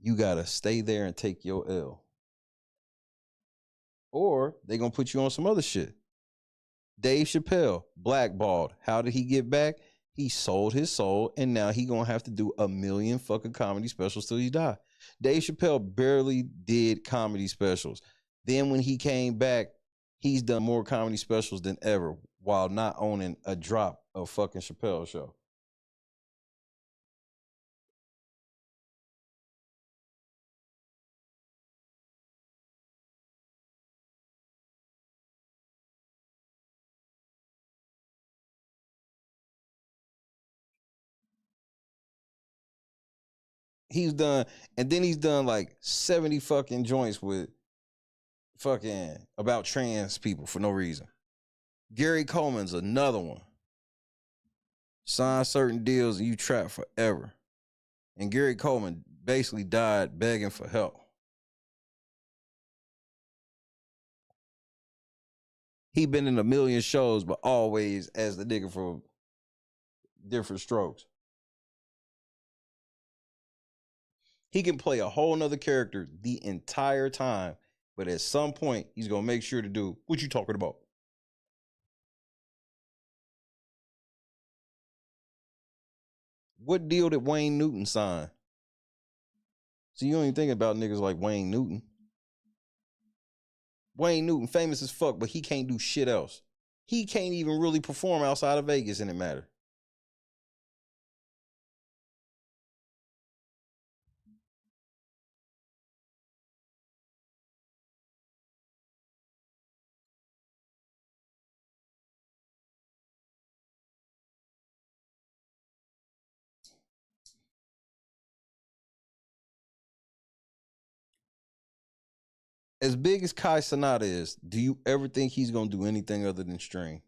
You got to stay there and take your L. Or they're going to put you on some other shit. Dave Chappelle, blackballed. How did he get back? He sold his soul, and now he going to have to do 1 million fucking comedy specials till he die. Dave Chappelle barely did comedy specials. Then when he came back, he's done more comedy specials than ever while not owning a drop of fucking Chappelle show. He's done, and then he's done like 70 fucking joints with fucking about trans people for no reason. Gary Coleman's another one. Sign certain deals and you trapped forever. And Gary Coleman basically died begging for help. He been in 1 million shows, but always as the nigga for different strokes. He can play a whole nother character the entire time, but at some point, he's going to make sure to do, what you talking about? What deal did Wayne Newton sign? So you don't even think about niggas like Wayne Newton. Wayne Newton, famous as fuck, but he can't do shit else. He can't even really perform outside of Vegas and it matter. As big as Kai Cenat is, do you ever think he's going to do anything other than stream?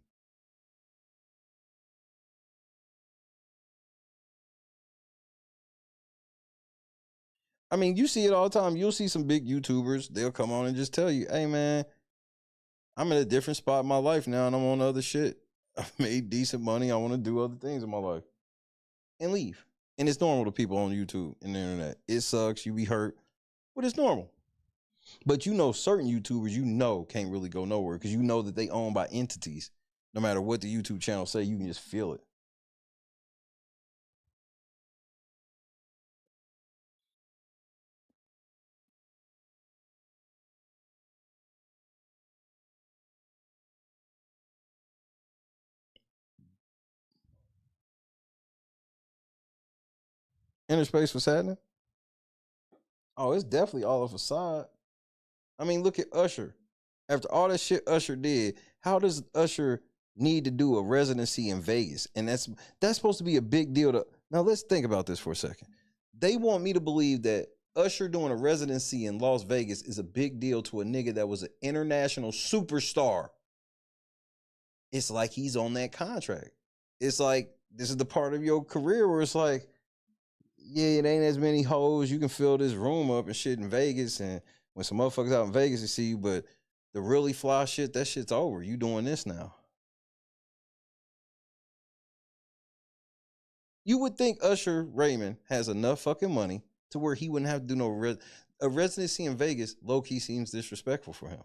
I mean, you see it all the time. You'll see some big YouTubers. They'll come on and just tell you, hey, man, I'm in a different spot in my life now and I'm on other shit. I've made decent money. I want to do other things in my life. And leave. And it's normal to people on YouTube and the internet. It sucks. You be hurt. But it's normal. But you know certain YouTubers you know can't really go nowhere because you know that they owned by entities. No matter what the YouTube channel say, you can just feel it. Inner space was happening? Oh, it's definitely all a facade. I mean, look at Usher. After all that shit Usher did, how does Usher need to do a residency in Vegas? And that's supposed to be a big deal to... Now, let's think about this for a second. They want me to believe that Usher doing a residency in Las Vegas is a big deal to a nigga that was an international superstar. It's like he's on that contract. It's like this is the part of your career where it's like, yeah, it ain't as many hoes. You can fill this room up and shit in Vegas. And when some motherfuckers out in Vegas, they see you, but the really fly shit, that shit's over. You doing this now. You would think Usher Raymond has enough fucking money to where he wouldn't have to do no a residency in Vegas. Low-key seems disrespectful for him.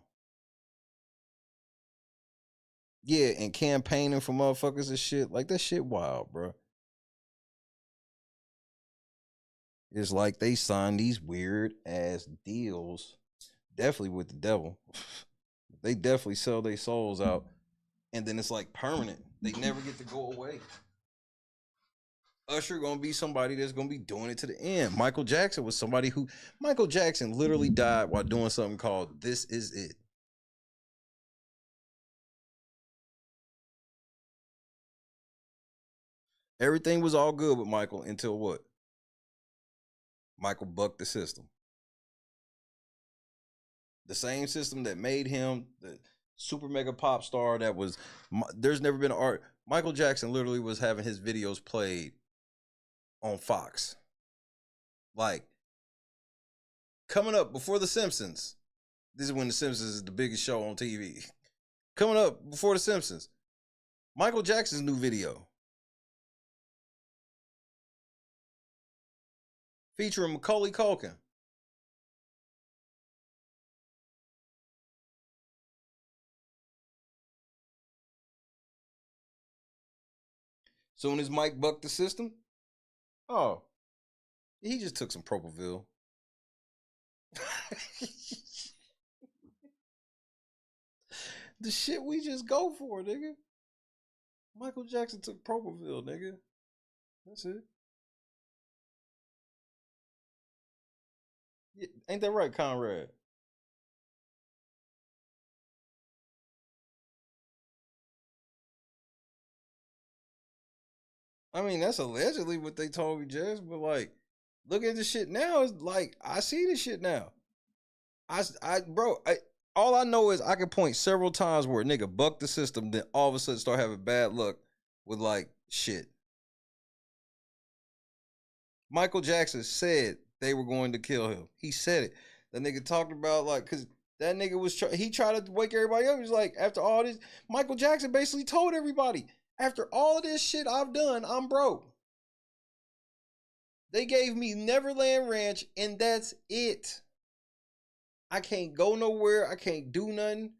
Yeah, and campaigning for motherfuckers and shit. Like, that shit wild, bro. It's like they signed these weird ass deals, definitely with the devil. They definitely sell their souls out, and then it's like permanent. They never get to go away. Usher gonna be somebody that's gonna be doing it to the end. Michael Jackson was somebody who... Michael Jackson literally died while doing something called This Is It. Everything was all good with Michael until what? Michael bucked the system. The same system that made him the super mega pop star that was, there's never been an art. Michael Jackson literally was having his videos played on Fox. Like, coming up before The Simpsons. This is when The Simpsons is the biggest show on TV. Coming up before The Simpsons. Michael Jackson's new video. Featuring Macaulay Culkin. Soon as Mike bucked the system, oh, he just took some Propofol. The shit we just go for, nigga. Michael Jackson took Propofol, nigga. That's it. Yeah, ain't that right, Conrad? I mean, that's allegedly what they told me, Jess, but like, look at the shit now. It's like, I see this shit now. All I know is I can point several times where a nigga bucked the system, then all of a sudden start having bad luck with like shit. Michael Jackson said they were going to kill him. He said it. That nigga talked about like, cause that nigga was he tried to wake everybody up. He was like, after all this, Michael Jackson basically told everybody, after all of this shit I've done, I'm broke. They gave me Neverland Ranch, and that's it. I can't go nowhere. I can't do nothing.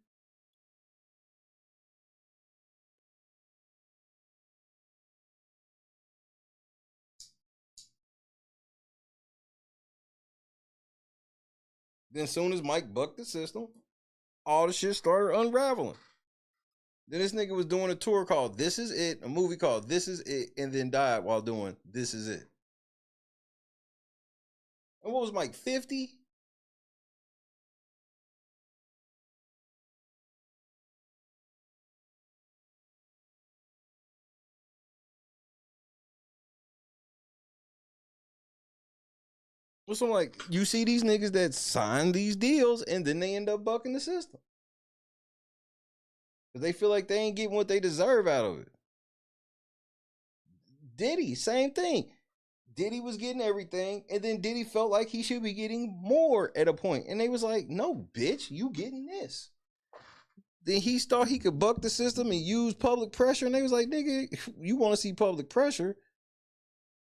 Then as soon as Mike bucked the system, all the shit started unraveling. Then this nigga was doing a tour called This Is It, a movie called This Is It, and then died while doing This Is It. And what was Mike, 50? So I'm like, you see these niggas that sign these deals and then they end up bucking the system. Because they feel like they ain't getting what they deserve out of it. Diddy, same thing. Diddy was getting everything, and then Diddy felt like he should be getting more at a point. And they was like, no, bitch, you getting this. Then he thought he could buck the system and use public pressure, and they was like, nigga, you want to see public pressure?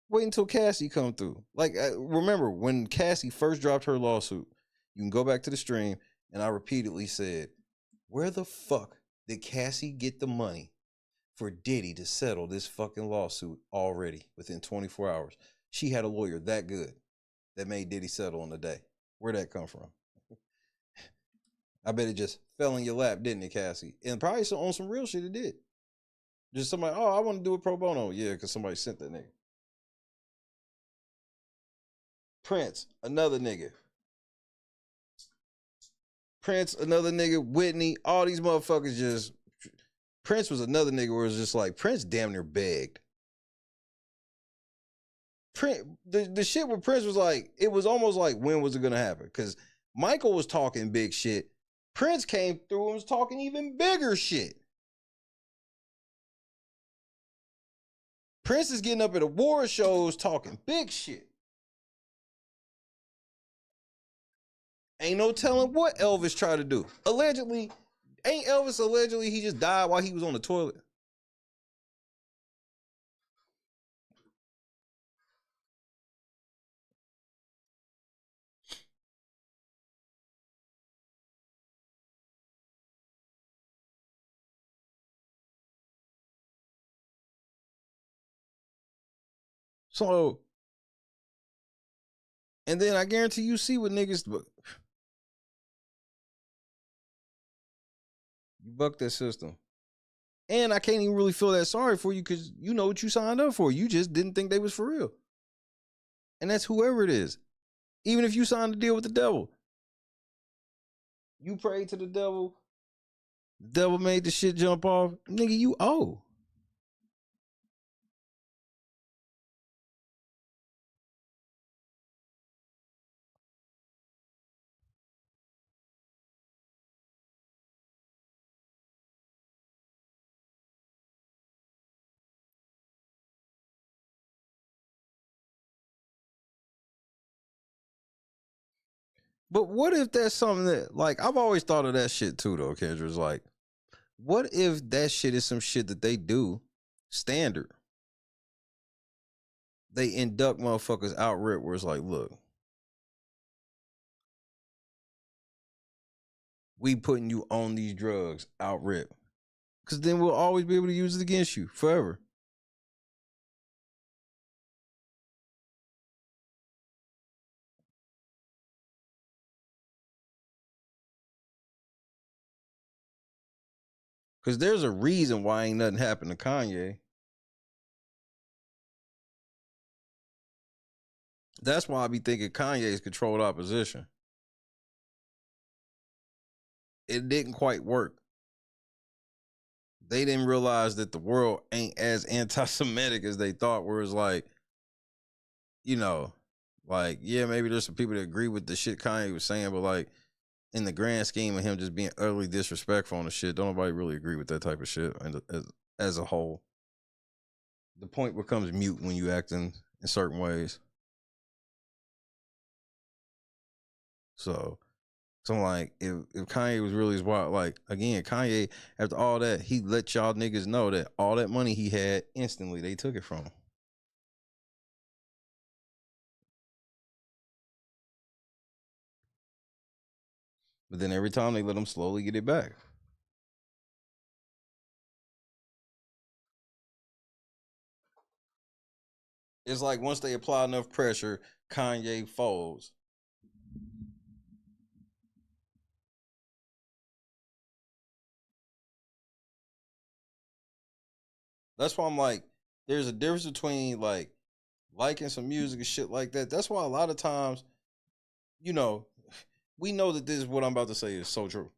Wait until Cassie come through. Like, remember, when Cassie first dropped her lawsuit, you can go back to the stream, and I repeatedly said, where the fuck did Cassie get the money for Diddy to settle this fucking lawsuit already within 24 hours? She had a lawyer that good that made Diddy settle in a day. Where'd that come from? I bet it just fell in your lap, didn't it, Cassie? And probably on some real shit it did. Just somebody, oh, I want to do it pro bono. Yeah, because somebody sent that nigga. Prince, another nigga. Prince, another nigga. Whitney, all these motherfuckers just... Prince was another nigga where it was just like, Prince damn near begged. The shit with Prince was like, it was almost like, when was it going to happen? Because Michael was talking big shit. Prince came through and was talking even bigger shit. Prince is getting up at award shows talking big shit. Ain't no telling what Elvis tried to do. Allegedly, ain't Elvis allegedly he just died while he was on the toilet? So, and then I guarantee you see what niggas... You bucked that system. And I can't even really feel that sorry for you because you know what you signed up for. You just didn't think they was for real. And that's whoever it is. Even if you signed a deal with the devil. You prayed to the devil made the shit jump off. Nigga, you owe. But what if that's something that, like, I've always thought of that shit too, though, Kendra. It's like, what if that shit is some shit that they do standard? They induct motherfuckers out rip where it's like, look, we putting you on these drugs out rip. Because then we'll always be able to use it against you forever. Because there's a reason why ain't nothing happened to Kanye. That's why I be thinking Kanye's controlled opposition. It didn't quite work. They didn't realize that the world ain't as anti-Semitic as they thought, where it's like, you know, like, yeah, maybe there's some people that agree with the shit Kanye was saying, but like, in the grand scheme of him just being utterly disrespectful on the shit, don't nobody really agree with that type of shit as a whole. The point becomes mute when you act in certain ways. So I'm like, if Kanye was really as wild, like, again, Kanye, after all that, he let y'all niggas know that all that money he had, instantly, they took it from him. But then every time they let him slowly get it back. It's like once they apply enough pressure, Kanye folds. That's why I'm like, there's a difference between like liking some music and shit like that. That's why a lot of times, you know, we know that this is what I'm about to say is so true.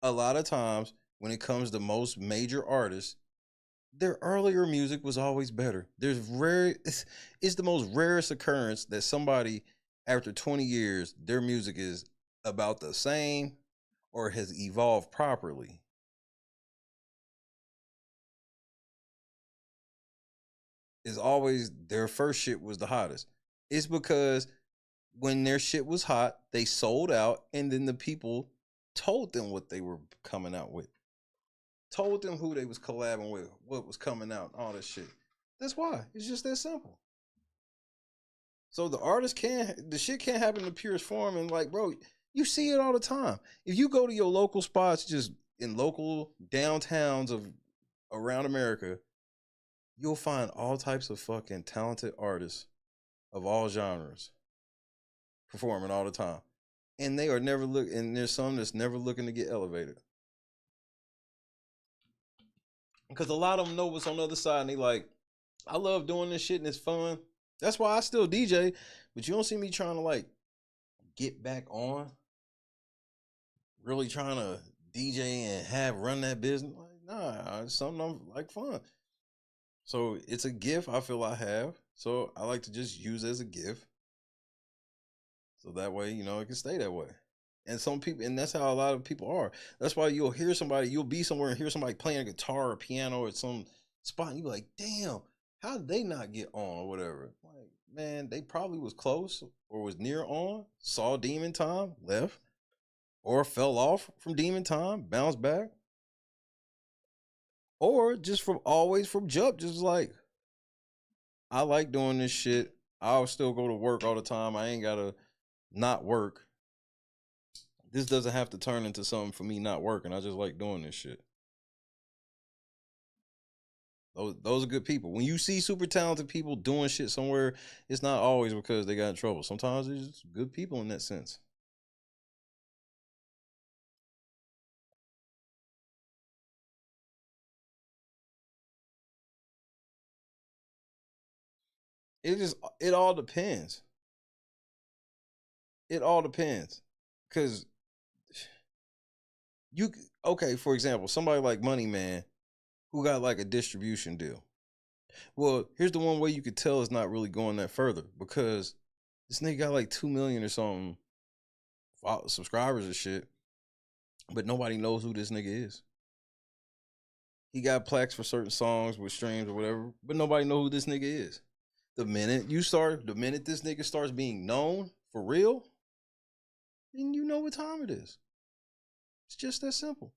A lot of times when it comes to most major artists, their earlier music was always better. It's the most rarest occurrence that somebody after 20 years, their music is about the same or has evolved properly. Is always their first shit was the hottest. It's because when their shit was hot, they sold out, and then the people told them what they were coming out with. Told them who they was collabing with, what was coming out, all this shit. That's why. It's just that simple. So the shit can't happen in the purest form, and like, bro, you see it all the time. If you go to your local spots, just in local downtowns of around America, you'll find all types of fucking talented artists of all genres performing all the time. And they are never and there's some that's never looking to get elevated. Because a lot of them know what's on the other side, and they like, I love doing this shit and it's fun. That's why I still DJ, but you don't see me trying to like get back on, really trying to DJ and run that business. Like, nah, it's something I'm like fun. So it's a gift I feel I have. So I like to just use it as a gift. So that way, you know, it can stay that way. And some people, and that's how a lot of people are. That's why you'll be somewhere and hear somebody playing a guitar or piano at some spot, and you're like, damn, how did they not get on or whatever? Like, man, they probably was close or was near on, saw Demon Time, left, or fell off from Demon Time, bounced back. Or just from jump, just like, I like doing this shit. I'll still go to work all the time. I ain't gotta not work. This doesn't have to turn into something for me not working. I just like doing this shit. Those are good people. When you see super talented people doing shit somewhere, it's not always because they got in trouble. Sometimes it's just good people in that sense. It all depends. It all depends. Because for example, somebody like Money Man who got like a distribution deal. Well, here's the one way you could tell it's not really going that further, because this nigga got like 2 million or something subscribers or shit, but nobody knows who this nigga is. He got plaques for certain songs with streams or whatever, but nobody know who this nigga is. The minute this nigga starts being known for real, then you know what time it is. It's just that simple.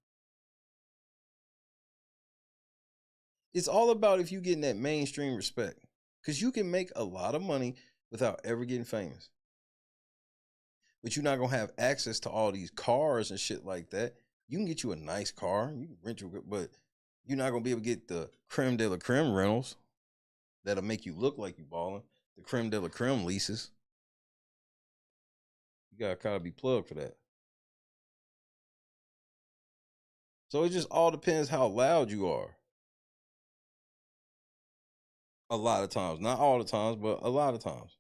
It's all about if you getting that mainstream respect. Because you can make a lot of money without ever getting famous. But you're not going to have access to all these cars and shit like that. You can get you a nice car. You can rent your, but you're not going to be able to get the creme de la creme rentals that'll make you look like you balling. The creme de la creme leases. You got to kind of be plugged for that. So it just all depends how loud you are. A lot of times. Not all the times, but a lot of times.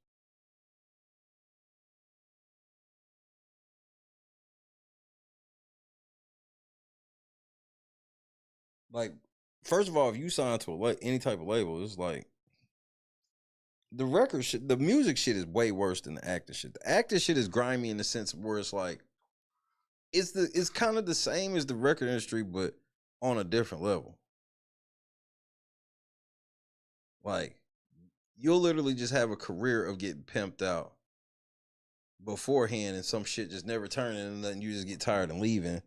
Like, first of all, if you sign to any type of label, it's like the record shit, the music shit is way worse than the acting shit. The acting shit is grimy in the sense where it's like it's kind of the same as the record industry, but on a different level. Like, you'll literally just have a career of getting pimped out beforehand and some shit just never turning, and then you just get tired and leaving.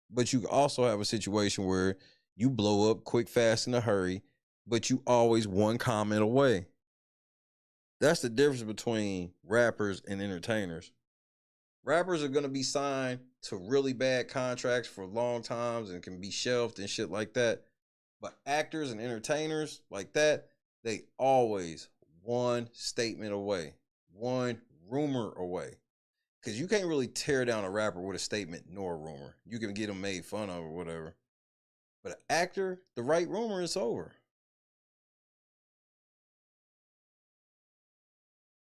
But you also have a situation where you blow up quick, fast, in a hurry, but you always one comment away. That's the difference between rappers and entertainers. Rappers are going to be signed to really bad contracts for long times and can be shelved and shit like that. But actors and entertainers like that, they always one statement away, one rumor away. Because you can't really tear down a rapper with a statement nor a rumor. You can get them made fun of or whatever. But an actor, the right rumor is over.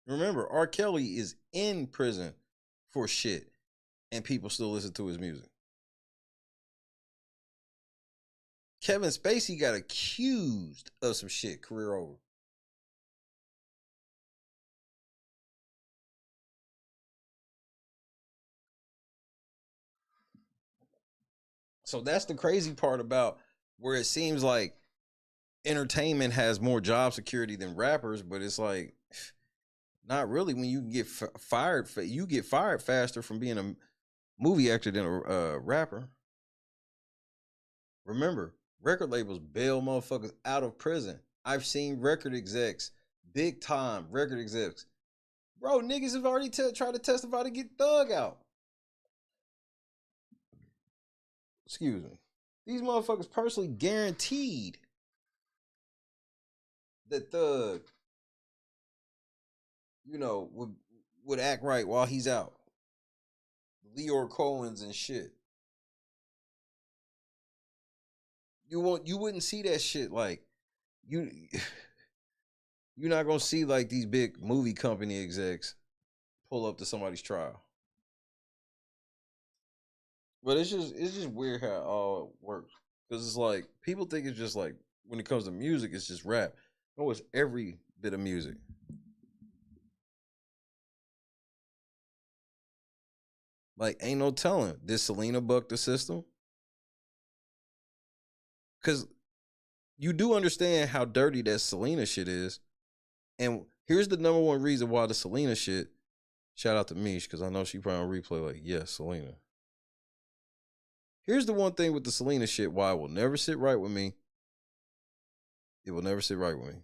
Remember, R. Kelly is in prison for shit, and people still listen to his music. Kevin Spacey got accused of some shit, career over. So that's the crazy part about where it seems like entertainment has more job security than rappers, but it's like not really. When you get fired, you get fired faster from being a movie actor than a rapper. Remember, record labels bail motherfuckers out of prison. I've seen record execs, big time record execs. Bro, niggas have already tried to testify to get Thug out. Excuse me. These motherfuckers personally guaranteed that Thug, would act right while he's out. Leor Cohen's and shit. You wouldn't see that shit like you're not gonna see like these big movie company execs pull up to somebody's trial. But it's just weird how it all works. Because it's like people think it's just like when it comes to music, it's just rap. No, it's every bit of music. Like, ain't no telling. Did Selena buck the system? Because you do understand how dirty that Selena shit is. And here's the number one reason why the Selena shit, shout out to Mish, because I know she probably on replay like, yes, Selena. Here's the one thing with the Selena shit why it will never sit right with me. It will never sit right with me.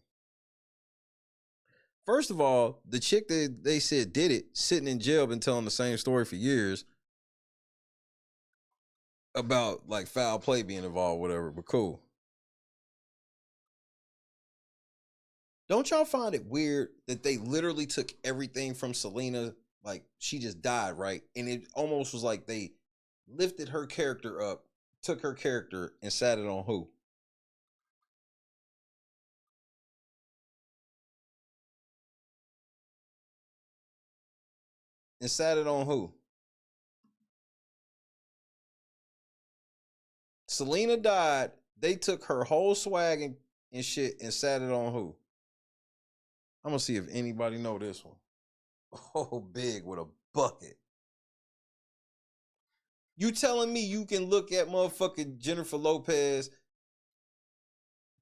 First of all, the chick that they said did it, sitting in jail, been telling the same story for years about like foul play being involved, whatever, but cool. Don't y'all find it weird that they literally took everything from Selena, like she just died, right? And it almost was like they lifted her character up, took her character and sat it on who? And sat it on who? Selena died. They took her whole swag and shit and sat it on who? I'm going to see if anybody know this one. Oh, big with a bucket. You telling me you can look at motherfucking Jennifer Lopez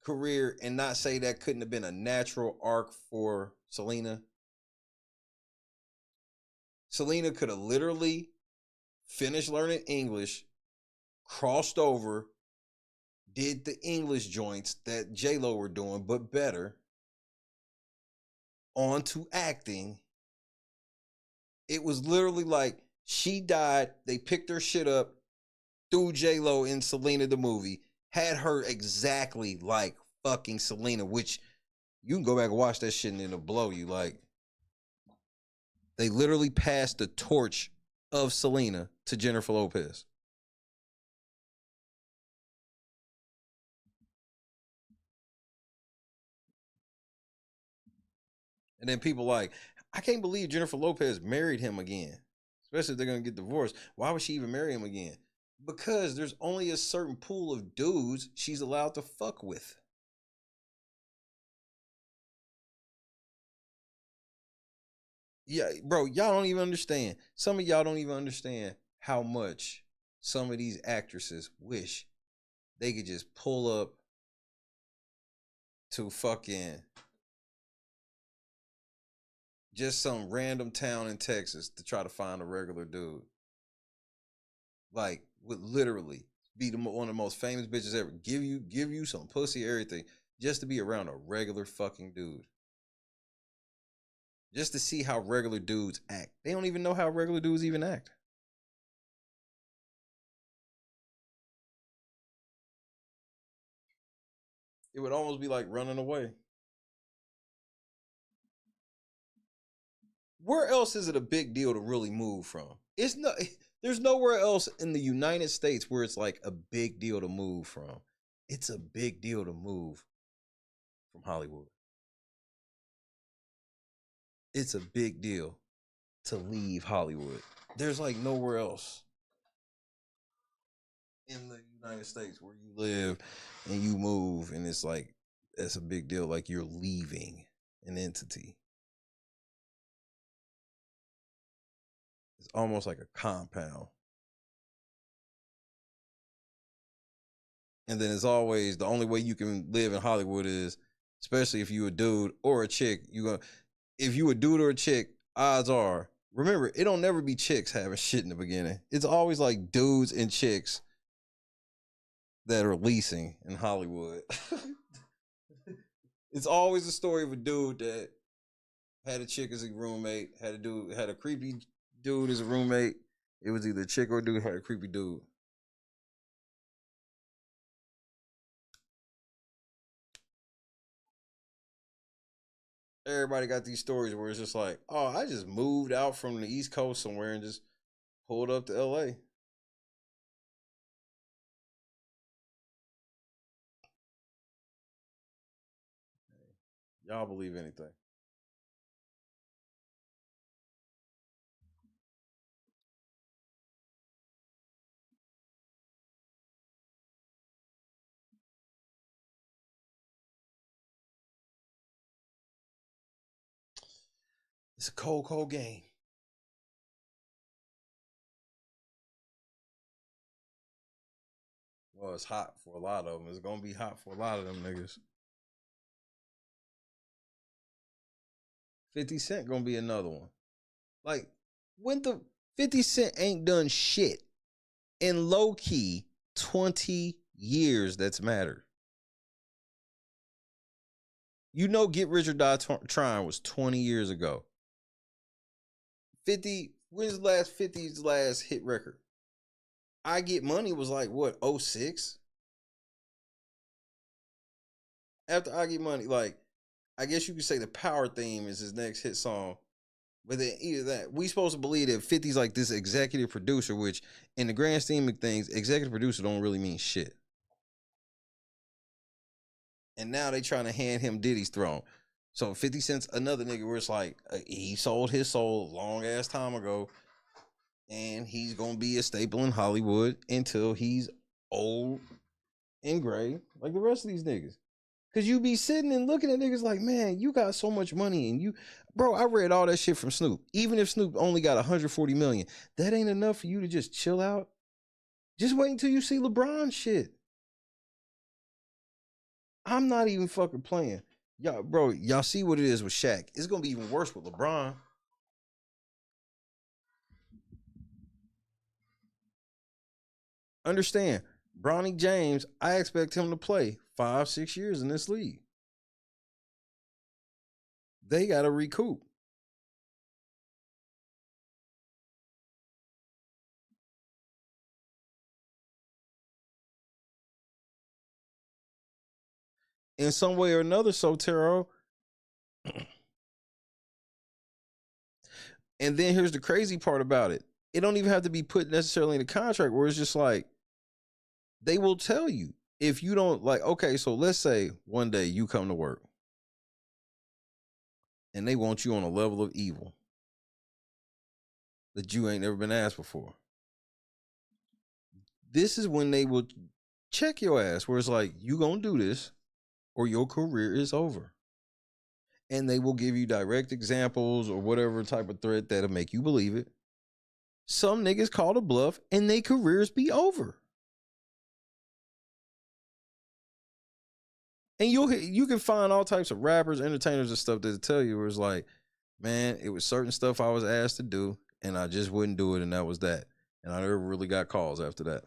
career and not say that couldn't have been a natural arc for Selena? Selena could have literally finished learning English, crossed over, did the English joints that J-Lo were doing, but better, onto acting. It was literally like she died, they picked her shit up, threw J-Lo in Selena the movie, had her exactly like fucking Selena, which you can go back and watch that shit and it'll blow you. Like, they literally passed the torch of Selena to Jennifer Lopez. And then people like, I can't believe Jennifer Lopez married him again, especially if they're going to get divorced. Why would she even marry him again? Because there's only a certain pool of dudes she's allowed to fuck with. Yeah, bro, y'all don't even understand. Some of y'all don't even understand how much some of these actresses wish they could just pull up to fucking just some random town in Texas to try to find a regular dude. Like, would literally be one of the most famous bitches ever. Give you some pussy, everything, just to be around a regular fucking dude. Just to see how regular dudes act. They don't even know how regular dudes even act. It would almost be like running away. Where else is it a big deal to really move from? There's nowhere else in the United States where it's like a big deal to move from. It's a big deal to move from Hollywood. It's a big deal to leave Hollywood. There's like nowhere else in the United States where you live and you move and it's like, that's a big deal. Like you're leaving an entity. It's almost like a compound. And then as always, the only way you can live in Hollywood is, especially if you a dude or a chick, if you a dude or a chick, odds are, remember, it don't never be chicks having shit in the beginning. It's always like dudes and chicks that are leasing in Hollywood. It's always a story of a dude that had a chick as a roommate, had a creepy dude as a roommate. It was either a chick or a dude had a creepy dude. Everybody got these stories where it's just like, oh, I just moved out from the East Coast somewhere and just pulled up to LA. Y'all believe anything. It's a cold, cold game. Well, it's hot for a lot of them. It's going to be hot for a lot of them niggas. 50 Cent going to be another one. Like, when the 50 Cent ain't done shit in low key 20 years that's mattered. You know, Get Rich or Die Trying was 20 years ago. 50, when's the last 50's last hit record? I Get Money was like, what, 06? After I Get Money, like, I guess you could say the Power Theme is his next hit song. But then either that, we supposed to believe that 50's like this executive producer, which in the grand scheme of things, executive producer don't really mean shit. And now they trying to hand him Diddy's throne. So 50 Cent's another nigga where it's like, he sold his soul a long ass time ago. And he's going to be a staple in Hollywood until he's old and gray, like the rest of these niggas. Because you be sitting and looking at niggas like, man, you got so much money. And you, bro, I read all that shit from Snoop. Even if Snoop only got 140 million, that ain't enough for you to just chill out. Just wait until you see LeBron shit. I'm not even fucking playing. Y'all, bro, y'all see what it is with Shaq. It's going to be even worse with LeBron. Understand, Bronny James, I expect him to play 5-6 years in this league. They got to recoup. In some way or another, Sotero. And then here's the crazy part about it. It don't even have to be put necessarily in the contract where it's just like, they will tell you if you don't like, okay, so let's say one day you come to work and they want you on a level of evil that you ain't never been asked before. This is when they will check your ass where it's like, you gonna do this or your career is over. And they will give you direct examples or whatever type of threat that'll make you believe it. Some niggas call the bluff and their careers be over. And you can find all types of rappers, entertainers, and stuff that tell you where it's like, man, it was certain stuff I was asked to do, and I just wouldn't do it, and that was that. And I never really got calls after that.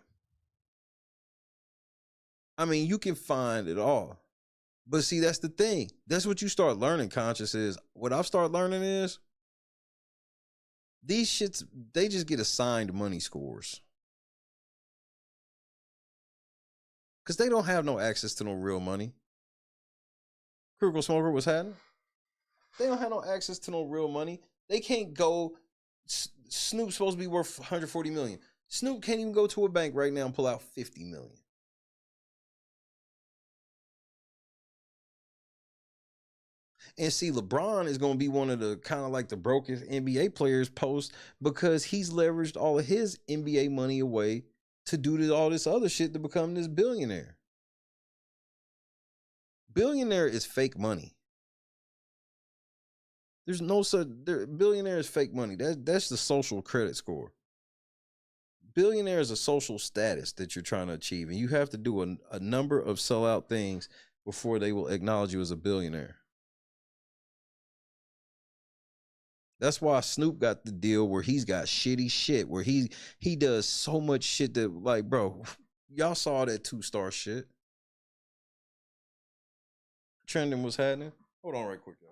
I mean, you can find it all. But see, that's the thing. That's what you start learning, Conscious, is what I've started learning is these shits, they just get assigned money scores. Because they don't have no access to no real money. Critical Smoker was having. They don't have no access to no real money. They can't go. Snoop's supposed to be worth 140 million. Snoop can't even go to a bank right now and pull out 50 million. And see, LeBron is going to be one of the kind of like the brokest NBA players post because he's leveraged all of his NBA money away to do all this other shit to become this billionaire. Billionaire is fake money. There's no such billionaire is fake money. That's the social credit score. Billionaire is a social status that you're trying to achieve, and you have to do a number of sellout things before they will acknowledge you as a billionaire. That's why Snoop got the deal where he's got shitty shit, where he does so much shit that, like, bro, y'all saw that 2-star shit. Trending was happening. Hold on right quick, y'all.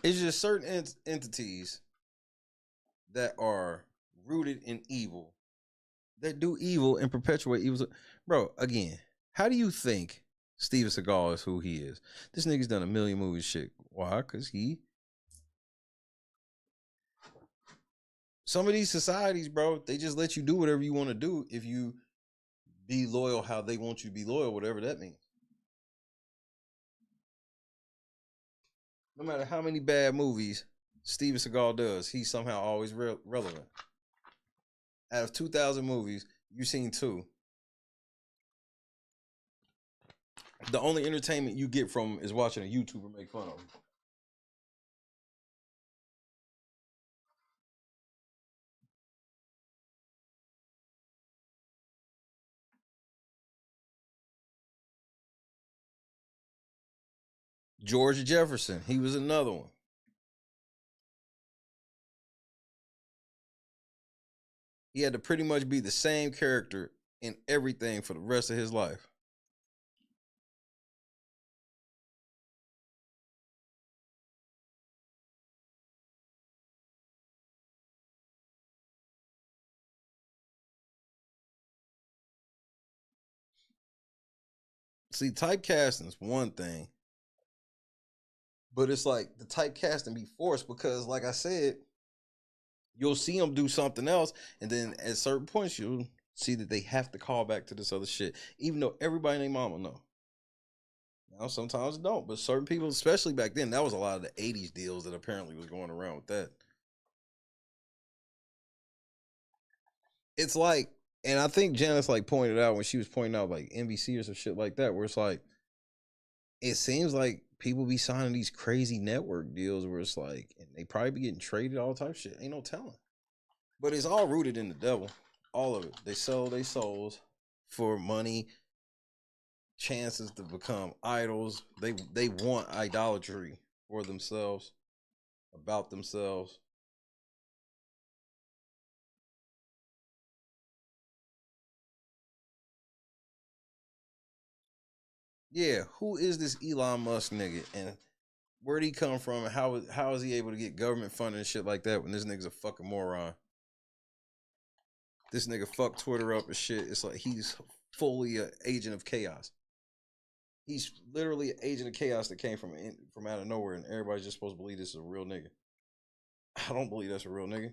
It's just certain entities that are rooted in evil, that do evil and perpetuate evil. Bro, again, how do you think Steven Seagal is who he is? This nigga's done a million movies shit. Why? Because some of these societies, bro, they just let you do whatever you want to do if you be loyal how they want you to be loyal, whatever that means. No matter how many bad movies Steven Seagal does, he's somehow always relevant. Out of 2,000 movies, you've seen 2. The only entertainment you get from him is watching a YouTuber make fun of him. George Jefferson, he was another one. He had to pretty much be the same character in everything for the rest of his life. See, typecasting is one thing. But it's like the typecasting be forced because, like I said, you'll see them do something else, and then at certain points you'll see that they have to call back to this other shit, even though everybody and their mama know. Now sometimes don't, but certain people, especially back then, that was a lot of the 80s deals that apparently was going around with that. It's like, and I think Janice like pointed out when she was pointing out like NBC or some shit like that, where it's like, it seems like people be signing these crazy network deals where it's like, and they probably be getting traded, all type of shit. Ain't no telling. But it's all rooted in the devil. All of it. They sell their souls for money, chances to become idols. They want idolatry for themselves, about themselves. Yeah, who is this Elon Musk nigga, and where'd he come from, and how is he able to get government funding and shit like that when this nigga's a fucking moron? This nigga fucked Twitter up and shit. It's like he's fully an agent of chaos. He's literally an agent of chaos that came from out of nowhere, and everybody's just supposed to believe this is a real nigga. I don't believe that's a real nigga.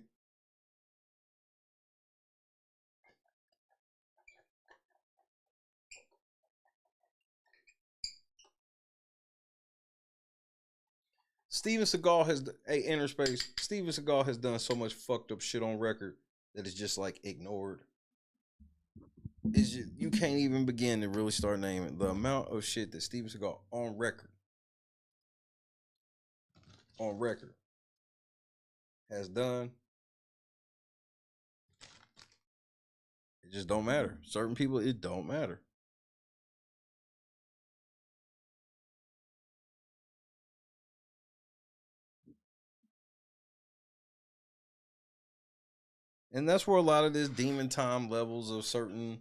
Steven Seagal has inner space. Steven Seagal has done so much fucked up shit on record that it's just like ignored. It's just, you can't even begin to really start naming the amount of shit that Steven Seagal on record has done. It just don't matter. Certain people, it don't matter. And that's where a lot of this demon time levels of certain,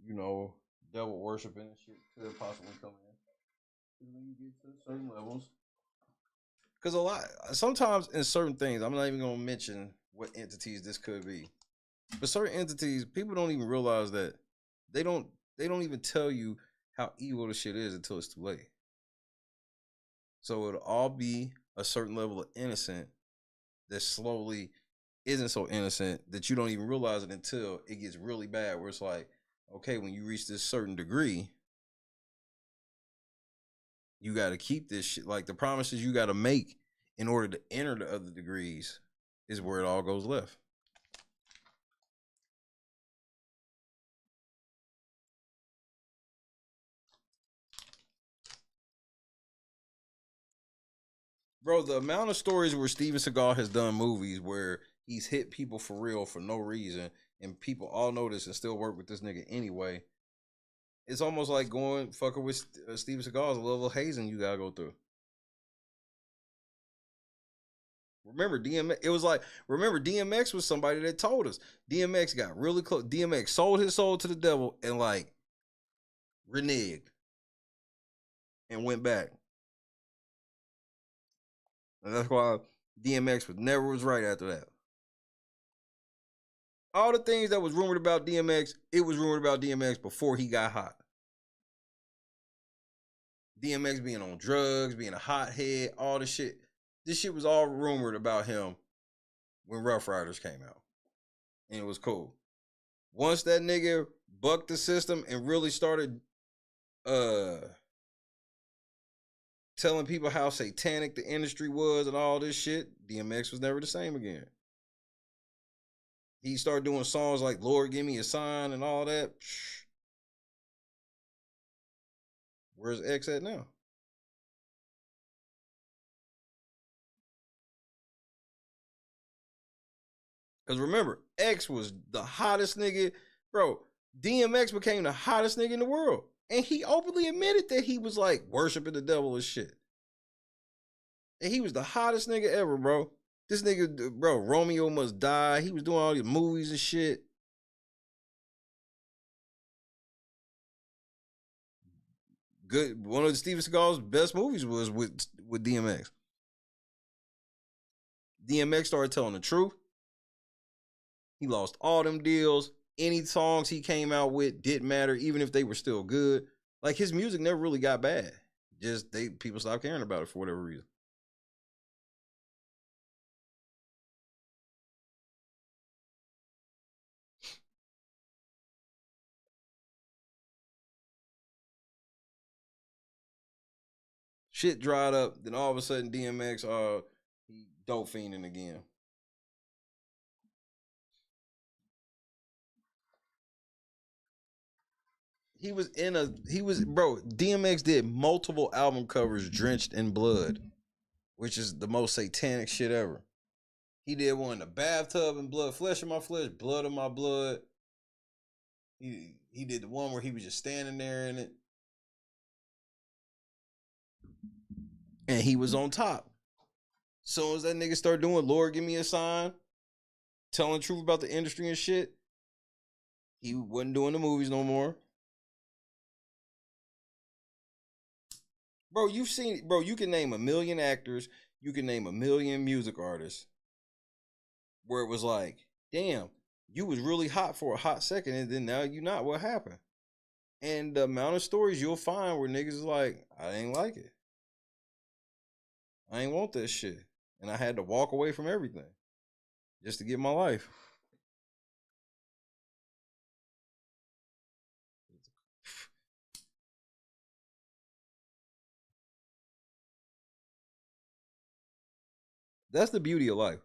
devil worshiping and shit could possibly come in. When you get to certain levels. Because sometimes in certain things, I'm not even going to mention what entities this could be. But certain entities, people don't even realize that they don't even tell you how evil the shit is until it's too late. So it'll all be a certain level of innocent that slowly isn't so innocent that you don't even realize it until it gets really bad, where it's like, okay, when you reach this certain degree, you got to keep this shit. Like the promises you got to make in order to enter the other degrees is where it all goes left. Bro, the amount of stories where Steven Seagal has done movies where he's hit people for real for no reason, and people all know this and still work with this nigga anyway. It's almost like fucking with Steven Seagal is a level of hazing you gotta go through. Remember DMX was somebody that told us. DMX got really close. DMX sold his soul to the devil and like reneged and went back. And that's why DMX never was right after that. All the things that was rumored about DMX, it was rumored about DMX before he got hot. DMX being on drugs, being a hothead, all this shit. This shit was all rumored about him when Rough Riders came out. And it was cool. Once that nigga bucked the system and really started telling people how satanic the industry was and all this shit, DMX was never the same again. He started doing songs like Lord Give Me a Sign and all that. Where's X at now? Because remember, X was the hottest nigga. Bro, DMX became the hottest nigga in the world. And he openly admitted that he was like worshiping the devil and shit. And he was the hottest nigga ever, bro. This nigga, bro, Romeo Must Die. He was doing all these movies and shit. Good. One of Steven Seagal's best movies was with DMX. DMX started telling the truth. He lost all them deals. Any songs he came out with didn't matter, even if they were still good. Like his music never really got bad. Just people stopped caring about it for whatever reason. Shit dried up. Then all of a sudden, DMX, he dope fiending again. Bro, DMX did multiple album covers drenched in blood, which is the most satanic shit ever. He did one in the bathtub in blood, flesh of my flesh, blood of my blood. He did the one where he was just standing there in it. And he was on top. Soon as that nigga started doing Lord Give Me a Sign, telling the truth about the industry and shit, he wasn't doing the movies no more. Bro, you can name a million actors, you can name a million music artists where it was like, damn, you was really hot for a hot second and then now you not. What happened? And the amount of stories you'll find where niggas is like, I ain't like it. I ain't want that shit. And I had to walk away from everything just to get my life. That's the beauty of life.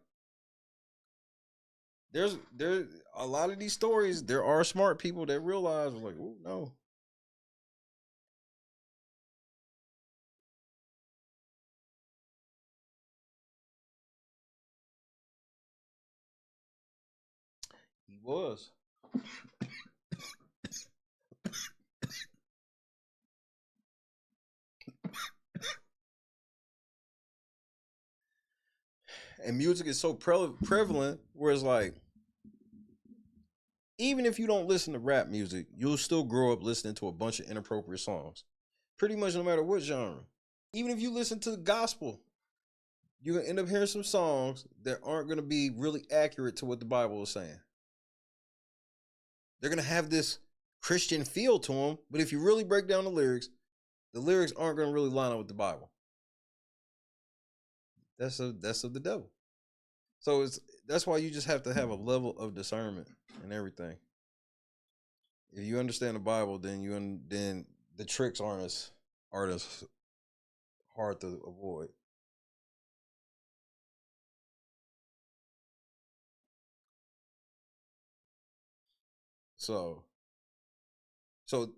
There's a lot of these stories, there are smart people that realize, like, oh, no. He was. And music is so prevalent where it's like, even if you don't listen to rap music, you'll still grow up listening to a bunch of inappropriate songs. Pretty much no matter what genre. Even if you listen to the gospel, you're going to end up hearing some songs that aren't going to be really accurate to what the Bible is saying. They're going to have this Christian feel to them, but if you really break down the lyrics aren't going to really line up with the Bible. That's of the devil. So that's why you just have to have a level of discernment and everything. If you understand the Bible, then then the tricks aren't as hard to avoid. So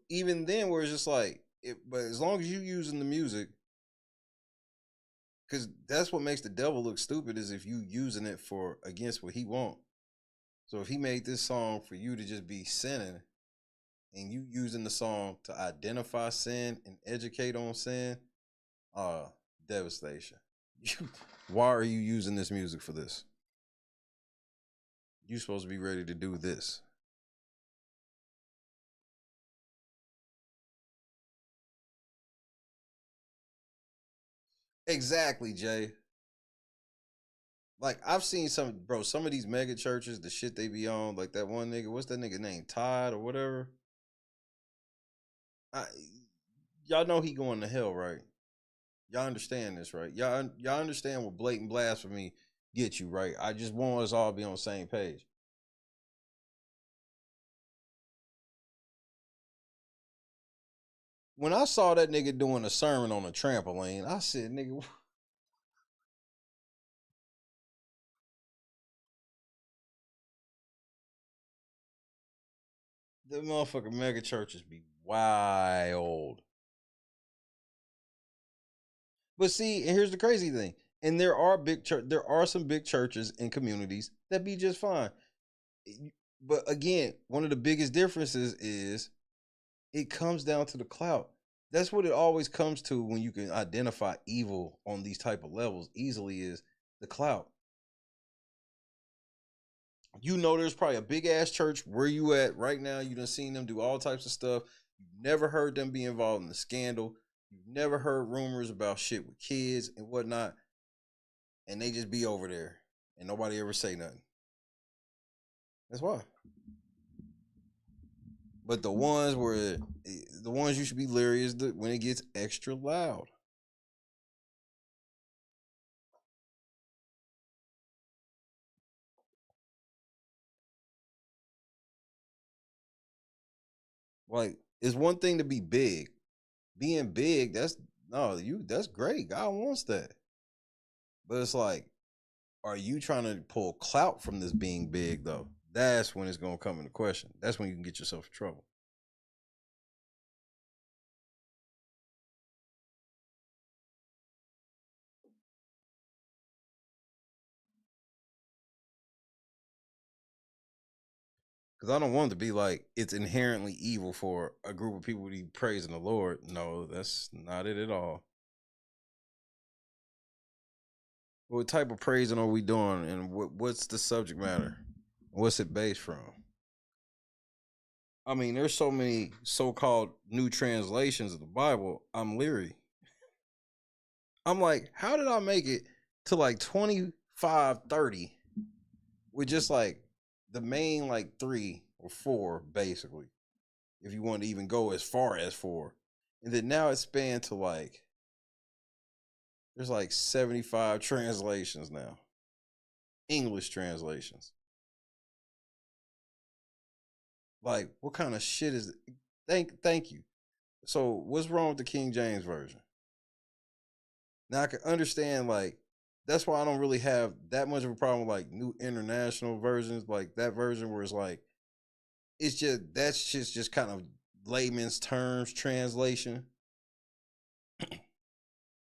even then, where it's just like, but as long as you using the music, because that's what makes the devil look stupid, is if you using it for against what he want. So if he made this song for you to just be sinning, and you using the song to identify sin and educate on sin, devastation. Why are you using this music for this? You're supposed to be ready to do this. Exactly, Jay. Like, I've seen some of these mega churches, the shit they be on, like that one nigga, what's that nigga name? Todd or whatever. Y'all know he going to hell, right? Y'all understand this, right? Y'all understand what blatant blasphemy get you, right? I just want us all to be on the same page. When I saw that nigga doing a sermon on a trampoline, I said, nigga, the motherfucking mega churches be wild. But see, and here's the crazy thing. And there are some big churches and communities that be just fine. But again, one of the biggest differences is it comes down to the clout. That's what it always comes to when you can identify evil on these type of levels easily, is the clout. You know, there's probably a big ass church where you at right now. You done seen them do all types of stuff. You've never heard them be involved in the scandal. You've never heard rumors about shit with kids and whatnot. And they just be over there and nobody ever say nothing. That's why. But the ones you should be leery is when it gets extra loud. Like, it's one thing to be big. Being big, No, that's great. God wants that. But it's like, are you trying to pull clout from this being big though? That's when it's gonna come into question. That's when you can get yourself in trouble. Because I don't want it to be like it's inherently evil for a group of people to be praising the Lord. No, that's not it at all. What type of praising are we doing, and what's the subject matter? What's it based from? I mean, there's so many so-called new translations of the Bible. I'm leery. I'm like, how did I make it to like 25, 30 with just like the main like 3 or 4, basically, if you want to even go as far as 4. And then now it's spanned to like, there's like 75 translations now. English translations. Like, what kind of shit is it? Thank you. So what's wrong with the King James Version? Now I can understand, like, that's why I don't really have that much of a problem with like new international versions, like that version where it's like, it's just, that's just kind of layman's terms translation.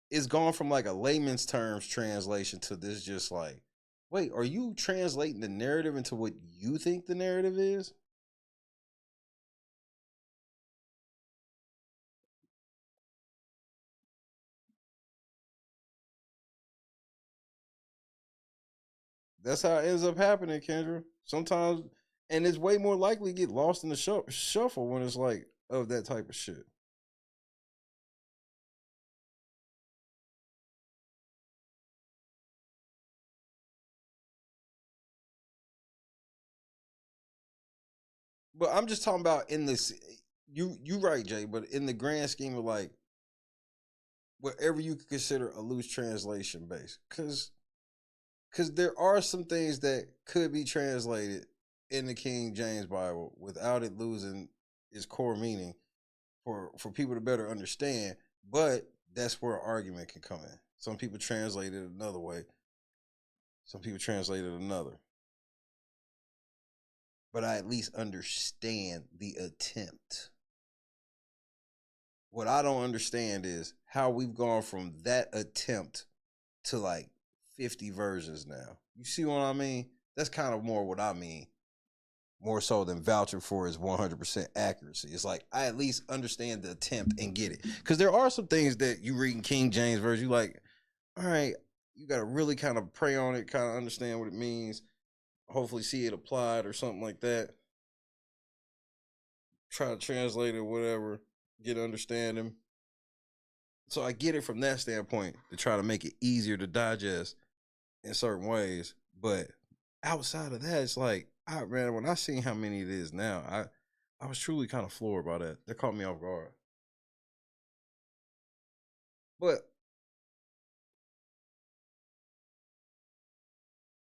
It's gone from like a layman's terms translation to this just like, wait, are you translating the narrative into what you think the narrative is? That's how it ends up happening, Kendra. Sometimes, and it's way more likely to get lost in the shuffle when it's like of that type of shit. But I'm just talking about in this. You right, Jay. But in the grand scheme of like whatever you could consider a loose translation base, because there are some things that could be translated in the King James Bible without it losing its core meaning for people to better understand. But that's where argument can come in. Some people translate it another way. Some people translate it another. But I at least understand the attempt. What I don't understand is how we've gone from that attempt to like 50 versions now. You see what I mean? That's kind of more what I mean. More so than vouching for his 100% accuracy. It's like, I at least understand the attempt and get it. Because there are some things that you read in King James Version, you like, all right, you got to really kind of pray on it, kind of understand what it means. Hopefully see it applied or something like that. Try to translate it, whatever, get understanding. So I get it from that standpoint to try to make it easier to digest in certain ways. But outside of that, it's like, man, when I seen how many it is now, I was truly kind of floored by that. That caught me off guard. But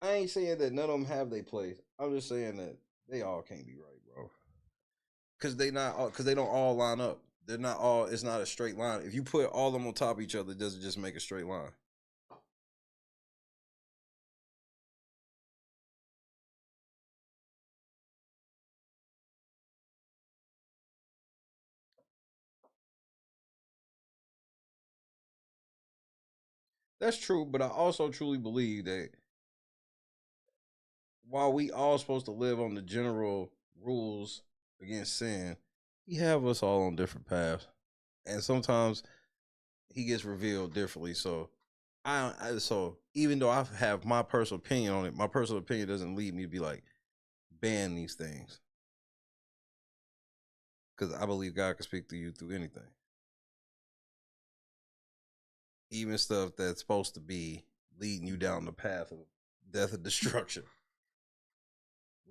I ain't saying that none of them have their place. I'm just saying that they all can't be right, bro. Because they don't all line up. They're not all. It's not a straight line. If you put all of them on top of each other, it doesn't just make a straight line. That's true, but I also truly believe that while we all supposed to live on the general rules against sin, he have us all on different paths, and sometimes he gets revealed differently. So so even though I have my personal opinion on it, my personal opinion doesn't lead me to be like ban these things, because I believe God can speak to you through anything, even stuff that's supposed to be leading you down the path of death and destruction.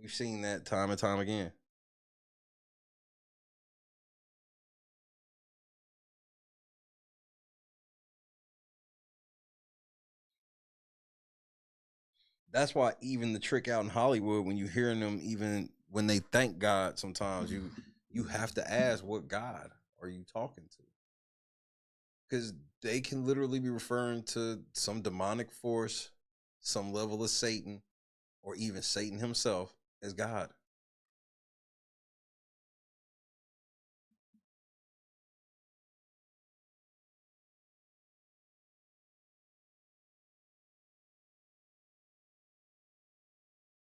We've seen that time and time again. That's why even the trick out in Hollywood, when you're hearing them, even when they thank God, sometimes you have to ask, what God are you talking to? Because they can literally be referring to some demonic force, some level of Satan, or even Satan himself as God.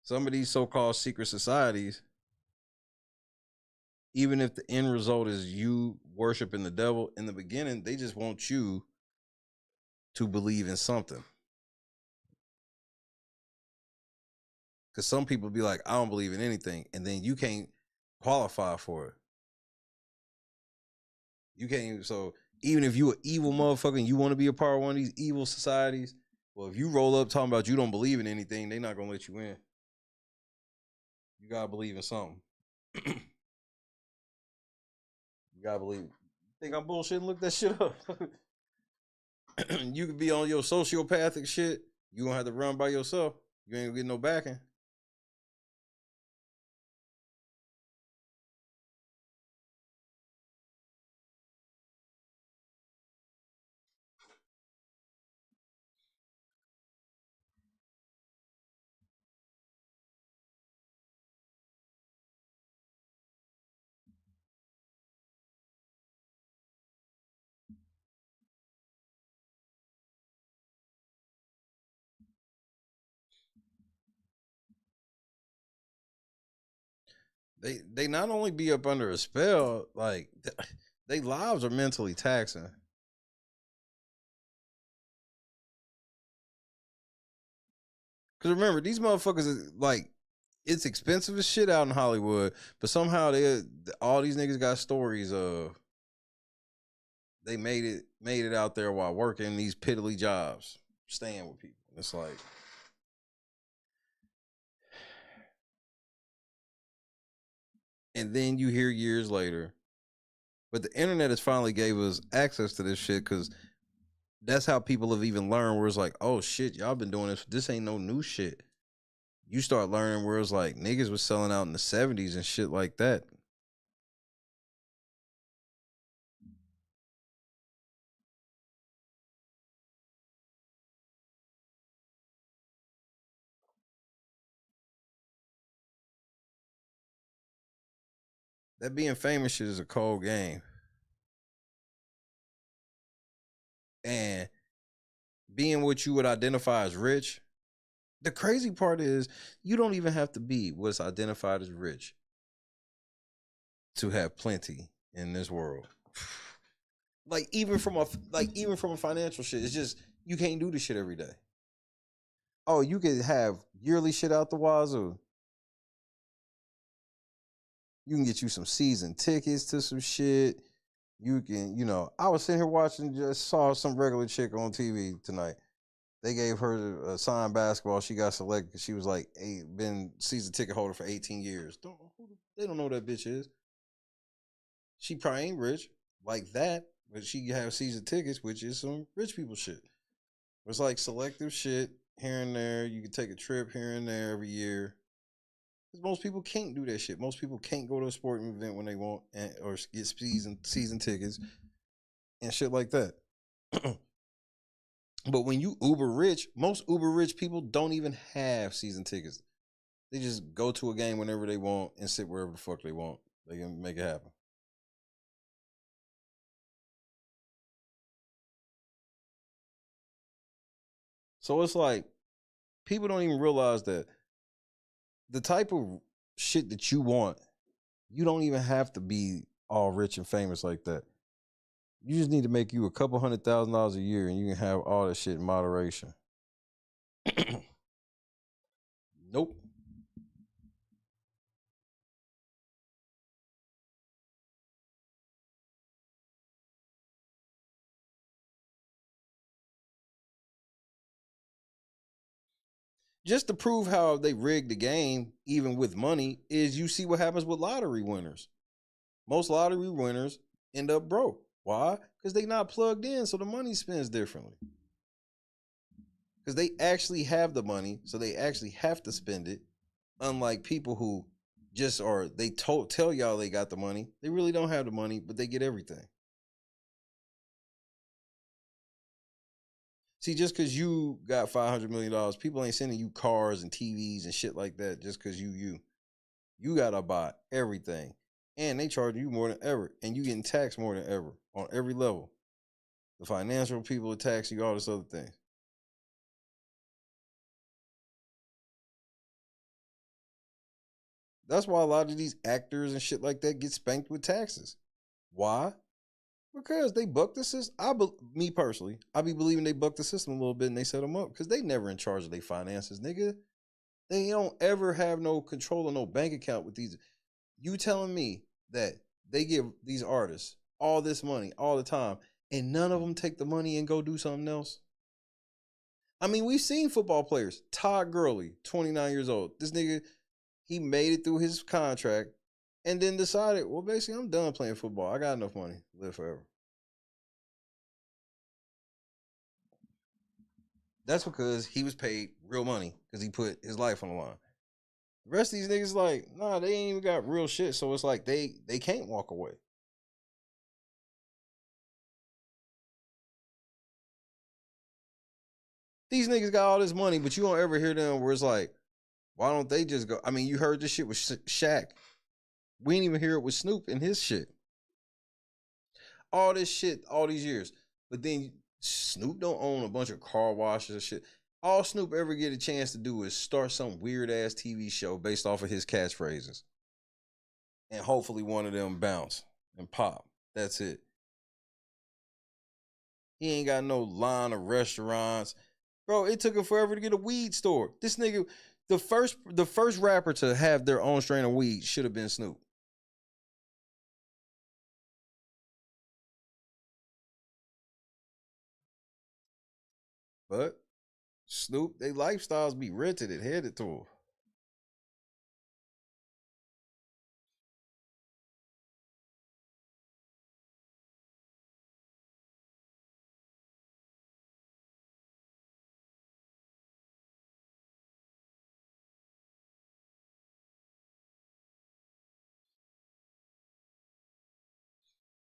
Some of these so-called secret societies, even if the end result is you worshiping the devil, in the beginning, they just want you to believe in something. Because some people be like, I don't believe in anything, and then you can't qualify for it. You can't even, so even if you an evil motherfucker and you want to be a part of one of these evil societies, well, if you roll up talking about you don't believe in anything, they're not gonna let you in. You gotta believe in something. You gotta believe. Think I'm bullshitting? Look that shit up. You could be on your sociopathic shit. You gonna have to run by yourself. You ain't gonna get no backing. They not only be up under a spell, like they lives are mentally taxing. Cause remember, these motherfuckers is like, it's expensive as shit out in Hollywood, but somehow all these niggas got stories of they made it out there while working these piddly jobs, staying with people. It's like, and then you hear years later, but the internet has finally gave us access to this shit, because that's how people have even learned, where it's like, oh shit, y'all been doing this. This ain't no new shit. You start learning where it's like niggas was selling out in the 70s and shit like that. That being famous shit is a cold game. And being what you would identify as rich, the crazy part is you don't even have to be what's identified as rich to have plenty in this world. Like even from a financial shit, it's just you can't do this shit every day. Oh, you could have yearly shit out the wazoo. You can get you some season tickets to some shit. You can, I was sitting here watching, just saw some regular chick on TV tonight. They gave her a signed basketball. She got selected. She was like, been season ticket holder for 18 years. They don't know who that bitch is. She probably ain't rich like that, but she have season tickets, which is some rich people shit. It's like selective shit here and there. You can take a trip here and there every year. Because most people can't do that shit. Most people can't go to a sporting event when they want, or get season tickets and shit like that. But when you uber rich, most uber rich people don't even have season tickets. They just go to a game whenever they want and sit wherever the fuck they want. They can make it happen. So it's like, people don't even realize that the type of shit that you want, you don't even have to be all rich and famous like that. You just need to make you a couple $100,000 a year and you can have all that shit in moderation. Nope. Just to prove how they rigged the game, even with money, is you see what happens with lottery winners. Most lottery winners end up broke. Why? Because they not plugged in, so the money spends differently. Because they actually have the money, so they actually have to spend it. Unlike people who just are, they tell y'all they got the money. They really don't have the money, but they get everything. See, just because you got $500 million, people ain't sending you cars and TVs and shit like that just because you. You got to buy everything. And they charge you more than ever. And you getting taxed more than ever on every level. The financial people are taxing you, all this other things. That's why a lot of these actors and shit like that get spanked with taxes. Why? Because they buck the system. Me personally, I be believing they buck the system a little bit and they set them up because they never in charge of their finances, nigga. They don't ever have no control of no bank account with these. You telling me that they give these artists all this money all the time and none of them take the money and go do something else? I mean, we've seen football players. Todd Gurley, 29 years old. This nigga, he made it through his contract and then decided, well, basically, I'm done playing football. I got enough money to live forever. That's because he was paid real money because he put his life on the line. The rest of these niggas like, nah, they ain't even got real shit. So it's like they can't walk away. These niggas got all this money, but you don't ever hear them where it's like, why don't they just go? I mean, you heard this shit with Shaq. We didn't even hear it with Snoop and his shit. All this shit, all these years. But then Snoop don't own a bunch of car washes and shit. All Snoop ever get a chance to do is start some weird ass TV show based off of his catchphrases. And hopefully one of them bounce and pop. That's it. He ain't got no line of restaurants. Bro, it took him forever to get a weed store. This nigga, the first rapper to have their own strain of weed should have been Snoop. But Snoop, they lifestyles be rented and headed to him.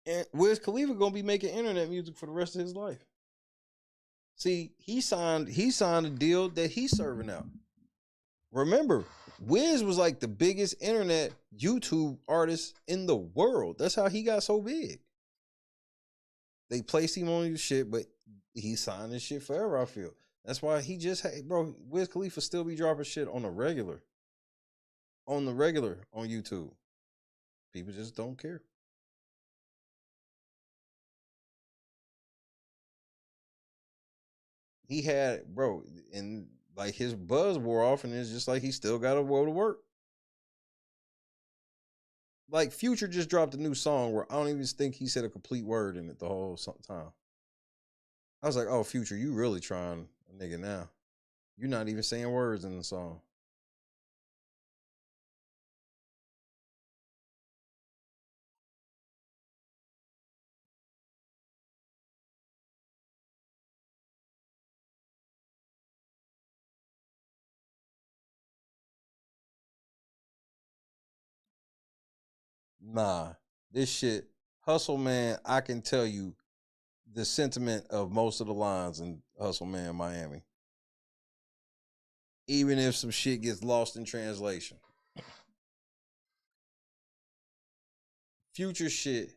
And Wiz Khalifa gonna be making internet music for the rest of his life. See, he signed a deal that he's serving out. Remember, Wiz was like the biggest internet YouTube artist in the world. That's how he got so big. They placed him on his shit, but he signed this shit forever, I feel. That's why he just had, bro, Wiz Khalifa still be dropping shit on the regular. On YouTube. People just don't care. He had, bro, and like his buzz wore off, and it's just like he still got to go to work. Like Future just dropped a new song where I don't even think he said a complete word in it the whole time. I was like, oh, Future, you really trying a nigga now. You're not even saying words in the song. Nah, this shit, Hustle Man, I can tell you the sentiment of most of the lines in Hustle Man Miami. Even if some shit gets lost in translation. Future shit,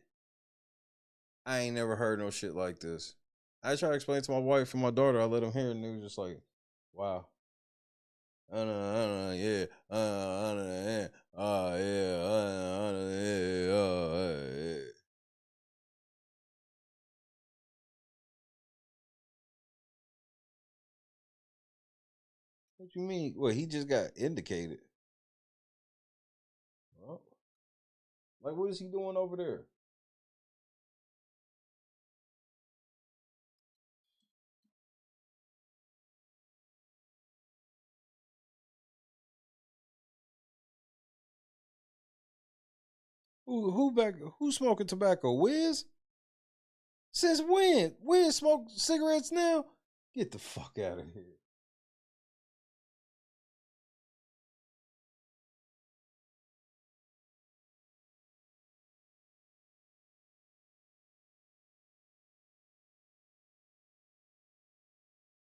I ain't never heard no shit like this. I try to explain to my wife and my daughter, I let them hear it, and they was just like, wow. Yeah. What you mean? Well, he just got indicated. Well, like, what is he doing over there? Who smoking tobacco? Wiz? Since when? Wiz smoke cigarettes now? Get the fuck out of here.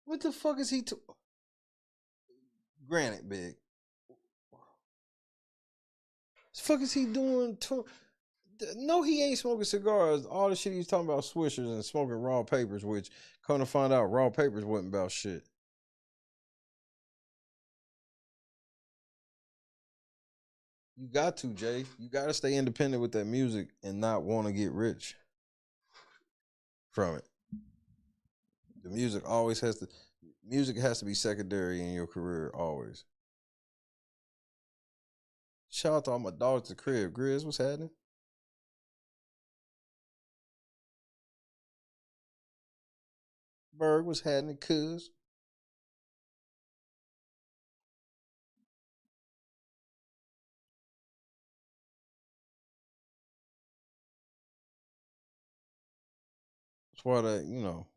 What the fuck is he? Granted, big. What the fuck is he doing? No, he ain't smoking cigars. All the shit he's talking about swishers and smoking raw papers, which come to find out, raw papers wasn't about shit. You got to, Jay. You got to stay independent with that music and not want to get rich from it. The music always has to. Music has to be secondary in your career, always. Shout out to all my dogs at the crib. Grizz, what's happening? Berg, what's happening, cuz? That's why that, you know.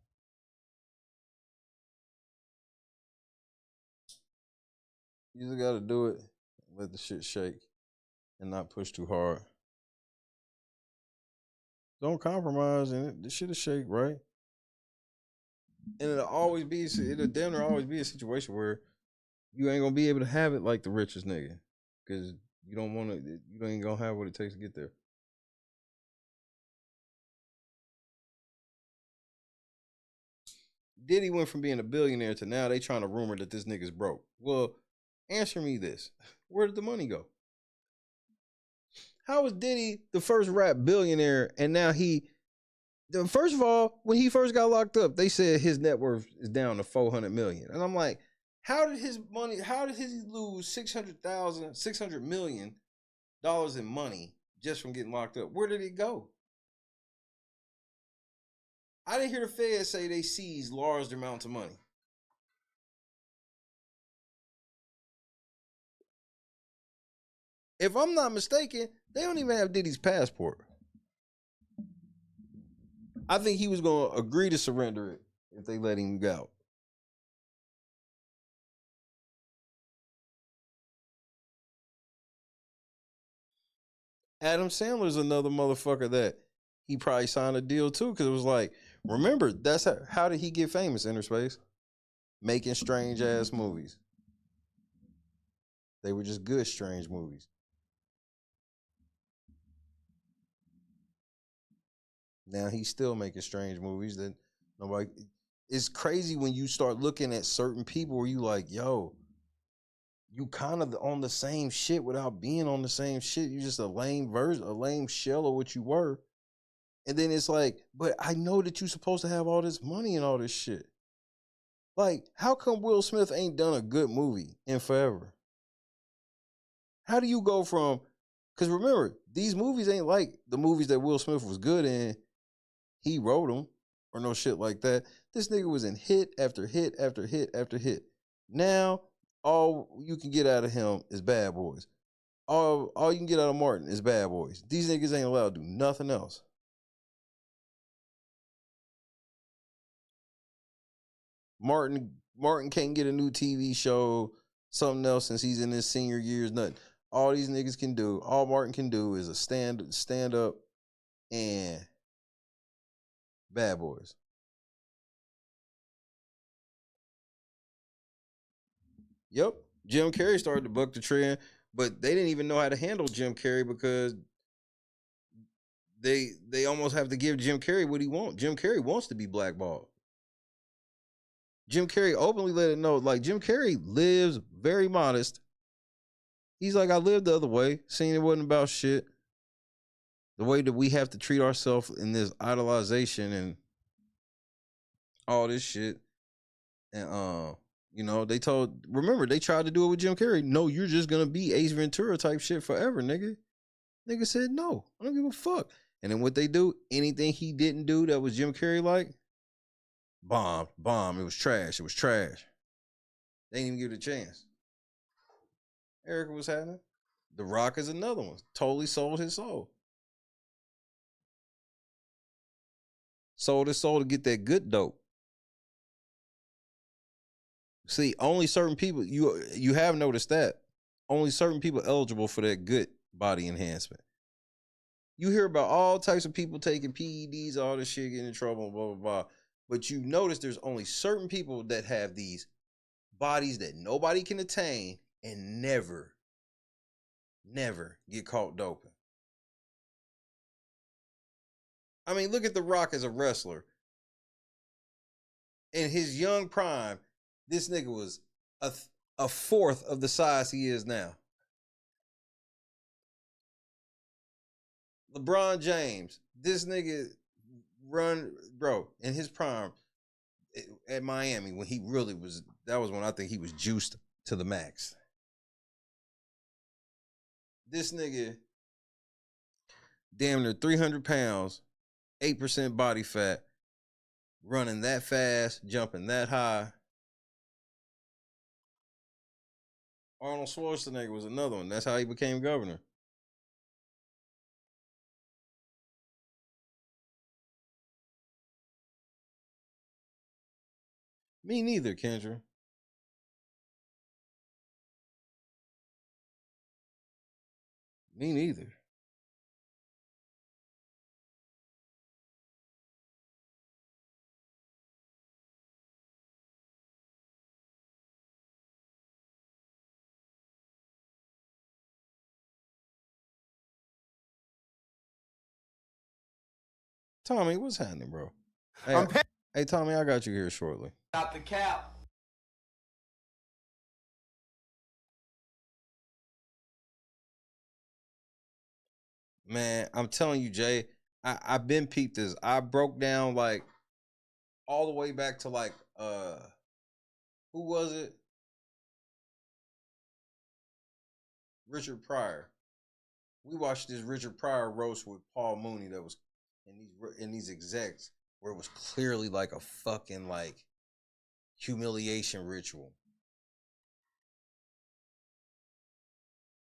You just gotta do it. Let the shit shake and not push too hard. Don't compromise in it. The shit'll shake, right? And it'll damn near always be a situation where you ain't gonna be able to have it like the richest nigga. Cause you ain't gonna have what it takes to get there. Diddy went from being a billionaire to now they trying to rumor that this nigga's broke. Well, answer me this. Where did the money go? How was Diddy the first rap billionaire and now first of all, when he first got locked up, they said his net worth is down to $400 million. And I'm like, how did he lose $600 million in money just from getting locked up? Where did it go? I didn't hear the feds say they seized large amounts of money. If I'm not mistaken, they don't even have Diddy's passport. I think he was going to agree to surrender it if they let him go. Adam Sandler's another motherfucker that he probably signed a deal too, because it was like, remember, that's how did he get famous, Interspace? Making strange ass movies. They were just good strange movies. Now he's still making strange movies that nobody. It's crazy when you start looking at certain people where you like, yo, you kind of on the same shit without being on the same shit. You're just a lame version, a lame shell of what you were. And then it's like, but I know that you're supposed to have all this money and all this shit. Like, how come Will Smith ain't done a good movie in forever? How do you go from, because remember, these movies ain't like the movies that Will Smith was good in. He wrote them or no shit like that. This nigga was in hit after hit after hit after hit. Now, all you can get out of him is Bad Boys. All you can get out of Martin is Bad Boys. These niggas ain't allowed to do nothing else. Martin can't get a new TV show, something else since he's in his senior years, nothing. All these niggas can do, all Martin can do is a stand up and Bad Boys. Yep. Jim Carrey started to buck the trend, but they didn't even know how to handle Jim Carrey because they almost have to give Jim Carrey what he wants. Jim Carrey wants to be blackballed. Jim Carrey openly let it know, like, Jim Carrey lives very modest. He's like, I lived the other way, seeing it wasn't about shit. The way that we have to treat ourselves in this idolization and all this shit. And, you know, they tried to do it with Jim Carrey. No, you're just going to be Ace Ventura type shit forever, nigga. Nigga said, no, I don't give a fuck. And then what they do, anything he didn't do that was Jim Carrey like, bomb. It was trash. They didn't even give it a chance. Erica was happening. The Rock is another one. Totally sold his soul. Sold his soul to get that good dope. See, only certain people, you have noticed that. Only certain people eligible for that good body enhancement. You hear about all types of people taking PEDs, all this shit, getting in trouble, blah, blah, blah. But you notice there's only certain people that have these bodies that nobody can attain and never get caught doping. I mean, look at The Rock as a wrestler. In his young prime, this nigga was a fourth of the size he is now. LeBron James, this nigga in his prime at Miami when he really was, that was when I think he was juiced to the max. This nigga, damn near 300 pounds, 8% body fat, running that fast, jumping that high. Arnold Schwarzenegger was another one. That's how he became governor. Me neither, Kendra. Me neither. Tommy, what's happening, bro? Hey, Tommy, I got you here shortly. Out the cap. Man, I'm telling you, Jay, I've been peeped this. I broke down like all the way back to like who was it? Richard Pryor. We watched this Richard Pryor roast with Paul Mooney that was in these execs where it was clearly like a fucking like humiliation ritual.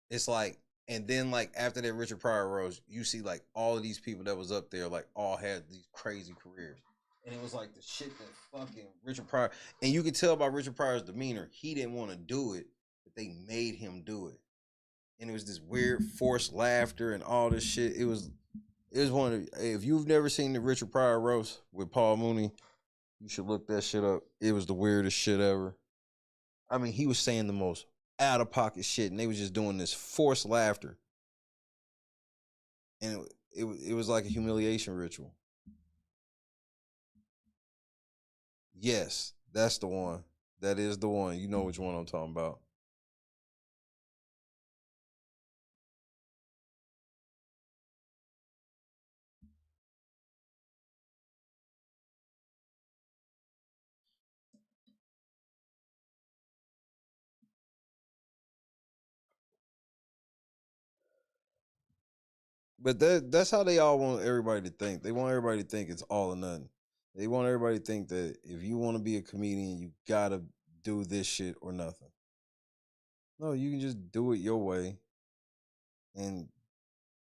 It's like, and then like after that Richard Pryor roast, you see like all of these people that was up there like all had these crazy careers. And it was like the shit that fucking Richard Pryor, and you could tell by Richard Pryor's demeanor, he didn't want to do it, but they made him do it. And it was this weird forced laughter and all this shit. It was one of the, if you've never seen the Richard Pryor roast with Paul Mooney, you should look that shit up. It was the weirdest shit ever. I mean, he was saying the most out of pocket shit, and they was just doing this forced laughter. And it was like a humiliation ritual. Yes, that's the one. That is the one. You know which one I'm talking about. But that's how they all want everybody to think. They want everybody to think it's all or nothing. They want everybody to think that if you want to be a comedian, you gotta do this shit or nothing. No, you can just do it your way and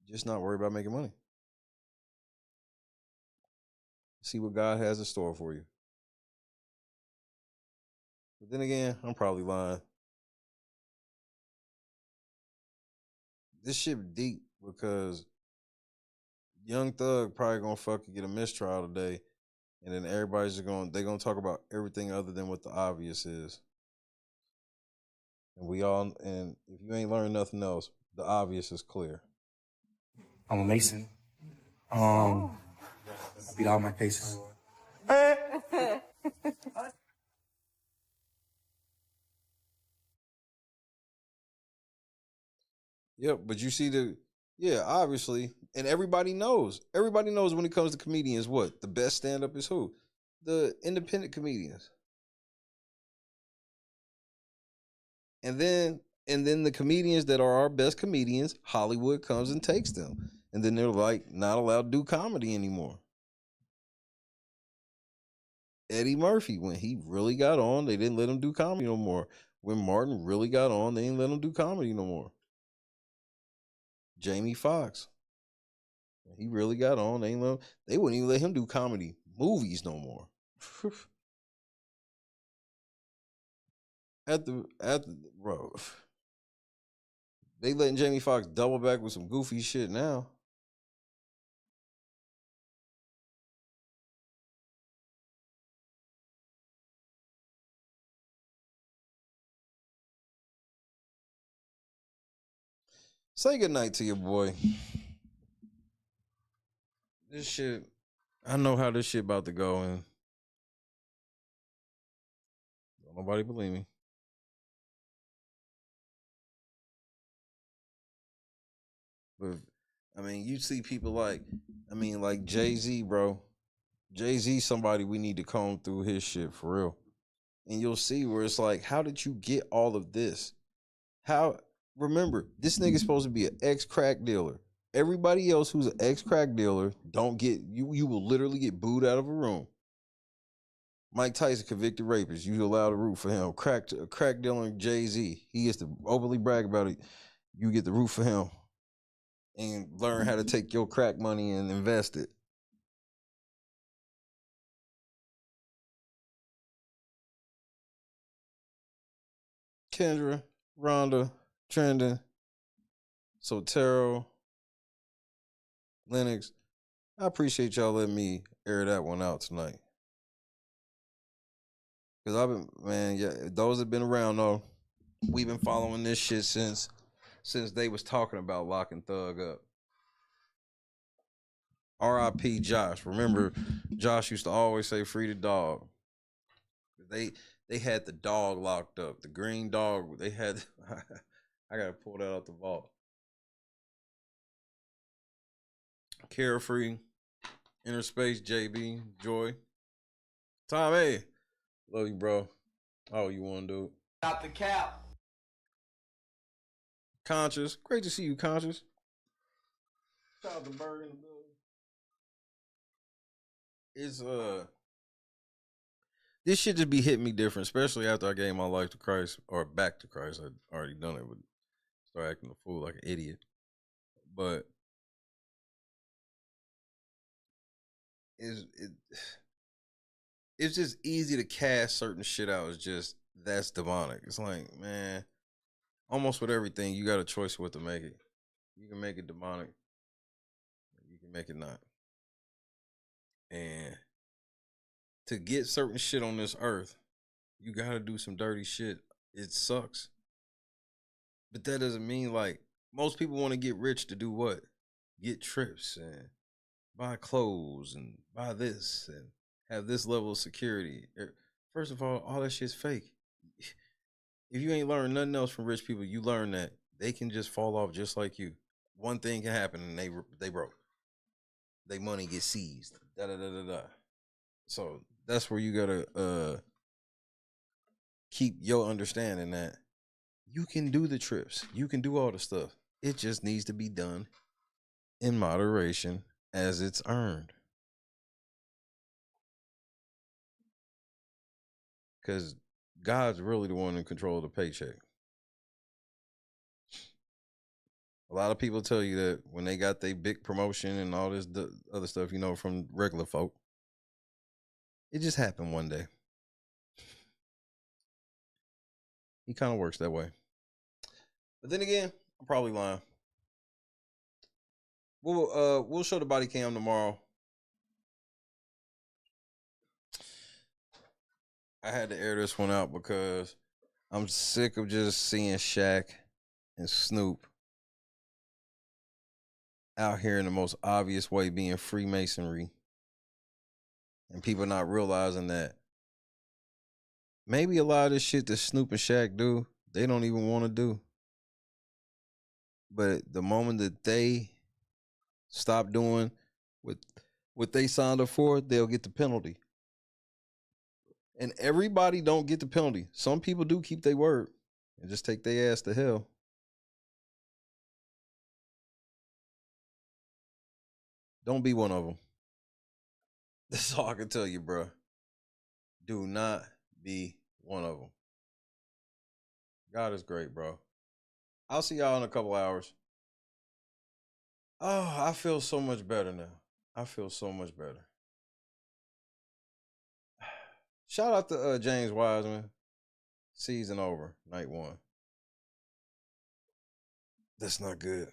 just not worry about making money. See what God has in store for you. But then again, I'm probably lying. This shit deep because Young Thug probably gonna fucking get a mistrial today, and then everybody's just gonna talk about everything other than what the obvious is. And if you ain't learned nothing else, the obvious is clear. I'm a Mason. I beat all my cases. Yep, but you see obviously, and everybody knows. Everybody knows when it comes to comedians what? The best stand-up is who? The independent comedians. And then the comedians that are our best comedians, Hollywood comes and takes them. And then they're like not allowed to do comedy anymore. Eddie Murphy, when he really got on, they didn't let him do comedy no more. When Martin really got on, they didn't let him do comedy no more. Jamie Foxx, when he really got on, they wouldn't even let him do comedy movies no more. Bro, they letting Jamie Foxx double back with some goofy shit now. Say goodnight to your boy. This shit, I know how this shit about to go, and don't nobody believe me. But I mean, you see people like Jay-Z, bro. Jay-Z, somebody we need to comb through his shit for real. And you'll see where it's like, how did you get all of this? Remember, this nigga's supposed to be an ex-crack dealer. Everybody else who's an ex-crack dealer don't get, you will literally get booed out of a room. Mike Tyson, convicted rapist. You allow the root for him. Crack dealer Jay-Z. He gets to openly brag about it. You get the root for him. And learn how to take your crack money and invest it. Kendra, Rhonda, Trendon, Sotero, Lennox. I appreciate y'all letting me air that one out tonight. Cause I've been, man, yeah, those have been around though. We've been following this shit since they was talking about locking Thug up. R.I.P. Josh. Remember, Josh used to always say free the dog. They had the dog locked up. The green dog, they had, I gotta pull that out the vault. Carefree, Inner Space, JB, Joy. Tom, hey. Love you, bro. Oh, you want to do it? Out the cap. Conscious. Great to see you, Conscious. Shout out to Bird in the building. It's this shit just be hitting me different, especially after I gave my life to Christ, or back to Christ. I'd already done it, but start acting a fool like an idiot. But it's just easy to cast certain shit out as just that's demonic. It's like, man, almost with everything, you got a choice what to make it. You can make it demonic. You can make it not. And to get certain shit on this earth, you gotta do some dirty shit. It sucks. But that doesn't mean, like, most people want to get rich to do what? Get trips and buy clothes and buy this and have this level of security. First of all that shit's fake. If you ain't learned nothing else from rich people, you learn that they can just fall off just like you. One thing can happen and they broke. They money gets seized. So that's where you gotta keep your understanding that you can do the trips. You can do all the stuff. It just needs to be done in moderation as it's earned. Because God's really the one in control of the paycheck. A lot of people tell you that when they got their big promotion and all this other stuff, you know, from regular folk, it just happened one day. He kind of works that way. But then again, I'm probably lying. We'll show the body cam tomorrow. I had to air this one out because I'm sick of just seeing Shaq and Snoop out here in the most obvious way being Freemasonry. And people not realizing that maybe a lot of this shit that Snoop and Shaq do, they don't even want to do. But the moment that they stop doing what they signed up for, they'll get the penalty. And everybody don't get the penalty. Some people do keep their word and just take their ass to hell. Don't be one of them. That's all I can tell you, bro. Do not be one of them. God is great, bro. I'll see y'all in a couple hours. Oh, I feel so much better now. I feel so much better. Shout out to James Wiseman. Season over. Night 1. That's not good.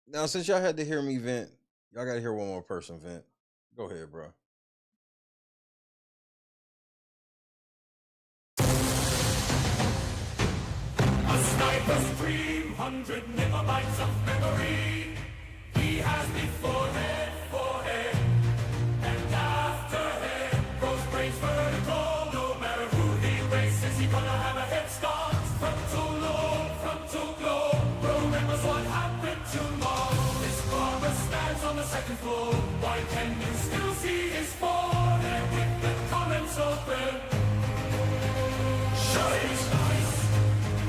Now, since y'all had to hear me vent, y'all got to hear one more person vent. Go ahead, bro. A sniper's dream. 300 megabytes of memory. He has me forehead, forehead, and after head. Grows brains vertical, no matter who he races, he gonna have a head start. Frontal lobe, remembers what happened tomorrow. This barber stands on the second floor. Why can you still see his forehead with the comments open? Shay's nice.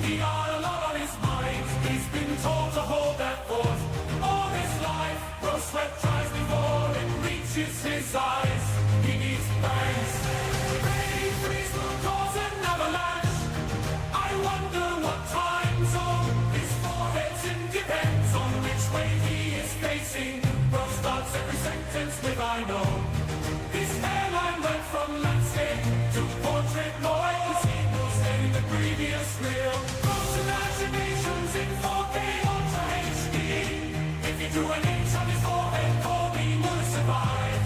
He got a lot on his mind. He's been told to hold that force all his life. Bro sweat tries before it reaches his eyes. He needs bangs. Ready freeze will cause an avalanche. I wonder what time zone his forehead's in. Depends on which way he is facing. Bro starts every sentence with I know. His hairline went from landscape to portrait. No, I can see no stain in the previous reel. Bro's imaginations in 4K Ultra HD. If you do an inch on his forehead, call me will survive.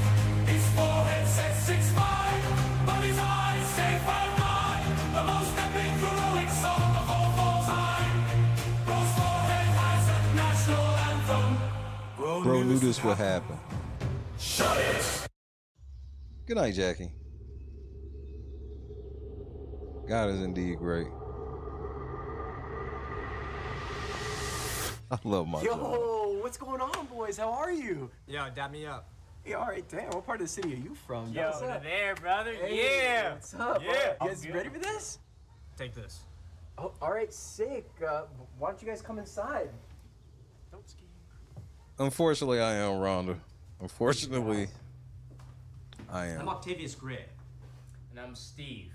His forehead says 6'5", but his eyes say 5'9". The most epic heroic song of all time. Bro's forehead has a national anthem. Bro knew this would happen. Shut it. Good night, Jackie. God is indeed great. I love my job. Yo, what's going on, boys? How are you? Yo, dap me up. Hey, all right, damn. What part of the city are you from? Yo, What's up? there, brother. Hey, Yeah. What's up? Yeah. You guys ready for this? Take this. Oh, all right, sick. Why don't you guys come inside? Don't ski. Unfortunately, I am Rhonda. Unfortunately, I am. I'm Octavius Gray. And I'm Steve.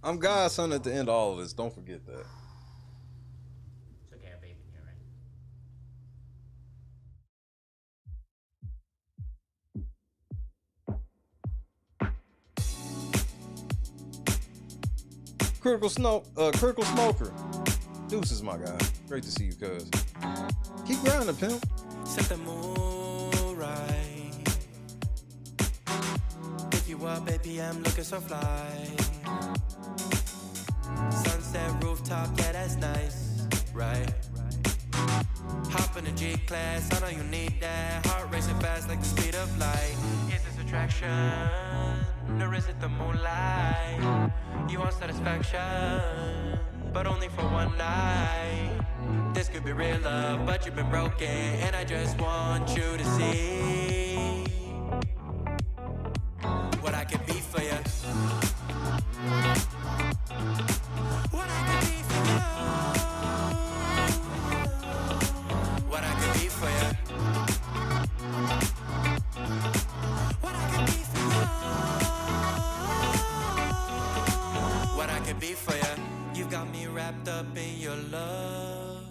I'm God's son at the end of all of this. Don't forget that. It's okay, I bathe in here, right? Critical Smoker. Deuces, my guy. Great to see you, cuz. Keep grinding, pimp. Set the mood right. Pick you up, baby, I'm looking so fly. Sunset rooftop, yeah, that's nice, right? Hop in the G-Class, I know you need that. Heart racing fast like the speed of light. Is this attraction, or is it the moonlight? You want satisfaction, but only for one night. This could be real love, but you've been broken, and I just want you to see what I can be for you. What I can be for you. What I can be for you. What I can be for you. What I can be for you. You got me wrapped up in your love.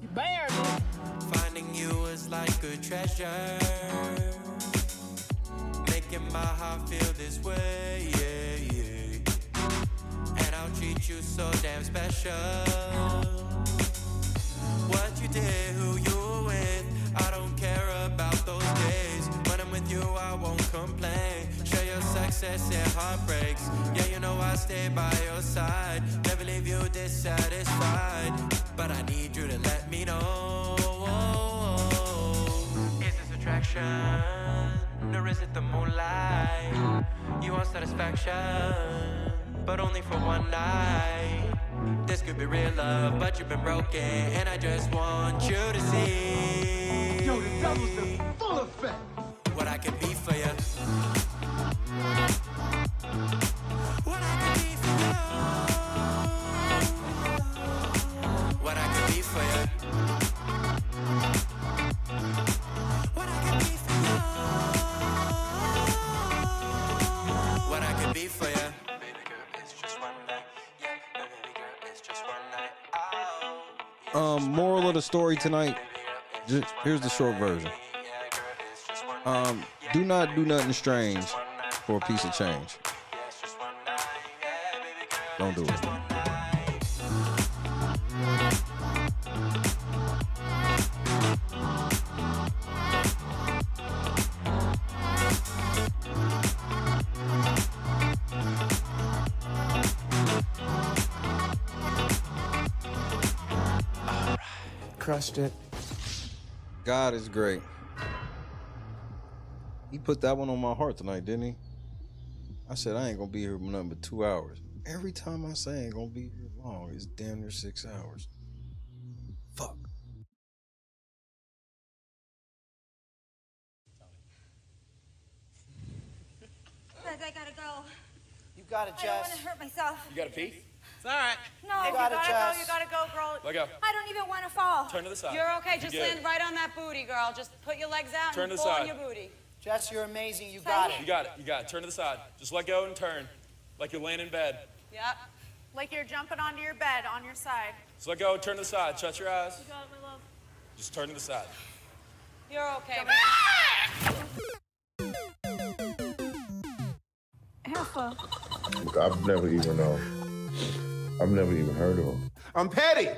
You bear me. Finding you is like a treasure. Making my heart feel this way, yeah, yeah. And I'll treat you so damn special. What you did, who you were with, I don't care about those days. When I'm with you, I won't complain. Share your success and heartbreaks. Yeah, you know I stay by your side. Never leave you dissatisfied. But I need you to let me know. Is this attraction, or is it the moonlight? You want satisfaction, but only for one night. This could be real love, but you've been broken, and I just want you to see. Yo, the devil's in full effect. What I can be for you. What I can be for you. What I can be for you. What I can be for you. What I can be for you. Baby girl, it's just one night. Yeah, baby girl, it's just one night. Moral of the story tonight. Here's the short version. Do not do nothing strange for a piece of change. Don't do it. crushed it. God is great. He put that one on my heart tonight, didn't he? I said I ain't gonna be here for nothing but 2 hours. Every time I say I ain't gonna be here long, it's damn near 6 hours. Fuck. Guys, I gotta go. You got it, I don't want to hurt myself. You got a pee? It's all right. No, You got it, Jess. go. You gotta go, girl. Let go. I don't even want to fall. Turn to the side. You're okay. Just You're good. land right on that booty, girl. Just put your legs out Turn and to the pull side. on your booty. Jess, you're amazing. You got You got it. You got it. Turn to the side. Just let go and turn. Like you're laying in bed. Yep. Like you're jumping onto your bed on your side. Just let go. Turn to the side. Shut your eyes. You got it, my love. Just turn to the side. You're okay. I've never even heard of him. I'm petty.